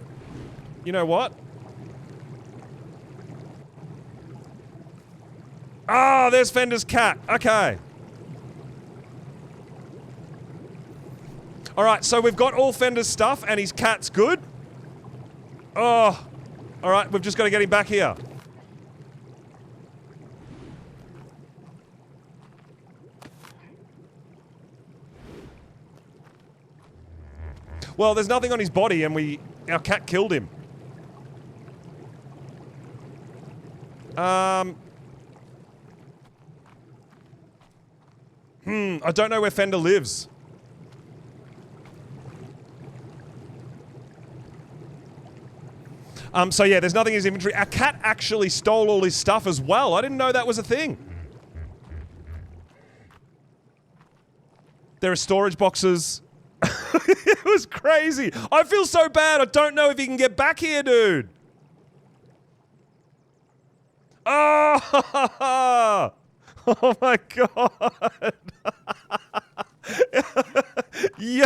you know what? Ah, there's Fender's cat. Okay. All right, so we've got all Fender's stuff and his cat's good. Oh, all right, we've just got to get him back here. Well, there's nothing on his body and our cat killed him. I don't know where Fender lives. So yeah, there's nothing in his inventory. Our cat actually stole all his stuff as well. I didn't know that was a thing. There are storage boxes. It was crazy. I feel so bad. I don't know if he can get back here, dude. Oh, oh my god. Yo,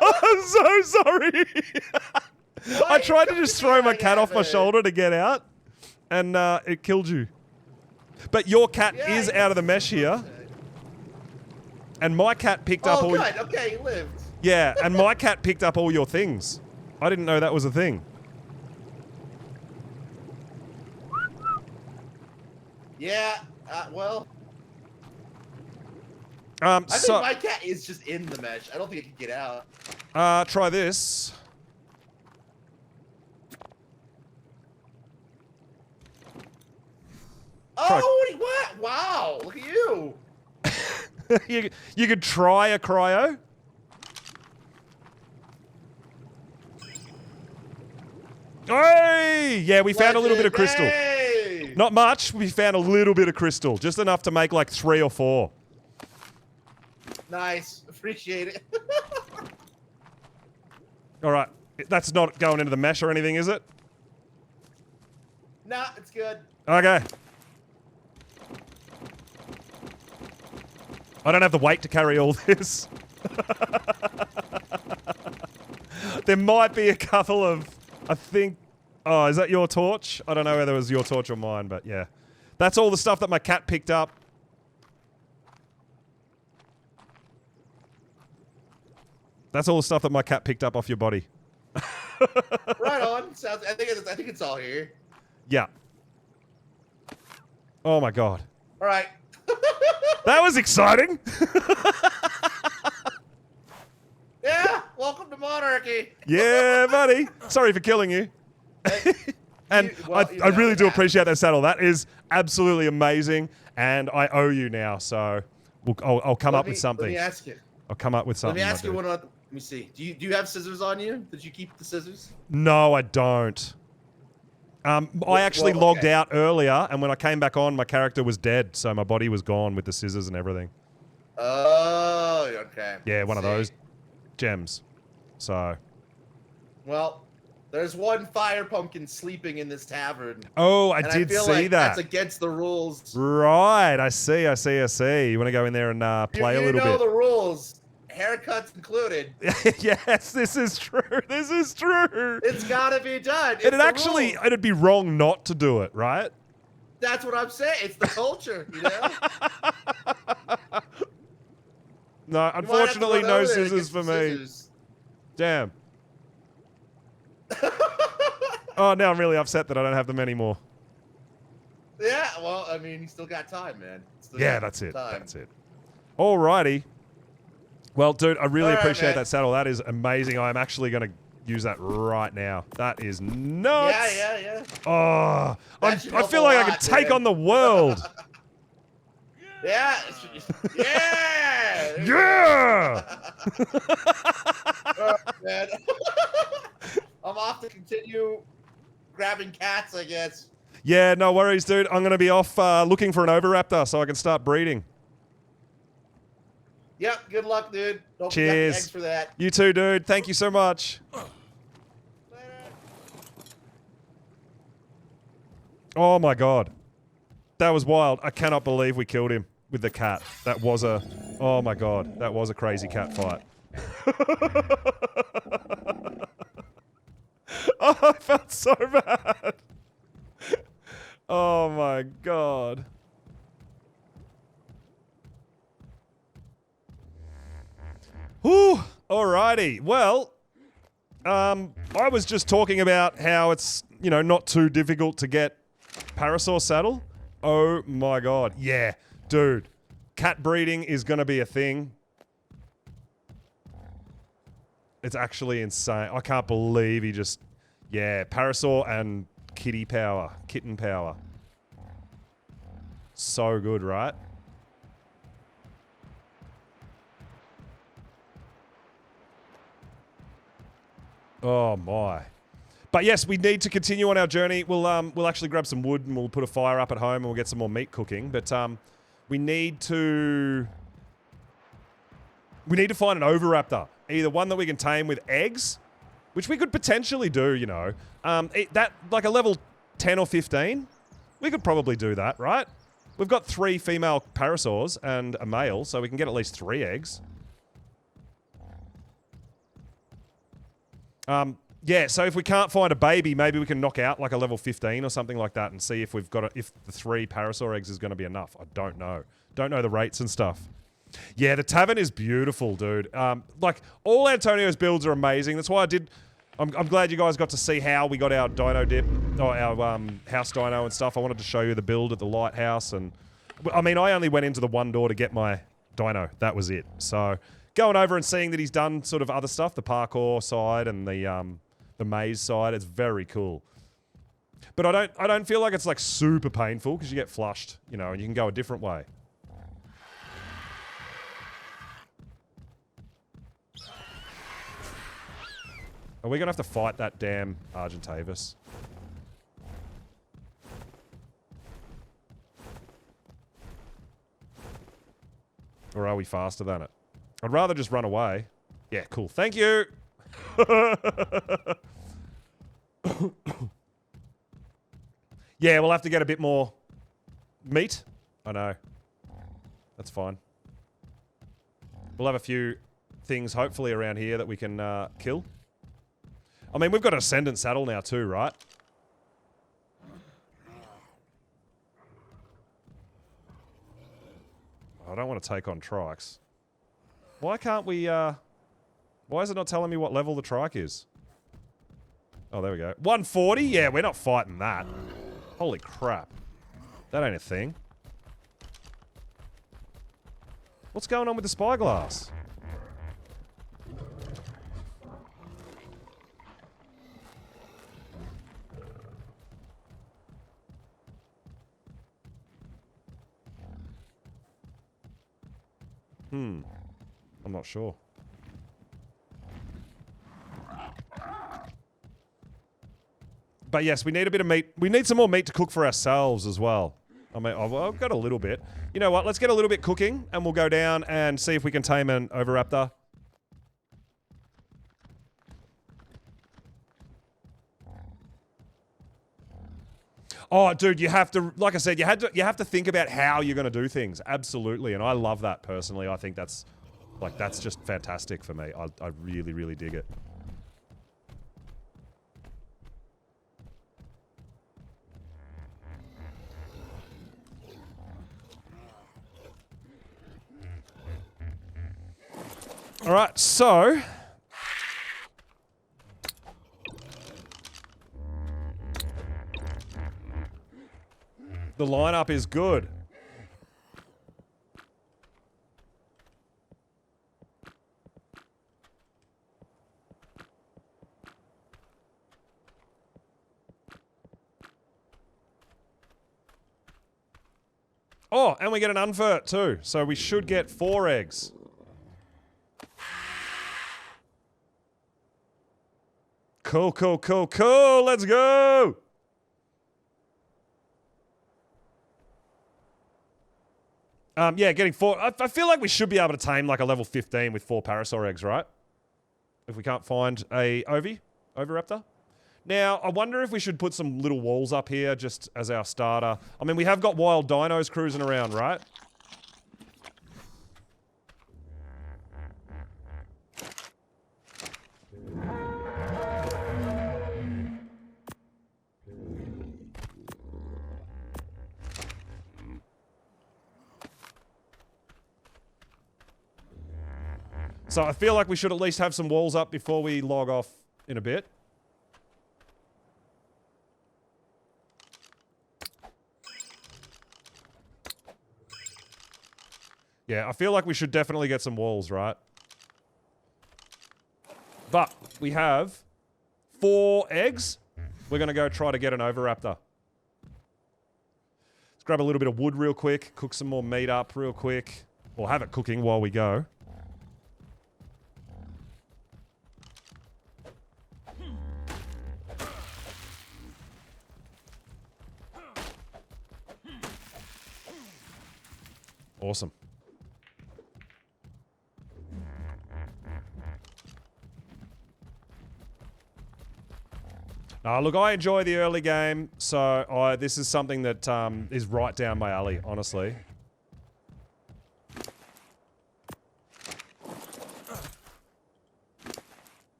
I'm so sorry. I tried to just throw my cat off my shoulder to get out, and it killed you. But your cat is out of the mesh here. And my cat picked up all... Oh, good. Okay, he lived. Yeah, and my cat picked up all your things. I didn't know that was a thing. Yeah, well... I think my cat is just in the mesh. I don't think it can get out. Try this. Oh, what? Wow, look at you. You could try a cryo. Hey! Yeah, we found a little bit of crystal. Hey! Not much. We found a little bit of crystal. Just enough to make like 3 or 4. Nice. Appreciate it. All right. That's not going into the mesh or anything, is it? Nah, it's good. Okay. I don't have the weight to carry all this. There might be a couple of, I think, oh, is that your torch? I don't know whether it was your torch or mine, but yeah. That's all the stuff that my cat picked up. That's all the stuff that my cat picked up off your body. Right on. Sounds. I think it's all here. Yeah. Oh my god. All right. That was exciting. Yeah. Welcome to Monarchy. Yeah, buddy. Sorry for killing you. Hey, And I really do appreciate that saddle. That is absolutely amazing, and I owe you now. So I'll come up with something. Let me ask you. I'll come up with something. Let me ask you one. Let me see. Do you have scissors on you? Did you keep the scissors? No, I don't. I actually logged out earlier, and when I came back on, my character was dead, so my body was gone with the scissors and everything. Oh, okay. Yeah, one of those gems. So. Well, there's one fire pumpkin sleeping in this tavern. Oh, I did feel see like that. That's against the rules. Right, I see. You want to go in there and play a little bit? You know the rules. Haircuts included. Yes, this is true. This is true. It's gotta be done. It'd be wrong not to do it, right? That's what I'm saying. It's the culture, you know? No, unfortunately, no scissors for me. Scissors. Damn. Oh, now I'm really upset that I don't have them anymore. Yeah, well, I mean, you still got time, man. That's it. Alrighty. Well, dude, I really appreciate that saddle. That is amazing. I'm actually going to use that right now. That is nuts. Yeah. Oh, I feel like I could take on the world. Yeah. Yeah. Yeah. Oh, man. I'm off to continue grabbing cats, I guess. Yeah, no worries, dude. I'm going to be off looking for an Oviraptor so I can start breeding. Yep, good luck, dude. Don't Cheers. Thanks for that. You too, dude. Thank you so much. Later. Oh my god. That was wild. I cannot believe we killed him with the cat. That was a... Oh my god. That was a crazy cat fight. Oh, I felt so bad. Oh my god. Whew. Alrighty. Well, I was just talking about how it's, not too difficult to get Parasaur saddle. Oh my god. Yeah. Dude. Cat breeding is going to be a thing. It's actually insane. I can't believe he just... Yeah. Parasaur and kitty power. Kitten power. So good, right? Oh my. But yes, we need to continue on our journey. We'll actually grab some wood and we'll put a fire up at home and we'll get some more meat cooking. But we need to find an Oviraptor. Either one that we can tame with eggs, which we could potentially do, that like a level 10 or 15. We could probably do that, right? We've got 3 female parasaurs and a male, so we can get at least 3 eggs. Yeah, so if we can't find a baby, maybe we can knock out like a level 15 or something like that and see if we've got if the 3 parasaur eggs is going to be enough. I don't know. Don't know the rates and stuff. Yeah, the tavern is beautiful, dude. Like, all Antonio's builds are amazing. That's why I'm glad you guys got to see how we got our dino dip, or our house dino and stuff. I wanted to show you the build at the lighthouse. And, I mean, I only went into the one door to get my dino. That was it. So... going over and seeing that he's done sort of other stuff, the parkour side and the maze side, it's very cool. But I don't feel like it's like super painful because you get flushed, and you can go a different way. Are we gonna have to fight that damn Argentavis? Or are we faster than it? I'd rather just run away. Yeah, cool. Thank you. Yeah, we'll have to get a bit more meat. I know. That's fine. We'll have a few things hopefully around here that we can kill. I mean, we've got an Ascendant saddle now too, right? I don't want to take on trikes. Why can't we, why is it not telling me what level the trike is? Oh, there we go. 140? Yeah, we're not fighting that. Holy crap. That ain't a thing. What's going on with the spyglass? I'm not sure. But yes, we need a bit of meat. We need some more meat to cook for ourselves as well. I mean, I've got a little bit. You know what? Let's get a little bit cooking, and we'll go down and see if we can tame an Oviraptor. Oh, dude, you have to, like I said, you have to think about how you're going to do things. Absolutely, and I love that personally. I think that's just fantastic for me. I really, really dig it. All right, so the lineup is good. Oh, and we get an unfurt too, so we should get 4 eggs. Cool, cool, cool, cool. Let's go. Yeah, getting 4. I feel like we should be able to tame like a level 15 with 4 Parasaur eggs, right? If we can't find a Oviraptor. Now, I wonder if we should put some little walls up here just as our starter. I mean, we have got wild dinos cruising around, right? So I feel like we should at least have some walls up before we log off in a bit. Yeah, I feel like we should definitely get some walls, right? But we have 4 eggs. We're going to go try to get an Oviraptor. Let's grab a little bit of wood real quick, cook some more meat up real quick. We'll have it cooking while we go. Awesome. Look, I enjoy the early game, so this is something that is right down my alley, honestly.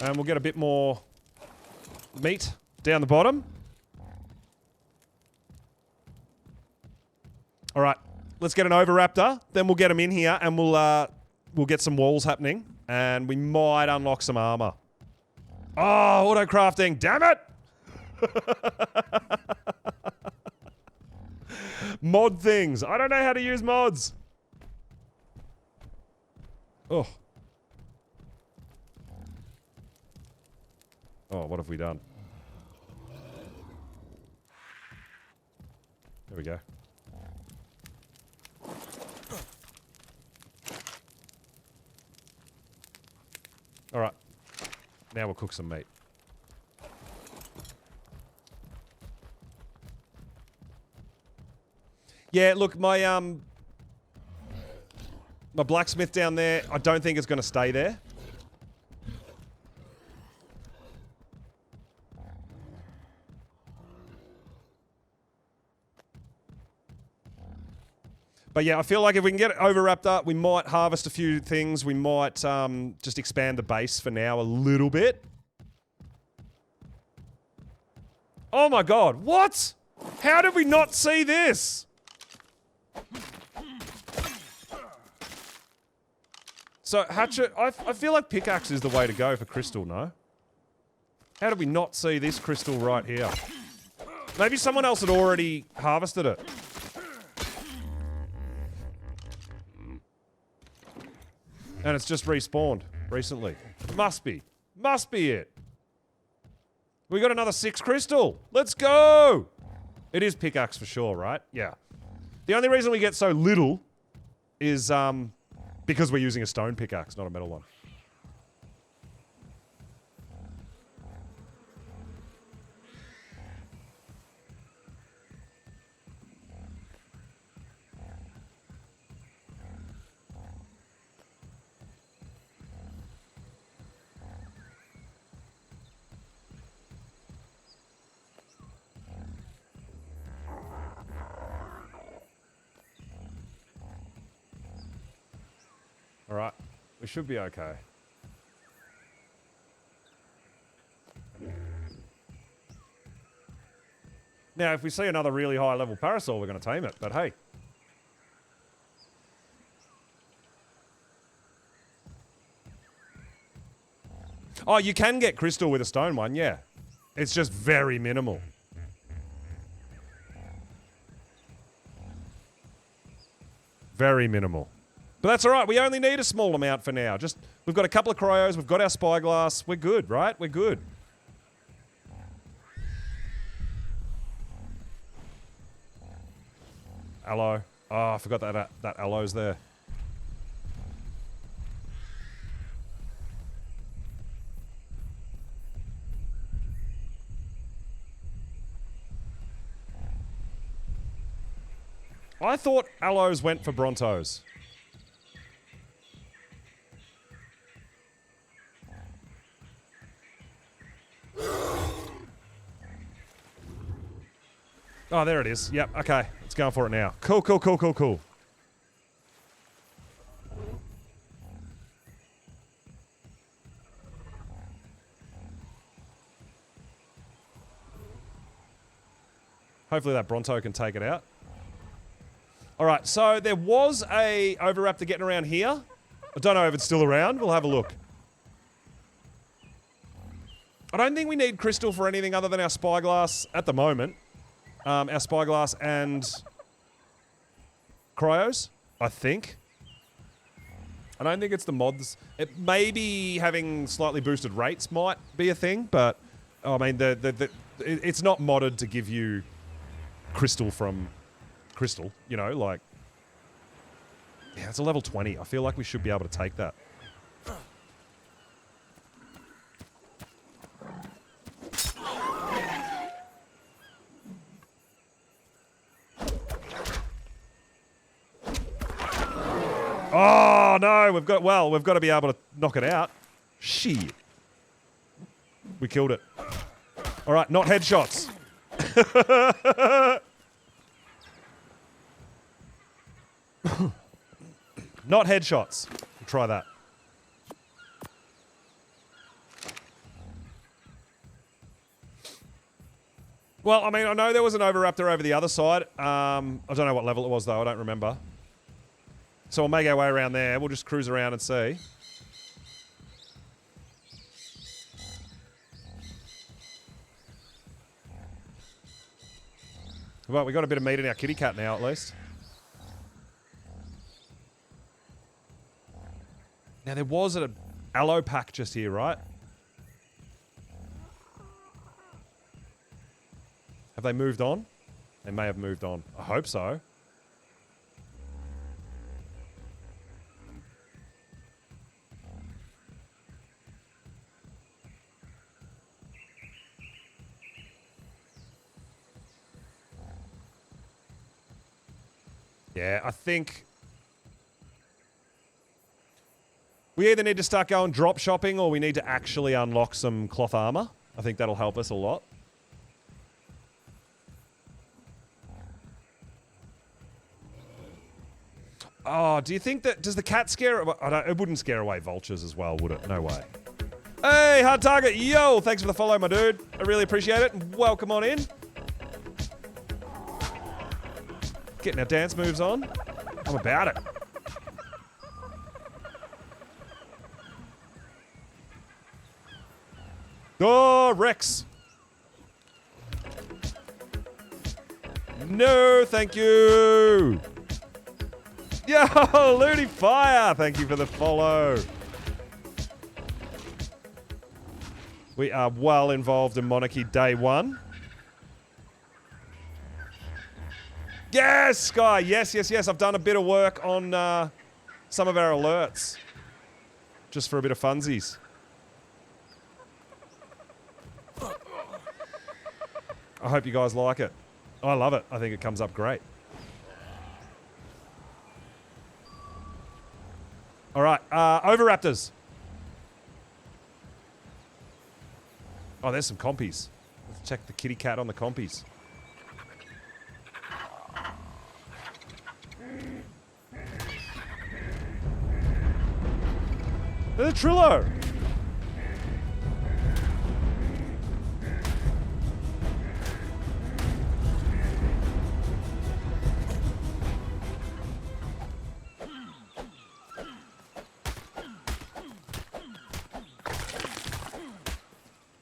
And we'll get a bit more meat down the bottom. All right, let's get an Oviraptor. Then we'll get him in here, and we'll get some walls happening, and we might unlock some armor. Oh, auto crafting! Damn it! Mod things. I don't know how to use mods. Oh. Oh, what have we done? There we go. All right. Now we'll cook some meat. Yeah, look, my blacksmith down there, I don't think it's going to stay there. But yeah, I feel like if we can get it over wrapped up, we might harvest a few things. We might just expand the base for now a little bit. Oh my god, what? How did we not see this? So, hatchet, I feel like pickaxe is the way to go for crystal, no? How did we not see this crystal right here? Maybe someone else had already harvested it. And it's just respawned recently. Must be. Must be it. We got another 6 crystal. Let's go! It is pickaxe for sure, right? Yeah. The only reason we get so little is because we're using a stone pickaxe, not a metal one. Alright, we should be okay. Now, if we see another really high level parasol, we're going to tame it, but hey. Oh, you can get crystal with a stone one, yeah. It's just very minimal. Very minimal. But that's alright, we only need a small amount for now. Just, we've got a couple of cryos, we've got our spyglass, we're good, right? We're good. Aloe. Oh, I forgot that aloe's there. I thought aloes went for Brontos. Oh, there it is. Yep, okay. Let's go for it now. Cool, cool, cool, cool, cool. Hopefully that Bronto can take it out. Alright, so there was a Overraptor getting around here. I don't know if it's still around. We'll have a look. I don't think we need crystal for anything other than our spyglass at the moment. Our spyglass and cryos, I think. I don't think it's the mods. It maybe having slightly boosted rates might be a thing, but I mean, it's not modded to give you crystal from crystal, you know, like, yeah, it's a level 20. I feel like we should be able to take that. Oh, no, we've got to be able to knock it out. Shit. We killed it. All right, not headshots. Not headshots. We'll try that. Well, I mean, I know there was an Overraptor over the other side. I don't know what level it was, though. I don't remember. So we'll make our way around there. We'll just cruise around and see. Well, we got a bit of meat in our kitty cat now, at least. Now, there was an aloe pack just here, right? Have they moved on? They may have moved on. I hope so. Yeah, I think we either need to start going drop shopping or we need to actually unlock some cloth armor. I think that'll help us a lot. Oh, do you think that... Does the cat scare... it wouldn't scare away vultures as well, would it? No way. Hey, Hard Target. Yo, thanks for the follow, my dude. I really appreciate it. Welcome on in. Getting our dance moves on. I'm about it. Oh, Rex. No, thank you. Yo, Looney Fire. Thank you for the follow. We are well involved in Monarchy day one. Yes, Sky. Yes, yes, yes. I've done a bit of work on some of our alerts. Just for a bit of funsies. I hope you guys like it. I love it. I think it comes up great. All right. Overraptors. Oh, there's some compies. Let's check the kitty cat on the compies. The Trillo.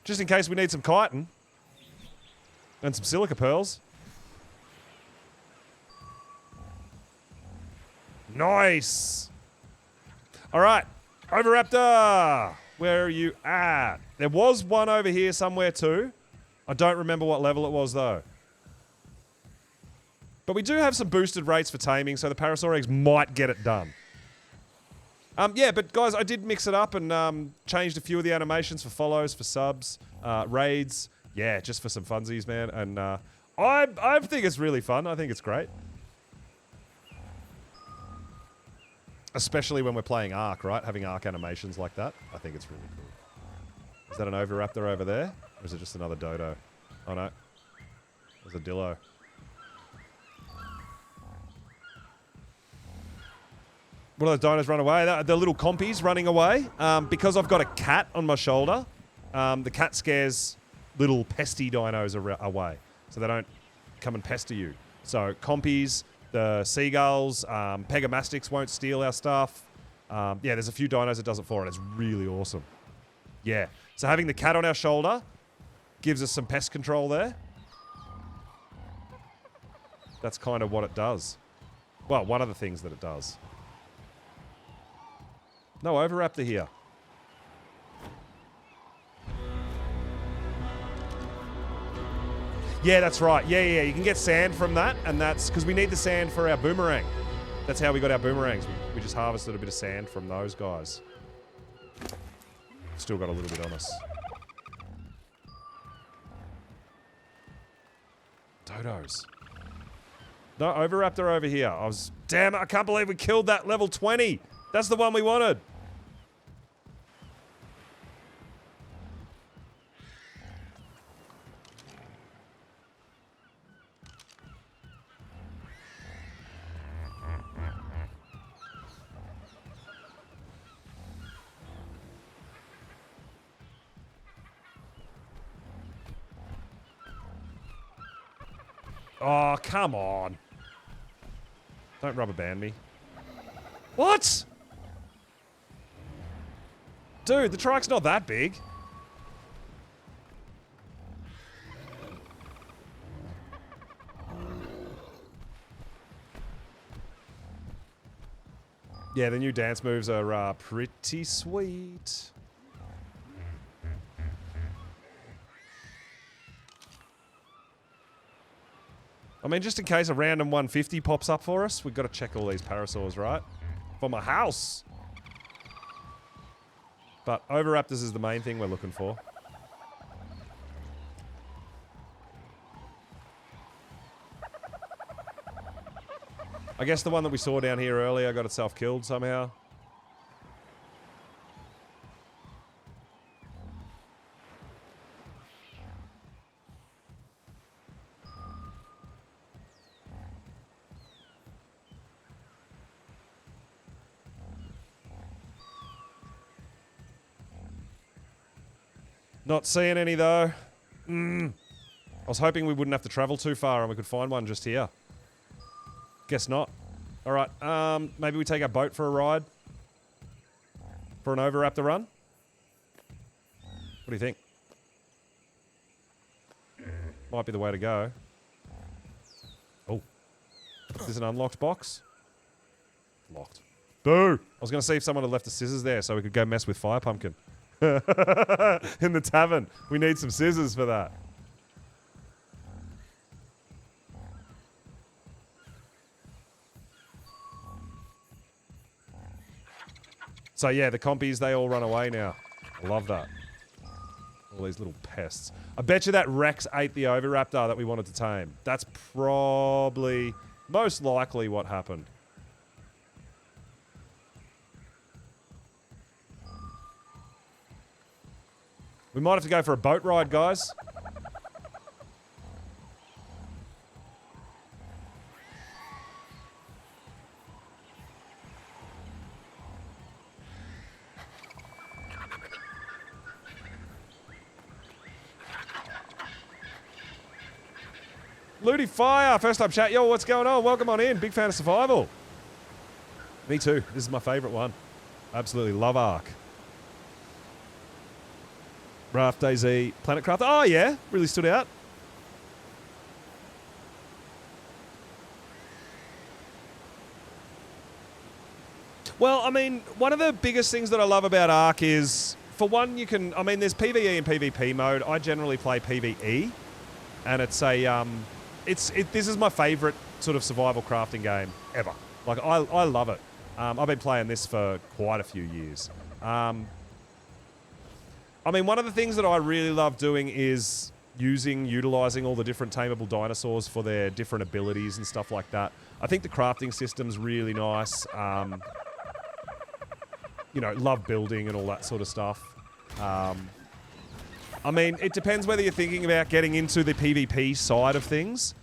Just in case we need some chitin. And some silica pearls. Nice! Alright. Overraptor! Where are you at? There was one over here somewhere too. I don't remember what level it was though. But we do have some boosted rates for taming, so the Parasaur eggs might get it done. Yeah, but guys, I did mix it up and changed a few of the animations for follows, for subs, raids. Yeah, just for some funsies, man. And I think it's really fun. I think it's great. Especially when we're playing Ark, right? Having Ark animations like that. I think it's really cool. Is that an Overraptor over there? Or is it just another Dodo? Oh no. There's a Dillo. One of those dinos run away. The little compies running away. Because I've got a cat on my shoulder, the cat scares little pesty dinos away. So they don't come and pester you. So compies, the seagulls, pegamastics won't steal our stuff. Yeah, there's a few dinos that does it for, and it's really awesome. Yeah. So having the cat on our shoulder gives us some pest control there. That's kind of what it does. Well, one of the things that it does. No Overraptor here. Yeah, that's right. Yeah. You can get sand from that, and that's because we need the sand for our boomerang. That's how we got our boomerangs. We just harvested a bit of sand from those guys. Still got a little bit on us. Dodos. No Overraptor over here. Damn it, I can't believe we killed that level 20. That's the one we wanted. Oh, come on. Don't rubber band me. What? Dude, the trike's not that big. Yeah, the new dance moves are pretty sweet. I mean, just in case a random 150 pops up for us, we've got to check all these parasaurs, right? For my house. But Overraptors is the main thing we're looking for. I guess the one that we saw down here earlier got itself killed somehow. Not seeing any, though. I was hoping we wouldn't have to travel too far and we could find one just here. Guess not. All right, maybe we take our boat for a ride? For an Overraptor run? What do you think? Might be the way to go. Oh. Is this an unlocked box? Locked. Boo! I was going to see if someone had left the scissors there so we could go mess with Fire Pumpkin. In the tavern. We need some scissors for that. So yeah, the compies, they all run away now. I love that. All these little pests. I bet you that Rex ate the Overraptor that we wanted to tame. That's probably, most likely what happened. We might have to go for a boat ride, guys. Looty Fire, first time chat. Yo, what's going on? Welcome on in. Big fan of survival. Me too. This is my favourite one. Absolutely love Ark. Raft DayZ, Planet Craft. Oh yeah, really stood out. Well, I mean, one of the biggest things that I love about Ark is, for one, you can, I mean, there's PvE and PvP mode. I generally play PvE, and it's a, this is my favourite sort of survival crafting game ever. Like, I love it. I've been playing this for quite a few years. I mean, one of the things that I really love doing is utilising all the different tameable dinosaurs for their different abilities and stuff like that. I think the crafting system's really nice. You know, love building and all that sort of stuff. I mean, it depends whether you're thinking about getting into the PvP side of things.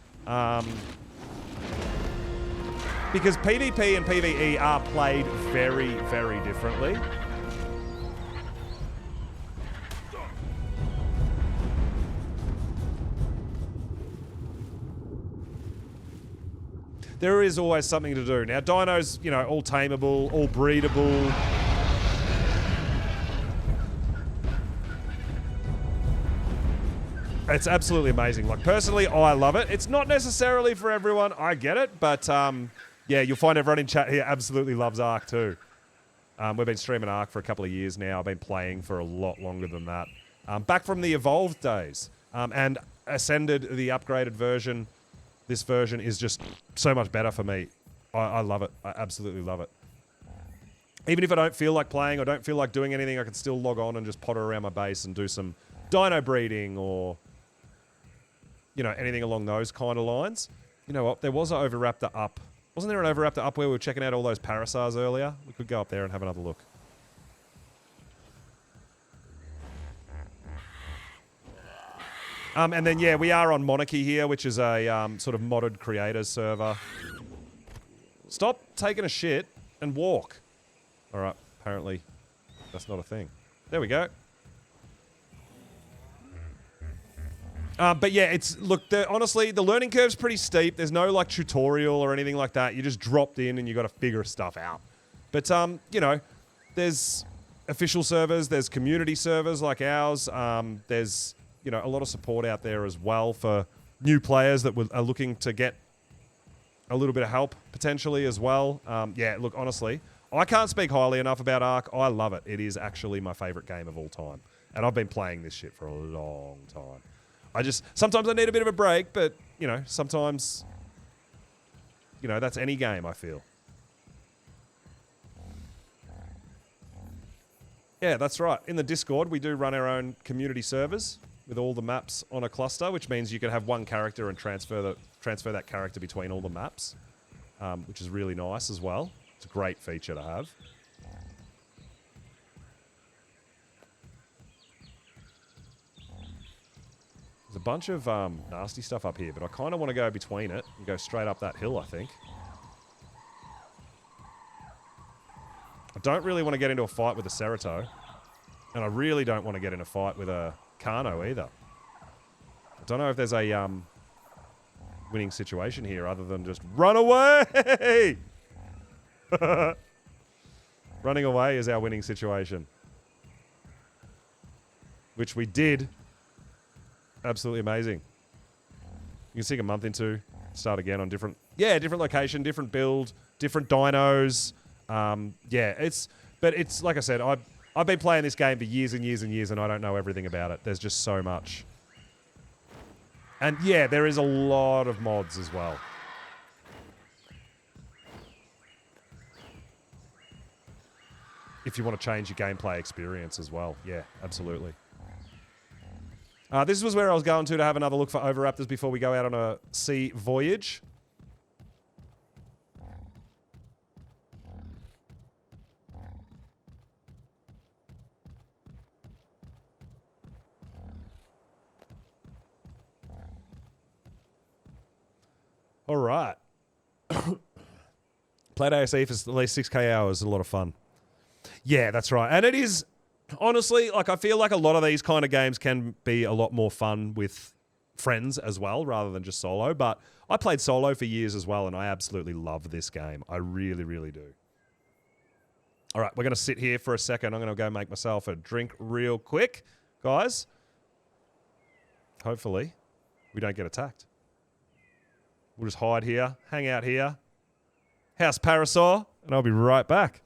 Because PvP and PvE are played very, very differently. There is always something to do. Now, dinos, you know, all tameable, all breedable. It's absolutely amazing. Like, personally, I love it. It's not necessarily for everyone. I get it. But, yeah, you'll find everyone in chat here absolutely loves Ark too. We've been streaming Ark for a couple of years now. I've been playing for a lot longer than that. Back from the Evolved days. And Ascended, the upgraded version. This version is just so much better for me. I love it. I absolutely love it. Even if I don't feel like playing or don't feel like doing anything, I can still log on and just potter around my base and do some dino breeding or, you know, anything along those kind of lines. You know what? There was an Overraptor up. Wasn't there an Overraptor up where we were checking out all those Parasaurs earlier? We could go up there and have another look. And then, yeah, we are on Monarchy here, which is a sort of modded creators server. Stop taking a shit and walk. All right, apparently that's not a thing. There we go. But yeah, it's, look, honestly, the learning curve's pretty steep. There's no, like, tutorial or anything like that. You just dropped in and you got to figure stuff out. But, you know, there's official servers, there's community servers like ours, there's, you know, a lot of support out there as well for new players that are looking to get a little bit of help potentially as well. Yeah, look, honestly, I can't speak highly enough about Ark. I love it. It is actually my favourite game of all time. And I've been playing this shit for a long time. Sometimes I need a bit of a break, but, you know, sometimes, you know, that's any game, I feel. Yeah, that's right. In the Discord, we do run our own community servers with all the maps on a cluster, which means you can have one character and transfer that character between all the maps, which is really nice as well. It's a great feature to have. There's a bunch of nasty stuff up here, but I kind of want to go between it and go straight up that hill, I think. I don't really want to get into a fight with a Ceratow, and I really don't want to get in a fight with a Kano either. I don't know if there's a winning situation here other than just run away. Running away is our winning situation. Which we did. Absolutely amazing. You can sink a month into, start again on different location, different build, different dinos. But it's like I said, I've been playing this game for years and years and years, and I don't know everything about it. There's just so much. And yeah, there is a lot of mods as well. If you want to change your gameplay experience as well. Yeah, absolutely. This was where I was going to have another look for Oviraptors before we go out on a sea voyage. All right. Played ASE for at least 6k hours. A lot of fun. Yeah, that's right. And it is, honestly, like I feel like a lot of these kind of games can be a lot more fun with friends as well, rather than just solo. But I played solo for years as well, and I absolutely love this game. I really, really do. All right, we're going to sit here for a second. I'm going to go make myself a drink real quick, guys. Hopefully, we don't get attacked. We'll just hide here, hang out here. House Parasaur, and I'll be right back.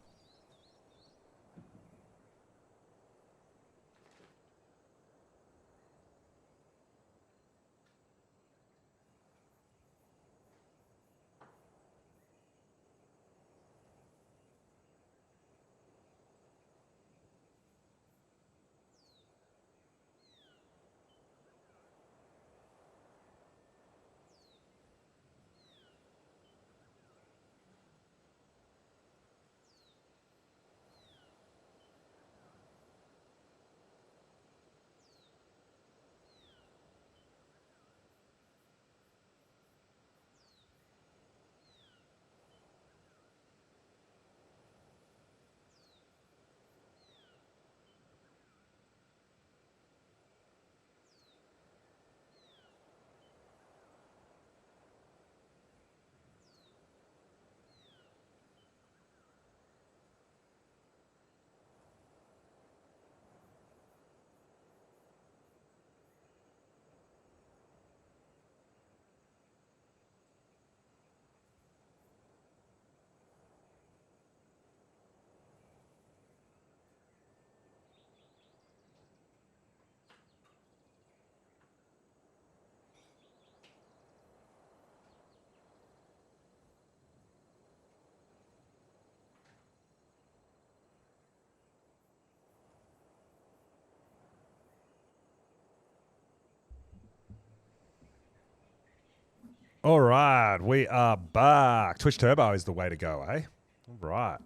All right, we are back. Twitch Turbo is the way to go, eh? All right.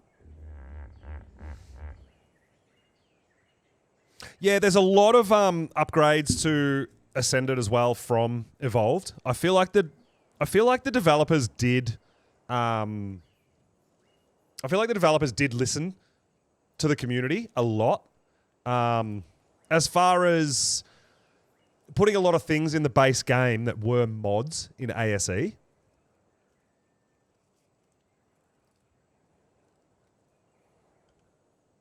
Yeah, there's a lot of upgrades to Ascended as well from Evolved. I feel like the developers did listen to the community a lot. As far as putting a lot of things in the base game that were mods in ASE.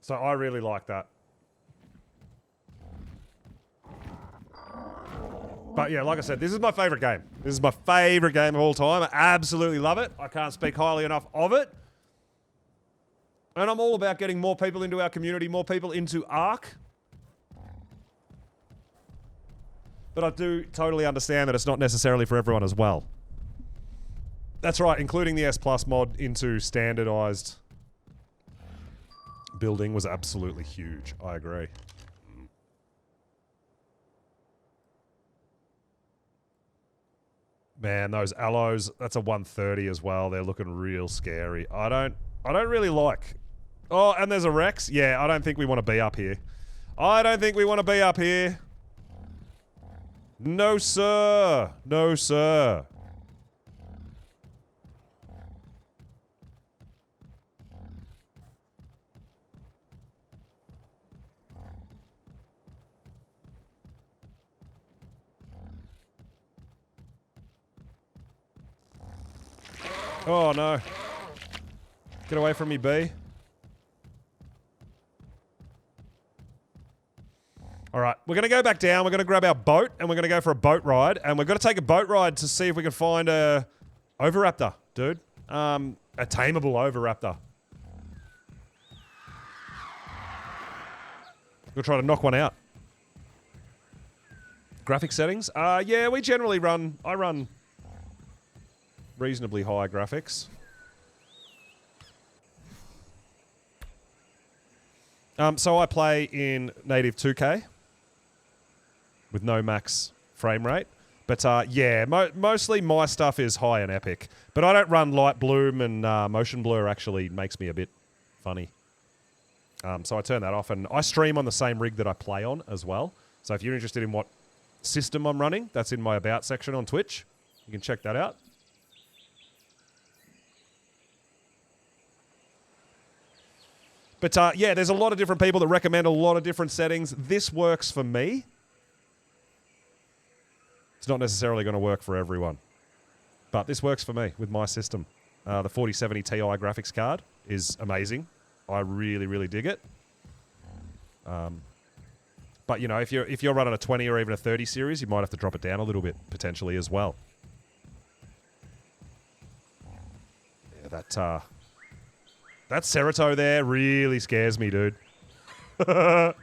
So I really like that. But yeah, like I said, this is my favorite game. This is my favorite game of all time. I absolutely love it. I can't speak highly enough of it. And I'm all about getting more people into our community, more people into Ark. But I do totally understand that it's not necessarily for everyone as well. That's right, including the S Plus mod into standardized building was absolutely huge. I agree. Man, those allos, that's a 130 as well. They're looking real scary. I don't really like. Oh, and there's a Rex. Yeah, I don't think we want to be up here. I don't think we want to be up here. No, sir. No, sir. Oh, no. Get away from me, bee. All right, we're going to go back down. We're going to grab our boat, and we're going to go for a boat ride. And we're going to take a boat ride to see if we can find a Oviraptor, dude. A tameable Oviraptor. We'll try to knock one out. Graphic settings? Yeah, we generally run... I run reasonably high graphics. So I play in native 2K with no max frame rate. But yeah, mostly my stuff is high and epic. But I don't run light bloom, and motion blur actually makes me a bit funny. So I turn that off, and I stream on the same rig that I play on as well. So if you're interested in what system I'm running, that's in my About section on Twitch. You can check that out. But yeah, there's a lot of different people that recommend a lot of different settings. This works for me. It's not necessarily going to work for everyone. But this works for me with my system. The 4070 Ti graphics card is amazing. I really, really dig it. But, you know, if you're running a 20 or even a 30 series, you might have to drop it down a little bit, potentially, as well. Yeah, that Cerato there really scares me, dude. I'm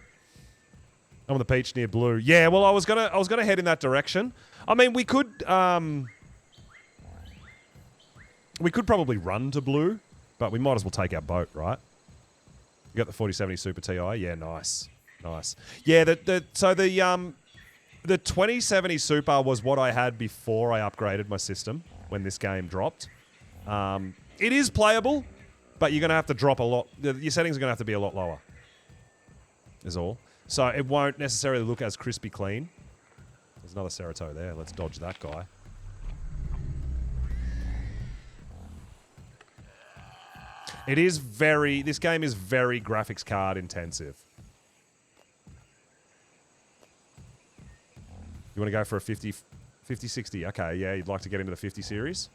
on the beach near blue. Yeah, well, I was gonna head in that direction. I mean, we could probably run to blue, but we might as well take our boat, right? You got the 4070 Super Ti? Yeah, nice. Nice. Yeah, so the 2070 Super was what I had before I upgraded my system when this game dropped. It is playable, but you're going to have to drop a lot. Your settings are going to have to be a lot lower, is all. So it won't necessarily look as crispy clean. There's another Cerato there. Let's dodge that guy. This game is very graphics card intensive. You want to go for a 5060? Okay, yeah, you'd like to get into the 50 series?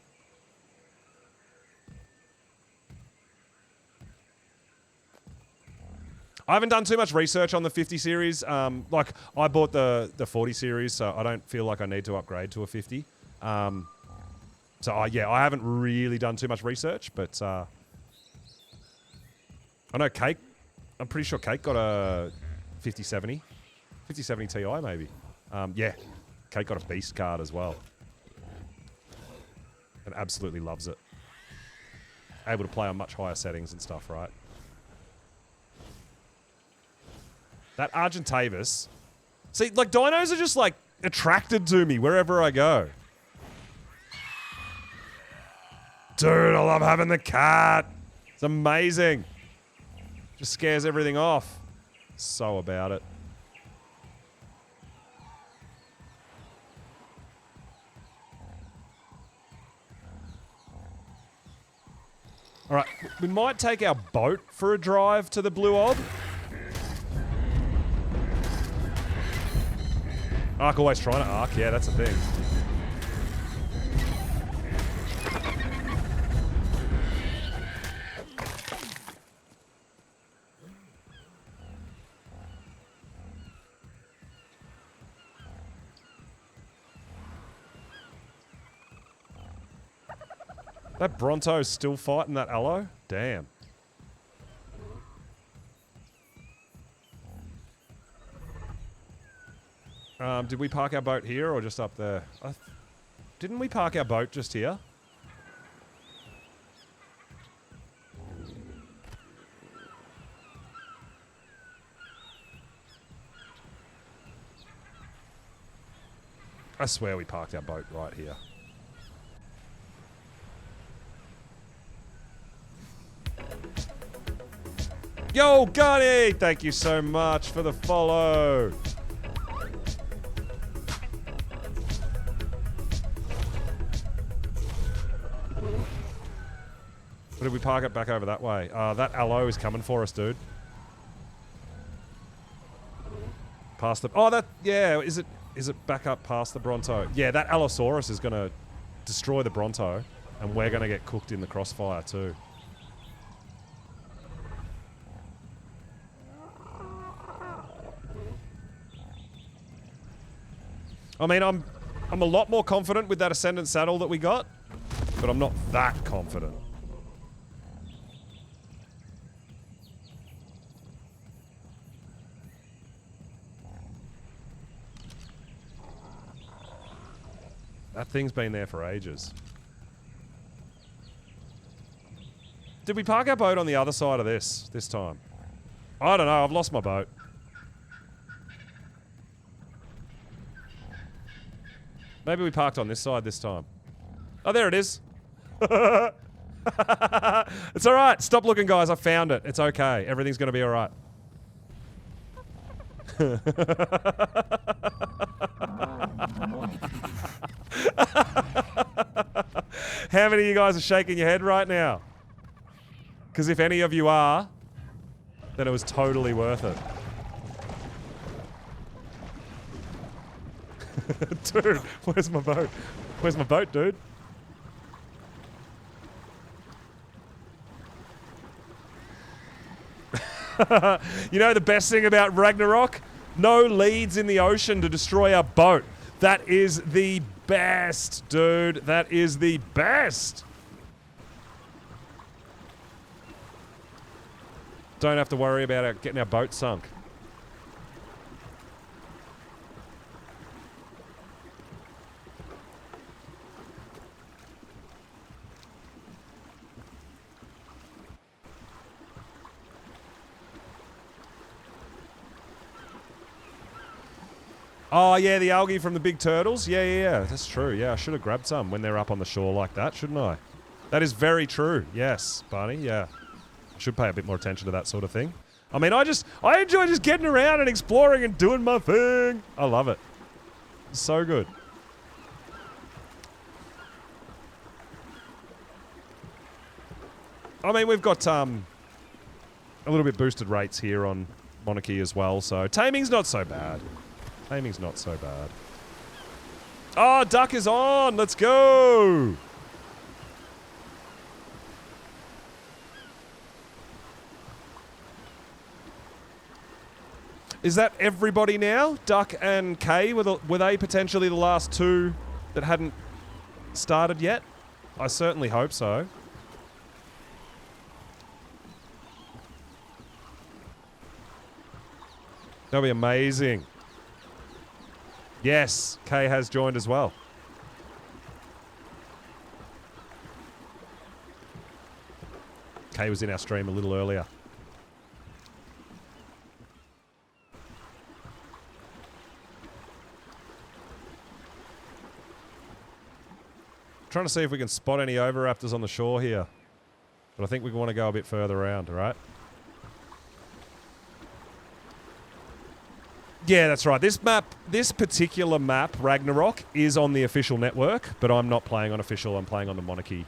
I haven't done too much research on the 50 series. Like, I bought the 40 series, so I don't feel like I need to upgrade to a 50. Yeah, I haven't really done too much research, but I know Cake. I'm pretty sure Cake got a 5070. 5070 Ti, maybe. Yeah, Cake got a beast card as well. And absolutely loves it. Able to play on much higher settings and stuff, right? That Argentavis. See, like, dinos are just, like, attracted to me wherever I go. Dude, I love having the cat. It's amazing. Just scares everything off. So about it. All right, we might take our boat for a drive to the Blue Ob. Ark always trying to arc. Yeah, that's a thing. That Bronto's still fighting that Allo? Damn. Did we park our boat here or just up there? Didn't we park our boat just here? I swear we parked our boat right here. Yo, Gunny! Thank you so much for the follow. Or did we park it back over that way? That Allo is coming for us, dude. Past the... Oh, that... Yeah, is it back up past the Bronto? Yeah, that Allosaurus is going to destroy the Bronto. And we're going to get cooked in the crossfire too. I mean, I'm a lot more confident with that Ascendant saddle that we got, but I'm not that confident. That thing's been there for ages. Did we park our boat on the other side of this time? I don't know. I've lost my boat. Maybe we parked on this side this time. Oh, there it is. It's all right. Stop looking, guys. I found it. It's okay. Everything's going to be all right. How many of you guys are shaking your head right now? Because if any of you are, then it was totally worth it. Dude, where's my boat? Where's my boat, dude? You know the best thing about Ragnarok? No leads in the ocean to destroy our boat. That is the best, dude. That is the best. Don't have to worry about getting our boat sunk. Oh, yeah, the algae from the big turtles? Yeah. That's true. Yeah, I should have grabbed some when they're up on the shore like that, shouldn't I? That is very true. Yes, Barney, yeah. I should pay a bit more attention to that sort of thing. I mean, I enjoy just getting around and exploring and doing my thing. I love it. It's so good. I mean, we've got a little bit boosted rates here on Monarchy as well, so taming's not so bad. Taming's not so bad. Oh, duck is on! Let's go! Is that everybody now? Duck and Kay, were they potentially the last two that hadn't started yet? I certainly hope so. That'll be amazing. Yes, Kay has joined as well. Kay was in our stream a little earlier. Trying to see if we can spot any Oviraptors on the shore here. But I think we want to go a bit further around, all right? Yeah, that's right. This particular map, Ragnarok, is on the official network, but I'm not playing on official. I'm playing on the Monarchy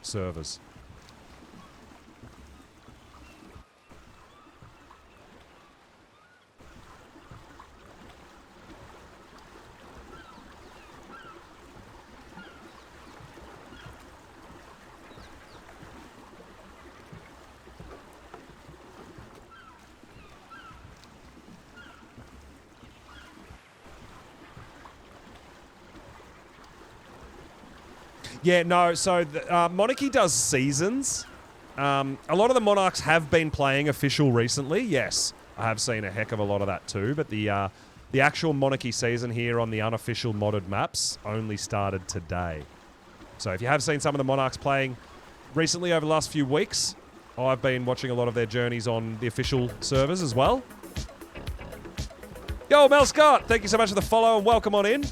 servers. Yeah, no, so Monarchy does seasons. A lot of the Monarchs have been playing official recently, yes. I have seen a heck of a lot of that too, but the actual Monarchy season here on the unofficial modded maps only started today. So if you have seen some of the Monarchs playing recently over the last few weeks, I've been watching a lot of their journeys on the official servers as well. Yo, Mel Scott, thank you so much for the follow and welcome on in.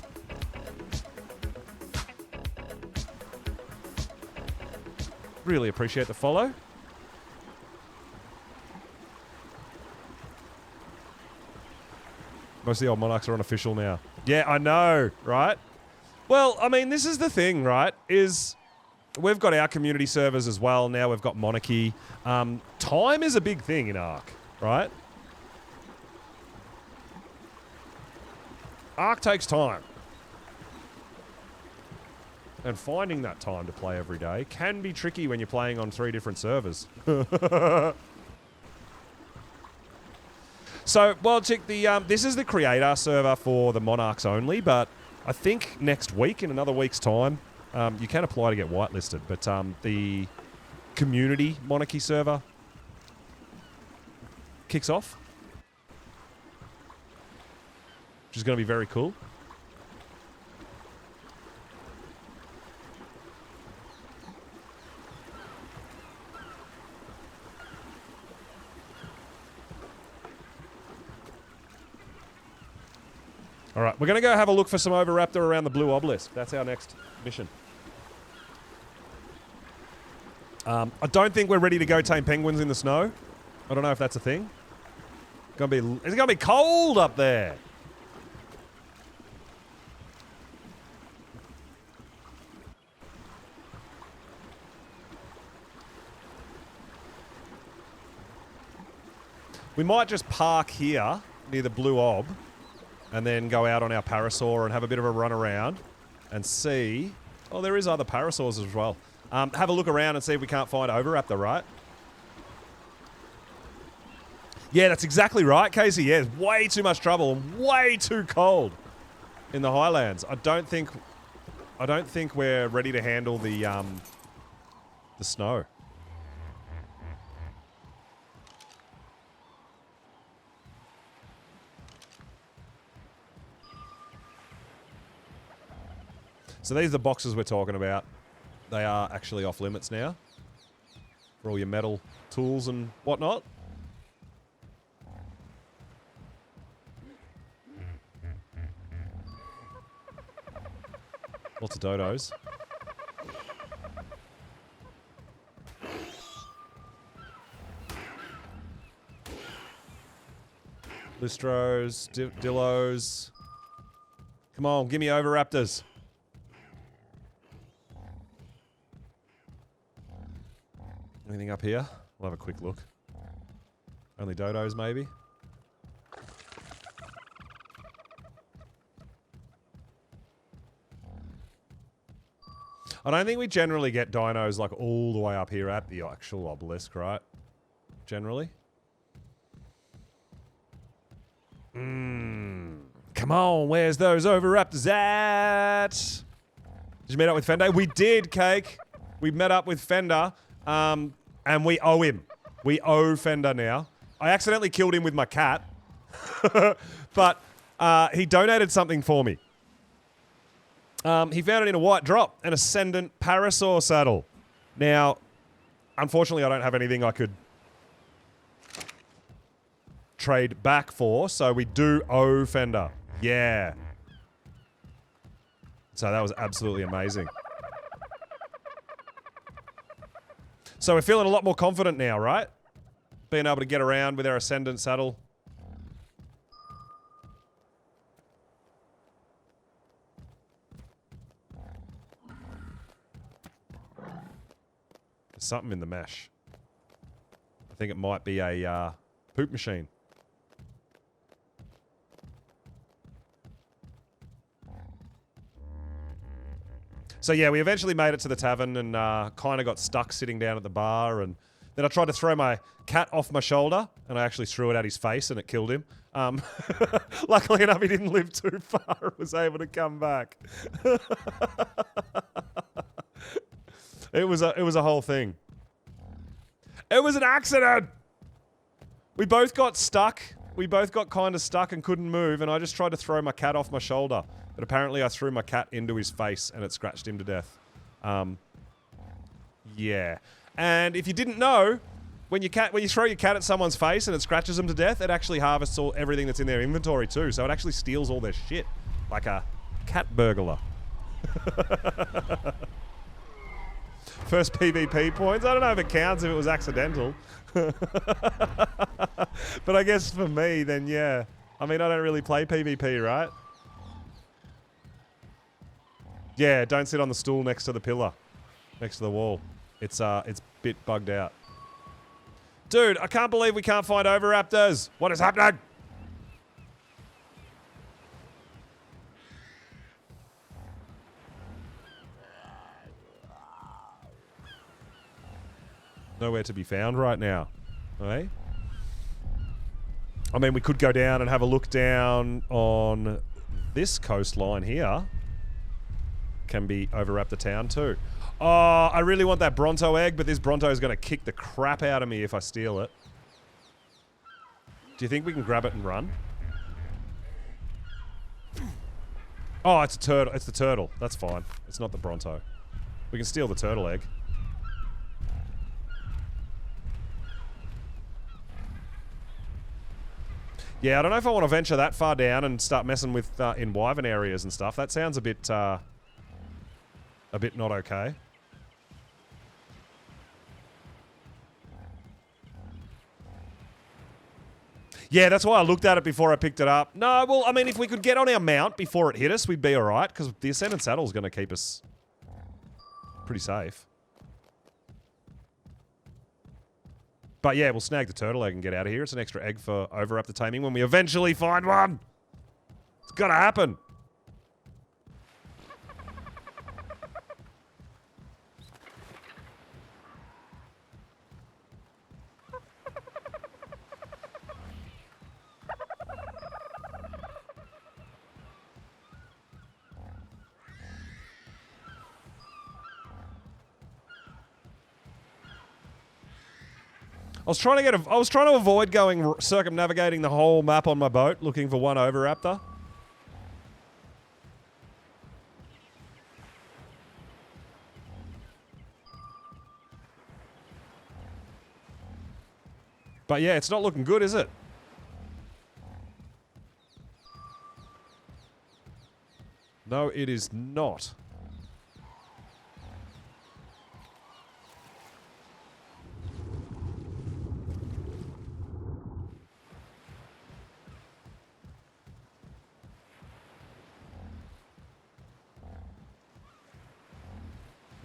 Really appreciate the follow. Most of the old Monarchs are unofficial now. Yeah, I know, right? Well, I mean, this is the thing, right? Is we've got our community servers as well. Now we've got Monarchy. Time is a big thing in Ark, right? Ark takes time. And finding that time to play every day can be tricky when you're playing on 3 different servers. So, well, Chick, this is the creator server for the Monarchs only, but I think next week, in another week's time, you can apply to get whitelisted, but the community monarchy server kicks off, which is going to be very cool. All right, we're going to go have a look for some Overraptor around the blue obelisk. That's our next mission. I don't think we're ready to go tame penguins in the snow. I don't know if that's a thing. It's going to be cold up there. We might just park here near the blue ob and then go out on our parasaur and have a bit of a run around and see. Oh, there is other parasaurs as well. Have a look around and see if we can't find Overraptor, right? Yeah, that's exactly right, Casey. Yeah, it's way too much trouble and way too cold in the highlands. I don't think we're ready to handle the snow. So these are the boxes we're talking about. They are actually off limits now for all your metal tools and whatnot. Lots of dodos. Listros, Dillos. Come on, give me Overraptors. Anything up here? We'll have a quick look. Only dodos, maybe? I don't think we generally get dinos like all the way up here at the actual obelisk, right? Generally. Come on, where's those Overraptors at? Did you meet up with Fender? We did, Cake. We met up with Fender. And we owe him. We owe Fender now. I accidentally killed him with my cat. But he donated something for me. He found it in a white drop, an Ascendant Parasaur saddle. Now, unfortunately, I don't have anything I could trade back for, so we do owe Fender. Yeah. So that was absolutely amazing. So we're feeling a lot more confident now, right? Being able to get around with our Ascendant saddle. There's something in the mesh. I think it might be a poop machine. So yeah, we eventually made it to the tavern and kind of got stuck sitting down at the bar, and then I tried to throw my cat off my shoulder and I actually threw it at his face and it killed him. Luckily enough, he didn't live too far and was able to come back. It was a whole thing. It was an accident! We both got stuck. We both got kind of stuck and couldn't move, and I just tried to throw my cat off my shoulder. But apparently I threw my cat into his face and it scratched him to death. Yeah. And if you didn't know, when you throw your cat at someone's face and it scratches them to death, it actually harvests everything that's in their inventory too. So it actually steals all their shit. Like a cat burglar. First PvP points. I don't know if it counts if it was accidental. But I guess for me, then yeah. I mean, I don't really play PvP, right? Yeah, don't sit on the stool next to the pillar. Next to the wall. It's a bit bugged out. Dude, I can't believe we can't find Overraptors. What is happening? Nowhere to be found right now. Eh? I mean, we could go down and have a look down on this coastline here. Can be overwrap the town too. Oh, I really want that Bronto egg, but this Bronto is going to kick the crap out of me if I steal it. Do you think we can grab it and run? Oh, it's a turtle. It's the turtle. That's fine. It's not the Bronto. We can steal the turtle egg. Yeah, I don't know if I want to venture that far down and start messing with in wyvern areas and stuff. That sounds a bit not okay. Yeah, that's why I looked at it before I picked it up. No, well, I mean, if we could get on our mount before it hit us, we'd be all right, because the Ascendant Saddle is going to keep us pretty safe. But yeah, we'll snag the turtle egg and get out of here. It's an extra egg for overwrap the taming when we eventually find one. It's got to happen. I was trying to avoid going circumnavigating the whole map on my boat, looking for one overraptor. But yeah, it's not looking good, is it? No, it is not.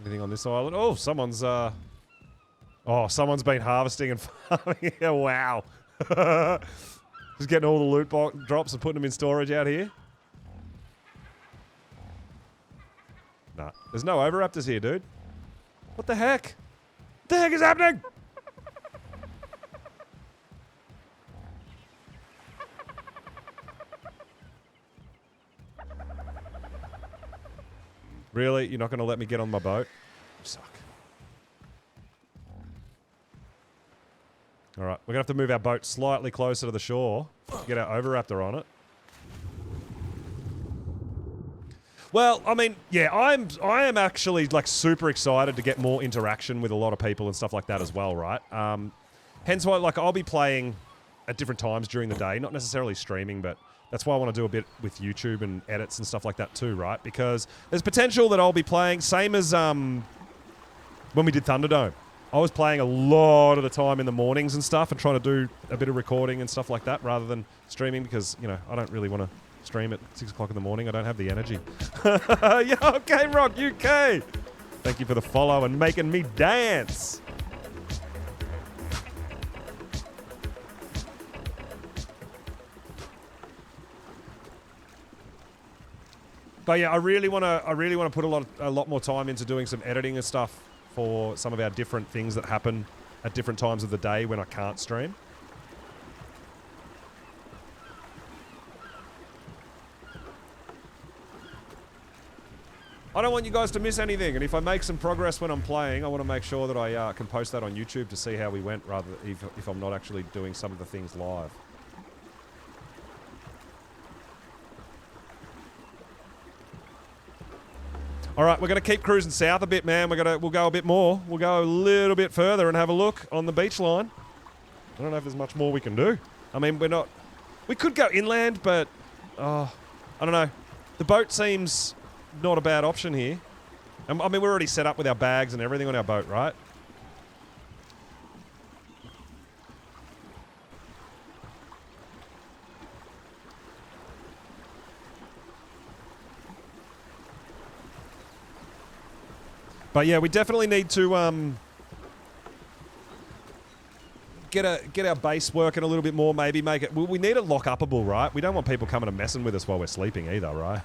Anything on this island? Oh, someone's been harvesting and farming. Yeah, wow. Just getting all the loot drops and putting them in storage out here. Nah, there's no overraptors here, dude. What the heck? What the heck is happening? Really? You're not going to let me get on my boat? You suck. Alright, we're going to have to move our boat slightly closer to the shore to get our overraptor on it. Well, I mean, yeah, I am actually like super excited to get more interaction with a lot of people and stuff like that as well, right? Hence why, like, I'll be playing at different times during the day, not necessarily streaming, but that's why I want to do a bit with YouTube and edits and stuff like that too, right? Because there's potential that I'll be playing, same as when we did Thunderdome. I was playing a lot of the time in the mornings and stuff and trying to do a bit of recording and stuff like that rather than streaming because, you know, I don't really want to stream at 6 o'clock in the morning. I don't have the energy. Yeah, okay, Rock UK. Thank you for the follow and making me dance. But yeah, I really want to put a lot more time into doing some editing and stuff for some of our different things that happen at different times of the day when I can't stream. I don't want you guys to miss anything, and if I make some progress when I'm playing, I want to make sure that I can post that on YouTube to see how we went, rather if I'm not actually doing some of the things live. All right, we're going to keep cruising south a bit, man. We'll go a bit more. We'll go a little bit further and have a look on the beach line. I don't know if there's much more we can do. I mean, we could go inland, but I don't know. The boat seems not a bad option here. I mean, we're already set up with our bags and everything on our boat, right? But yeah, we definitely need to get our base working a little bit more. Maybe make it. We need it lock-upable, right? We don't want people coming and messing with us while we're sleeping either, right?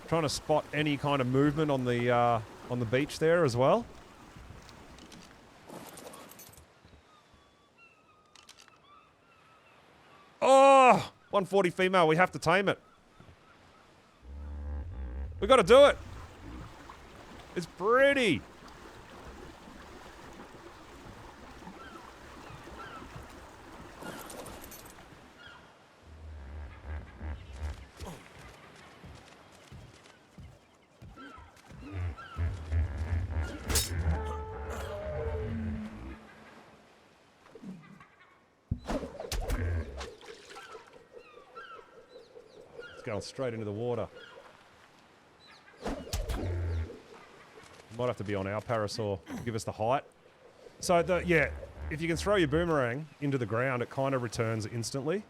Trying to spot any kind of movement on the beach there as well. Oh, 140 female. We have to tame it. We got to do it. It's pretty. Going straight into the water. Might have to be on our parasaur. Give us the height. So, yeah, if you can throw your boomerang into the ground, it kind of returns instantly.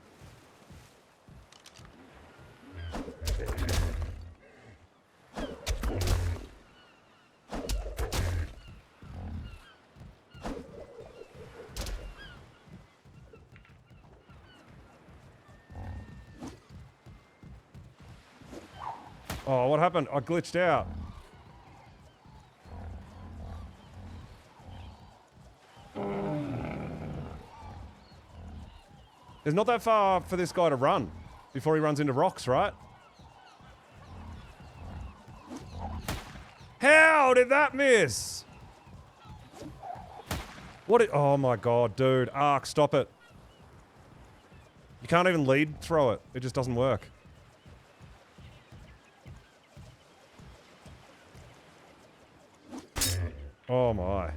Oh, what happened? I glitched out. There's not that far for this guy to run before he runs into rocks, right? How did that miss? Oh my god, dude. Ark, stop it. You can't even lead throw it. It just doesn't work. Oh my.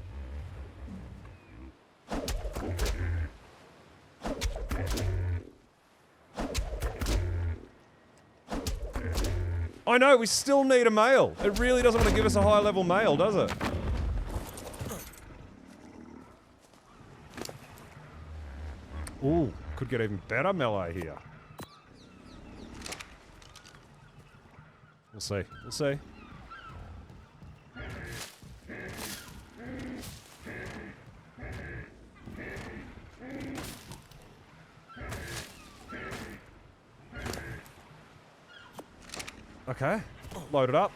I know, we still need a male. It really doesn't want to give us a high level male, does it? Ooh, could get even better melee here. We'll see. We'll see. Okay, load it up.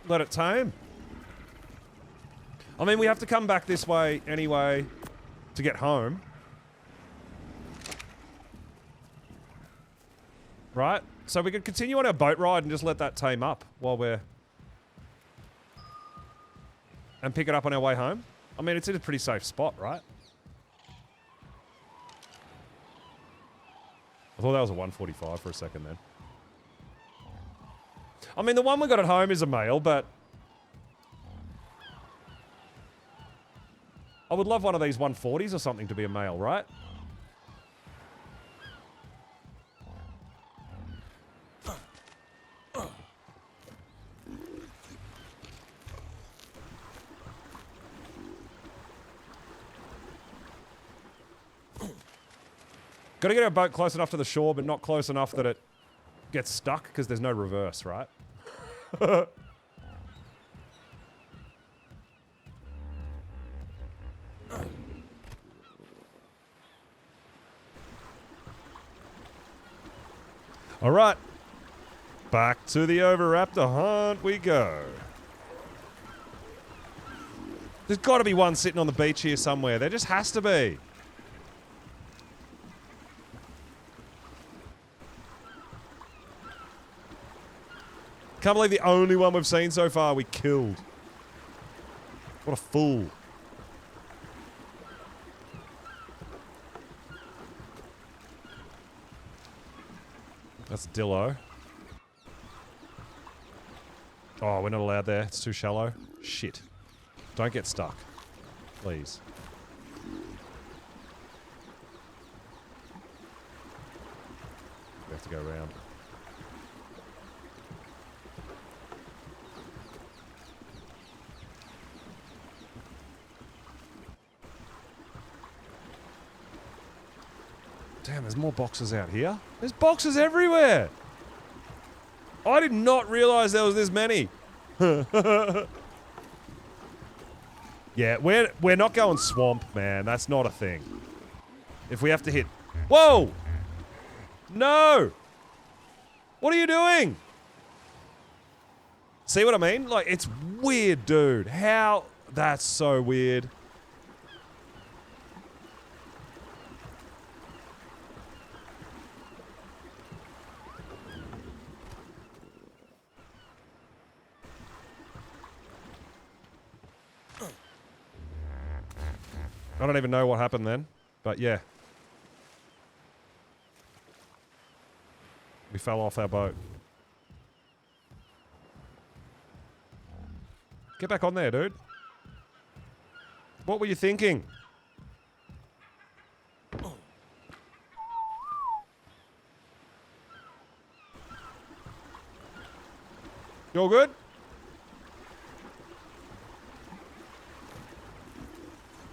Let it tame. I mean, we have to come back this way anyway to get home. Right? So we could continue on our boat ride and just let that tame up while we're... and pick it up on our way home. I mean, it's in a pretty safe spot, right? I thought that was a 145 for a second then. I mean, the one we got at home is a male, but... I would love one of these 140s or something to be a male, right? Gotta get our boat close enough to the shore, but not close enough that it gets stuck, because there's no reverse, right? All right. Back to the Oviraptor hunt we go. There's got to be one sitting on the beach here somewhere. There just has to be. Can't believe the only one we've seen so far we killed. What a fool. That's Dillo. Oh, we're not allowed there. It's too shallow. Shit. Don't get stuck. Please. We have to go around. Damn, there's more boxes out here. There's boxes everywhere. I did not realize there was this many. Yeah, we're not going swamp, man. That's not a thing. If we have to hit... Whoa! No! What are you doing? See what I mean? Like, it's weird, dude. How? That's so weird. I don't even know what happened then, but yeah. We fell off our boat. Get back on there, dude. What were you thinking? You all good?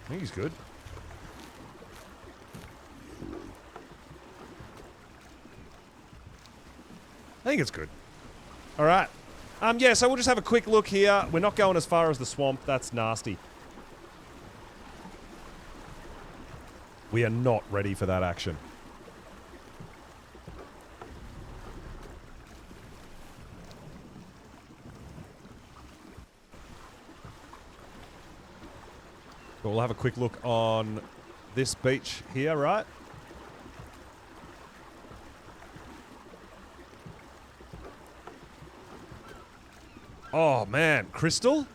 I think he's good. I think it's good. All right. Yeah, so we'll just have a quick look here. We're not going as far as the swamp. That's nasty. We are not ready for that action. But we'll have a quick look on this beach here, right? Oh, man. Crystal?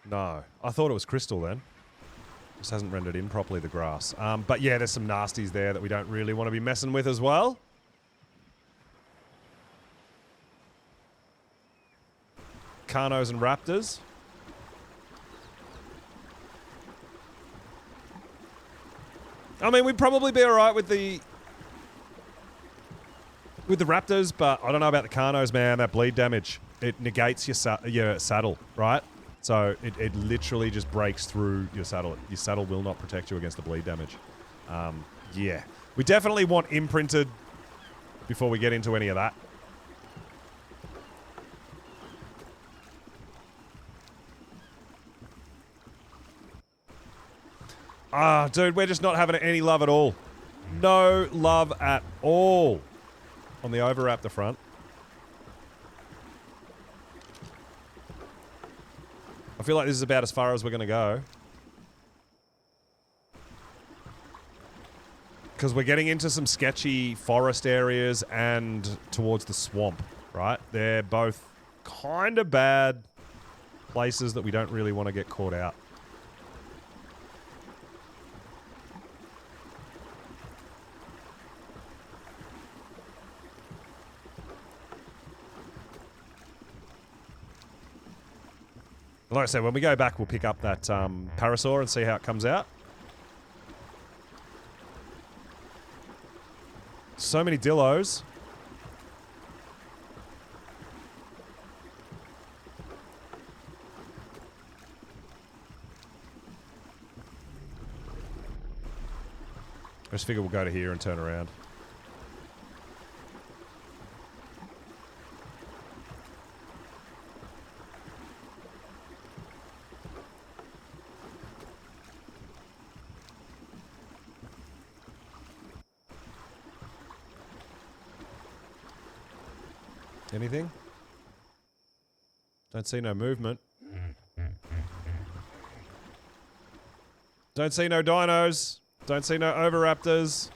No. I thought it was crystal then. Just hasn't rendered in properly, the grass. But yeah, there's some nasties there that we don't really want to be messing with as well. Carnos and raptors. I mean, we'd probably be alright with the raptors, but I don't know about the Carnos, man. That bleed damage, it negates your saddle, right? So it literally just breaks through your saddle. Your saddle will not protect you against the bleed damage. Yeah. We definitely want imprinted before we get into any of that. Ah, dude, we're just not having any love at all. No love at all on the Overraptor front. I feel like this is about as far as we're going to go. Because we're getting into some sketchy forest areas and towards the swamp, right? They're both kind of bad places that we don't really want to get caught out. Like I said, when we go back, we'll pick up that parasaur and see how it comes out. So many dillos. I just figure we'll go to here and turn around. Anything? Don't see no movement. Don't see no dinos. Don't see no Overraptors.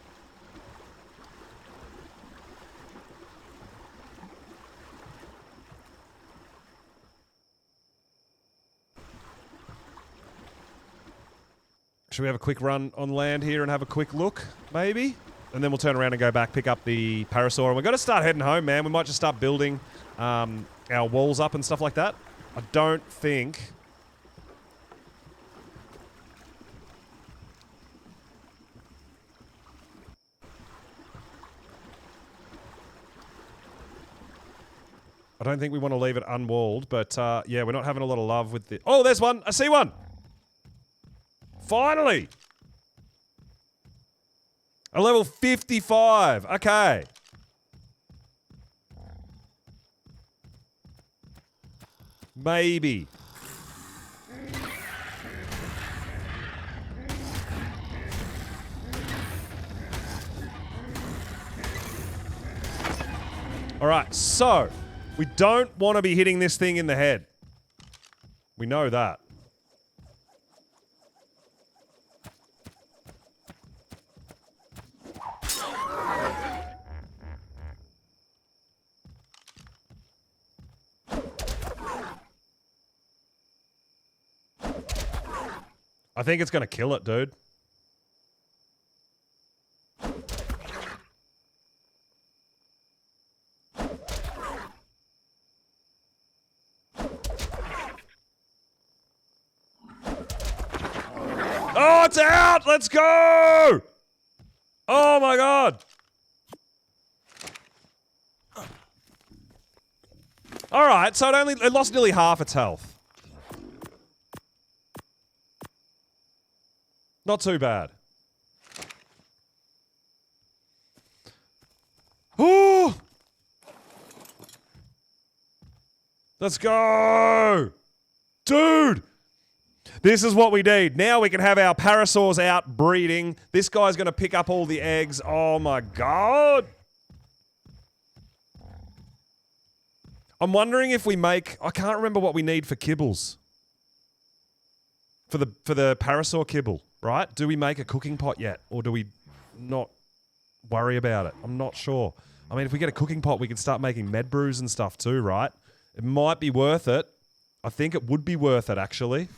Should we have a quick run on land here and have a quick look, maybe? And then we'll turn around and go back, pick up the parasaur. And we've got to start heading home, man. We might just start building our walls up and stuff like that. I don't think... I don't think we want to leave it unwalled, but yeah, we're not having a lot of love with the... Oh, there's one! I see one! Finally! A level 55. Okay. Maybe. All right, so We don't want to be hitting this thing in the head. We know that. I think it's going to kill it, dude. Oh, it's out! Let's go! Oh my god! Alright, so it lost nearly half its health. Not too bad. Ooh! Let's go! Dude! This is what we need. Now we can have our parasaurs out breeding. This guy's going to pick up all the eggs. Oh my god! I'm wondering if we make... I can't remember what we need for kibbles. For the parasaur kibble, right? Do we make a cooking pot yet? Or do we not worry about it? I'm not sure. I mean, if we get a cooking pot, we can start making med brews and stuff too, right? It might be worth it. I think it would be worth it, actually.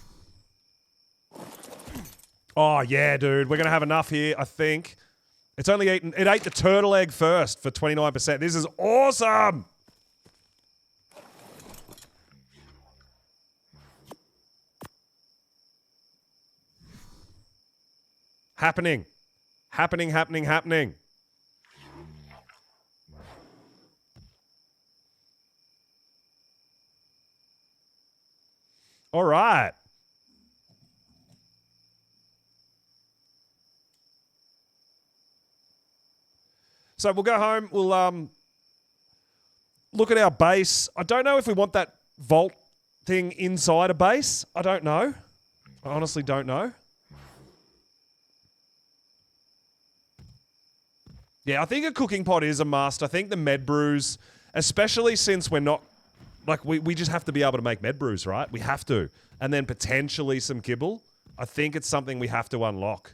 Oh, yeah, dude. We're going to have enough here, I think. It's only eaten... It ate the turtle egg first for 29%. This is awesome! Happening. Happening, happening, happening. All right. So we'll go home. We'll look at our base. I don't know if we want that vault thing inside a base. I don't know. I honestly don't know. Yeah, I think a cooking pot is a must. I think the med brews, especially since we're not... Like, we just have to be able to make med brews, right? We have to. And then potentially some kibble. I think it's something we have to unlock.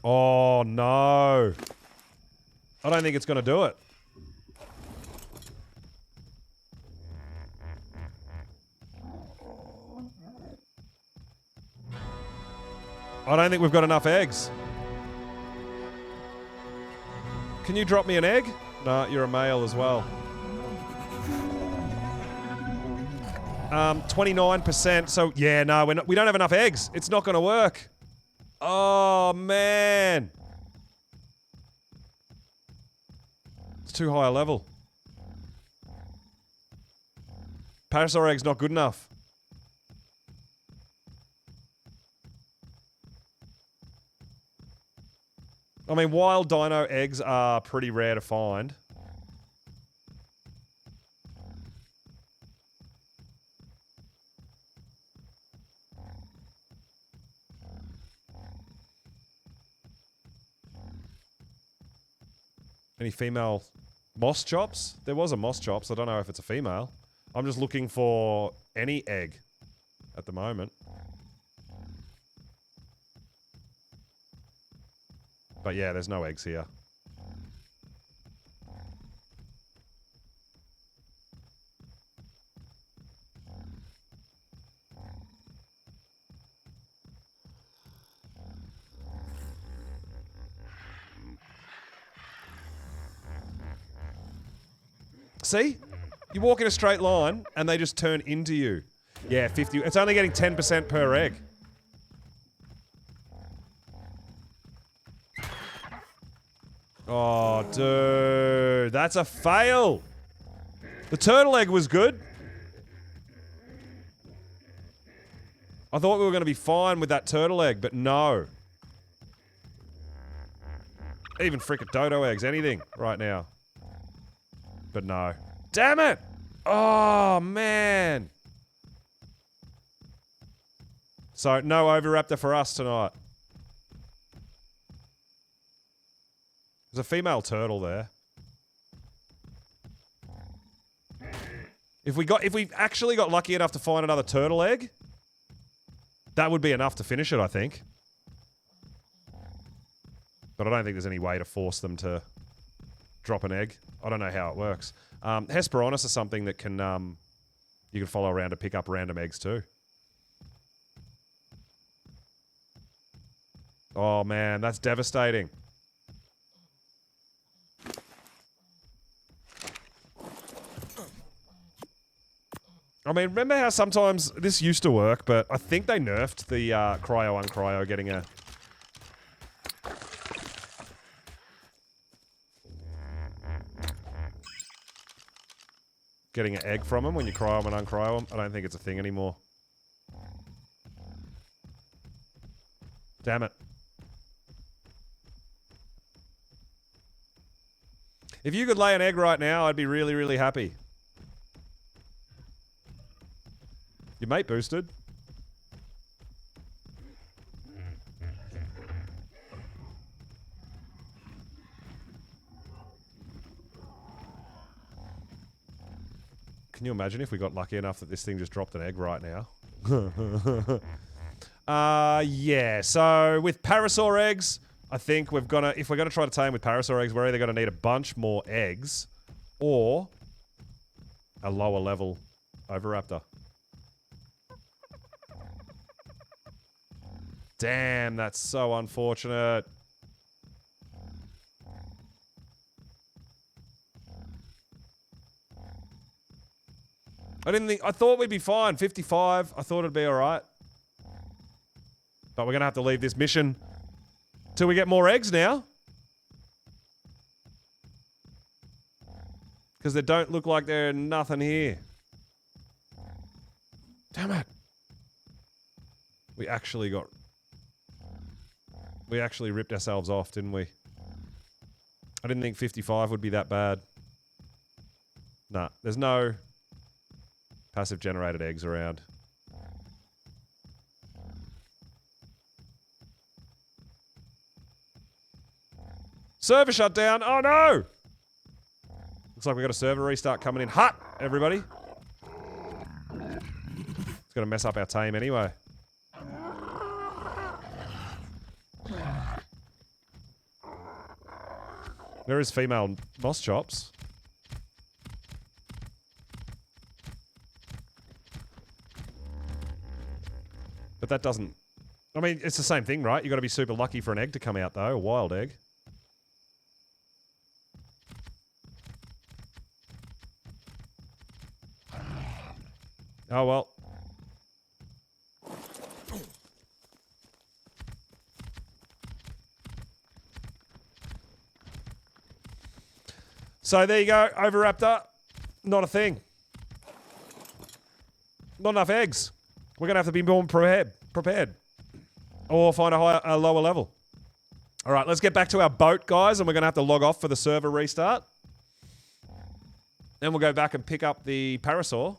Oh, no. I don't think it's going to do it. I don't think we've got enough eggs. Can you drop me an egg? No, you're a male as well. 29%. So, yeah, no, we don't have enough eggs. It's not going to work. Oh, man. It's too high a level. Parasaur egg's not good enough. I mean, wild dino eggs are pretty rare to find. Any female moss chops? There was a moss chops. I don't know if it's a female. I'm just looking for any egg at the moment. But yeah, there's no eggs here. See? You walk in a straight line and they just turn into you. Yeah, 50. It's only getting 10% per egg. Oh, dude. That's a fail. The turtle egg was good. I thought we were going to be fine with that turtle egg, but no. Even frickin' dodo eggs, anything right now. But no. Damn it! Oh, man. So no Oviraptor for us tonight. There's a female turtle there. If we actually got lucky enough to find another turtle egg, that would be enough to finish it, I think. But I don't think there's any way to force them to drop an egg. I don't know how it works. Hesperornis is something that can you can follow around to pick up random eggs too. Oh man, that's devastating. I mean, remember how sometimes this used to work, but I think they nerfed the cryo-uncryo getting an egg from them when you cryo them and uncryo them. I don't think it's a thing anymore. Damn it. If you could lay an egg right now, I'd be really, really happy. Your mate boosted. Can you imagine if we got lucky enough that this thing just dropped an egg right now? Yeah. So with parasaur eggs, I think if we're gonna try to tame with parasaur eggs, we're either gonna need a bunch more eggs or a lower level Oviraptor. Damn, that's so unfortunate. I thought we'd be fine. 55, I thought it'd be alright. But we're gonna have to leave this mission till we get more eggs now. Because they don't look like there's nothing here. Damn it. We actually ripped ourselves off, didn't we? I didn't think 55 would be that bad. Nah, there's no passive generated eggs around. Server shutdown. Oh no! Looks like we got a server restart coming in hot, everybody. It's gonna mess up our tame anyway. There is female moss chops. But that doesn't... I mean, it's the same thing, right? You gotta be super lucky for an egg to come out, though. A wild egg. Oh, well. So there you go, Oviraptor. Not a thing. Not enough eggs. We're gonna have to be more prepared. Or find a lower level. All right, let's get back to our boat, guys, and we're gonna have to log off for the server restart. Then we'll go back and pick up the parasaur.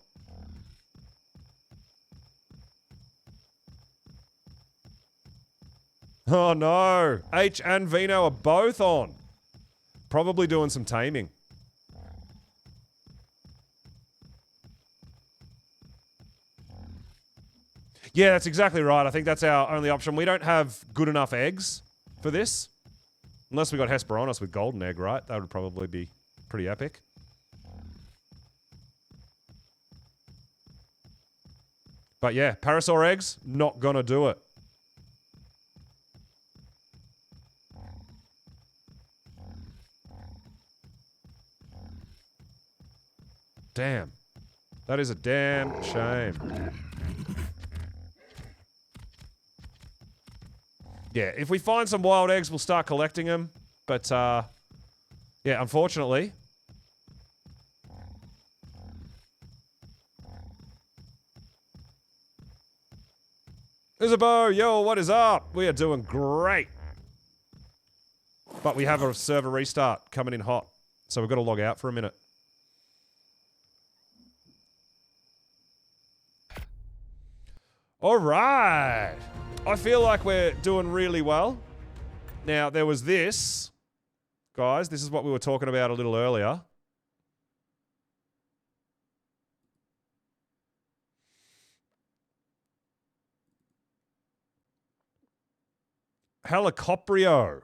Oh no, H and Vino are both on. Probably doing some taming. Yeah, that's exactly right. I think that's our only option. We don't have good enough eggs for this. Unless we got Hesperornis with golden egg, right? That would probably be pretty epic. But yeah, parasaur eggs, not gonna do it. Damn. That is a damn shame. Yeah, if we find some wild eggs, we'll start collecting them. But, yeah, unfortunately... Isabeau, yo, what is up? We are doing great. But we have a server restart coming in hot. So we've got to log out for a minute. All right. I feel like we're doing really well. Now, there was this. Guys, this is what we were talking about a little earlier. Helicoptrio.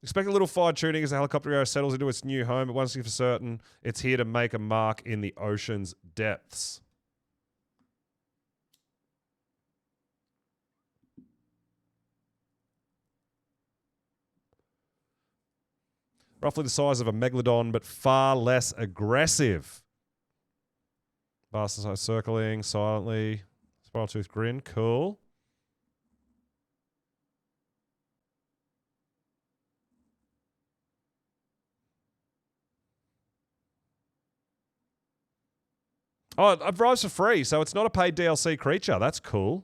Expect a little fine tuning as the Helicoptrio settles into its new home, but one thing for certain, it's here to make a mark in the ocean's depths. Roughly the size of a megalodon, but far less aggressive. Vast size circling silently. Spiral tooth grin, cool. Oh, it arrives for free, so it's not a paid DLC creature. That's cool.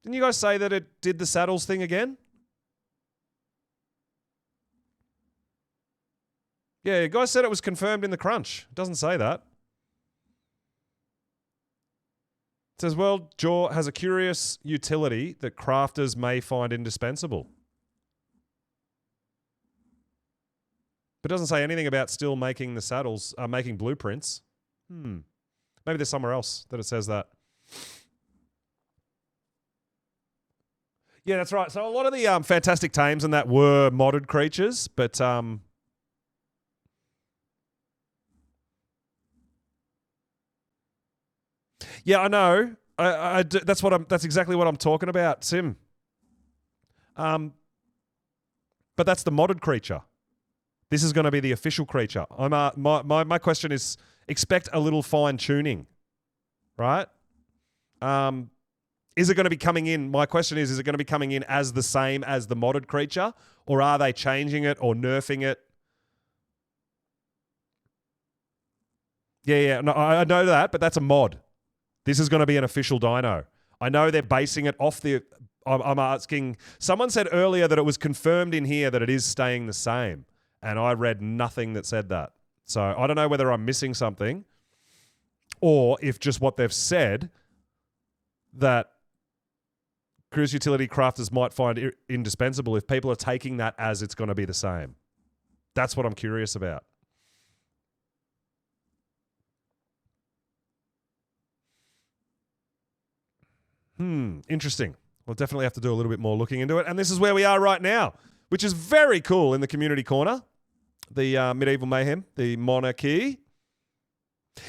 Didn't you guys say that it did the saddles thing again? Yeah, you guys said it was confirmed in the crunch. It doesn't say that. It says, World Jaw has a curious utility that crafters may find indispensable. But it doesn't say anything about still making the saddles, making blueprints. Maybe there's somewhere else that it says that. Yeah, that's right. So a lot of the fantastic tames and that were modded creatures, but yeah, I know. That's exactly what I'm talking about, Sim. But that's the modded creature. This is going to be the official creature. My question is, expect a little fine tuning, right? Is it going to be coming in? My question is it going to be coming in as the same as the modded creature, or are they changing it or nerfing it? Yeah. No, I know that, but that's a mod. This is going to be an official dino. I know they're basing it off the... I'm asking... Someone said earlier that it was confirmed in here that it is staying the same, and I read nothing that said that. So I don't know whether I'm missing something or if just what they've said that cruise utility crafters might find indispensable, if people are taking that as it's going to be the same. That's what I'm curious about. Interesting. We'll definitely have to do a little bit more looking into it. And this is where we are right now, which is very cool in the community corner. The Medieval Mayhem, the Monarchy.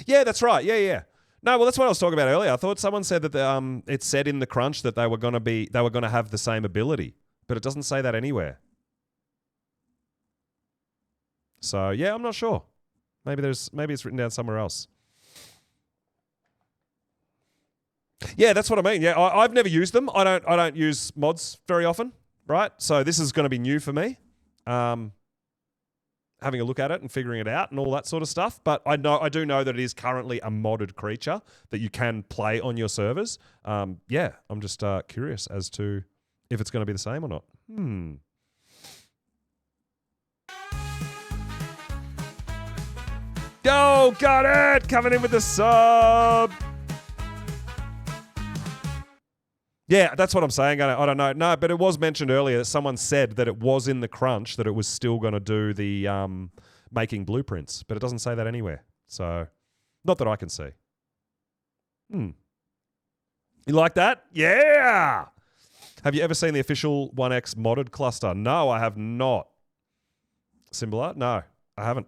Yeah, that's right. Yeah. No, well, that's what I was talking about earlier. I thought someone said that it said in the crunch that they were going to have the same ability, but it doesn't say that anywhere. So yeah, I'm not sure. Maybe it's written down somewhere else. Yeah, that's what I mean. Yeah, I've never used them. I don't use mods very often, right? So this is going to be new for me. Having a look at it and figuring it out and all that sort of stuff. But I do know that it is currently a modded creature that you can play on your servers. Yeah, I'm just curious as to if it's going to be the same or not. Yo, got it! Coming in with the sub. Yeah, that's what I'm saying. I don't know. No, but it was mentioned earlier that someone said that it was in the crunch that it was still going to do the making blueprints, but it doesn't say that anywhere. So, not that I can see. You like that? Yeah! Have you ever seen the official 1X modded cluster? No, I have not. Symbiote? No, I haven't.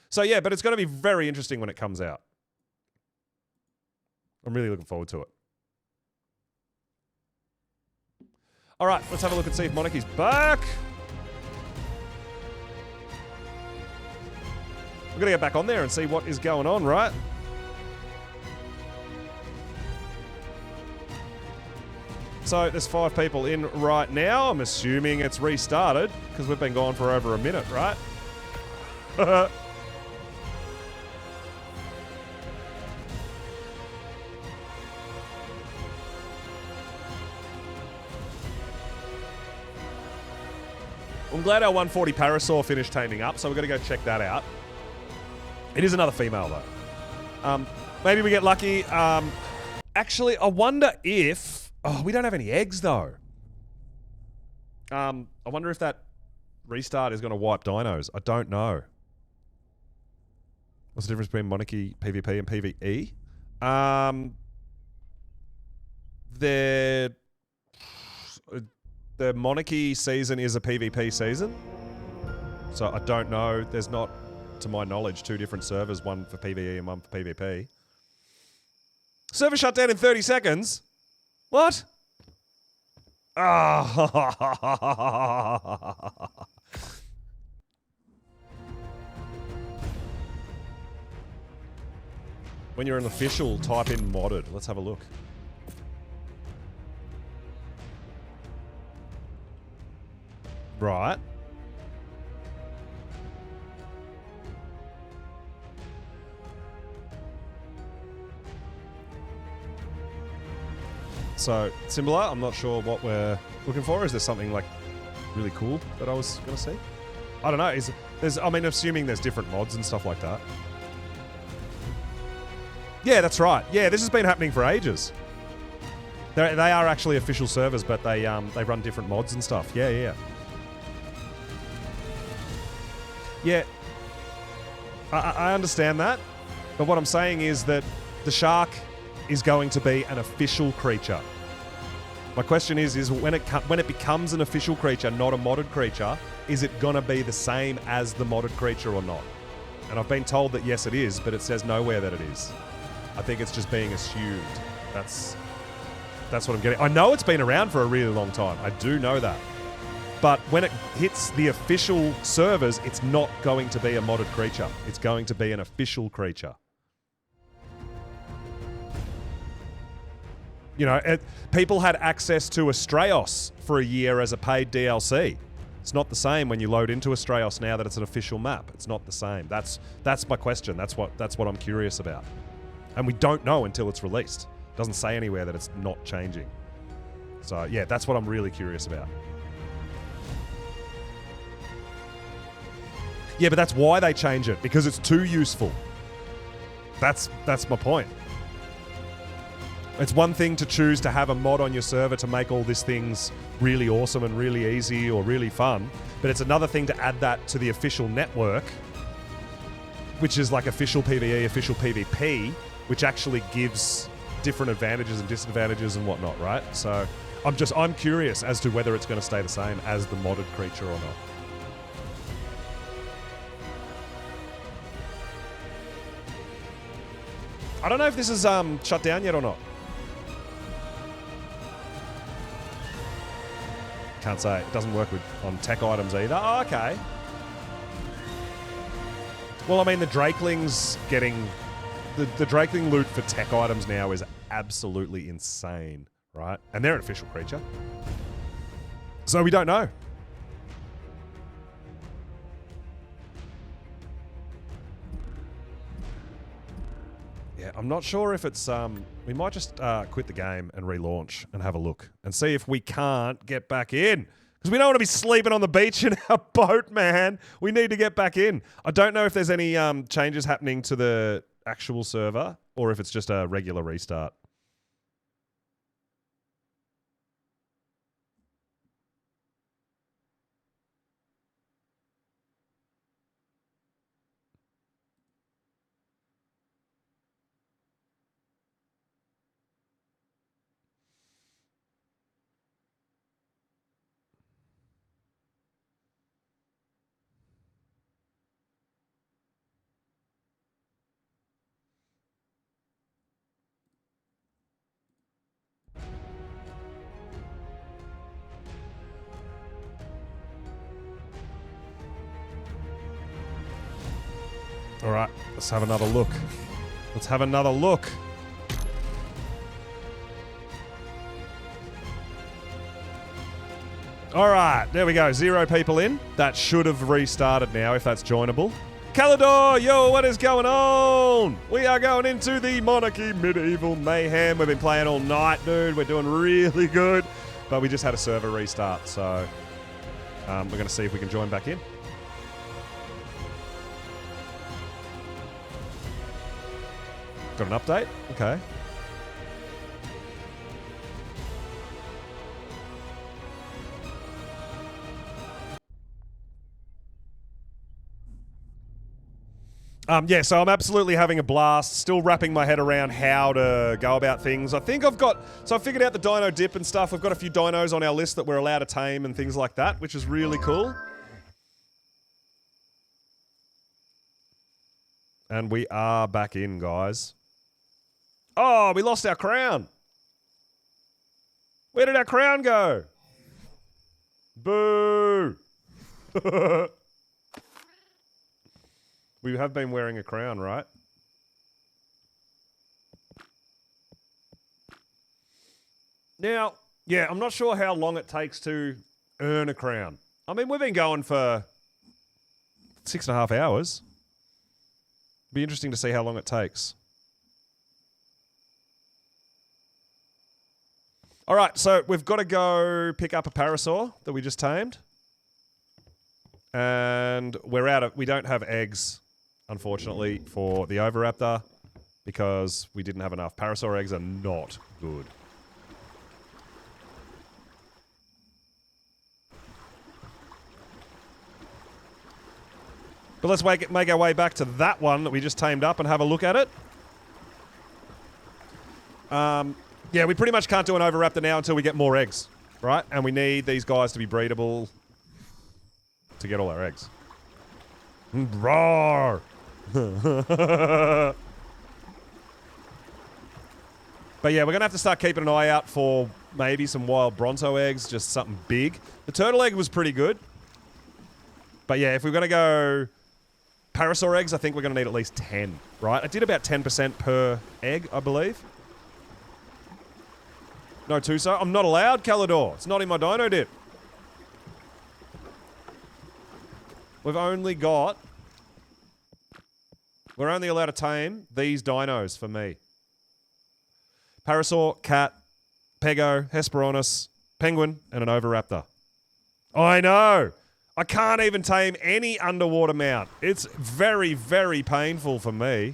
So, yeah, but it's going to be very interesting when it comes out. I'm really looking forward to it. All right, let's have a look and see if Monarchy's back. We're going to get back on there and see what is going on, right? So there's 5 people in right now. I'm assuming it's restarted because we've been gone for over a minute, right? I'm glad our 140 Parasaur finished taming up, so we're going to go check that out. It is another female, though. Maybe we get lucky. Actually, I wonder if... Oh, we don't have any eggs, though. I wonder if that restart is going to wipe dinos. I don't know. What's the difference between Monarchy, PvP, and PvE? The Monarchy season is a PvP season. So I don't know. There's not, to my knowledge, 2 different servers, one for PvE and one for PvP. Server shut down in 30 seconds? What? Ah. When you're an official, type in modded. Let's have a look. Right. So, similar, I'm not sure what we're looking for. Is there something like really cool that I was going to see? I don't know. I mean, assuming there's different mods and stuff like that. Yeah, that's right. Yeah, this has been happening for ages. They are actually official servers, but they run different mods and stuff. Yeah. Yeah, I understand that, but what I'm saying is that the shark is going to be an official creature. My question is when it becomes an official creature, not a modded creature, is it gonna be the same as the modded creature or not? And I've been told that yes, it is, but it says nowhere that it is. I think it's just being assumed. That's what I'm getting. I know it's been around for a really long time. I do know that. But when it hits the official servers, it's not going to be a modded creature. It's going to be an official creature. You know, people had access to Astraeos for a year as a paid DLC. It's not the same when you load into Astraeos now that it's an official map. It's not the same. That's my question. That's what I'm curious about. And we don't know until it's released. It doesn't say anywhere that it's not changing. So yeah, that's what I'm really curious about. Yeah, but that's why they change it, because it's too useful. That's my point. It's one thing to choose to have a mod on your server to make all these things really awesome and really easy or really fun, but it's another thing to add that to the official network, which is like official PvE, official PvP, which actually gives different advantages and disadvantages and whatnot, right? So I'm curious as to whether it's going to stay the same as the modded creature or not. I don't know if this is shut down yet or not. Can't say. It doesn't work on tech items either. Oh, okay. Well, I mean, the Drakeling's getting... The Drakeling loot for tech items now is absolutely insane, right? And they're an official creature. So we don't know. Yeah, I'm not sure if it's... we might just quit the game and relaunch and have a look and see if we can't get back in. Because we don't want to be sleeping on the beach in our boat, man. We need to get back in. I don't know if there's any changes happening to the actual server or if it's just a regular restart. All right, let's have another look. Let's have another look. All right, there we go. 0 people in. That should have restarted now if that's joinable. Calidor, yo, what is going on? We are going into the Monarchy Medieval Mayhem. We've been playing all night, dude. We're doing really good. But we just had a server restart, so we're going to see if we can join back in. Got an update? Okay. Yeah, so I'm absolutely having a blast, still wrapping my head around how to go about things. I think I've figured out the dino dip and stuff. We've got a few dinos on our list that we're allowed to tame and things like that, which is really cool. And we are back in, guys. Oh, we lost our crown. Where did our crown go? Boo! We have been wearing a crown, right? Now, yeah, I'm not sure how long it takes to earn a crown. I mean, we've been going for 6.5 hours. Be interesting to see how long it takes. All right, so we've got to go pick up a parasaur that we just tamed. And we don't have eggs, unfortunately, for the Oviraptor because we didn't have enough. Parasaur eggs are not good. But let's make our way back to that one that we just tamed up and have a look at it. Yeah, we pretty much can't do an Oviraptor now until we get more eggs, right? And we need these guys to be breedable to get all our eggs. Roar! But yeah, we're going to have to start keeping an eye out for maybe some wild Bronto eggs, just something big. The turtle egg was pretty good. But yeah, if we're going to go Parasaur eggs, I think we're going to need at least 10, right? I did about 10% per egg, I believe. No Tuso. I'm not allowed, Calidor. It's not in my dino dip. We're only allowed to tame these dinos for me. Parasaur, cat, Pego, Hesperornis, penguin, and an Oviraptor. I know! I can't even tame any underwater mount. It's very, very painful for me.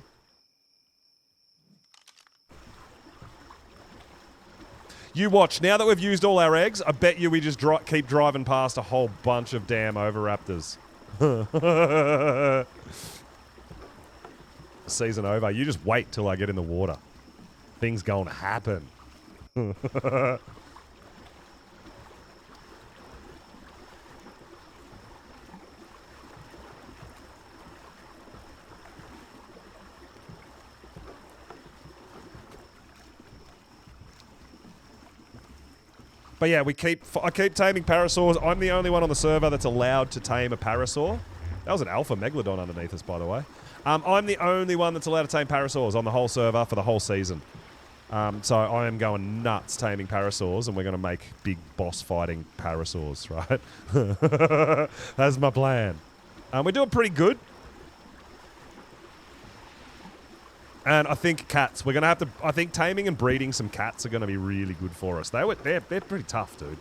You watch. Now that we've used all our eggs, I bet you we just keep driving past a whole bunch of damn Oviraptors. Season over. You just wait till I get in the water. Things gonna happen. But yeah, I keep taming parasaurs. I'm the only one on the server that's allowed to tame a parasaur. That was an alpha megalodon underneath us, by the way. I'm the only one that's allowed to tame parasaurs on the whole server for the whole season. So I am going nuts taming parasaurs, and we're going to make big boss fighting parasaurs, right? That's my plan. We're doing pretty good. And I think cats, we're going to have to, I think taming and breeding some cats are going to be really good for us. They're pretty tough, dude.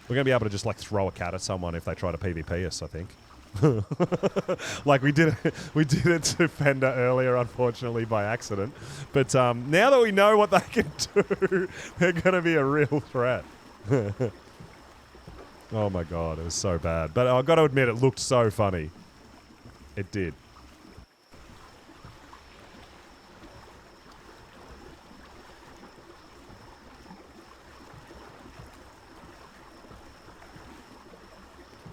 We're going to be able to just like throw a cat at someone if they try to PvP us, I think. Like we did it to Fender earlier, unfortunately, by accident. But now that we know what they can do, they're going to be a real threat. Oh my god, it was so bad. But I've got to admit, it looked so funny. It did.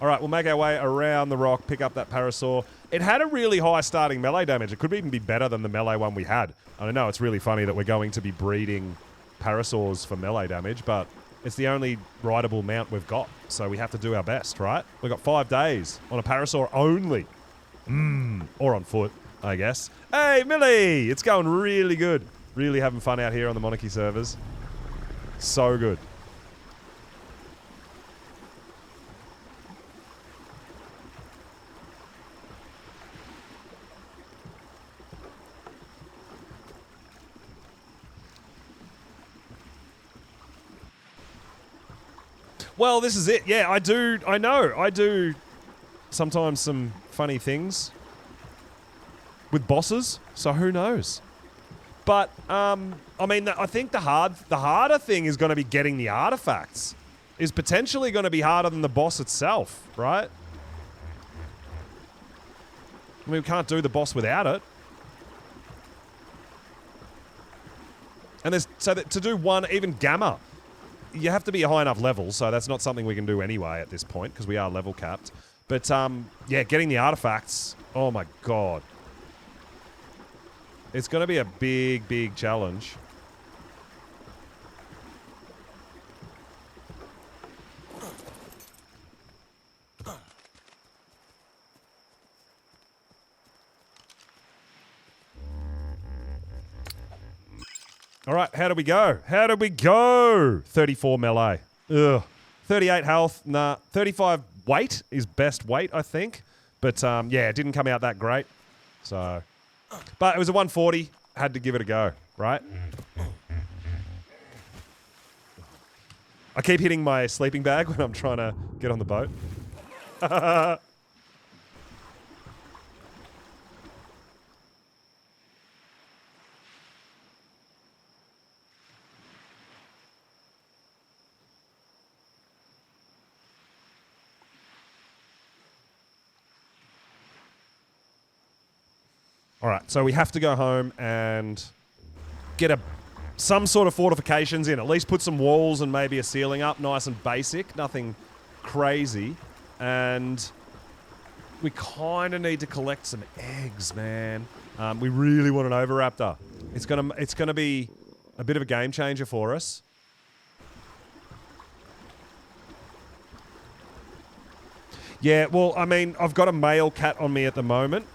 All right, we'll make our way around the rock, pick up that parasaur. It had a really high starting melee damage. It could even be better than the melee one we had. I know it's really funny that we're going to be breeding parasaurs for melee damage, but it's the only rideable mount we've got, so we have to do our best, right? We've got 5 days on a parasaur only. Or on foot, I guess. Hey, Millie! It's going really good. Really having fun out here on the Monarchy servers. So good. Well, this is it. Yeah, I know. I do sometimes some funny things with bosses, so who knows? But I mean, I think the harder thing is going to be getting the artifacts. Is potentially going to be harder than the boss itself, right? I mean, we can't do the boss without it. And to do one, even Gamma, you have to be a high enough level, so that's not something we can do anyway at this point because we are level capped. But yeah, getting the artifacts, oh my god. It's going to be a big, big challenge. All right, how do we go? How do we go? 34 melee. Ugh. 38 health. Nah. 35 weight is best weight, I think. But yeah, it didn't come out that great. So, but it was a 140. Had to give it a go, right? I keep hitting my sleeping bag when I'm trying to get on the boat. All right, so we have to go home and get some sort of fortifications in. At least put some walls and maybe a ceiling up, nice and basic, nothing crazy. And we kind of need to collect some eggs, man. We really want an Oviraptor. It's gonna be a bit of a game changer for us. Yeah, well, I mean, I've got a male cat on me at the moment.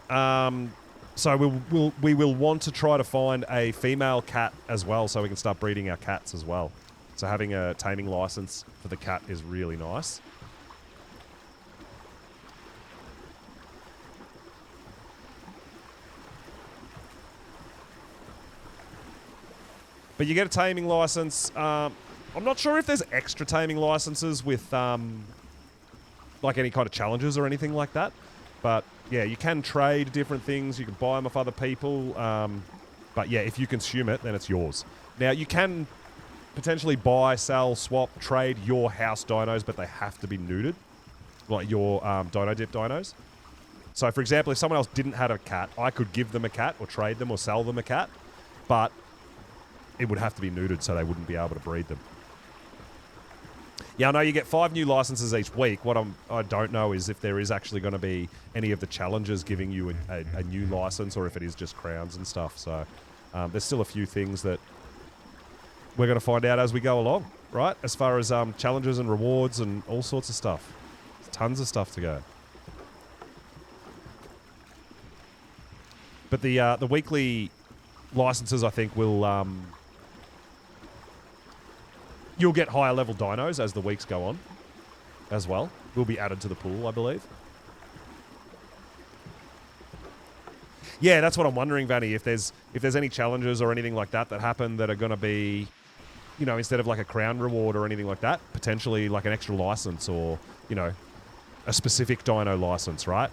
So we will want to try to find a female cat as well so we can start breeding our cats as well. So having a taming license for the cat is really nice. But you get a taming license. I'm not sure if there's extra taming licenses with like any kind of challenges or anything like that. But yeah, you can trade different things. You can buy them off other people. But yeah, if you consume it, then it's yours. Now, you can potentially buy, sell, swap, trade your house dinos, but they have to be neutered. Like your Dino Dip dinos. So, for example, if someone else didn't have a cat, I could give them a cat or trade them or sell them a cat. But it would have to be neutered so they wouldn't be able to breed them. Yeah, I know you get 5 new licenses each week. What I don't know is if there is actually going to be any of the challenges giving you a new license or if it is just crowns and stuff. So there's still a few things that we're going to find out as we go along, right? As far as challenges and rewards and all sorts of stuff. There's tons of stuff to go. But the weekly licenses, I think, will... You'll get higher level dinos as the weeks go on as well. Will be added to the pool, I believe. Yeah, that's what I'm wondering, Vanny, if there's any challenges or anything like that happen that are going to be, you know, instead of like a crown reward or anything like that, potentially like an extra license or, you know, a specific dino license, right?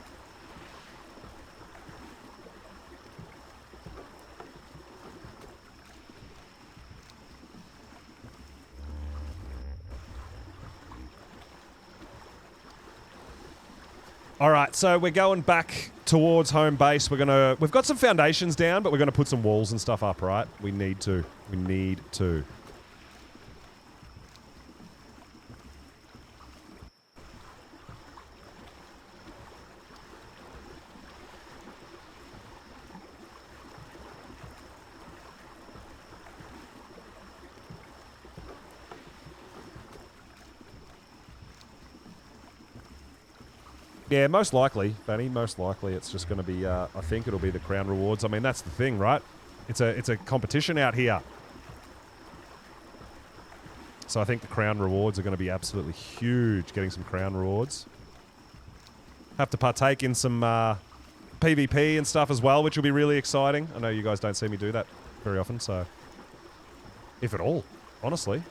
All right, so we're going back towards home base. We've got some foundations down, but we're gonna put some walls and stuff up, right? We need to. We need to. Yeah, most likely, Benny. Most likely, it's just going to be. I think it'll be the crown rewards. I mean, that's the thing, right? It's a competition out here. So I think the crown rewards are going to be absolutely huge. Getting some crown rewards. Have to partake in some PvP and stuff as well, which will be really exciting. I know you guys don't see me do that very often, so if at all, honestly.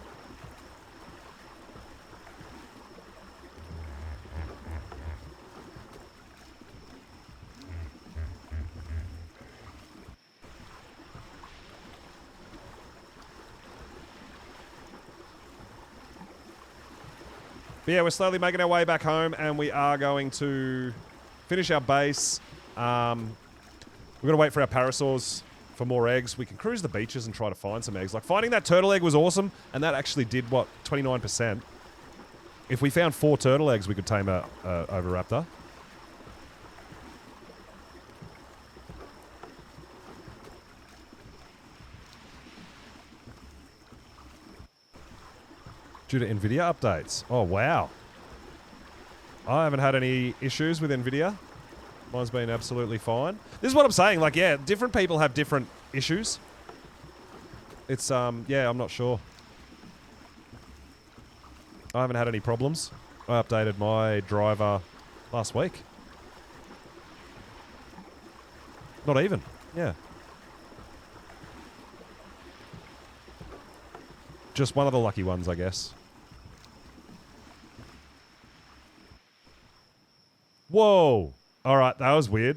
But yeah, we're slowly making our way back home, and we are going to finish our base. We're going to wait for our parasaurs for more eggs. We can cruise the beaches and try to find some eggs. Like, finding that turtle egg was awesome, and that actually did, what, 29%? If we found 4 turtle eggs, we could tame a Oviraptor. Due to NVIDIA updates. Oh, wow. I haven't had any issues with NVIDIA. Mine's been absolutely fine. This is what I'm saying. Like, yeah, different people have different issues. It's, yeah, I'm not sure. I haven't had any problems. I updated my driver last week. Not even. Yeah. Just one of the lucky ones, I guess. Whoa. All right, that was weird.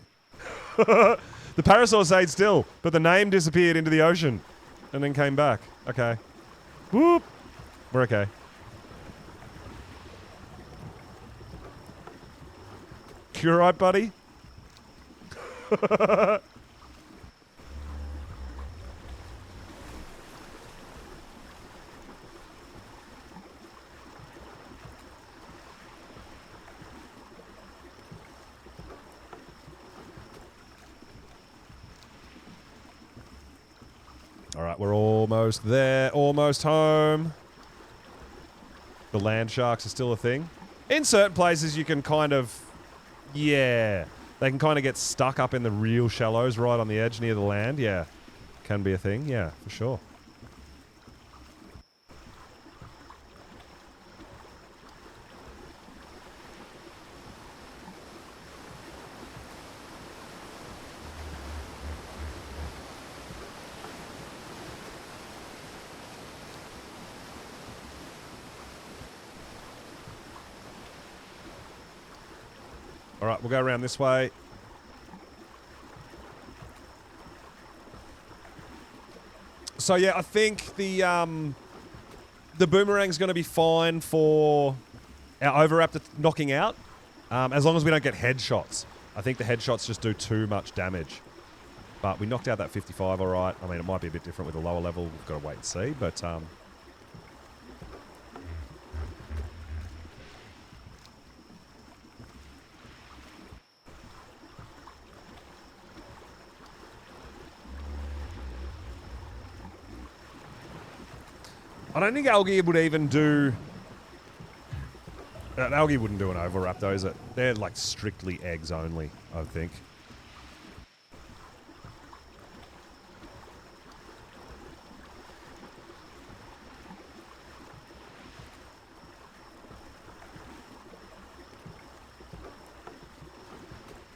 The parasaur stayed still, but the name disappeared into the ocean and then came back. Okay. Whoop. We're okay. You all right, buddy? All right, we're almost there, almost home. The land sharks are still a thing. In certain places, you can kind of, yeah, they can kind of get stuck up in the real shallows right on the edge near the land. Yeah, can be a thing. Yeah, for sure. All right, we'll go around this way. So yeah, I think the boomerang's going to be fine for our Oviraptor knocking out, as long as we don't get headshots. I think the headshots just do too much damage. But we knocked out that 55 all right. I mean, it might be a bit different with the lower level. We've got to wait and see, but... I don't think algae would even do... algae wouldn't do an Oviraptor, is it? They're like strictly eggs only, I think.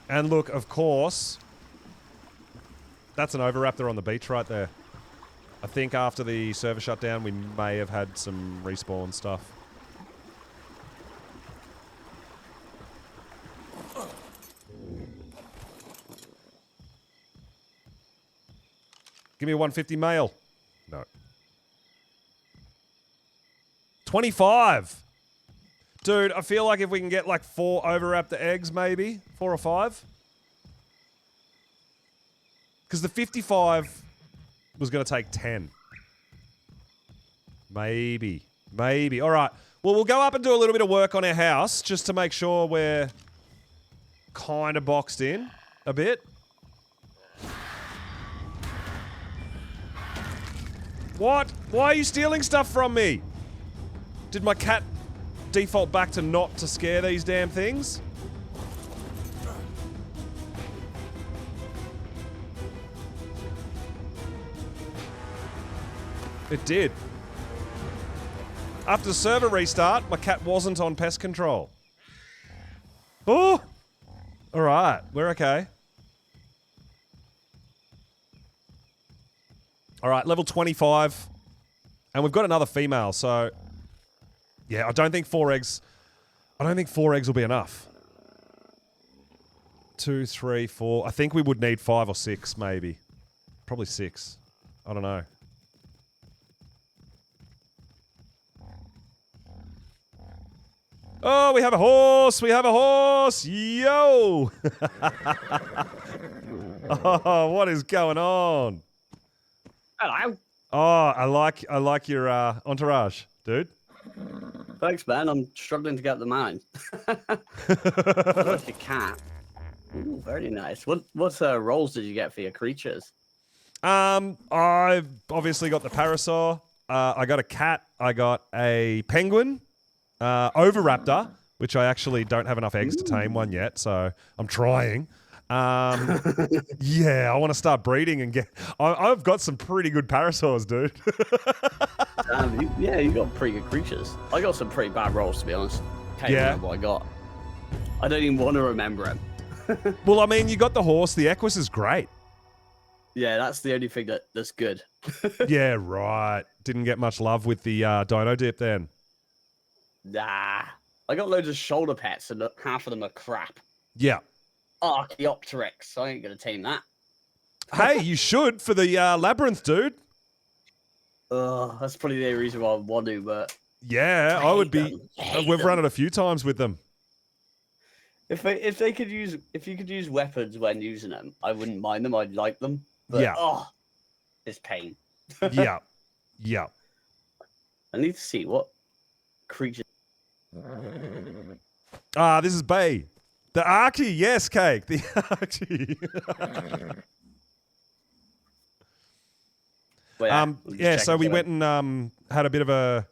And look, of course, that's an Oviraptor on the beach right there. I think after the server shutdown, we may have had some respawn stuff. Give me a 150 male. No. 25! Dude, I feel like if we can get like 4 Oviraptor eggs, maybe. 4 or 5. Because the 55... was going to take 10. Maybe. Maybe. All right. Well, we'll go up and do a little bit of work on our house just to make sure we're kind of boxed in a bit. What? Why are you stealing stuff from me? Did my cat default back to not to scare these damn things? It did. After the server restart, my cat wasn't on pest control. Oh! Alright, we're okay. Alright, level 25. And we've got another female, so... yeah, I don't think 4 eggs... I don't think 4 eggs will be enough. 2, 3, 4... I think we would need 5 or 6, maybe. Probably 6. I don't know. Oh, we have a horse. We have a horse. Yo. Oh, what is going on? Hello. Oh, I like your entourage, dude. Thanks, man. I'm struggling to get the mine. Like a cat. Ooh, very nice. What roles did you get for your creatures? I've obviously got the parasaur. I got a cat. I got a penguin, oviraptor, which I actually don't have enough eggs to tame one yet, so I'm trying. Yeah, I want to start breeding and get. I've got some pretty good parasaurs, dude. Yeah, you got pretty good creatures. I got some pretty bad rolls, to be honest. Can't remember what I got. I don't even want to remember them. Well, I mean, you got the horse. The Equus is great. Yeah, that's the only thing that's good. Yeah, right. Didn't get much love with the dino dip then. Nah. I got loads of shoulder pets, and half of them are crap. Yeah. Archaeopteryx. I ain't going to tame that. Hey, you should for the labyrinth, dude. That's probably the only reason why I want to, but... Yeah, I would be... We've run it a few times with them. If you could use weapons when using them, I wouldn't mind them. I'd like them. But, yeah. It's pain. Yeah. Yeah. I need to see what creature. This is Bay. The Archie, yes, Cake. The Archie. Yeah, so we went and had a bit of a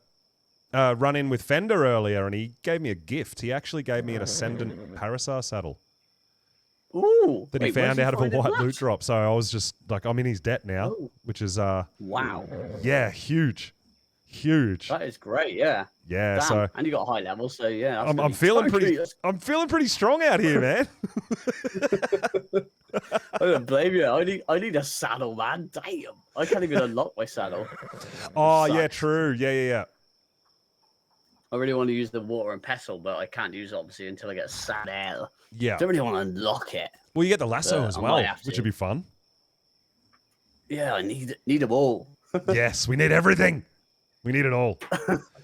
run-in with Fender earlier, and he gave me a gift. He actually gave me an Ascendant Parasaur saddle. Ooh! That he found out of a white loot drop. So I was just like, I'm in his debt now, which is... wow. Yeah, huge. Huge. That is great, yeah. Yeah, Damn. so... And you got high level, so yeah. I'm feeling pretty strong out here, man. I don't blame you. I need a saddle, man. Damn. I can't even unlock my saddle. Oh, yeah, true. Yeah. I really want to use the water and pestle, but I can't use it, obviously, until I get a saddle. Yeah. Don't really want to unlock it. Well, you get the lasso as well, which would be fun. Yeah, I need them all. Yes, we need everything. We need it all.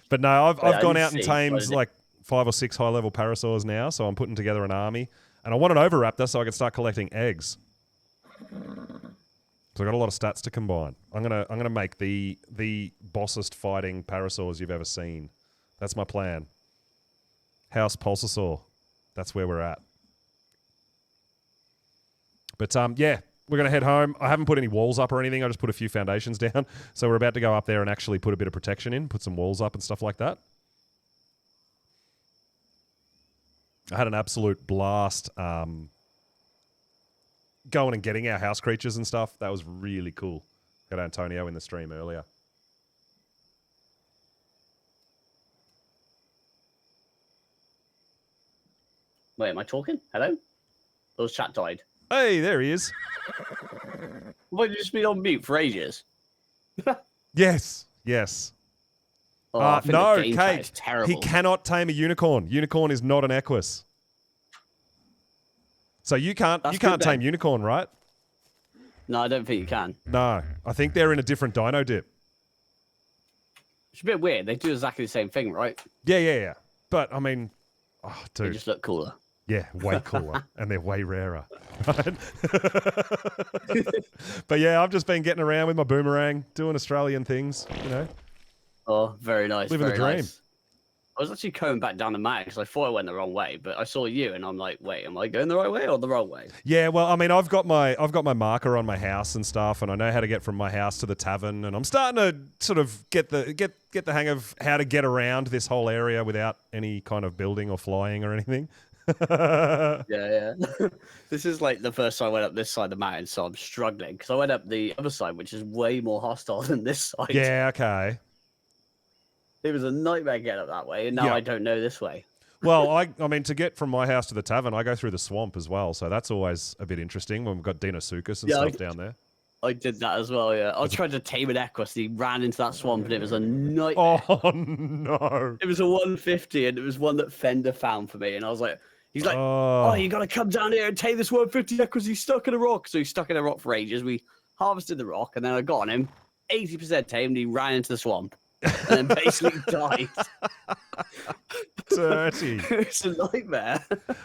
But no, I've gone out and tamed like 5 or 6 high-level parasaurs now, so I'm putting together an army. And I want an oviraptor so I can start collecting eggs. So I've got a lot of stats to combine. I'm gonna make the bossest fighting parasaurs you've ever seen. That's my plan. House Pulsasaur. That's where we're at. But yeah, we're going to head home. I haven't put any walls up or anything. I just put a few foundations down. So we're about to go up there and actually put a bit of protection in, put some walls up and stuff like that. I had an absolute blast going and getting our house creatures and stuff. That was really cool. Got Antonio in the stream earlier. Wait, am I talking? Hello? Those chat died. Hey, there he is. What, you just been on mute for ages? Yes. Oh, no, Kate. Terrible. He cannot tame a unicorn. Unicorn is not an Equus. So you can't tame unicorn, right? No, I don't think you can. No, I think they're in a different dino dip. It's a bit weird. They do exactly the same thing, right? Yeah. But I mean, oh, dude. They just look cooler. Yeah, way cooler. And they're way rarer. Right? But yeah, I've just been getting around with my boomerang, doing Australian things, you know. Oh, very nice. Living the dream. Nice. I was actually coming back down the mountain because I thought I went the wrong way, but I saw you and I'm like, wait, am I going the right way or the wrong way? Yeah, well, I mean, I've got my marker on my house and stuff, and I know how to get from my house to the tavern, and I'm starting to sort of get the hang of how to get around this whole area without any kind of building or flying or anything. Yeah. This is like the first time I went up this side of the mountain, so I'm struggling because I went up the other side, which is way more hostile than this side. Yeah, okay. It was a nightmare getting up that way, and now I don't know this way. Well, I mean, to get from my house to the tavern, I go through the swamp as well, so that's always a bit interesting when we've got Deinosuchus and stuff down there. I did that as well, yeah. I tried to tame an Equus, he ran into that swamp, and it was a nightmare. Oh, no. It was a 150, and it was one that Fender found for me, and I was like, he's like, oh, you got to come down here and tame this 150 Equus, he's stuck in a rock. So he's stuck in a rock for ages. We harvested the rock, and then I got on him, 80% tamed, he ran into the swamp. And then basically died. dirty. It's a nightmare.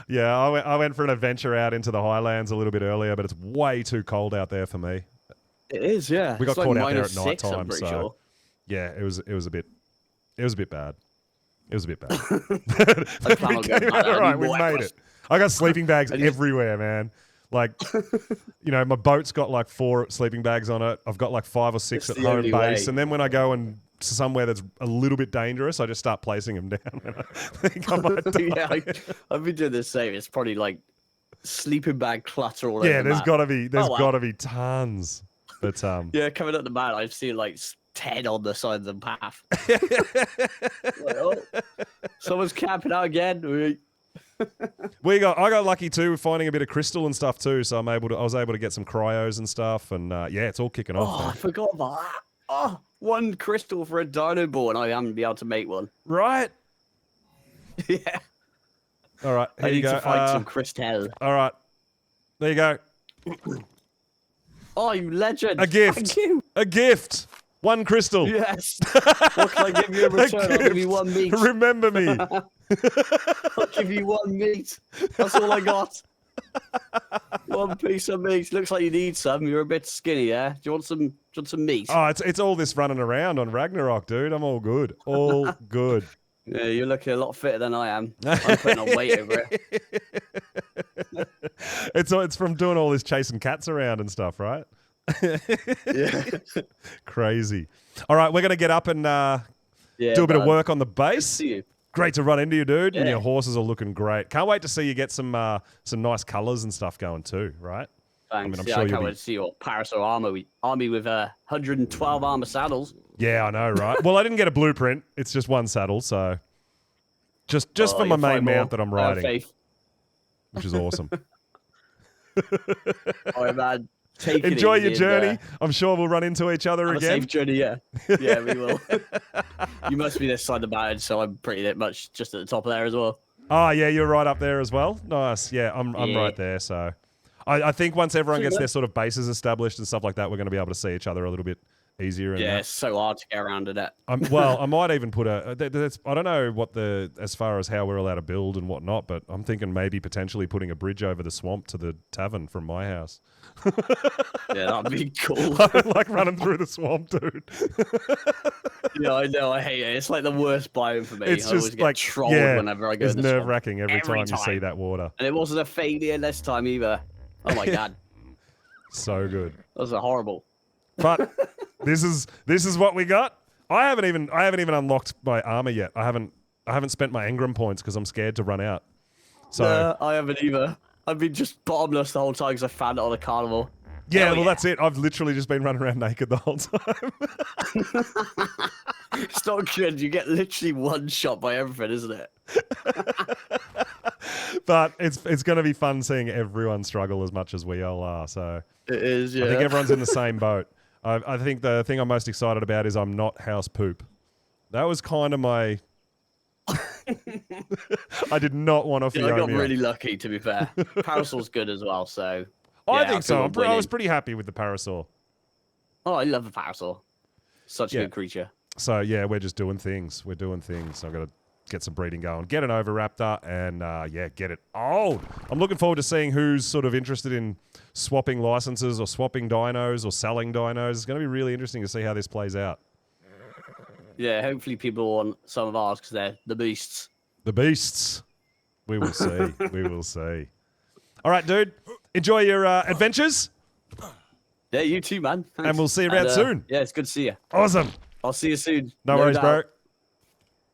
Yeah, I went for an adventure out into the highlands a little bit earlier, but it's way too cold out there for me. It is, yeah. We got It's caught like out there at -6, night time, I'm pretty so sure. yeah, it was a bit bad. It was a bit bad. I plan on going back there. All I right, need we more made Equus. it. I got sleeping bags And you- everywhere, man. Like, my boat's got like 4 sleeping bags on it. I've got like 5 or 6 It's at the home only base, way. and then when I go and somewhere that's a little bit dangerous, I just start placing them down. When I think I might die. Yeah, I've been doing the same. It's probably like sleeping bag clutter all over Yeah, the there's map. got well. to be tons. But Yeah, coming up the map, I've seen like 10 on the side of the path. Like, oh, someone's camping out again. I got lucky too with finding a bit of crystal and stuff too, so I was able to get some cryos and stuff, and yeah, it's all kicking off. Oh, I Man. forgot about that. Oh, 1 crystal for a dino ball, and I haven't been able to make one. Right. Yeah. All right. Here I you need go. to find some crystal. All right. There you go. Oh, you legend. A gift. Thank you. A gift. 1 crystal. Yes. What can I give you in return? I'll give you 1 meat. Remember me. I'll give you 1 meat. That's all I got. 1 piece of meat. Looks like you need some. You're a bit skinny, yeah? Do you want some meat? Oh, it's all this running around on Ragnarok, dude. I'm all good. All good. Yeah, you're looking a lot fitter than I am. I'm putting on weight over it. It's from doing all this chasing cats around and stuff, right? Yeah. Crazy. All right, we're gonna get up and Yeah, do a bit of bud. work on the Good to base. see you. Great to run into you, dude. And Yeah. your horses are looking great. Can't wait to see you get some nice colours and stuff going too, right? Thanks. I'm yeah, sure I you'll can't be- wait to see your Parasol army with 112 armor saddles. Yeah, I know, right? Well, I didn't get a blueprint. It's just 1 saddle, so just Oh, for my you'll main find more. mount that I'm I have riding, faith. which is awesome. All right, man. Take it Enjoy easy your and, journey. I'm sure we'll run into each other have a again. safe journey, yeah. Yeah, we will. You must be this side of the mountain, so I'm pretty much just at the top of there as well. Oh, yeah, you're right up there as well. Nice. Yeah, I'm Yeah. right there. So I think once everyone Sweet, gets man. their sort of bases established and stuff like that, we're going to be able to see each other a little bit easier. And Yeah, that. it's so hard to get around in it. Well, I might even put I don't know what as far as how we're allowed to build and whatnot, but I'm thinking maybe potentially putting a bridge over the swamp to the tavern from my house. Yeah, that'd be cool. I don't like running through the swamp, dude. Yeah, I know. I hate it. It's like the worst biome for me. It's I always just get like trolled whenever I go it's in the swamp. nerve-wracking every Every time you see time. that water. And it wasn't a failure this time either. Oh my god, So good. that was horrible. But this is what we got. I haven't even unlocked my armor yet. I haven't spent my engram points because I'm scared to run out. So I haven't either. I've been just bottomless the whole time because I found it on a carnival. yeah, Hell well that's it. I've literally just been running around naked the whole time. It's not good. You get literally one shot by everything, isn't it? But it's going to be fun seeing everyone struggle as much as we all are. So It is, yeah. I think everyone's in the same boat. I think the thing I'm most excited about is I'm not house poop. That was kind of my. I did not want to Yeah, I got Fiomia. really lucky, to be fair. Parasol's good as well, so. I yeah, think so. feel I was winning. pretty happy with the Parasaur. Oh, I love a Parasol. Such a Yeah. good creature. So yeah, we're just doing things. We're doing things. I've got to get some breeding going, get an Oviraptor, and yeah, get it old. I'm looking forward to seeing who's sort of interested in swapping licenses or swapping dinos or selling dinos. It's going to be really interesting to see how this plays out. Yeah, hopefully people want some of ours because they're the beasts. The beasts. We will see. We will see. All right, dude. Enjoy your adventures, Yeah, you too, man. Thanks. and we'll see you around soon. Yeah, it's good to see you. Awesome. I'll see you soon. No worries, doubt. bro.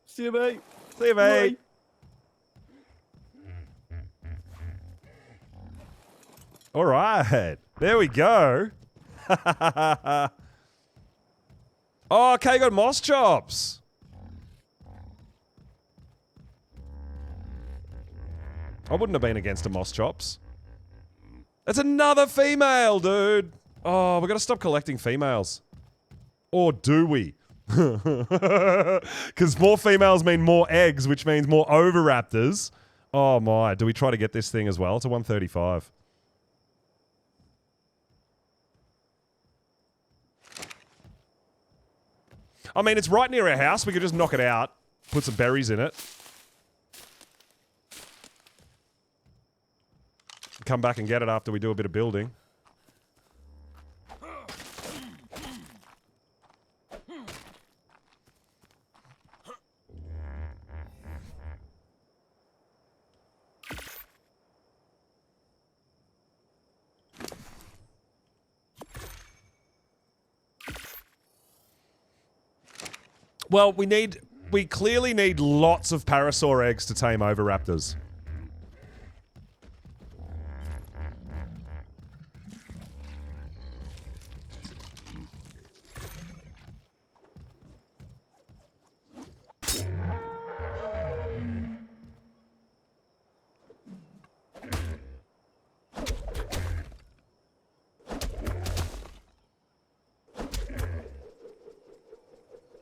See you, mate. See you, mate. All right. There we go. Oh, okay, got moss chops. I wouldn't have been against a moss chops. That's another female, dude. Oh, we got to stop collecting females. Or do we? Because more females mean more eggs, which means more Oviraptors. Oh my, do we try to get this thing as well? It's a 135. I mean, it's right near our house. We could just knock it out, put some berries in it. come back and get it after we do a bit of building. Well, we clearly need lots of parasaur eggs to tame oviraptors.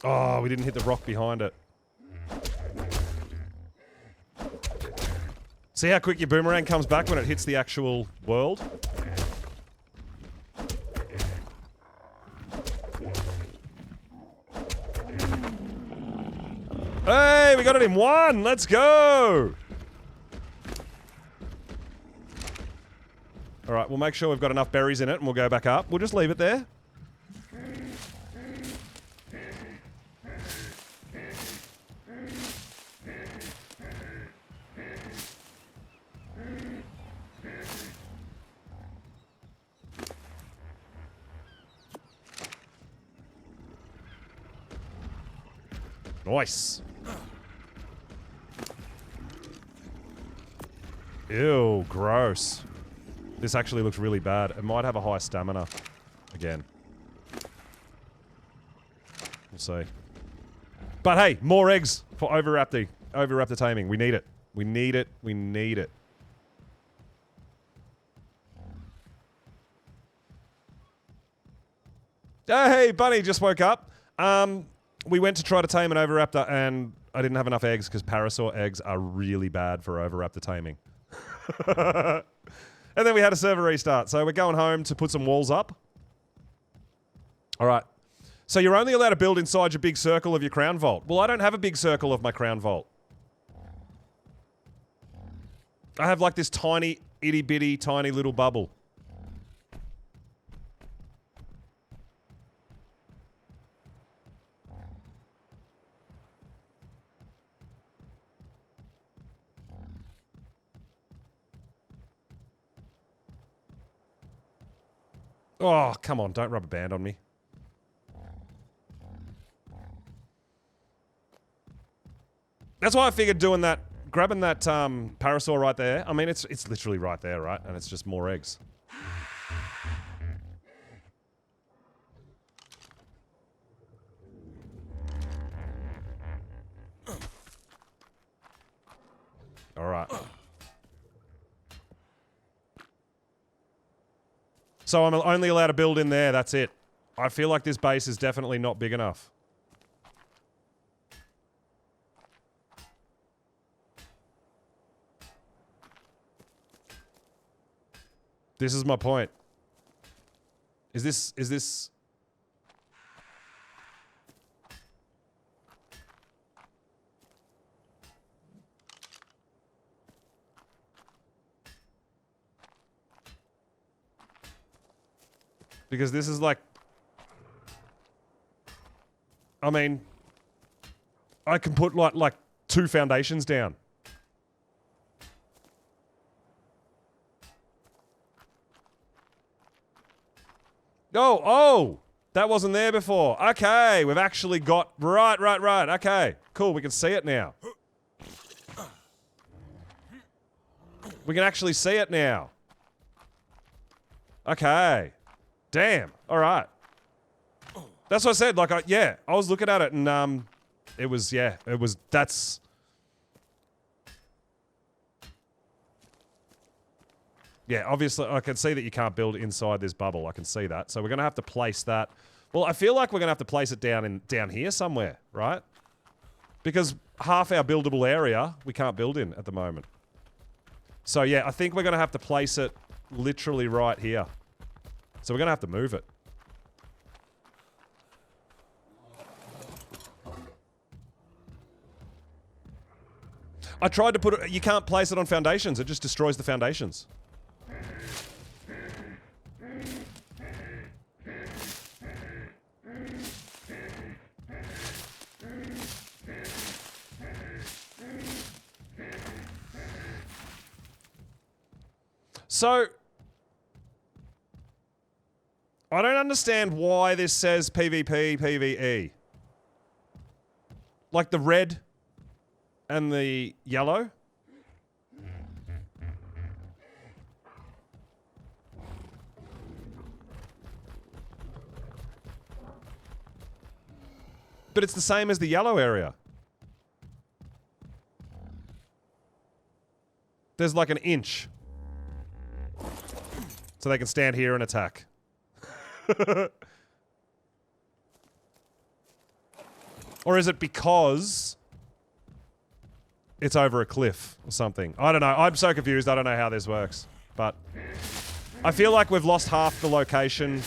Oh, we didn't hit the rock behind it. See how quick your boomerang comes back when it hits the actual world? Hey, we got it in one! Let's go! Alright, we'll make sure we've got enough berries in it and we'll go back up. We'll just leave it there. Nice. Ew, gross. This actually looks really bad. It might have a high stamina again. We'll see. But hey, more eggs for oviraptor taming. We need it. We need it. We need it. Hey, Bunny just woke up. We went to try to tame an oviraptor and I didn't have enough eggs because parasaur eggs are really bad for oviraptor taming. And then we had a server restart. So we're going home to put some walls up. All right. So you're only allowed to build inside your big circle of your crown vault. Well, I don't have a big circle of my crown vault. I have like this tiny, itty bitty, tiny little bubble. Oh, come on, don't rub a band on me. That's why I figured doing that, grabbing that parasaur right there. I mean, it's literally right there, right? And it's just more eggs. All right. So I'm only allowed to build in there, that's it. I feel like this base is definitely not big enough. This is my point. Is this... Because this is like... I mean... I can put like 2 foundations down. Oh! That wasn't there before. Okay, we've actually got... Right. Okay, cool, we can see it now. We can actually see it now. Okay. Damn. All right. That's what I said. Like, I was looking at it and, that's... Yeah, obviously, I can see that you can't build inside this bubble. I can see that. So we're going to have to place that. Well, I feel like we're going to have to place it down here somewhere, right? Because half our buildable area, we can't build in at the moment. So, yeah, I think we're going to have to place it literally right here. So we're going to have to move it. I tried to put it... You can't place it on foundations. It just destroys the foundations. So, I don't understand why this says PvP, PvE. Like the red and the yellow. But it's the same as the yellow area. There's like an inch. So they can stand here and attack. Or is it because it's over a cliff or something? I don't know. I'm so confused. I don't know how this works. But I feel like we've lost half the location.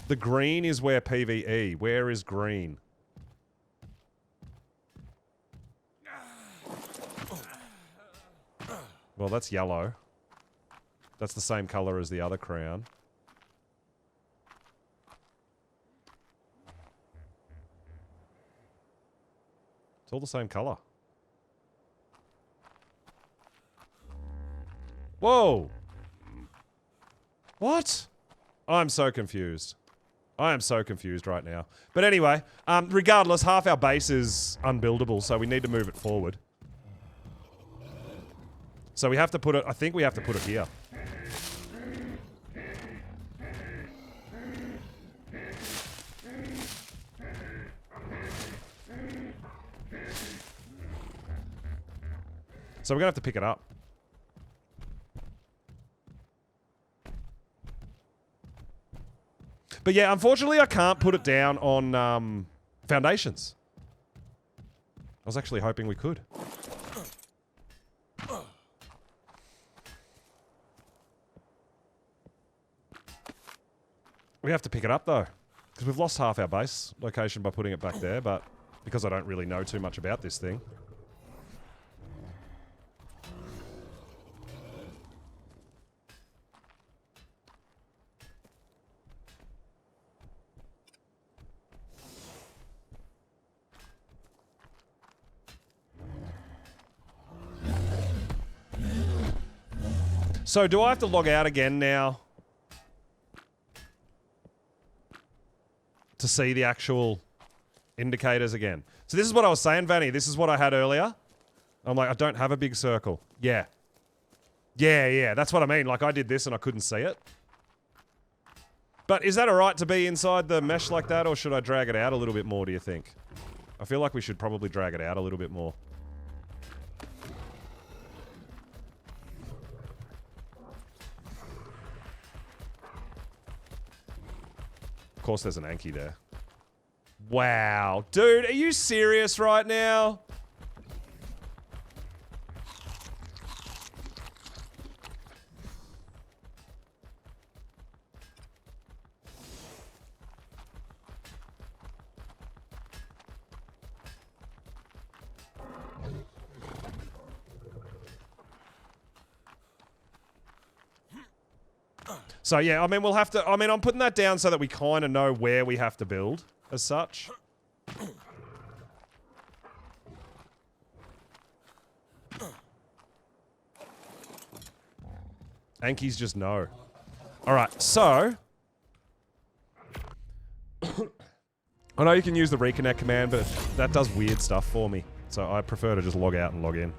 The green is where PvE. Where is green? Well, that's yellow. That's the same color as the other crown. It's all the same color. Whoa! What? I'm so confused. I am so confused right now. But anyway, regardless, half our base is unbuildable, so we need to move it forward. So we have to put it, I think we have to put it here. So we're gonna have to pick it up. But yeah, unfortunately I can't put it down on foundations. I was actually hoping we could. We have to pick it up though, because we've lost half our base location by putting it back there, but because I don't really know too much about this thing. So do I have to log out again now to see the actual indicators again? So this is what I was saying, Vanny. This is what I had earlier. I'm like, I don't have a big circle. Yeah. Yeah, that's what I mean. Like I did this and I couldn't see it. But is that alright to be inside the mesh like that, or should I drag it out a little bit more, do you think? I feel like we should probably drag it out a little bit more. Of course there's an Anki there. Wow. Dude, are you serious right now? So yeah, I mean, we'll have to... I mean, I'm putting that down so that we kind of know where we have to build, as such. Anki's just no. Alright, so... I know you can use the reconnect command, but that does weird stuff for me. So I prefer to just log out and log in.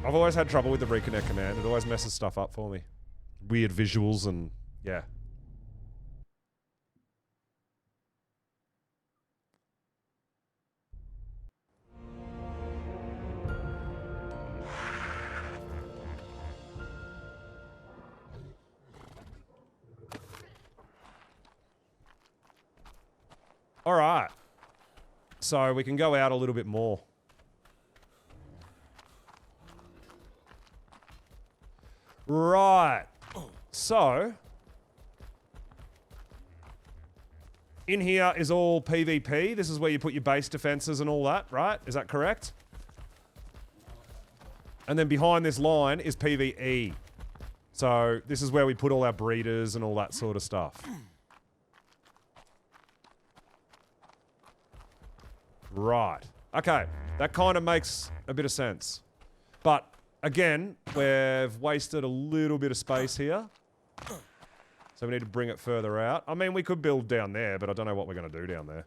I've always had trouble with the reconnect command. It always messes stuff up for me. Weird visuals and... yeah. Alright. So we can go out a little bit more. Right. So... in here is all PvP. This is where you put your base defenses and all that, right? Is that correct? And then behind this line is PvE. So this is where we put all our breeders and all that sort of stuff. Right. Okay. That kind of makes a bit of sense. But again, we've wasted a little bit of space here. So we need to bring it further out. I mean, we could build down there, but I don't know what we're going to do down there.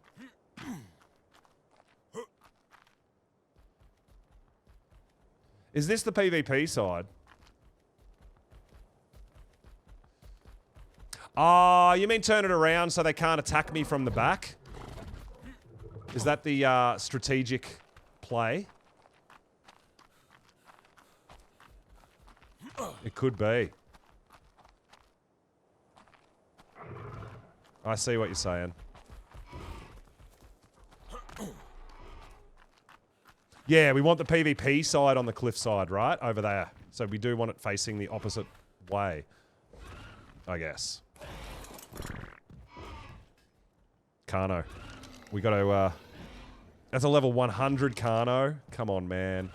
Is this the PvP side? Ah, you mean turn it around so they can't attack me from the back? Is that the strategic play? It could be. I see what you're saying. Yeah, we want the PvP side on the cliff side, right? Over there. So we do want it facing the opposite way. I guess. Kano. We gotta, that's a level 100 Kano. Come on, man.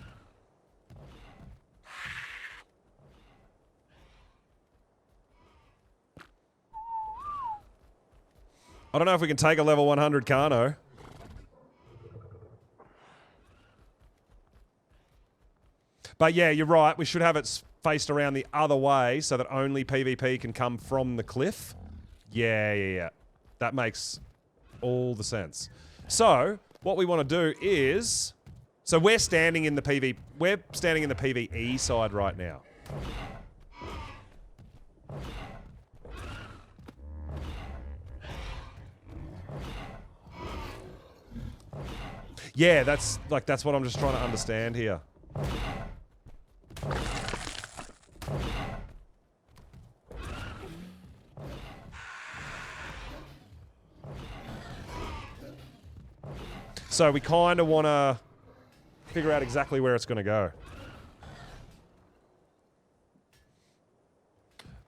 I don't know if we can take a level 100 Kano. But yeah, you're right. We should have it faced around the other way so that only PvP can come from the cliff. Yeah. That makes all the sense. So, what we want to do is... So we're standing in the PvE side right now. Yeah, that's what I'm just trying to understand here. So we kind of want to figure out exactly where it's going to go.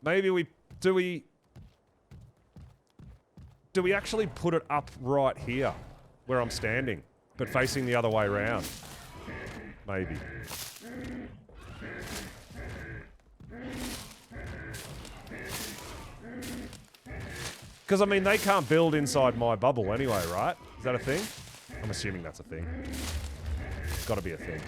Maybe do we actually put it up right here where I'm standing, but facing the other way around? Maybe. Because, I mean, they can't build inside my bubble anyway, right? Is that a thing? I'm assuming that's a thing. It's got to be a thing.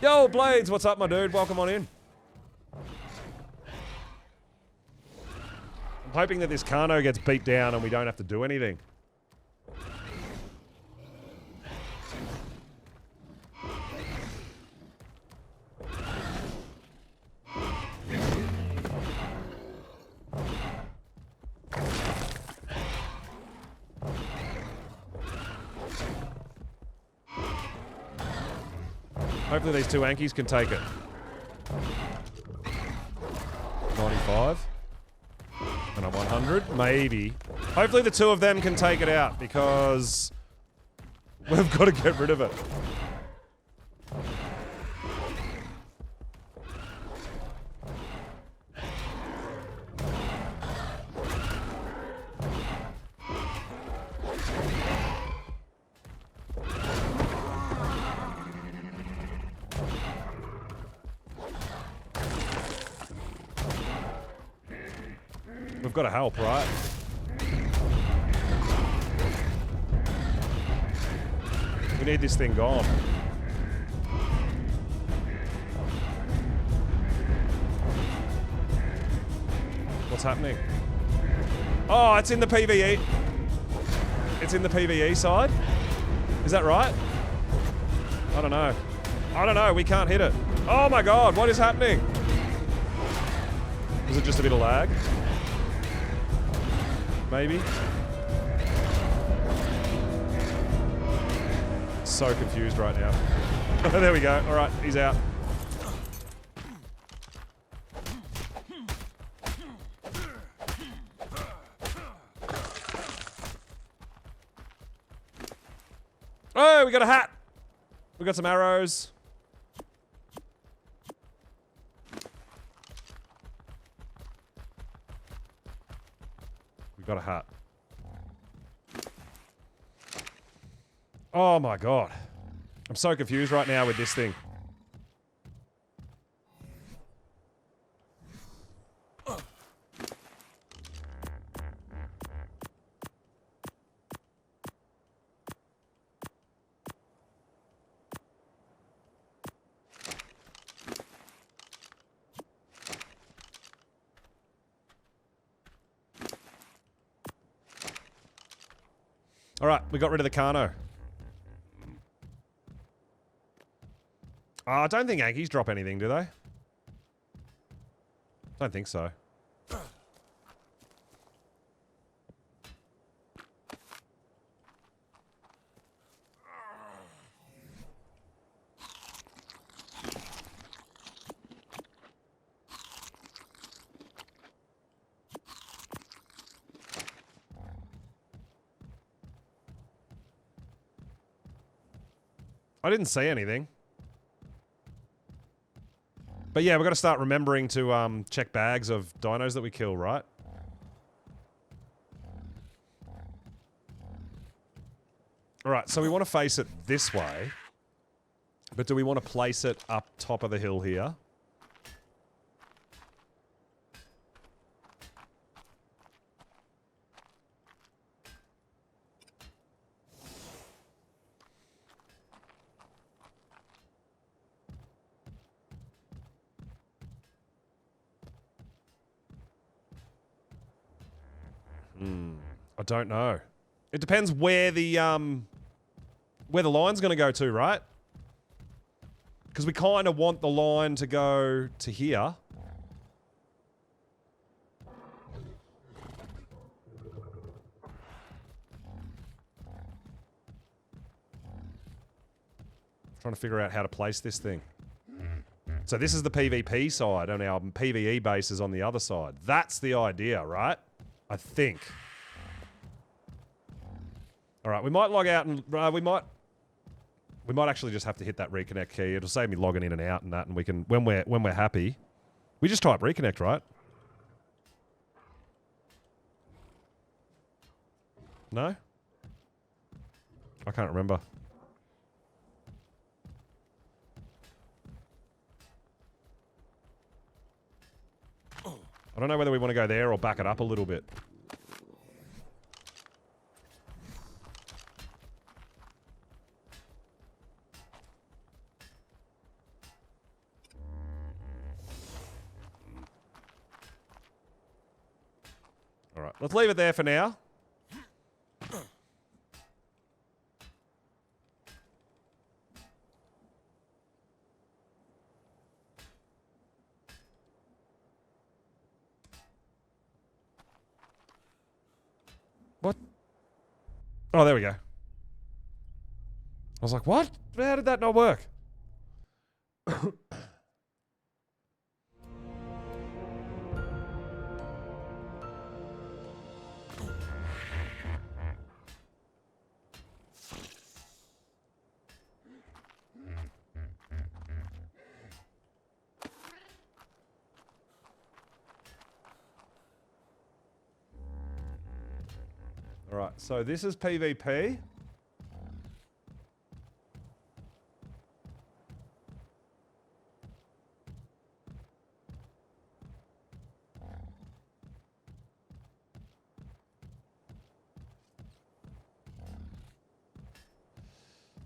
Yo, Blades, what's up, my dude? Welcome on in. I'm hoping that this Kano gets beat down and we don't have to do anything. Hopefully these two Ankies can take it. 95. And a 100, maybe. Hopefully the two of them can take it out, because we've got to get rid of it. We've got to help, right? We need this thing gone. What's happening? Oh, it's in the PvE. It's in the PvE side? Is that right? I don't know. I don't know. We can't hit it. Oh my god, what is happening? Was it just a bit of lag? Maybe? So confused right now. There we go. Alright, he's out. we got a hat. We got some arrows. We got a hat. Oh my god. I'm so confused right now with this thing. Alright, we got rid of the Kano. I don't think Aggies drop anything, do they? Don't think so. I didn't see anything. But yeah, we've got to start remembering to check bags of dinos that we kill, right? Alright, so we want to face it this way. But do we want to place it up top of the hill here? I don't know. It depends where the line's going to go to, right? Because we kind of want the line to go to here. Trying to figure out how to place this thing. So this is the PvP side, and our PvE base is on the other side. That's the idea, right? I think. All right, we might log out and we might actually just have to hit that reconnect key. It'll save me logging in and out and that, and we can when we're happy, we just type reconnect, right? No? I can't remember. I don't know whether we want to go there or back it up a little bit. All right, let's leave it there for now. What? Oh, there we go. I was like, what? How did that not work? Alright, so this is PvP.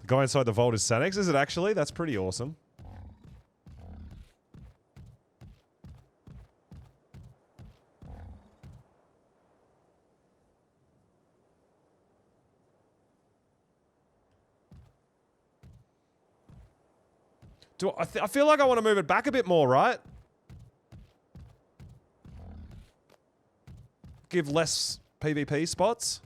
The guy inside the vault is Sanex, is it actually? That's pretty awesome. I feel like I want to move it back a bit more, right? Give less PvP spots.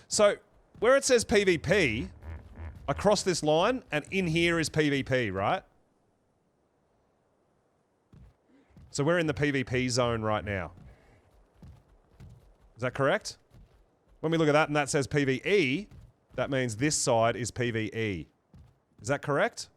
So, where it says PvP, across this line, and in here is PvP, right? So we're in the PvP zone right now. Is that correct? When we look at that and that says PvE, that means this side is PvE. Is that correct?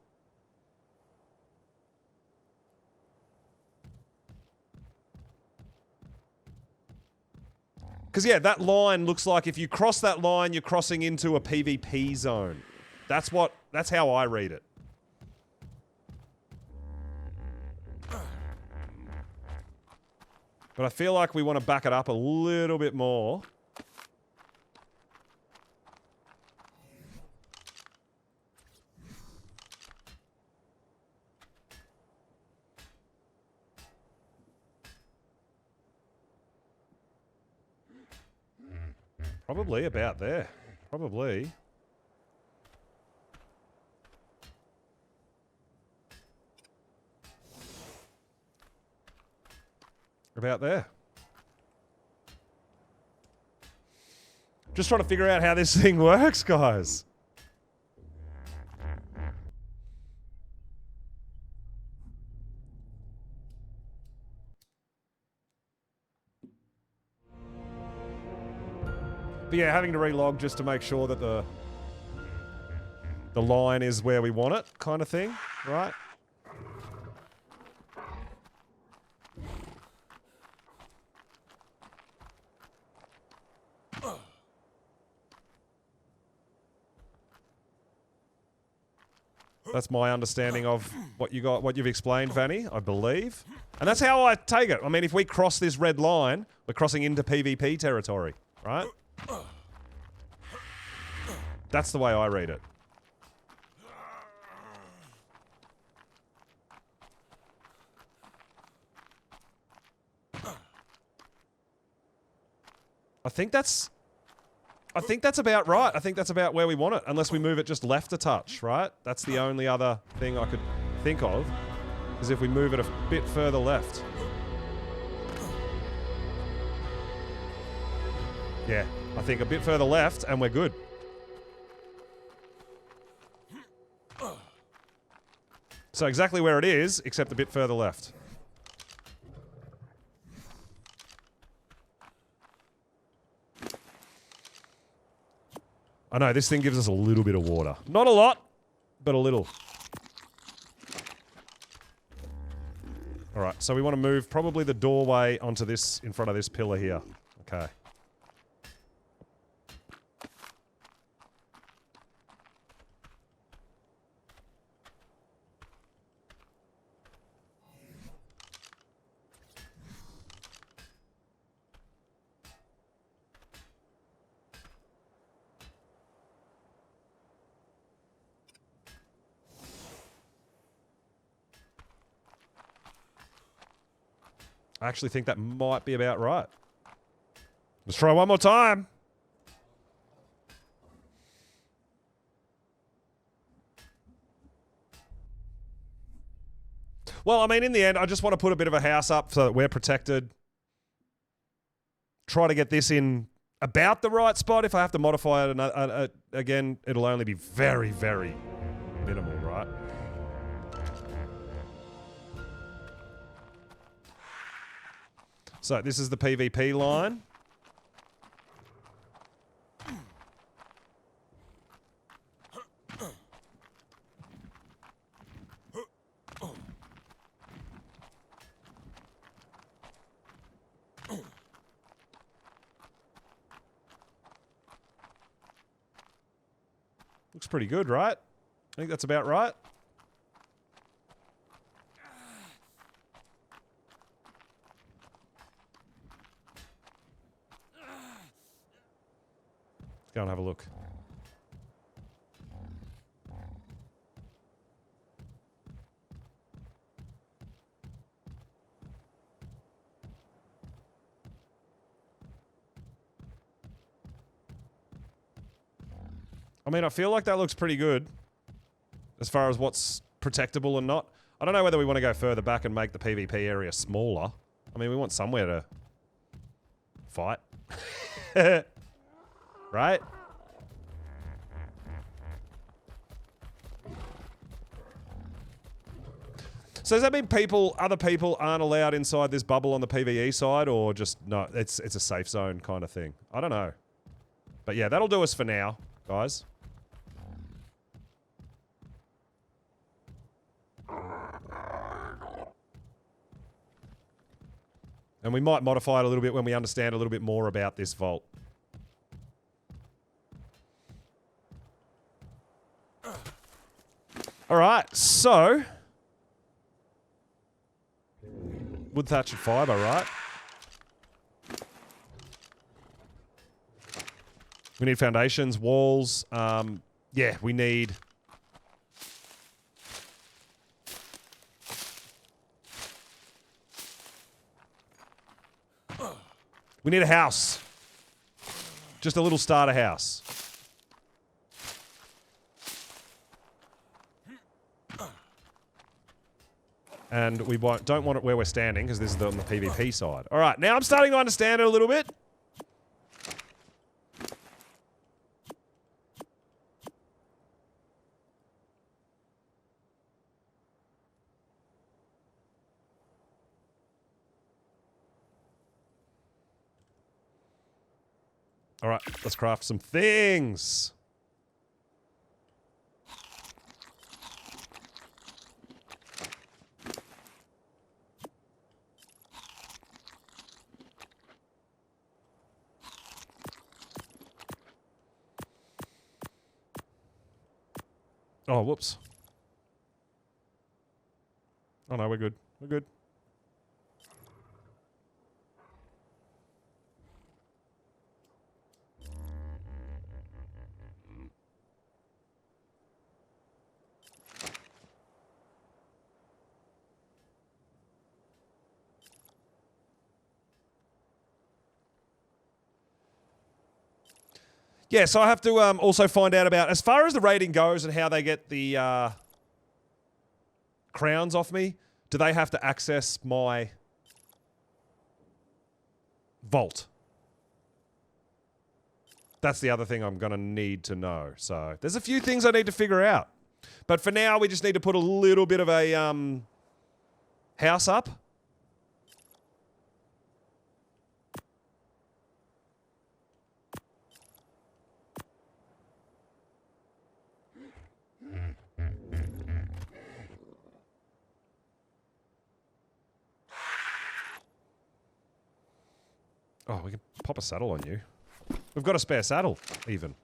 Because, yeah, that line looks like if you cross that line, you're crossing into a PvP zone. That's how I read it. But I feel like we want to back it up a little bit more. Probably about there. Probably. About there. Just trying to figure out how this thing works, guys. But yeah, having to relog just to make sure that the line is where we want it, kind of thing, right? That's my understanding of what you've explained, Vanny, I believe. And that's how I take it. I mean, if we cross this red line, we're crossing into PvP territory, right? That's the way I read it. I think that's about right. I think that's about where we want it, unless we move it just left a touch, right? That's the only other thing I could think of, is if we move it a bit further left. Yeah, I think a bit further left and we're good. So exactly where it is, except a bit further left. I know, this thing gives us a little bit of water. Not a lot, but a little. Alright, so we want to move probably the doorway onto this, in front of this pillar here. Okay. I actually think that might be about right. Let's try one more time. Well, I mean, in the end, I just want to put a bit of a house up so that we're protected. Try to get this in about the right spot. If I have to modify it again, it'll only be very, very minimal, right? So this is the PvP line. Looks pretty good, right? I think that's about right. Go and have a look. I mean, I feel like that looks pretty good as far as what's protectable and not. I don't know whether we want to go further back and make the PvP area smaller. I mean, we want somewhere to fight. Right? So does that mean other people aren't allowed inside this bubble on the PvE side, or just no? It's a safe zone kind of thing. I don't know. But yeah, that'll do us for now, guys. And we might modify it a little bit when we understand a little bit more about this vault. Alright, so... wood, thatch, and fibre, right? We need foundations, walls. Yeah, we need... we need a house. Just a little starter house. And we don't want it where we're standing, because this is on the PvP side. Alright, now I'm starting to understand it a little bit. Alright, let's craft some things. Oh, whoops. Oh no, we're good. We're good. Yeah, so I have to also find out about, as far as the rating goes and how they get the crowns off me, do they have to access my vault? That's the other thing I'm going to need to know. So there's a few things I need to figure out. But for now, we just need to put a little bit of a house up. Oh, we can pop a saddle on you. We've got a spare saddle, even.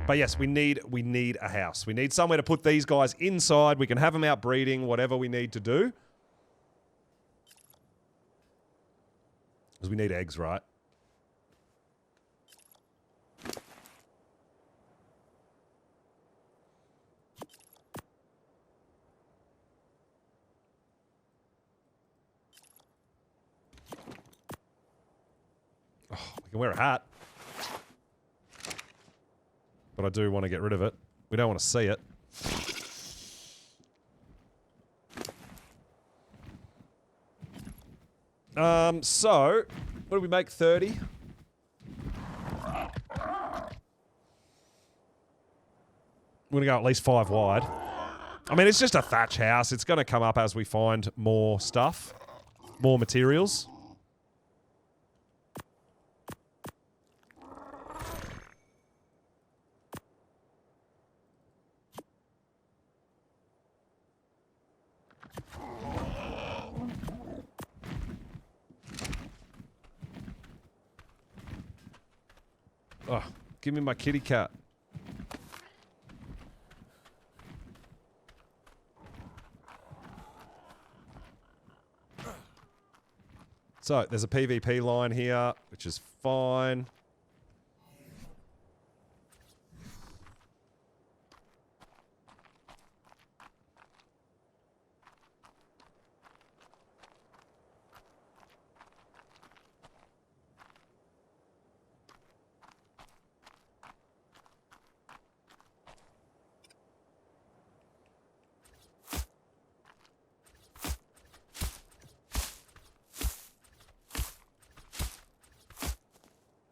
But yes, we need a house. We need somewhere to put these guys inside. We can have them out breeding, whatever we need to do. Because we need eggs, right? Oh, we can wear a hat. But I do want to get rid of it. We don't want to see it. So, what do we make? 30? We're going to go at least 5 wide. I mean, it's just a thatch house. It's going to come up as we find more stuff. More materials. Oh, give me my kitty cat. So, there's a PvP line here, which is fine.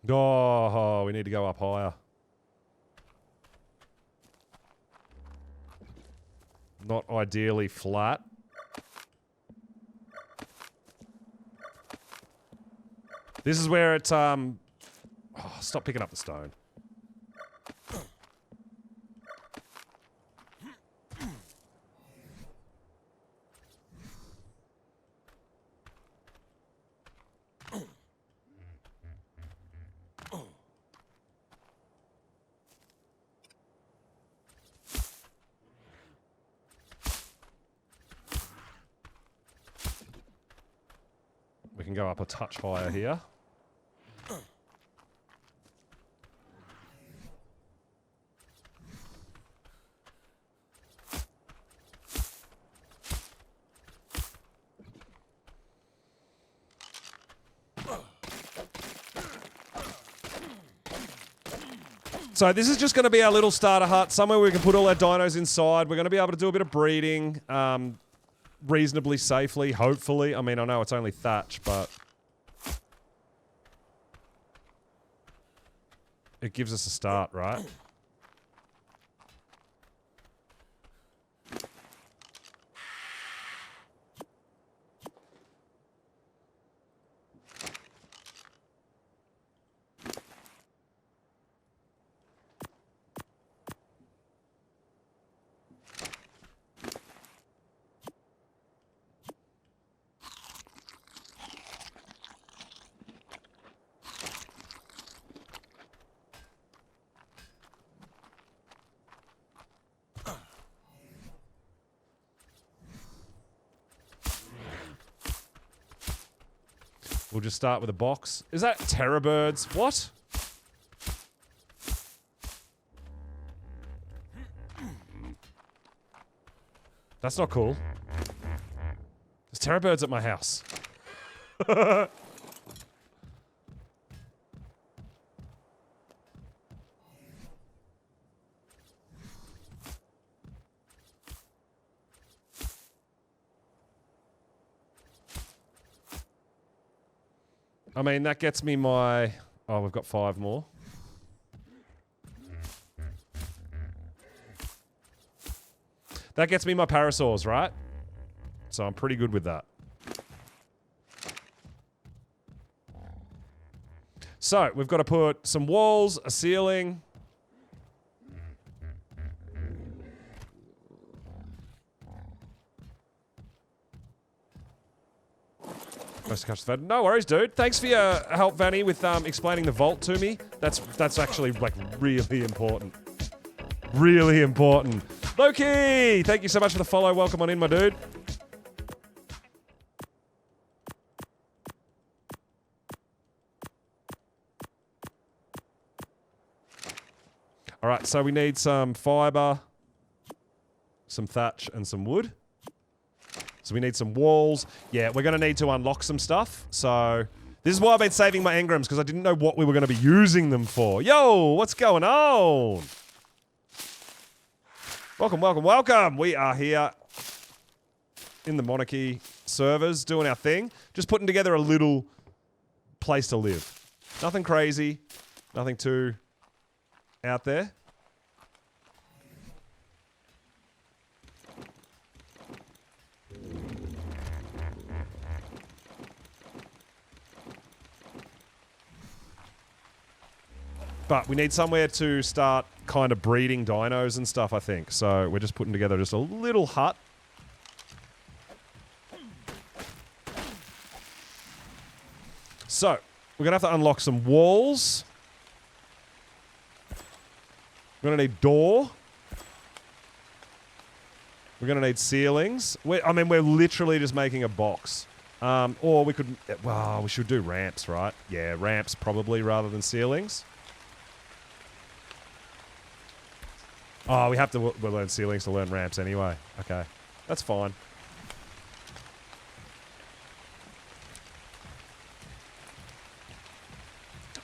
Oh, we need to go up higher. Not ideally flat. This is where it, oh, stop picking up the stone. We can go up a touch higher here. So this is just going to be our little starter hut, somewhere we can put all our dinos inside. We're going to be able to do a bit of breeding reasonably safely, hopefully. I mean, I know it's only thatch, but it gives us a start, right? We'll just start with a box. Is that terror birds? What? That's not cool. There's terror birds at my house. I mean, that gets me my... Oh, we've got 5 more. That gets me my parasaurs, right? So I'm pretty good with that. So, we've got to put some walls, a ceiling. No worries, dude. Thanks for your help, Vanny, with explaining the vault to me. That's actually, like, really important. Really important. Loki! Thank you so much for the follow. Welcome on in, my dude. Alright, so we need some fiber, some thatch, and some wood. So we need some walls. Yeah, we're going to need to unlock some stuff. So this is why I've been saving my engrams, because I didn't know what we were going to be using them for. Yo, what's going on? Welcome, welcome, welcome. We are here in the Monarchy servers doing our thing. Just putting together a little place to live. Nothing crazy. Nothing too out there. But we need somewhere to start kind of breeding dinos and stuff, I think. So we're just putting together just a little hut. So, we're going to have to unlock some walls. We're going to need door. We're going to need ceilings. I mean, we're literally just making a box. Or we could... Well, we should do ramps, right? Yeah, ramps probably rather than ceilings. Oh, we have to learn ceilings to learn ramps anyway. Okay. That's fine.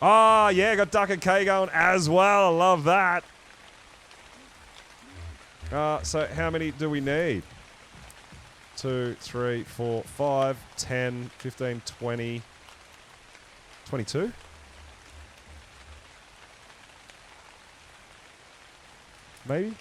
Oh, yeah, got Duck and K going as well. I love that. So how many do we need? 2, 3, 4, 5, 10, 15, 20, 22? Maybe?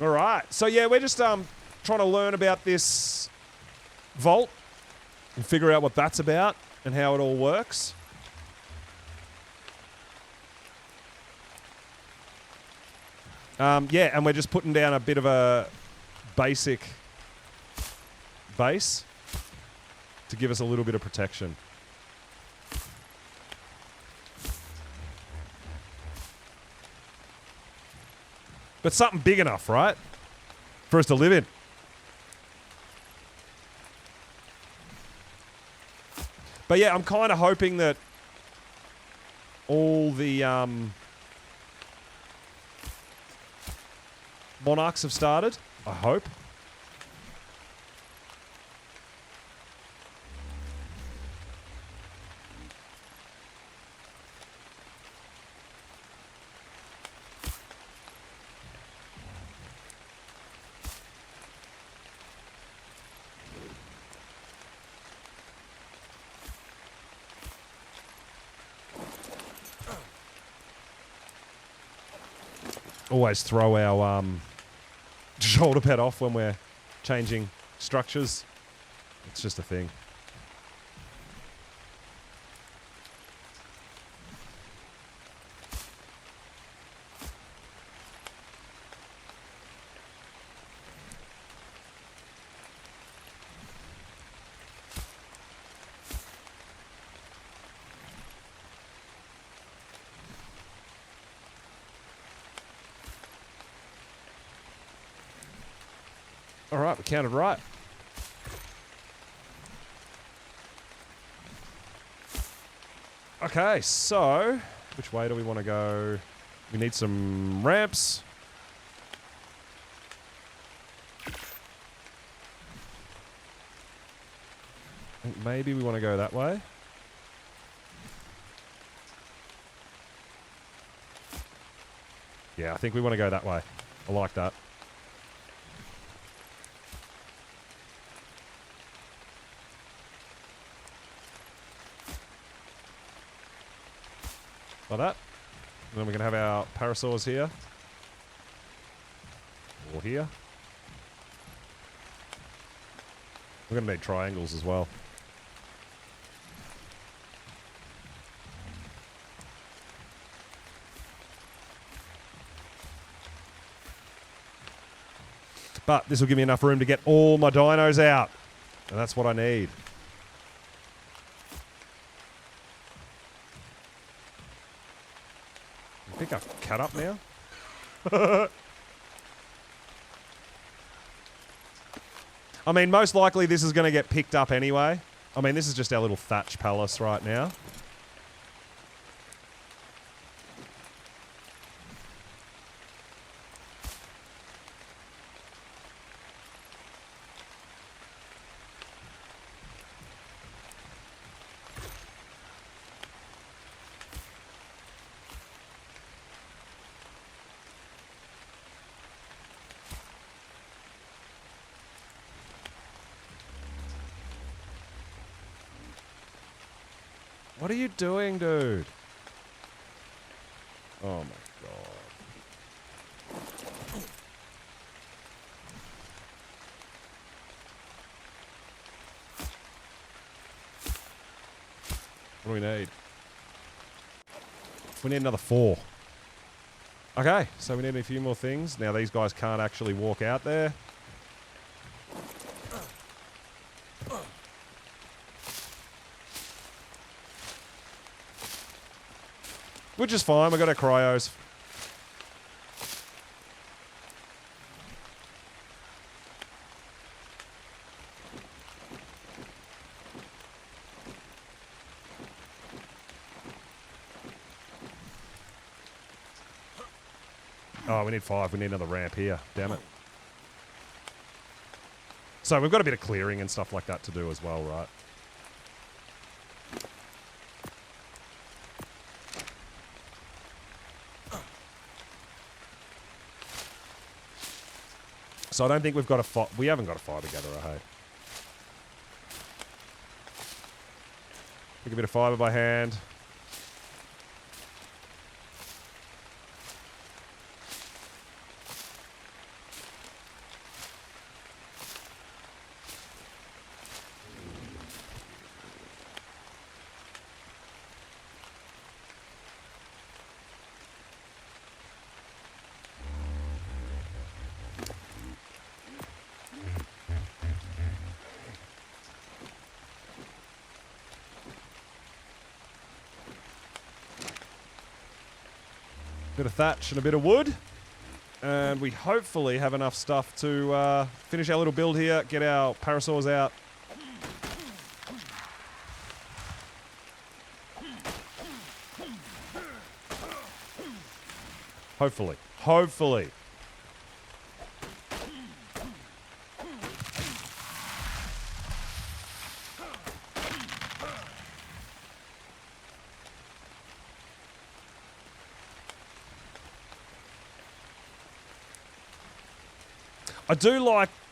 All right. So, yeah, we're just trying to learn about this vault and figure out what that's about and how it all works. Yeah, and we're just putting down a bit of a basic base to give us a little bit of protection. But something big enough, right? For us to live in. But yeah, I'm kind of hoping that all the Monarchs have started. I hope. Always throw our shoulder pad off when we're changing structures. It's just a thing. All right, we counted right. Okay, so which way do we want to go? We need some ramps. I think maybe we want to go that way. Yeah, I think we want to go that way. I like that. Like that. And then we're going to have our parasaurs here. Or here. We're going to need triangles as well. But this will give me enough room to get all my dinos out. And that's what I need. Pick a cat up now. I mean, most likely this is going to get picked up anyway. I mean, this is just our little thatch palace right now. What are you doing, dude? Oh my god. What do we need? We need another 4. Okay, so we need a few more things. Now these guys can't actually walk out there. Which is fine, we got our cryos. Oh, we need 5. We need another ramp here. Damn it. So we've got a bit of clearing and stuff like that to do as well, right? So I don't think we've got a we haven't got a fibre gatherer, hey. Pick a bit of fibre by hand. Bit of thatch and a bit of wood. And we hopefully have enough stuff to finish our little build here, get our parasaurs out. Hopefully. Hopefully.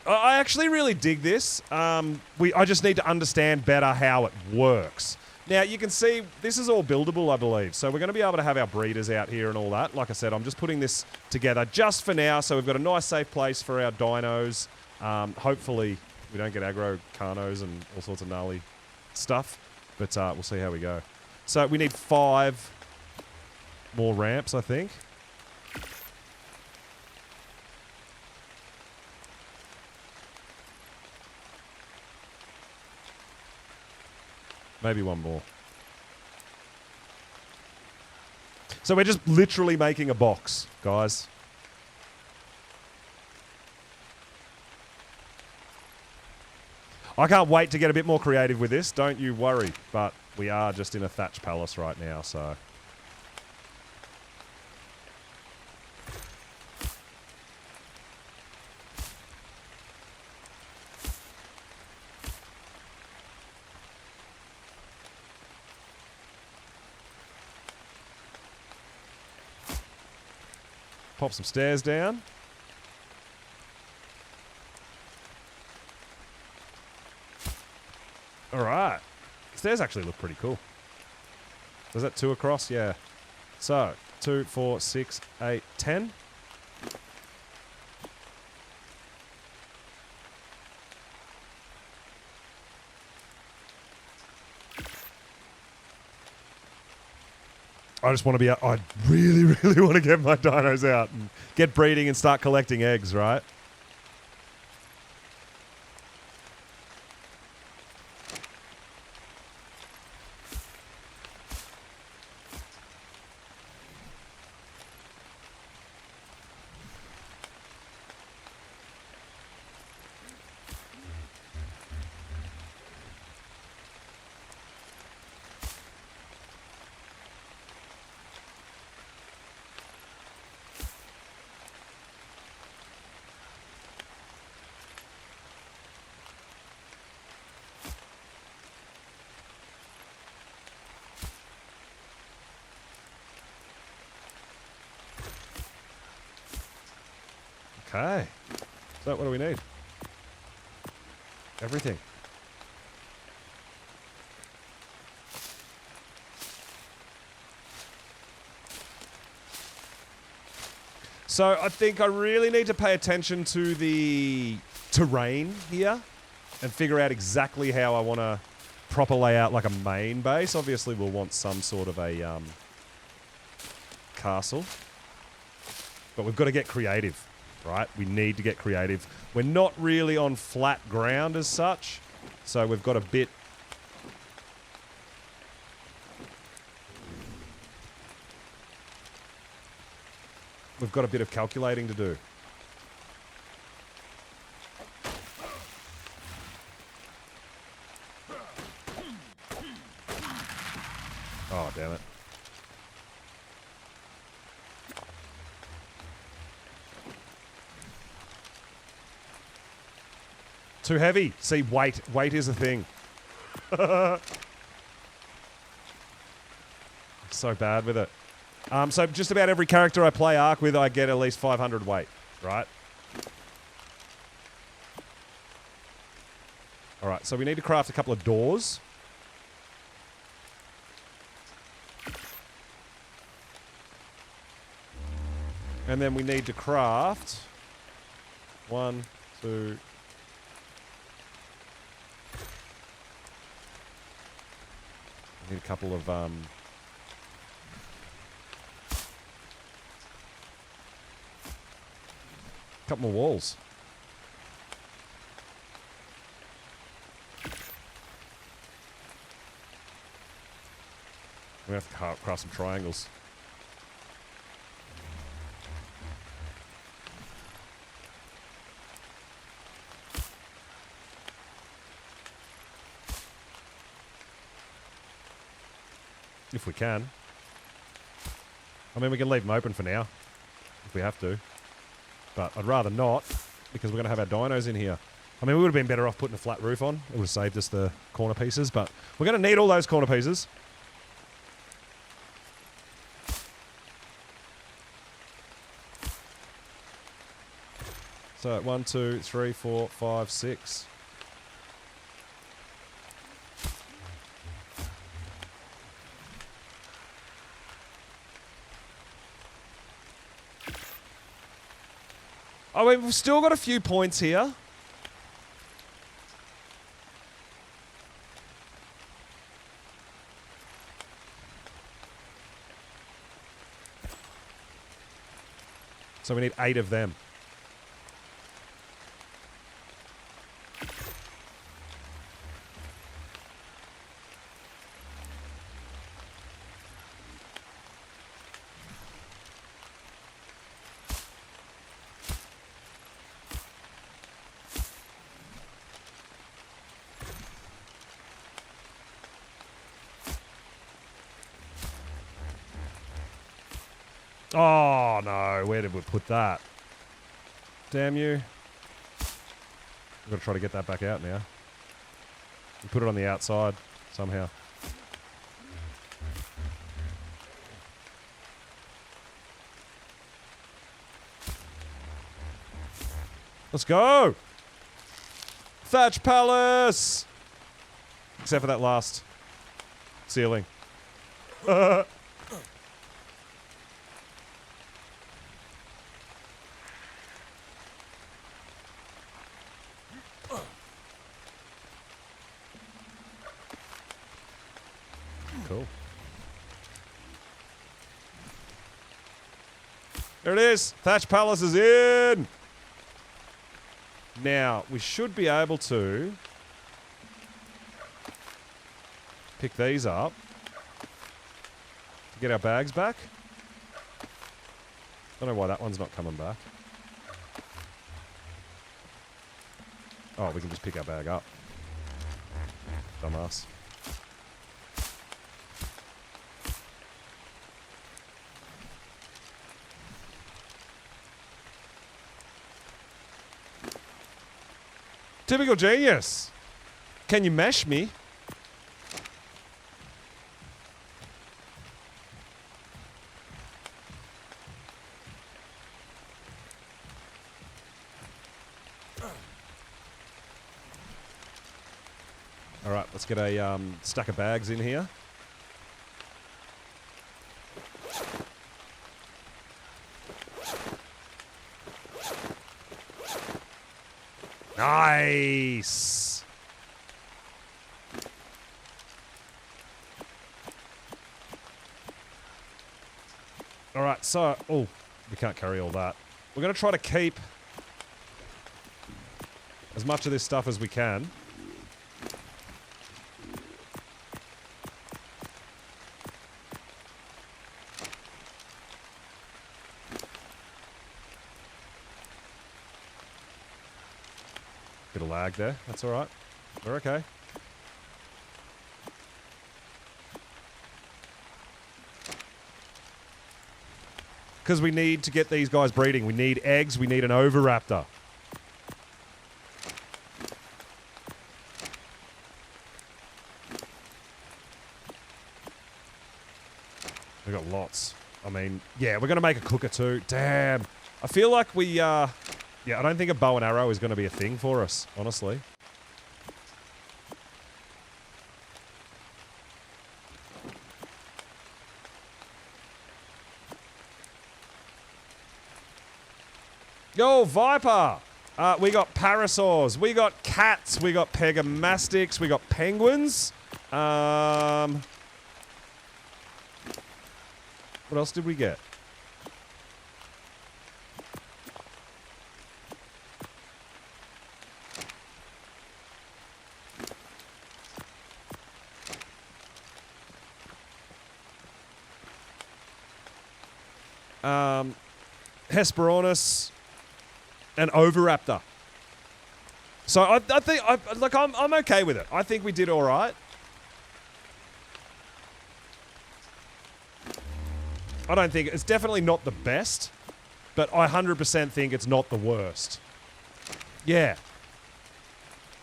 I actually really dig this. I just need to understand better how it works. Now, you can see this is all buildable, I believe. So we're going to be able to have our breeders out here and all that. Like I said, I'm just putting this together just for now. So we've got a nice, safe place for our dinos. Hopefully, we don't get aggro carnos and all sorts of gnarly stuff. But we'll see how we go. So we need 5 more ramps, I think. Maybe 1 more. So we're just literally making a box, guys. I can't wait to get a bit more creative with this, don't you worry. But we are just in a thatch palace right now, so... Pop some stairs down. All right. Stairs actually look pretty cool. Was that 2 across? Yeah. So, 2, 4, 6, 8, 10. I just want to be out. I really, really want to get my dinos out and get breeding and start collecting eggs, right? Okay. So what do we need? Everything. So I think I really need to pay attention to the terrain here and figure out exactly how I want to proper lay out like a main base. Obviously we'll want some sort of a castle. But we've got to get creative. Right, we need to get creative. We're not really on flat ground as such, so we've got a bit... We've got a bit of calculating to do. Oh, damn it. Too heavy. See, weight. Weight is a thing. So bad with it. So just about every character I play Ark with, I get at least 500 weight, right? All right, so we need to craft a couple of doors. And then we need to craft 1, 2... Need a couple of couple more walls. We have to craft some triangles. If we can. I mean, we can leave them open for now. If we have to. But I'd rather not, because we're going to have our dinos in here. I mean, we would have been better off putting a flat roof on. It would have saved us the corner pieces, but we're going to need all those corner pieces. So, 1, 2, 3, 4, 5, 6. Oh, we've still got a few points here. So we need 8 of them. Oh, no. Where did we put that? Damn you. I've got to try to get that back out now. We put it on the outside somehow. Let's go! Thatch Palace! Except for that last ceiling. Cool. There it is. Thatch Palace is in. Now, we should be able to pick these up to get our bags back. Don't know why that one's not coming back. Oh, we can just pick our bag up. Dumbass. Typical genius. Can you mesh me? All right, let's get a stack of bags in here. Nice. All right, so we can't carry all that. We're going to try to keep as much of this stuff as we can. Bit of lag there. That's all right. We're okay. Because we need to get these guys breeding. We need eggs. We need an oviraptor. We got lots. I mean, yeah, we're going to make a cooker too. Damn. I feel like we, yeah, I don't think a bow and arrow is going to be a thing for us, honestly. Yo, Viper! We got parasaurs, we got cats, we got pegamastics, we got penguins. What else did we get? Hesperornis, and Oviraptor. So I think I'm okay with it. I think we did all right. I don't think it's definitely not the best, but I 100% think it's not the worst. Yeah.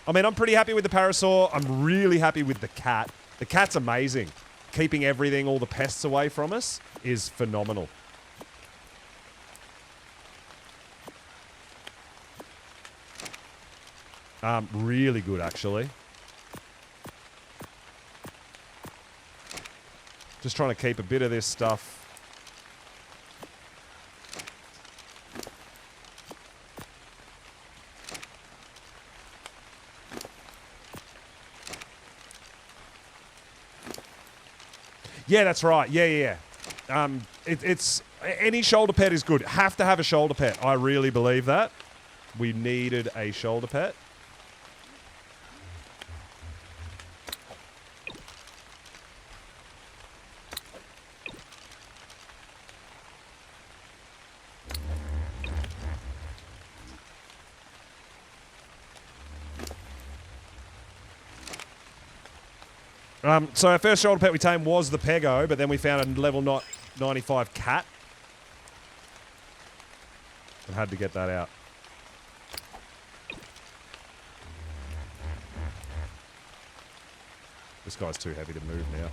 I mean, I'm pretty happy with the parasaur. I'm really happy with the cat. The cat's amazing. Keeping everything, all the pests away from us is phenomenal. Really good, actually. Just trying to keep a bit of this stuff. Yeah, that's right. Yeah. It's any shoulder pet is good. Have to have a shoulder pet. I really believe that. We needed a shoulder pet. So our first shoulder pet we tamed was the Pego, but then we found a level 95 cat. I had to get that out. This guy's too heavy to move now.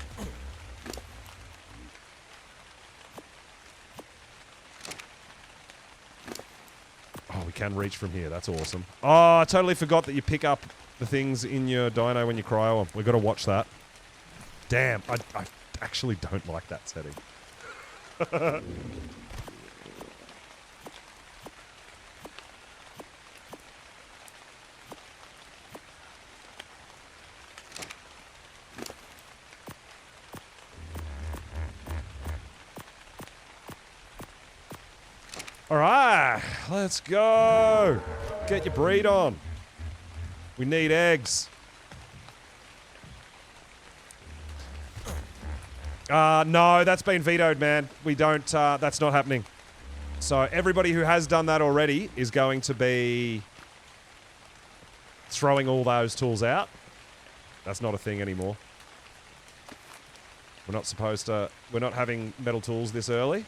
Oh, we can reach from here. That's awesome. Oh, I totally forgot that you pick up the things in your dino when you cryo them. We've got to watch that. Damn, I actually don't like that setting. All right, let's go. Get your breed on. We need eggs. No, that's been vetoed, man. We don't, that's not happening. So everybody who has done that already is going to be throwing all those tools out. That's not a thing anymore. We're not supposed to, we're not having metal tools this early.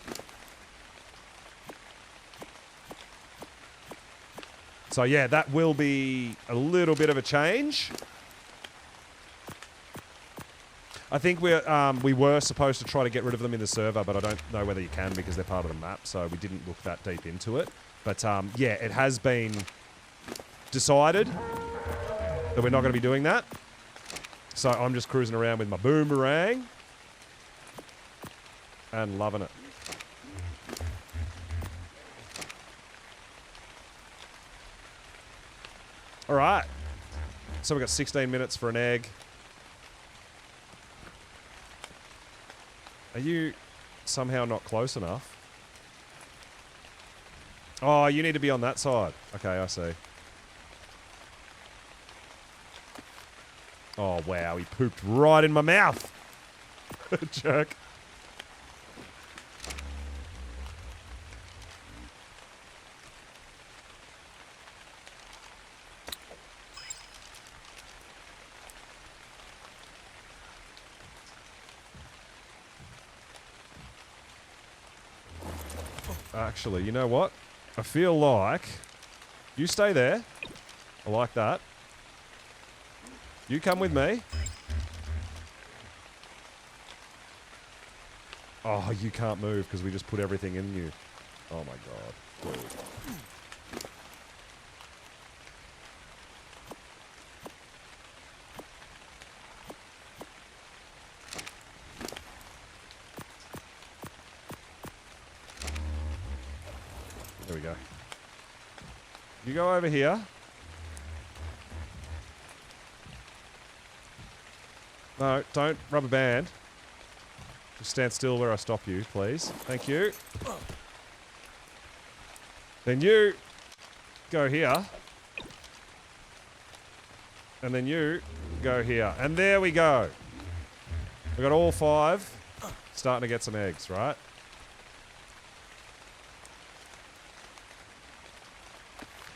So yeah, that will be a little bit of a change. I think we were supposed to try to get rid of them in the server, but I don't know whether you can because they're part of the map, so we didn't look that deep into it. But yeah, it has been decided that we're not going to be doing that. So I'm just cruising around with my boomerang and loving it. All right. So we've got 16 minutes for an egg. Are you somehow not close enough? Oh, you need to be on that side. Okay, I see. Oh, wow. He pooped right in my mouth. Jerk. Actually, you know what? I feel like... You stay there. I like that. You come with me. Oh, you can't move because we just put everything in you. Oh my god. Dude. There we go. You go over here. No, don't rubber band. Just stand still where I stop you, please. Thank you. Then you go here. And then you go here. And there we go. We've got all 5 starting to get some eggs, right?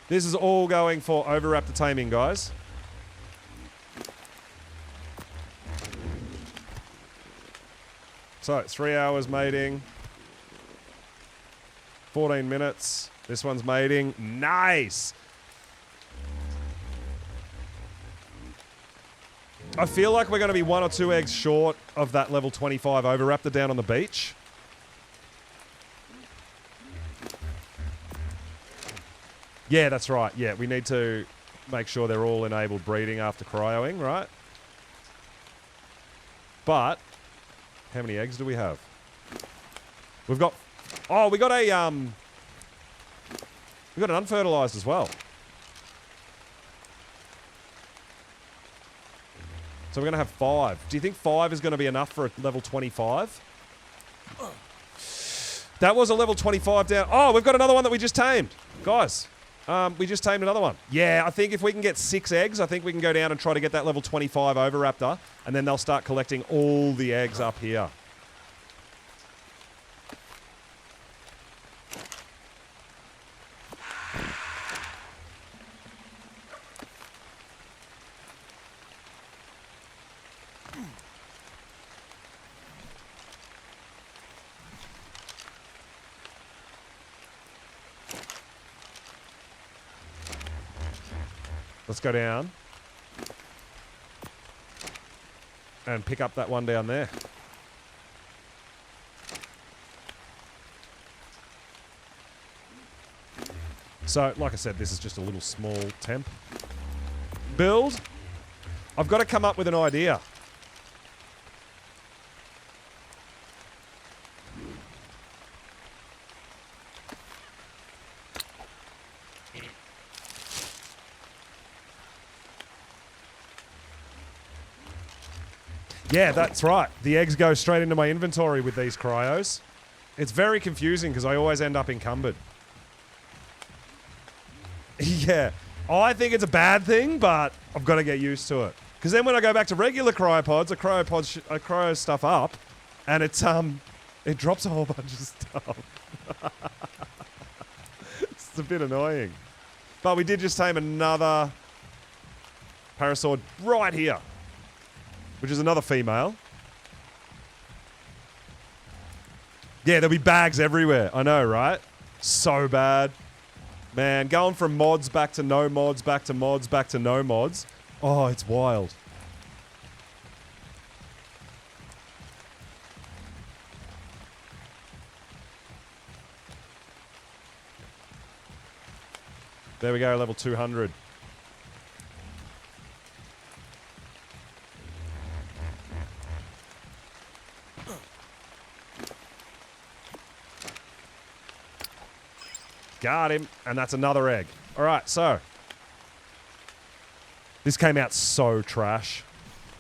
This is all going for Overraptor taming, guys. So, 3 hours mating. 14 minutes. This one's mating. Nice. I feel like we're going to be 1 or 2 eggs short of that level 25 Oviraptor down on the beach. Yeah, that's right. Yeah, we need to make sure they're all enabled breeding after cryoing, right? But how many eggs do we have? We've got... Oh, we got a... we got an unfertilized as well. So we're going to have 5. Do you think 5 is going to be enough for a level 25? That was a level 25 down. Oh, we've got another one that we just tamed. Guys, we just tamed another one. Yeah, I think if we can get 6 eggs, I think we can go down and try to get that level 25 Oviraptor, and then they'll start collecting all the eggs up here. Let's go down and pick up that one down there. So, like I said, this is just a little small temp build. I've got to come up with an idea. Yeah, that's right. The eggs go straight into my inventory with these cryos. It's very confusing because I always end up encumbered. Yeah, I think it's a bad thing, but I've got to get used to it. Because then when I go back to regular cryopods, I cryo stuff up, and it drops a whole bunch of stuff. It's a bit annoying. But we did just tame another parasaur right here, which is another female. Yeah, there'll be bags everywhere. I know, right? So bad. Man, going from mods back to no mods, back to mods, back to no mods. Oh, it's wild. There we go, level 200. Got him. And that's another egg. All right, so. This came out so trash.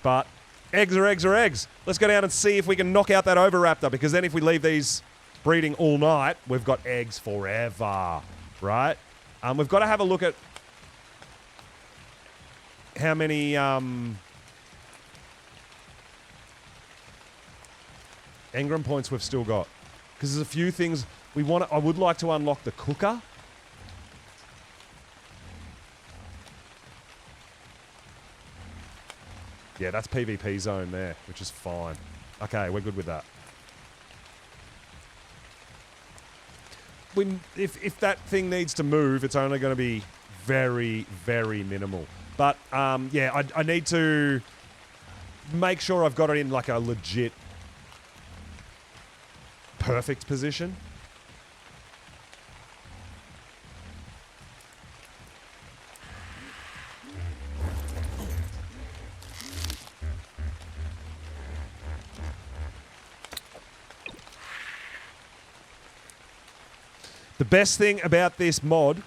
But eggs are eggs are eggs. Let's go down and see if we can knock out that Oviraptor, because then if we leave these breeding all night, we've got eggs forever, right? We've got to have a look at how many engram points we've still got. Because there's a few things we want. I would like to unlock the cooker. Yeah, that's PvP zone there, which is fine. Okay, we're good with that. If that thing needs to move, it's only going to be very, very minimal. But, yeah, I need to make sure I've got it in, like, a legit perfect position. The best thing about this mod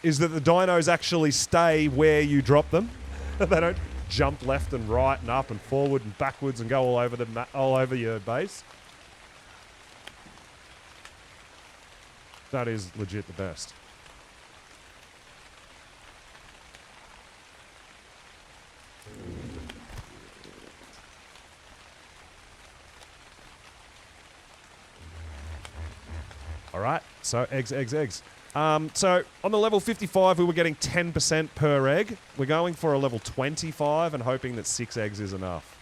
is that the dinos actually stay where you drop them. They don't jump left and right and up and forward and backwards and go all over your base. That is legit the best. All right, so eggs, eggs, eggs. So on the level 55, we were getting 10% per egg. We're going for a level 25 and hoping that 6 eggs is enough.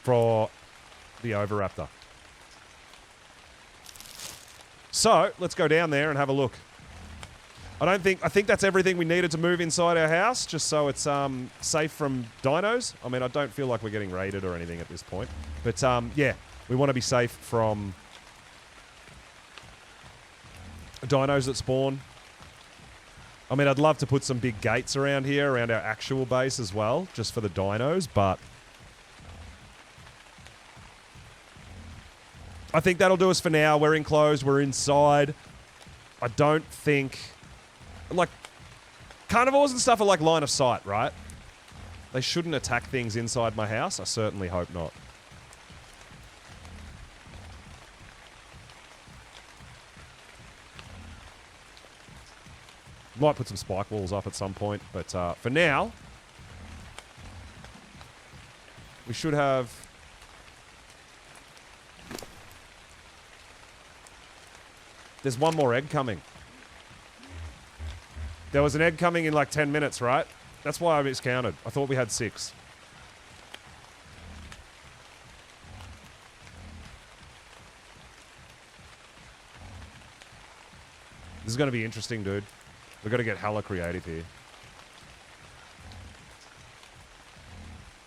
For the Oviraptor. So let's go down there and have a look. I think that's everything we needed to move inside our house, just so it's safe from dinos. I mean, I don't feel like we're getting raided or anything at this point. But yeah, we want to be safe from dinos that spawn. I mean, I'd love to put some big gates around here, around our actual base as well, just for the dinos, but I think that'll do us for now. We're enclosed, we're inside. I don't think... Like, carnivores and stuff are like line of sight, right? They shouldn't attack things inside my house. I certainly hope not. Might put some spike walls up at some point, but for now, we should have... There's one more egg coming. There was an egg coming in like 10 minutes, right? That's why I miscounted. I thought we had 6. This is going to be interesting, dude. We've got to get hella creative here.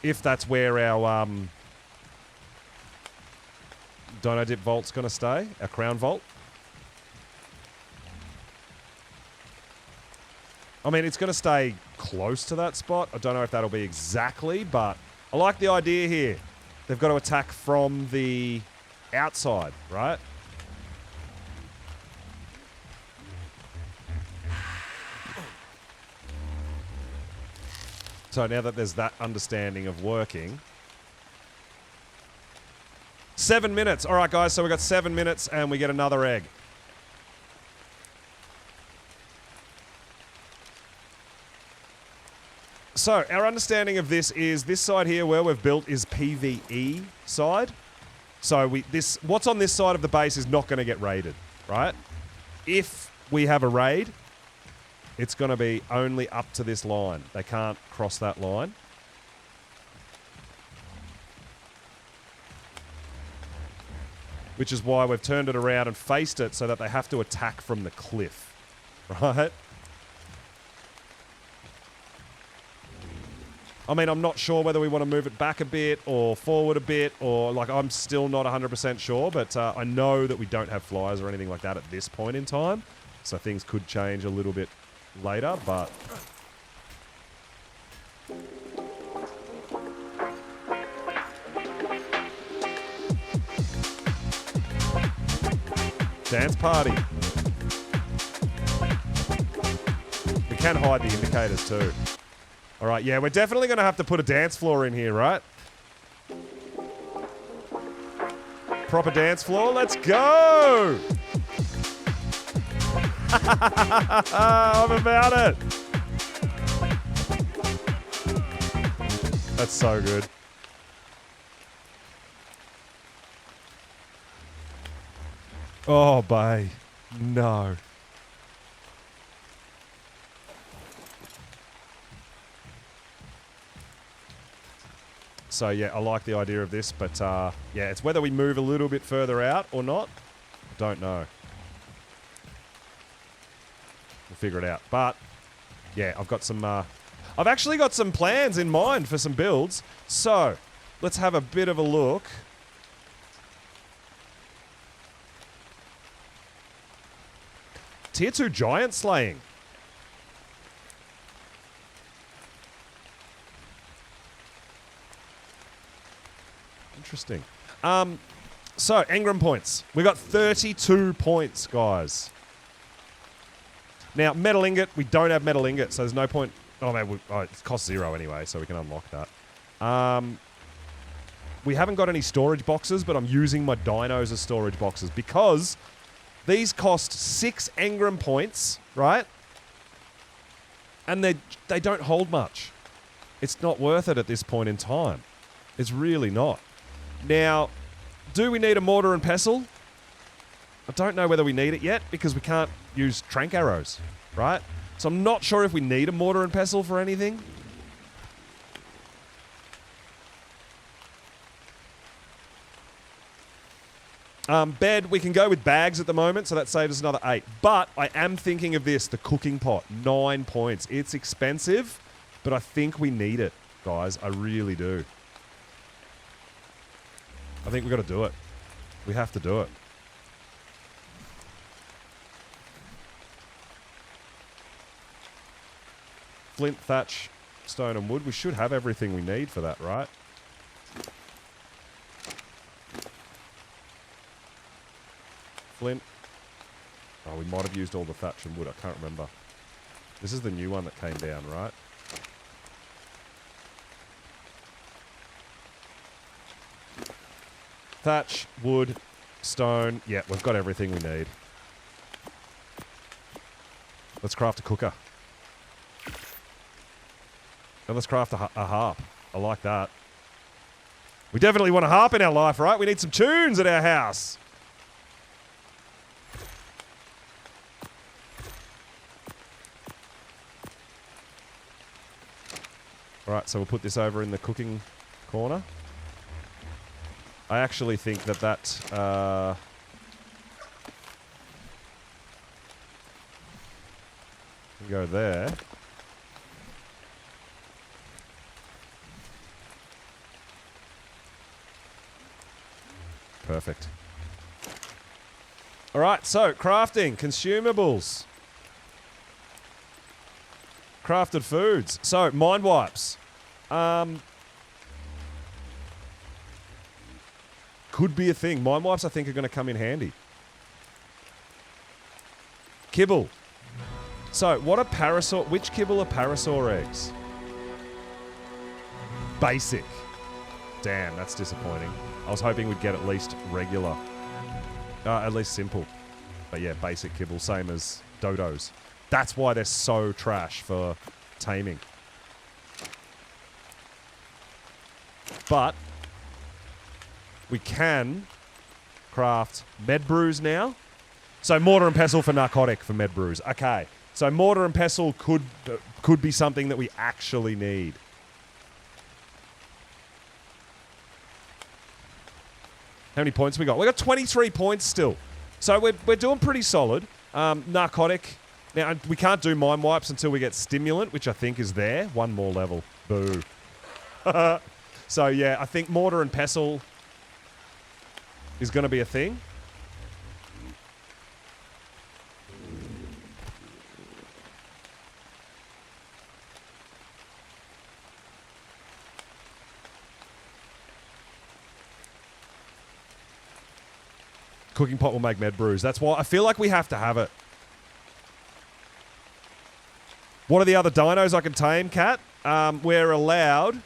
If that's where our Dino Dip Vault's going to stay, our Crown Vault. I mean, it's going to stay close to that spot. I don't know if that'll be exactly, but I like the idea here. They've got to attack from the outside, right? So now that there's that understanding of working. 7 minutes. All right, guys, so we've got 7 minutes and we get another egg. So, our understanding of this is this side here where we've built is PvE side. So, what's on this side of the base is not going to get raided, right? If we have a raid, it's going to be only up to this line. They can't cross that line. Which is why we've turned it around and faced it so that they have to attack from the cliff, right? I mean, I'm not sure whether we want to move it back a bit or forward a bit or, like, I'm still not 100% sure, but I know that we don't have flyers or anything like that at this point in time, so things could change a little bit later, but... Dance party. We can hide the indicators too. All right, yeah, we're definitely going to have to put a dance floor in here, right? Proper dance floor, let's go! I'm about it. That's so good. Oh, bae. No. So, yeah, I like the idea of this, but, yeah, it's whether we move a little bit further out or not. Don't know. We'll figure it out. But, yeah, I've got some, I've actually got some plans in mind for some builds. So, let's have a bit of a look. Tier 2 giant slaying. Interesting. So, engram points. We got 32 points, guys. Now, metal ingot, we don't have metal ingot, so there's no point... Oh, man, it costs 0 anyway, so we can unlock that. We haven't got any storage boxes, but I'm using my dinos as storage boxes because these cost 6 engram points, right? And they don't hold much. It's not worth it at this point in time. It's really not. Now, do we need a mortar and pestle? I don't know whether we need it yet because we can't use trank arrows, right? So I'm not sure if we need a mortar and pestle for anything. Bed, we can go with bags at the moment, so that saves us another 8. But I am thinking of this, the cooking pot, 9 points. It's expensive, but I think we need it, guys. I really do. I think we've got to do it. We have to do it. Flint, thatch, stone and wood. We should have everything we need for that, right? Flint. Oh, we might have used all the thatch and wood. I can't remember. This is the new one that came down, right? Thatch, wood, stone. Yeah, we've got everything we need. Let's craft a cooker. And let's craft a harp. I like that. We definitely want a harp in our life, right? We need some tunes at our house. Alright, so we'll put this over in the cooking corner. I actually think that can go there. Perfect. Alright, so crafting, consumables. Crafted foods. So, mind wipes. Could be a thing. Mind wipes, I think, are going to come in handy. Kibble. So, what are parasaur... Which kibble are parasaur eggs? Basic. Damn, that's disappointing. I was hoping we'd get at least regular. At least simple. But yeah, basic kibble. Same as dodos. That's why they're so trash for taming. But we can craft med brews now. So mortar and pestle for narcotic for med brews. Okay. So mortar and pestle could be something that we actually need. How many points we got? We got 23 points still. So we're doing pretty solid. Narcotic. Now, we can't do mind wipes until we get stimulant, which I think is there. One more level. Boo. So, yeah, I think mortar and pestle is going to be a thing. Cooking pot will make med brews. That's why I feel like we have to have it. What are the other dinos I can tame, Cat? We're allowed...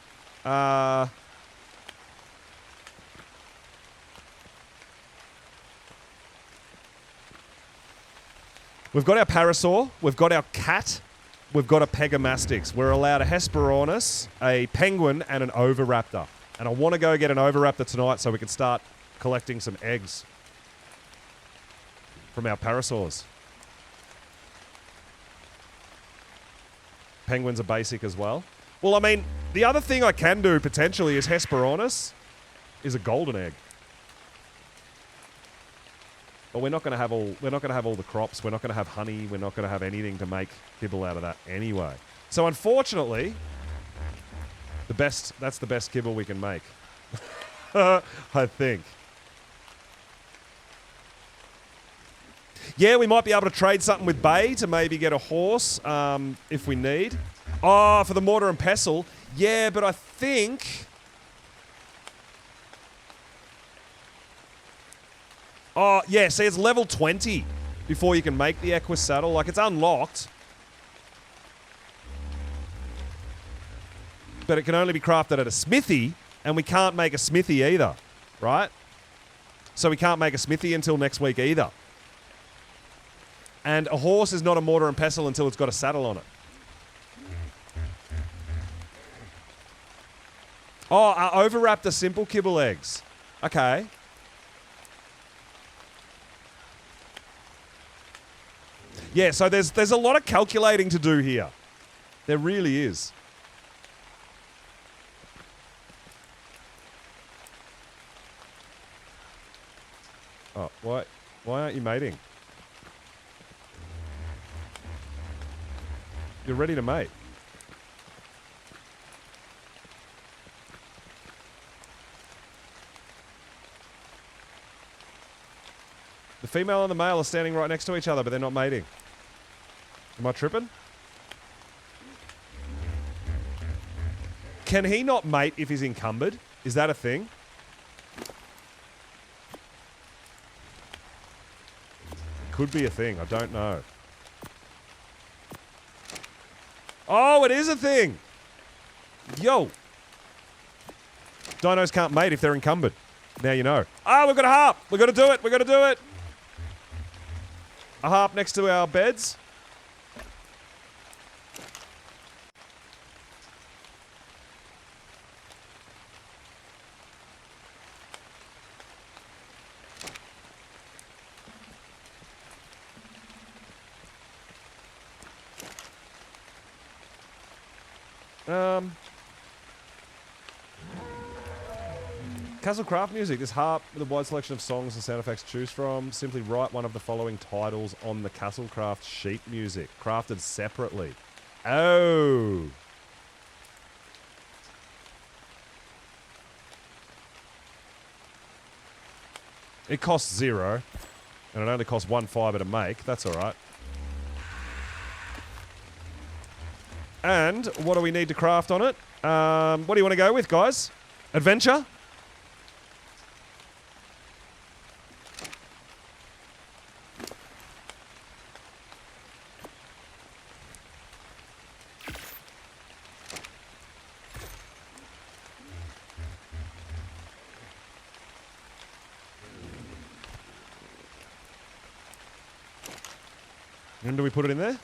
we've got our parasaur, we've got our cat, we've got a Pegamastix. We're allowed a Hesperornis, a penguin, and an Oviraptor. And I want to go get an Oviraptor tonight so we can start collecting some eggs from our parasaurs. Penguins are basic as well. Well, I mean, the other thing I can do potentially is Hesperornis is a golden egg. But we're not going to have all the crops. We're not going to have honey. We're not going to have anything to make kibble out of that anyway. So unfortunately, that's the best kibble we can make. I think. Yeah, we might be able to trade something with Bay to maybe get a horse if we need. Oh, for the mortar and pestle. Yeah, but I think... Oh, yeah, see, it's level 20 before you can make the Equus saddle. Like, it's unlocked. But it can only be crafted at a smithy, and we can't make a smithy either, right? So we can't make a smithy until next week either. And a horse is not a mortar and pestle until it's got a saddle on it. Oh, Oviraptor simple kibble eggs. Okay. Yeah, so there's a lot of calculating to do here. There really is. Oh, why aren't you mating? You're ready to mate. The female and the male are standing right next to each other, but they're not mating. Am I tripping? Can he not mate if he's encumbered? Is that a thing? Could be a thing. I don't know. Oh, it is a thing. Yo. Dinos can't mate if they're encumbered. Now you know. Ah, we've got a harp. We've got to do it. We've got to do it. A harp next to our beds. Castle Craft Music. This harp with a wide selection of songs and sound effects to choose from. Simply write one of the following titles on the Castle Craft sheet music. Crafted separately. Oh. It costs 0. And it only costs 1 fibre to make. That's alright. And what do we need to craft on it? What do you want to go with, guys? Adventure? And do we put it in there?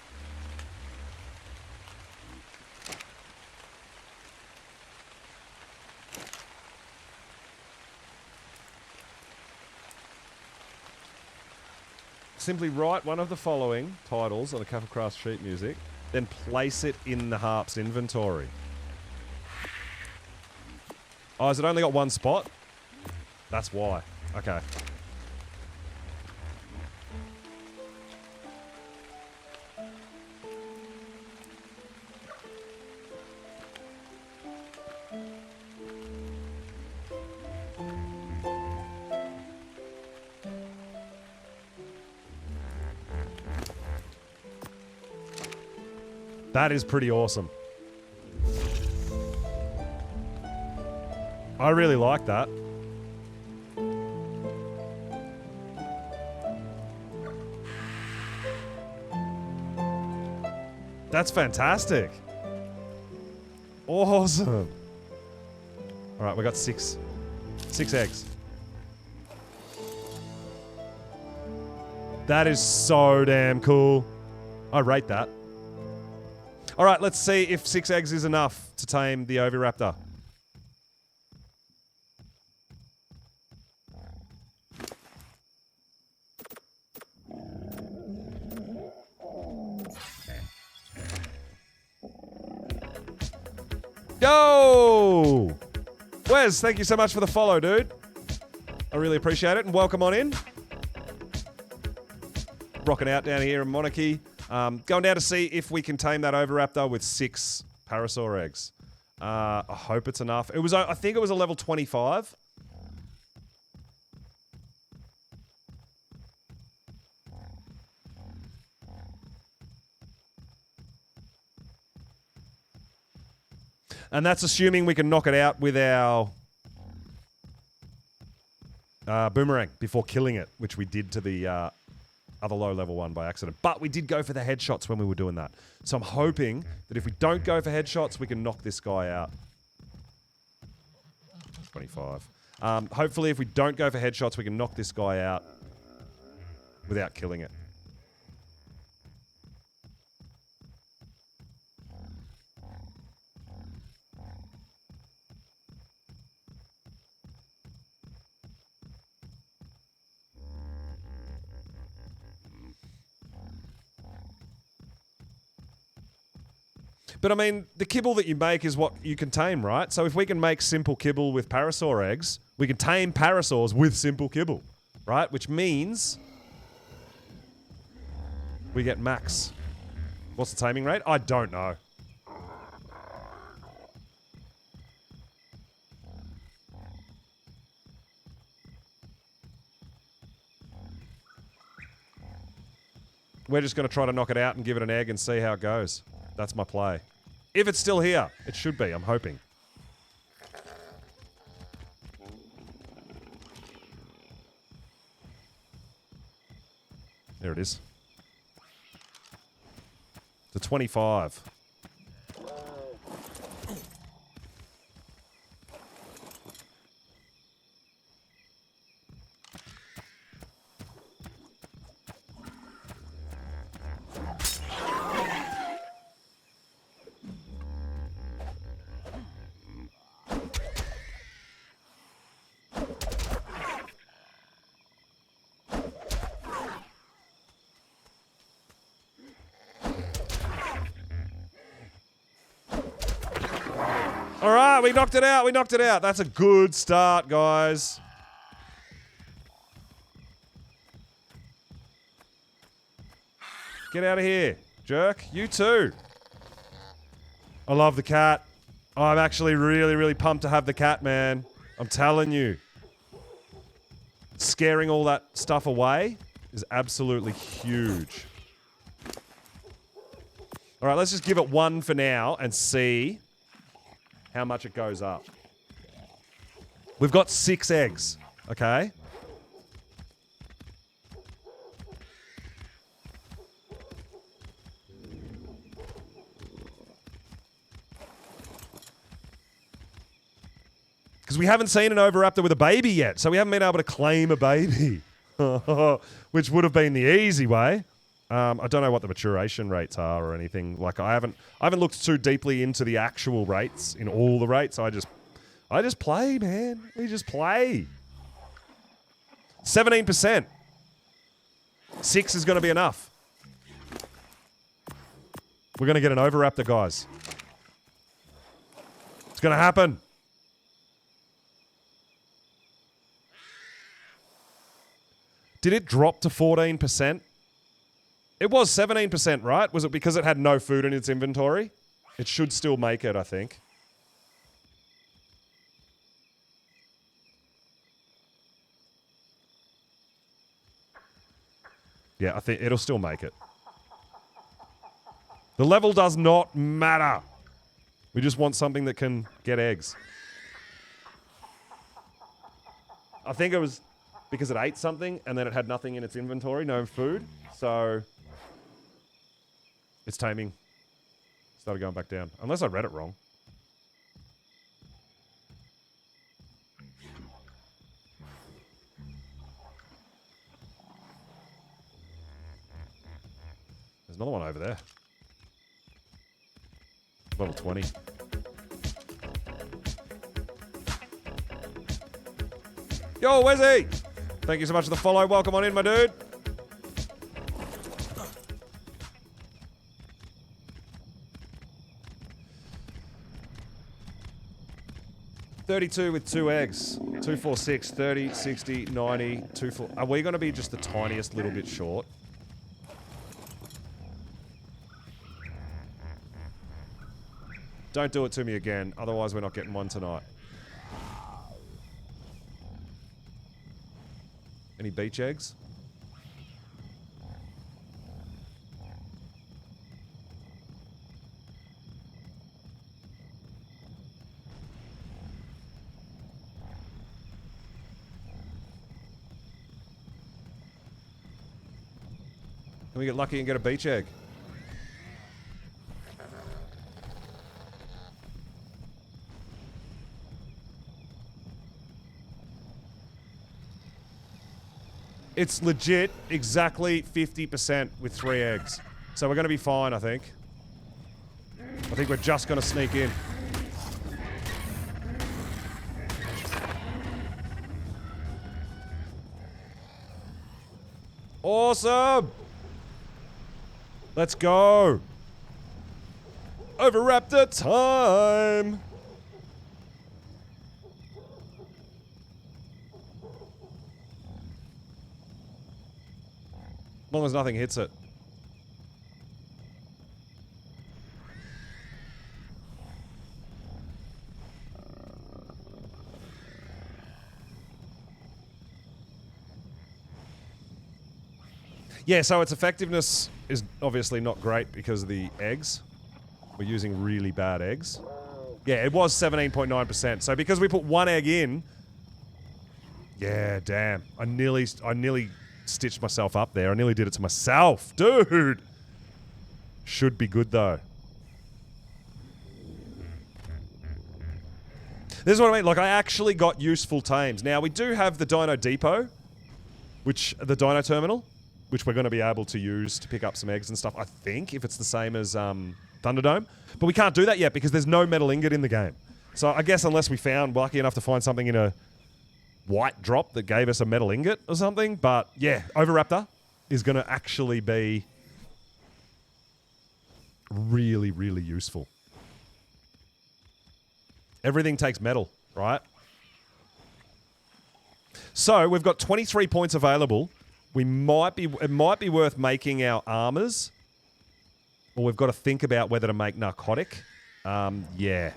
Simply write one of the following titles on the Castle Craft sheet music, then place it in the harp's inventory. Oh, has it only got one spot? That's why. Okay. That is pretty awesome. I really like that. That's fantastic. Awesome. All right, we got 6 eggs. That is so damn cool. I rate that. All right, let's see if 6 eggs is enough to tame the Oviraptor. Yo! Wes, thank you so much for the follow, dude. I really appreciate it, and welcome on in. Rocking out down here in Monarchy. Going down to see if we can tame that Oviraptor with 6 Parasaur eggs. I hope it's enough. It was, I think it was a level 25. And that's assuming we can knock it out with our boomerang before killing it, which we did to the other low-level one by accident. But we did go for the headshots when we were doing that. So I'm hoping that if we don't go for headshots, we can knock this guy out. 25. Hopefully, if we don't go for headshots, we can knock this guy out without killing it. But I mean, the kibble that you make is what you can tame, right? So if we can make simple kibble with parasaur eggs, we can tame parasaurs with simple kibble. right? Which means we get max. What's the taming rate? I don't know. We're just going to try to knock it out and give it an egg and see how it goes. That's my play. If it's still here. It should be, I'm hoping. There it is. The 25. All right, we knocked it out. We knocked it out. That's a good start, guys. Get out of here, jerk. You too. I love the cat. I'm actually really, really pumped to have the cat, man. I'm telling you. Scaring all that stuff away is absolutely huge. All right, let's just give it one for now and see how much it goes up. We've got 6 eggs, okay? Because we haven't seen an Oviraptor with a baby yet, so we haven't been able to claim a baby. Which would have been the easy way. I don't know what the maturation rates are or anything. Like I haven't looked too deeply into the actual rates in all the rates. I just play, man. We just play. 17%. 6 is going to be enough. We're going to get an Oviraptor, guys. It's going to happen. Did it drop to 14%? It was 17%, right? Was it because it had no food in its inventory? It should still make it, I think. Yeah, I think it'll still make it. The level does not matter. We just want something that can get eggs. I think it was because it ate something and then it had nothing in its inventory, no food. So its taming started going back down. Unless I read it wrong. There's another one over there. Level 20. Yo, where's he? Thank you so much for the follow. Welcome on in, my dude. $32 with 2 eggs. 2, 4, 6, 30, 60, 90, 2, 4. Are we going to be just the tiniest little bit short? Don't do it to me again. Otherwise, we're not getting one tonight. Any beach eggs? Can we get lucky and get a beach egg? It's legit exactly 50% with 3 eggs. So we're going to be fine, I think. I think we're just going to sneak in. Awesome! Let's go! Oviraptor time! long as nothing hits it. Yeah, so its effectiveness is obviously not great because of the eggs. We're using really bad eggs. Yeah, it was 17.9%. So because we put one egg in... Yeah, damn. I nearly stitched myself up there. I nearly did it to myself. Dude! Should be good, though. This is what I mean. Like, I actually got useful tames. Now, we do have the Dino Depot, the Dino Terminal, which we're going to be able to use to pick up some eggs and stuff, I think, if it's the same as Thunderdome. But we can't do that yet because there's no metal ingot in the game. So I guess unless we found, lucky enough to find something in a white drop that gave us a metal ingot or something. But yeah, Oviraptor is going to actually be really, really useful. Everything takes metal, right? So we've got 23 points available. It might be worth making our armors, or we've got to think about whether to make narcotic. Yeah.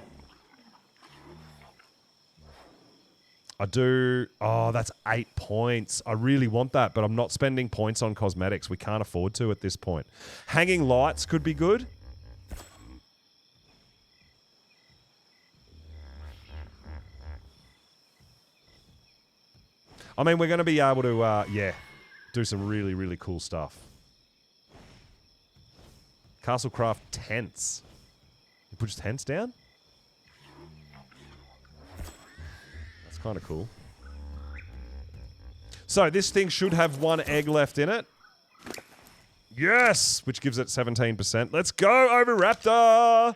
I do. Oh, that's 8 points. I really want that, but I'm not spending points on cosmetics. We can't afford to at this point. Hanging lights could be good. I mean, we're going to be able to, yeah, do some really, really cool stuff. Castlecraft tents. You put your tents down? That's kind of cool. So, this thing should have one egg left in it. Yes! Which gives it 17%. Let's go, Oviraptor!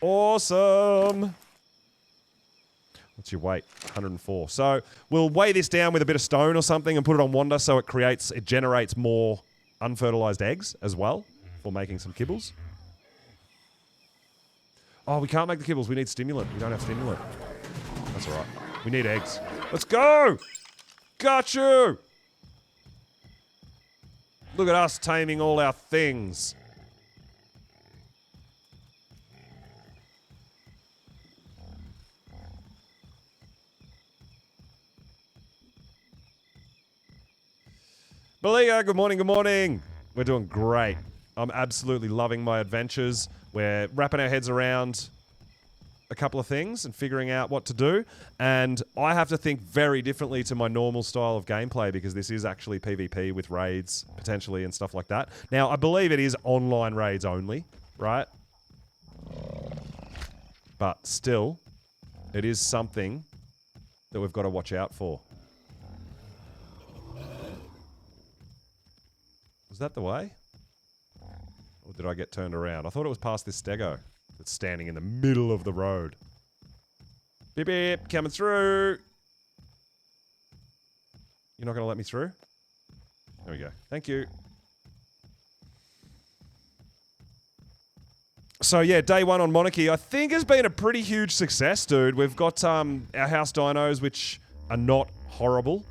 Awesome! What's your weight? 104. So we'll weigh this down with a bit of stone or something and put it on Wander so it generates more unfertilized eggs as well for making some kibbles. Oh, we can't make the kibbles. We need stimulant. We don't have stimulant. That's all right. We need eggs. Let's go! Got you! Look at us taming all our things. Baliga, good morning, good morning. We're doing great. I'm absolutely loving my adventures. We're wrapping our heads around a couple of things and figuring out what to do. And I have to think very differently to my normal style of gameplay because this is actually PvP with raids, potentially, and stuff like that. Now, I believe it is online raids only, right? But still, it is something that we've got to watch out for. Was that the way? Or did I get turned around? I thought it was past this stego that's standing in the middle of the road. Beep beep, coming through. You're not going to let me through? There we go. Thank you. So yeah, day one on Monarchy, I think has been a pretty huge success, dude. We've got our house dinos, which are not horrible.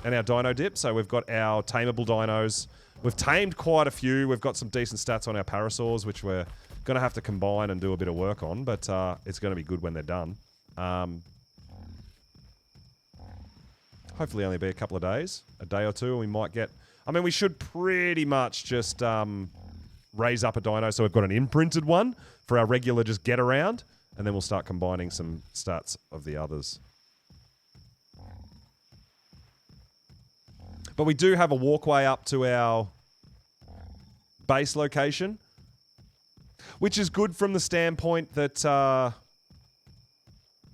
And our dino dip, so we've got our tameable dinos. We've tamed quite a few. We've got some decent stats on our parasaurs, which we're going to have to combine and do a bit of work on, but it's going to be good when they're done. Hopefully only be a couple of days, a day or two, and we might get... I mean, we should pretty much just raise up a dino so we've got an imprinted one for our regular just get around, and then we'll start combining some stats of the others. But we do have a walkway up to our base location, which is good from the standpoint that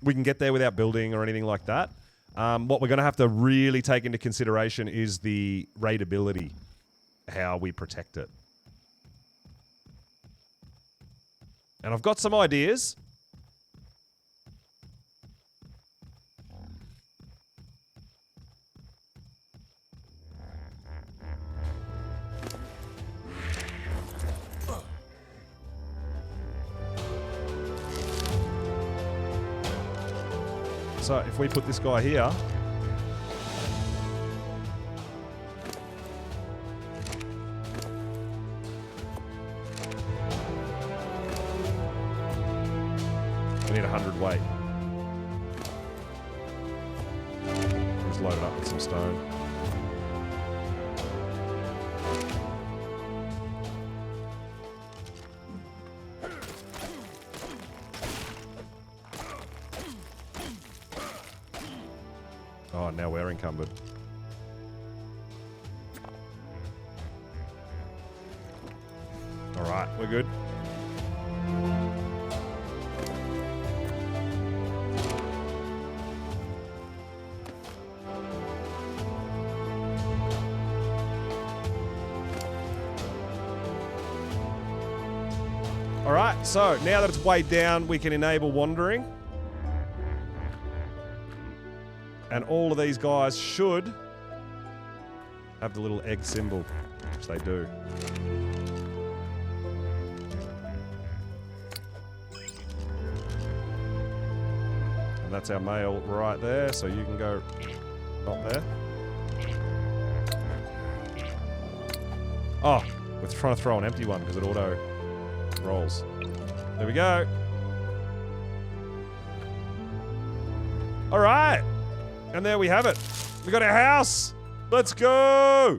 we can get there without building or anything like that. What we're going to have to really take into consideration is the raidability, how we protect it. And I've got some ideas. So if we put this guy here, need 100 weight. Just load it up with some stone. Oh, now we're encumbered. All right, we're good. All right, so now that it's weighed down, we can enable wandering. And all of these guys should have the little egg symbol, which they do. And that's our male right there, so you can go up there. Oh, we're trying to throw an empty one because it auto rolls. There we go. All right. And there we have it. We got our house. Let's go.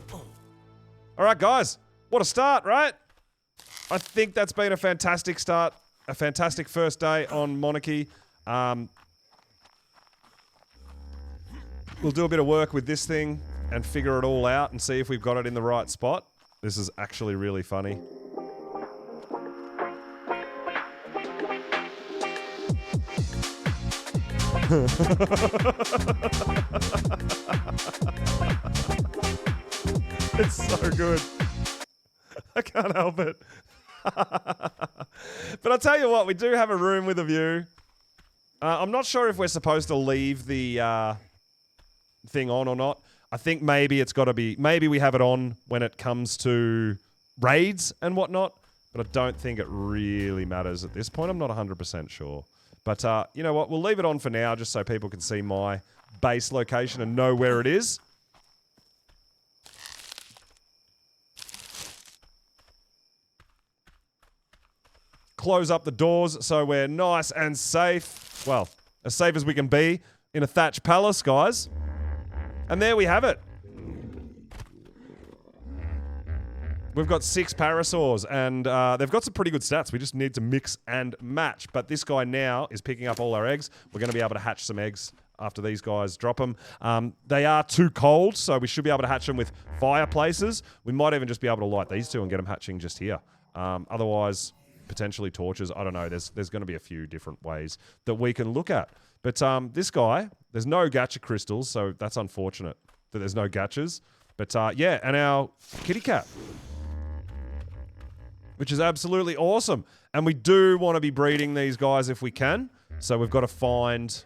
All right, guys. What a start, right? I think that's been a fantastic start. A fantastic first day on Monarchy. We'll do a bit of work with this thing and figure it all out and see if we've got it in the right spot. This is actually really funny. It's so good. I can't help it. But I'll tell you what, we do have a room with a view. I'm not sure if we're supposed to leave the thing on or not. I think maybe it's got to be... Maybe we have it on when it comes to raids and whatnot. But I don't think it really matters at this point. I'm not 100% sure. But you know what? We'll leave it on for now just so people can see my base location and know where it is. Close up the doors so we're nice and safe. Well, as safe as we can be in a thatched palace, guys. And there we have it. We've got 6 parasaurs, and they've got some pretty good stats. We just need to mix and match. But this guy now is picking up all our eggs. We're going to be able to hatch some eggs after these guys drop them. They are too cold, so we should be able to hatch them with fireplaces. We might even just be able to light these two and get them hatching just here. Otherwise, potentially torches. I don't know. There's going to be a few different ways that we can look at. But this guy, there's no gacha crystals, so that's unfortunate that there's no gachas. But yeah, and our kitty cat, which is absolutely awesome. And we do want to be breeding these guys if we can. So we've got to find...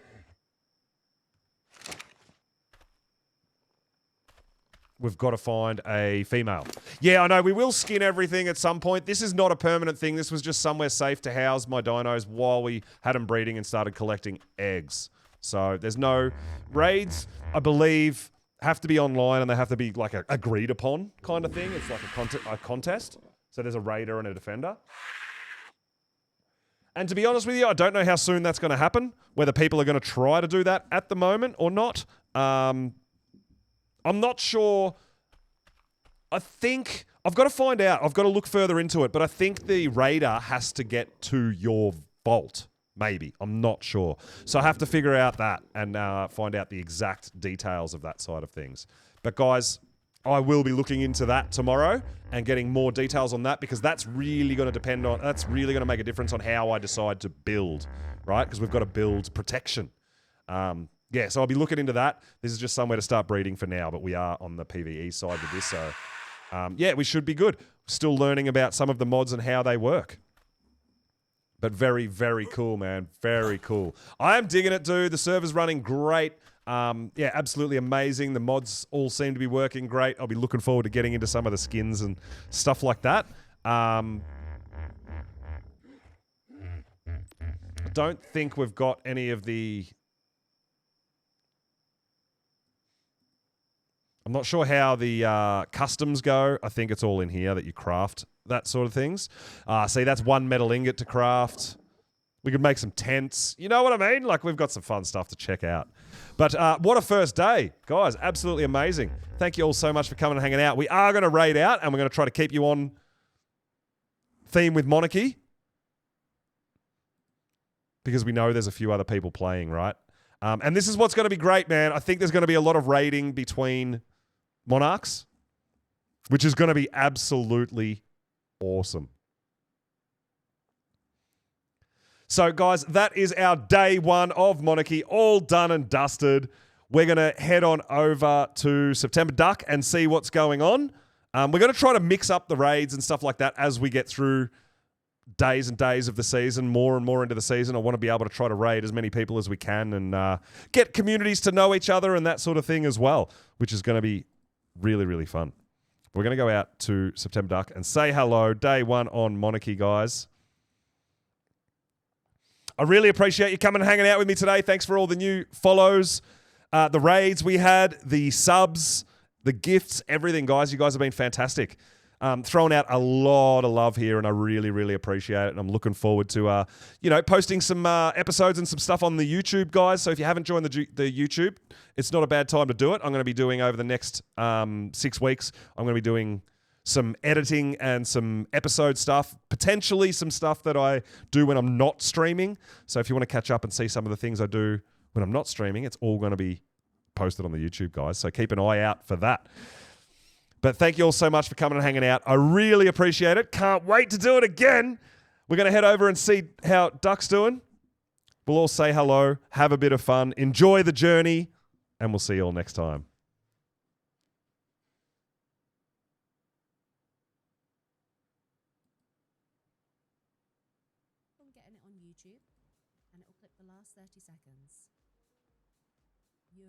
We've got to find a female. Yeah, I know. We will skin everything at some point. This is not a permanent thing. This was just somewhere safe to house my dinos while we had them breeding and started collecting eggs. So there's no raids, I believe, have to be online and they have to be like a agreed upon kind of thing. It's like a contest. So there's a raider and a defender. And to be honest with you, I don't know how soon that's going to happen, whether people are going to try to do that at the moment or not. I'm not sure. I think I've got to find out. I've got to look further into it, but I think the raider has to get to your vault. Maybe. I'm not sure. So I have to figure out that and find out the exact details of that side of things. But guys, I will be looking into that tomorrow and getting more details on that because that's really going to depend on, that's really going to make a difference on how I decide to build, right? Because we've got to build protection. Yeah, so I'll be looking into that. This is just somewhere to start breeding for now, but we are on the PvE side with this, so yeah, we should be good. Still learning about some of the mods and how they work. But very, very cool, man. Very cool. I am digging it, dude. The server's running great. Yeah, absolutely amazing. The mods all seem to be working great. I'll be looking forward to getting into some of the skins and stuff like that. I don't think we've got any of the... I'm not sure how the customs go. I think it's all in here that you craft that sort of things. See, that's 1 metal ingot to craft. We could make some tents. You know what I mean? Like, we've got some fun stuff to check out. But what a first day. Guys, absolutely amazing. Thank you all so much for coming and hanging out. We are going to raid out, and we're going to try to keep you on theme with Monarchy, because we know there's a few other people playing, right? And this is what's going to be great, man. I think there's going to be a lot of raiding between Monarchs, which is going to be absolutely awesome. So, guys, that is our day one of Monarchy, all done and dusted. We're going to head on over to September Duck and see what's going on. We're going to try to mix up the raids and stuff like that as we get through days and days of the season, more and more into the season. I want to be able to try to raid as many people as we can and get communities to know each other and that sort of thing as well, which is going to be really, really fun. We're going to go out to September Duck and say hello. Day one on Monarchy, guys. I really appreciate you coming and hanging out with me today. Thanks for all the new follows, the raids we had, the subs, the gifts, everything, guys. You guys have been fantastic. Throwing out a lot of love here, and I really, really appreciate it. And I'm looking forward to, posting some episodes and some stuff on the YouTube, guys. So if you haven't joined the YouTube, it's not a bad time to do it. I'm going to be doing over the next 6 weeks. I'm going to be doing some editing and some episode stuff, potentially some stuff that I do when I'm not streaming. So if you want to catch up and see some of the things I do when I'm not streaming, it's all going to be posted on the YouTube, guys. So keep an eye out for that. But thank you all so much for coming and hanging out. I really appreciate it. Can't wait to do it again. We're going to head over and see how Duck's doing. We'll all say hello, have a bit of fun, enjoy the journey, and we'll see you all next time. I'm getting it on YouTube, and it'll clip the last 30 seconds. Yo.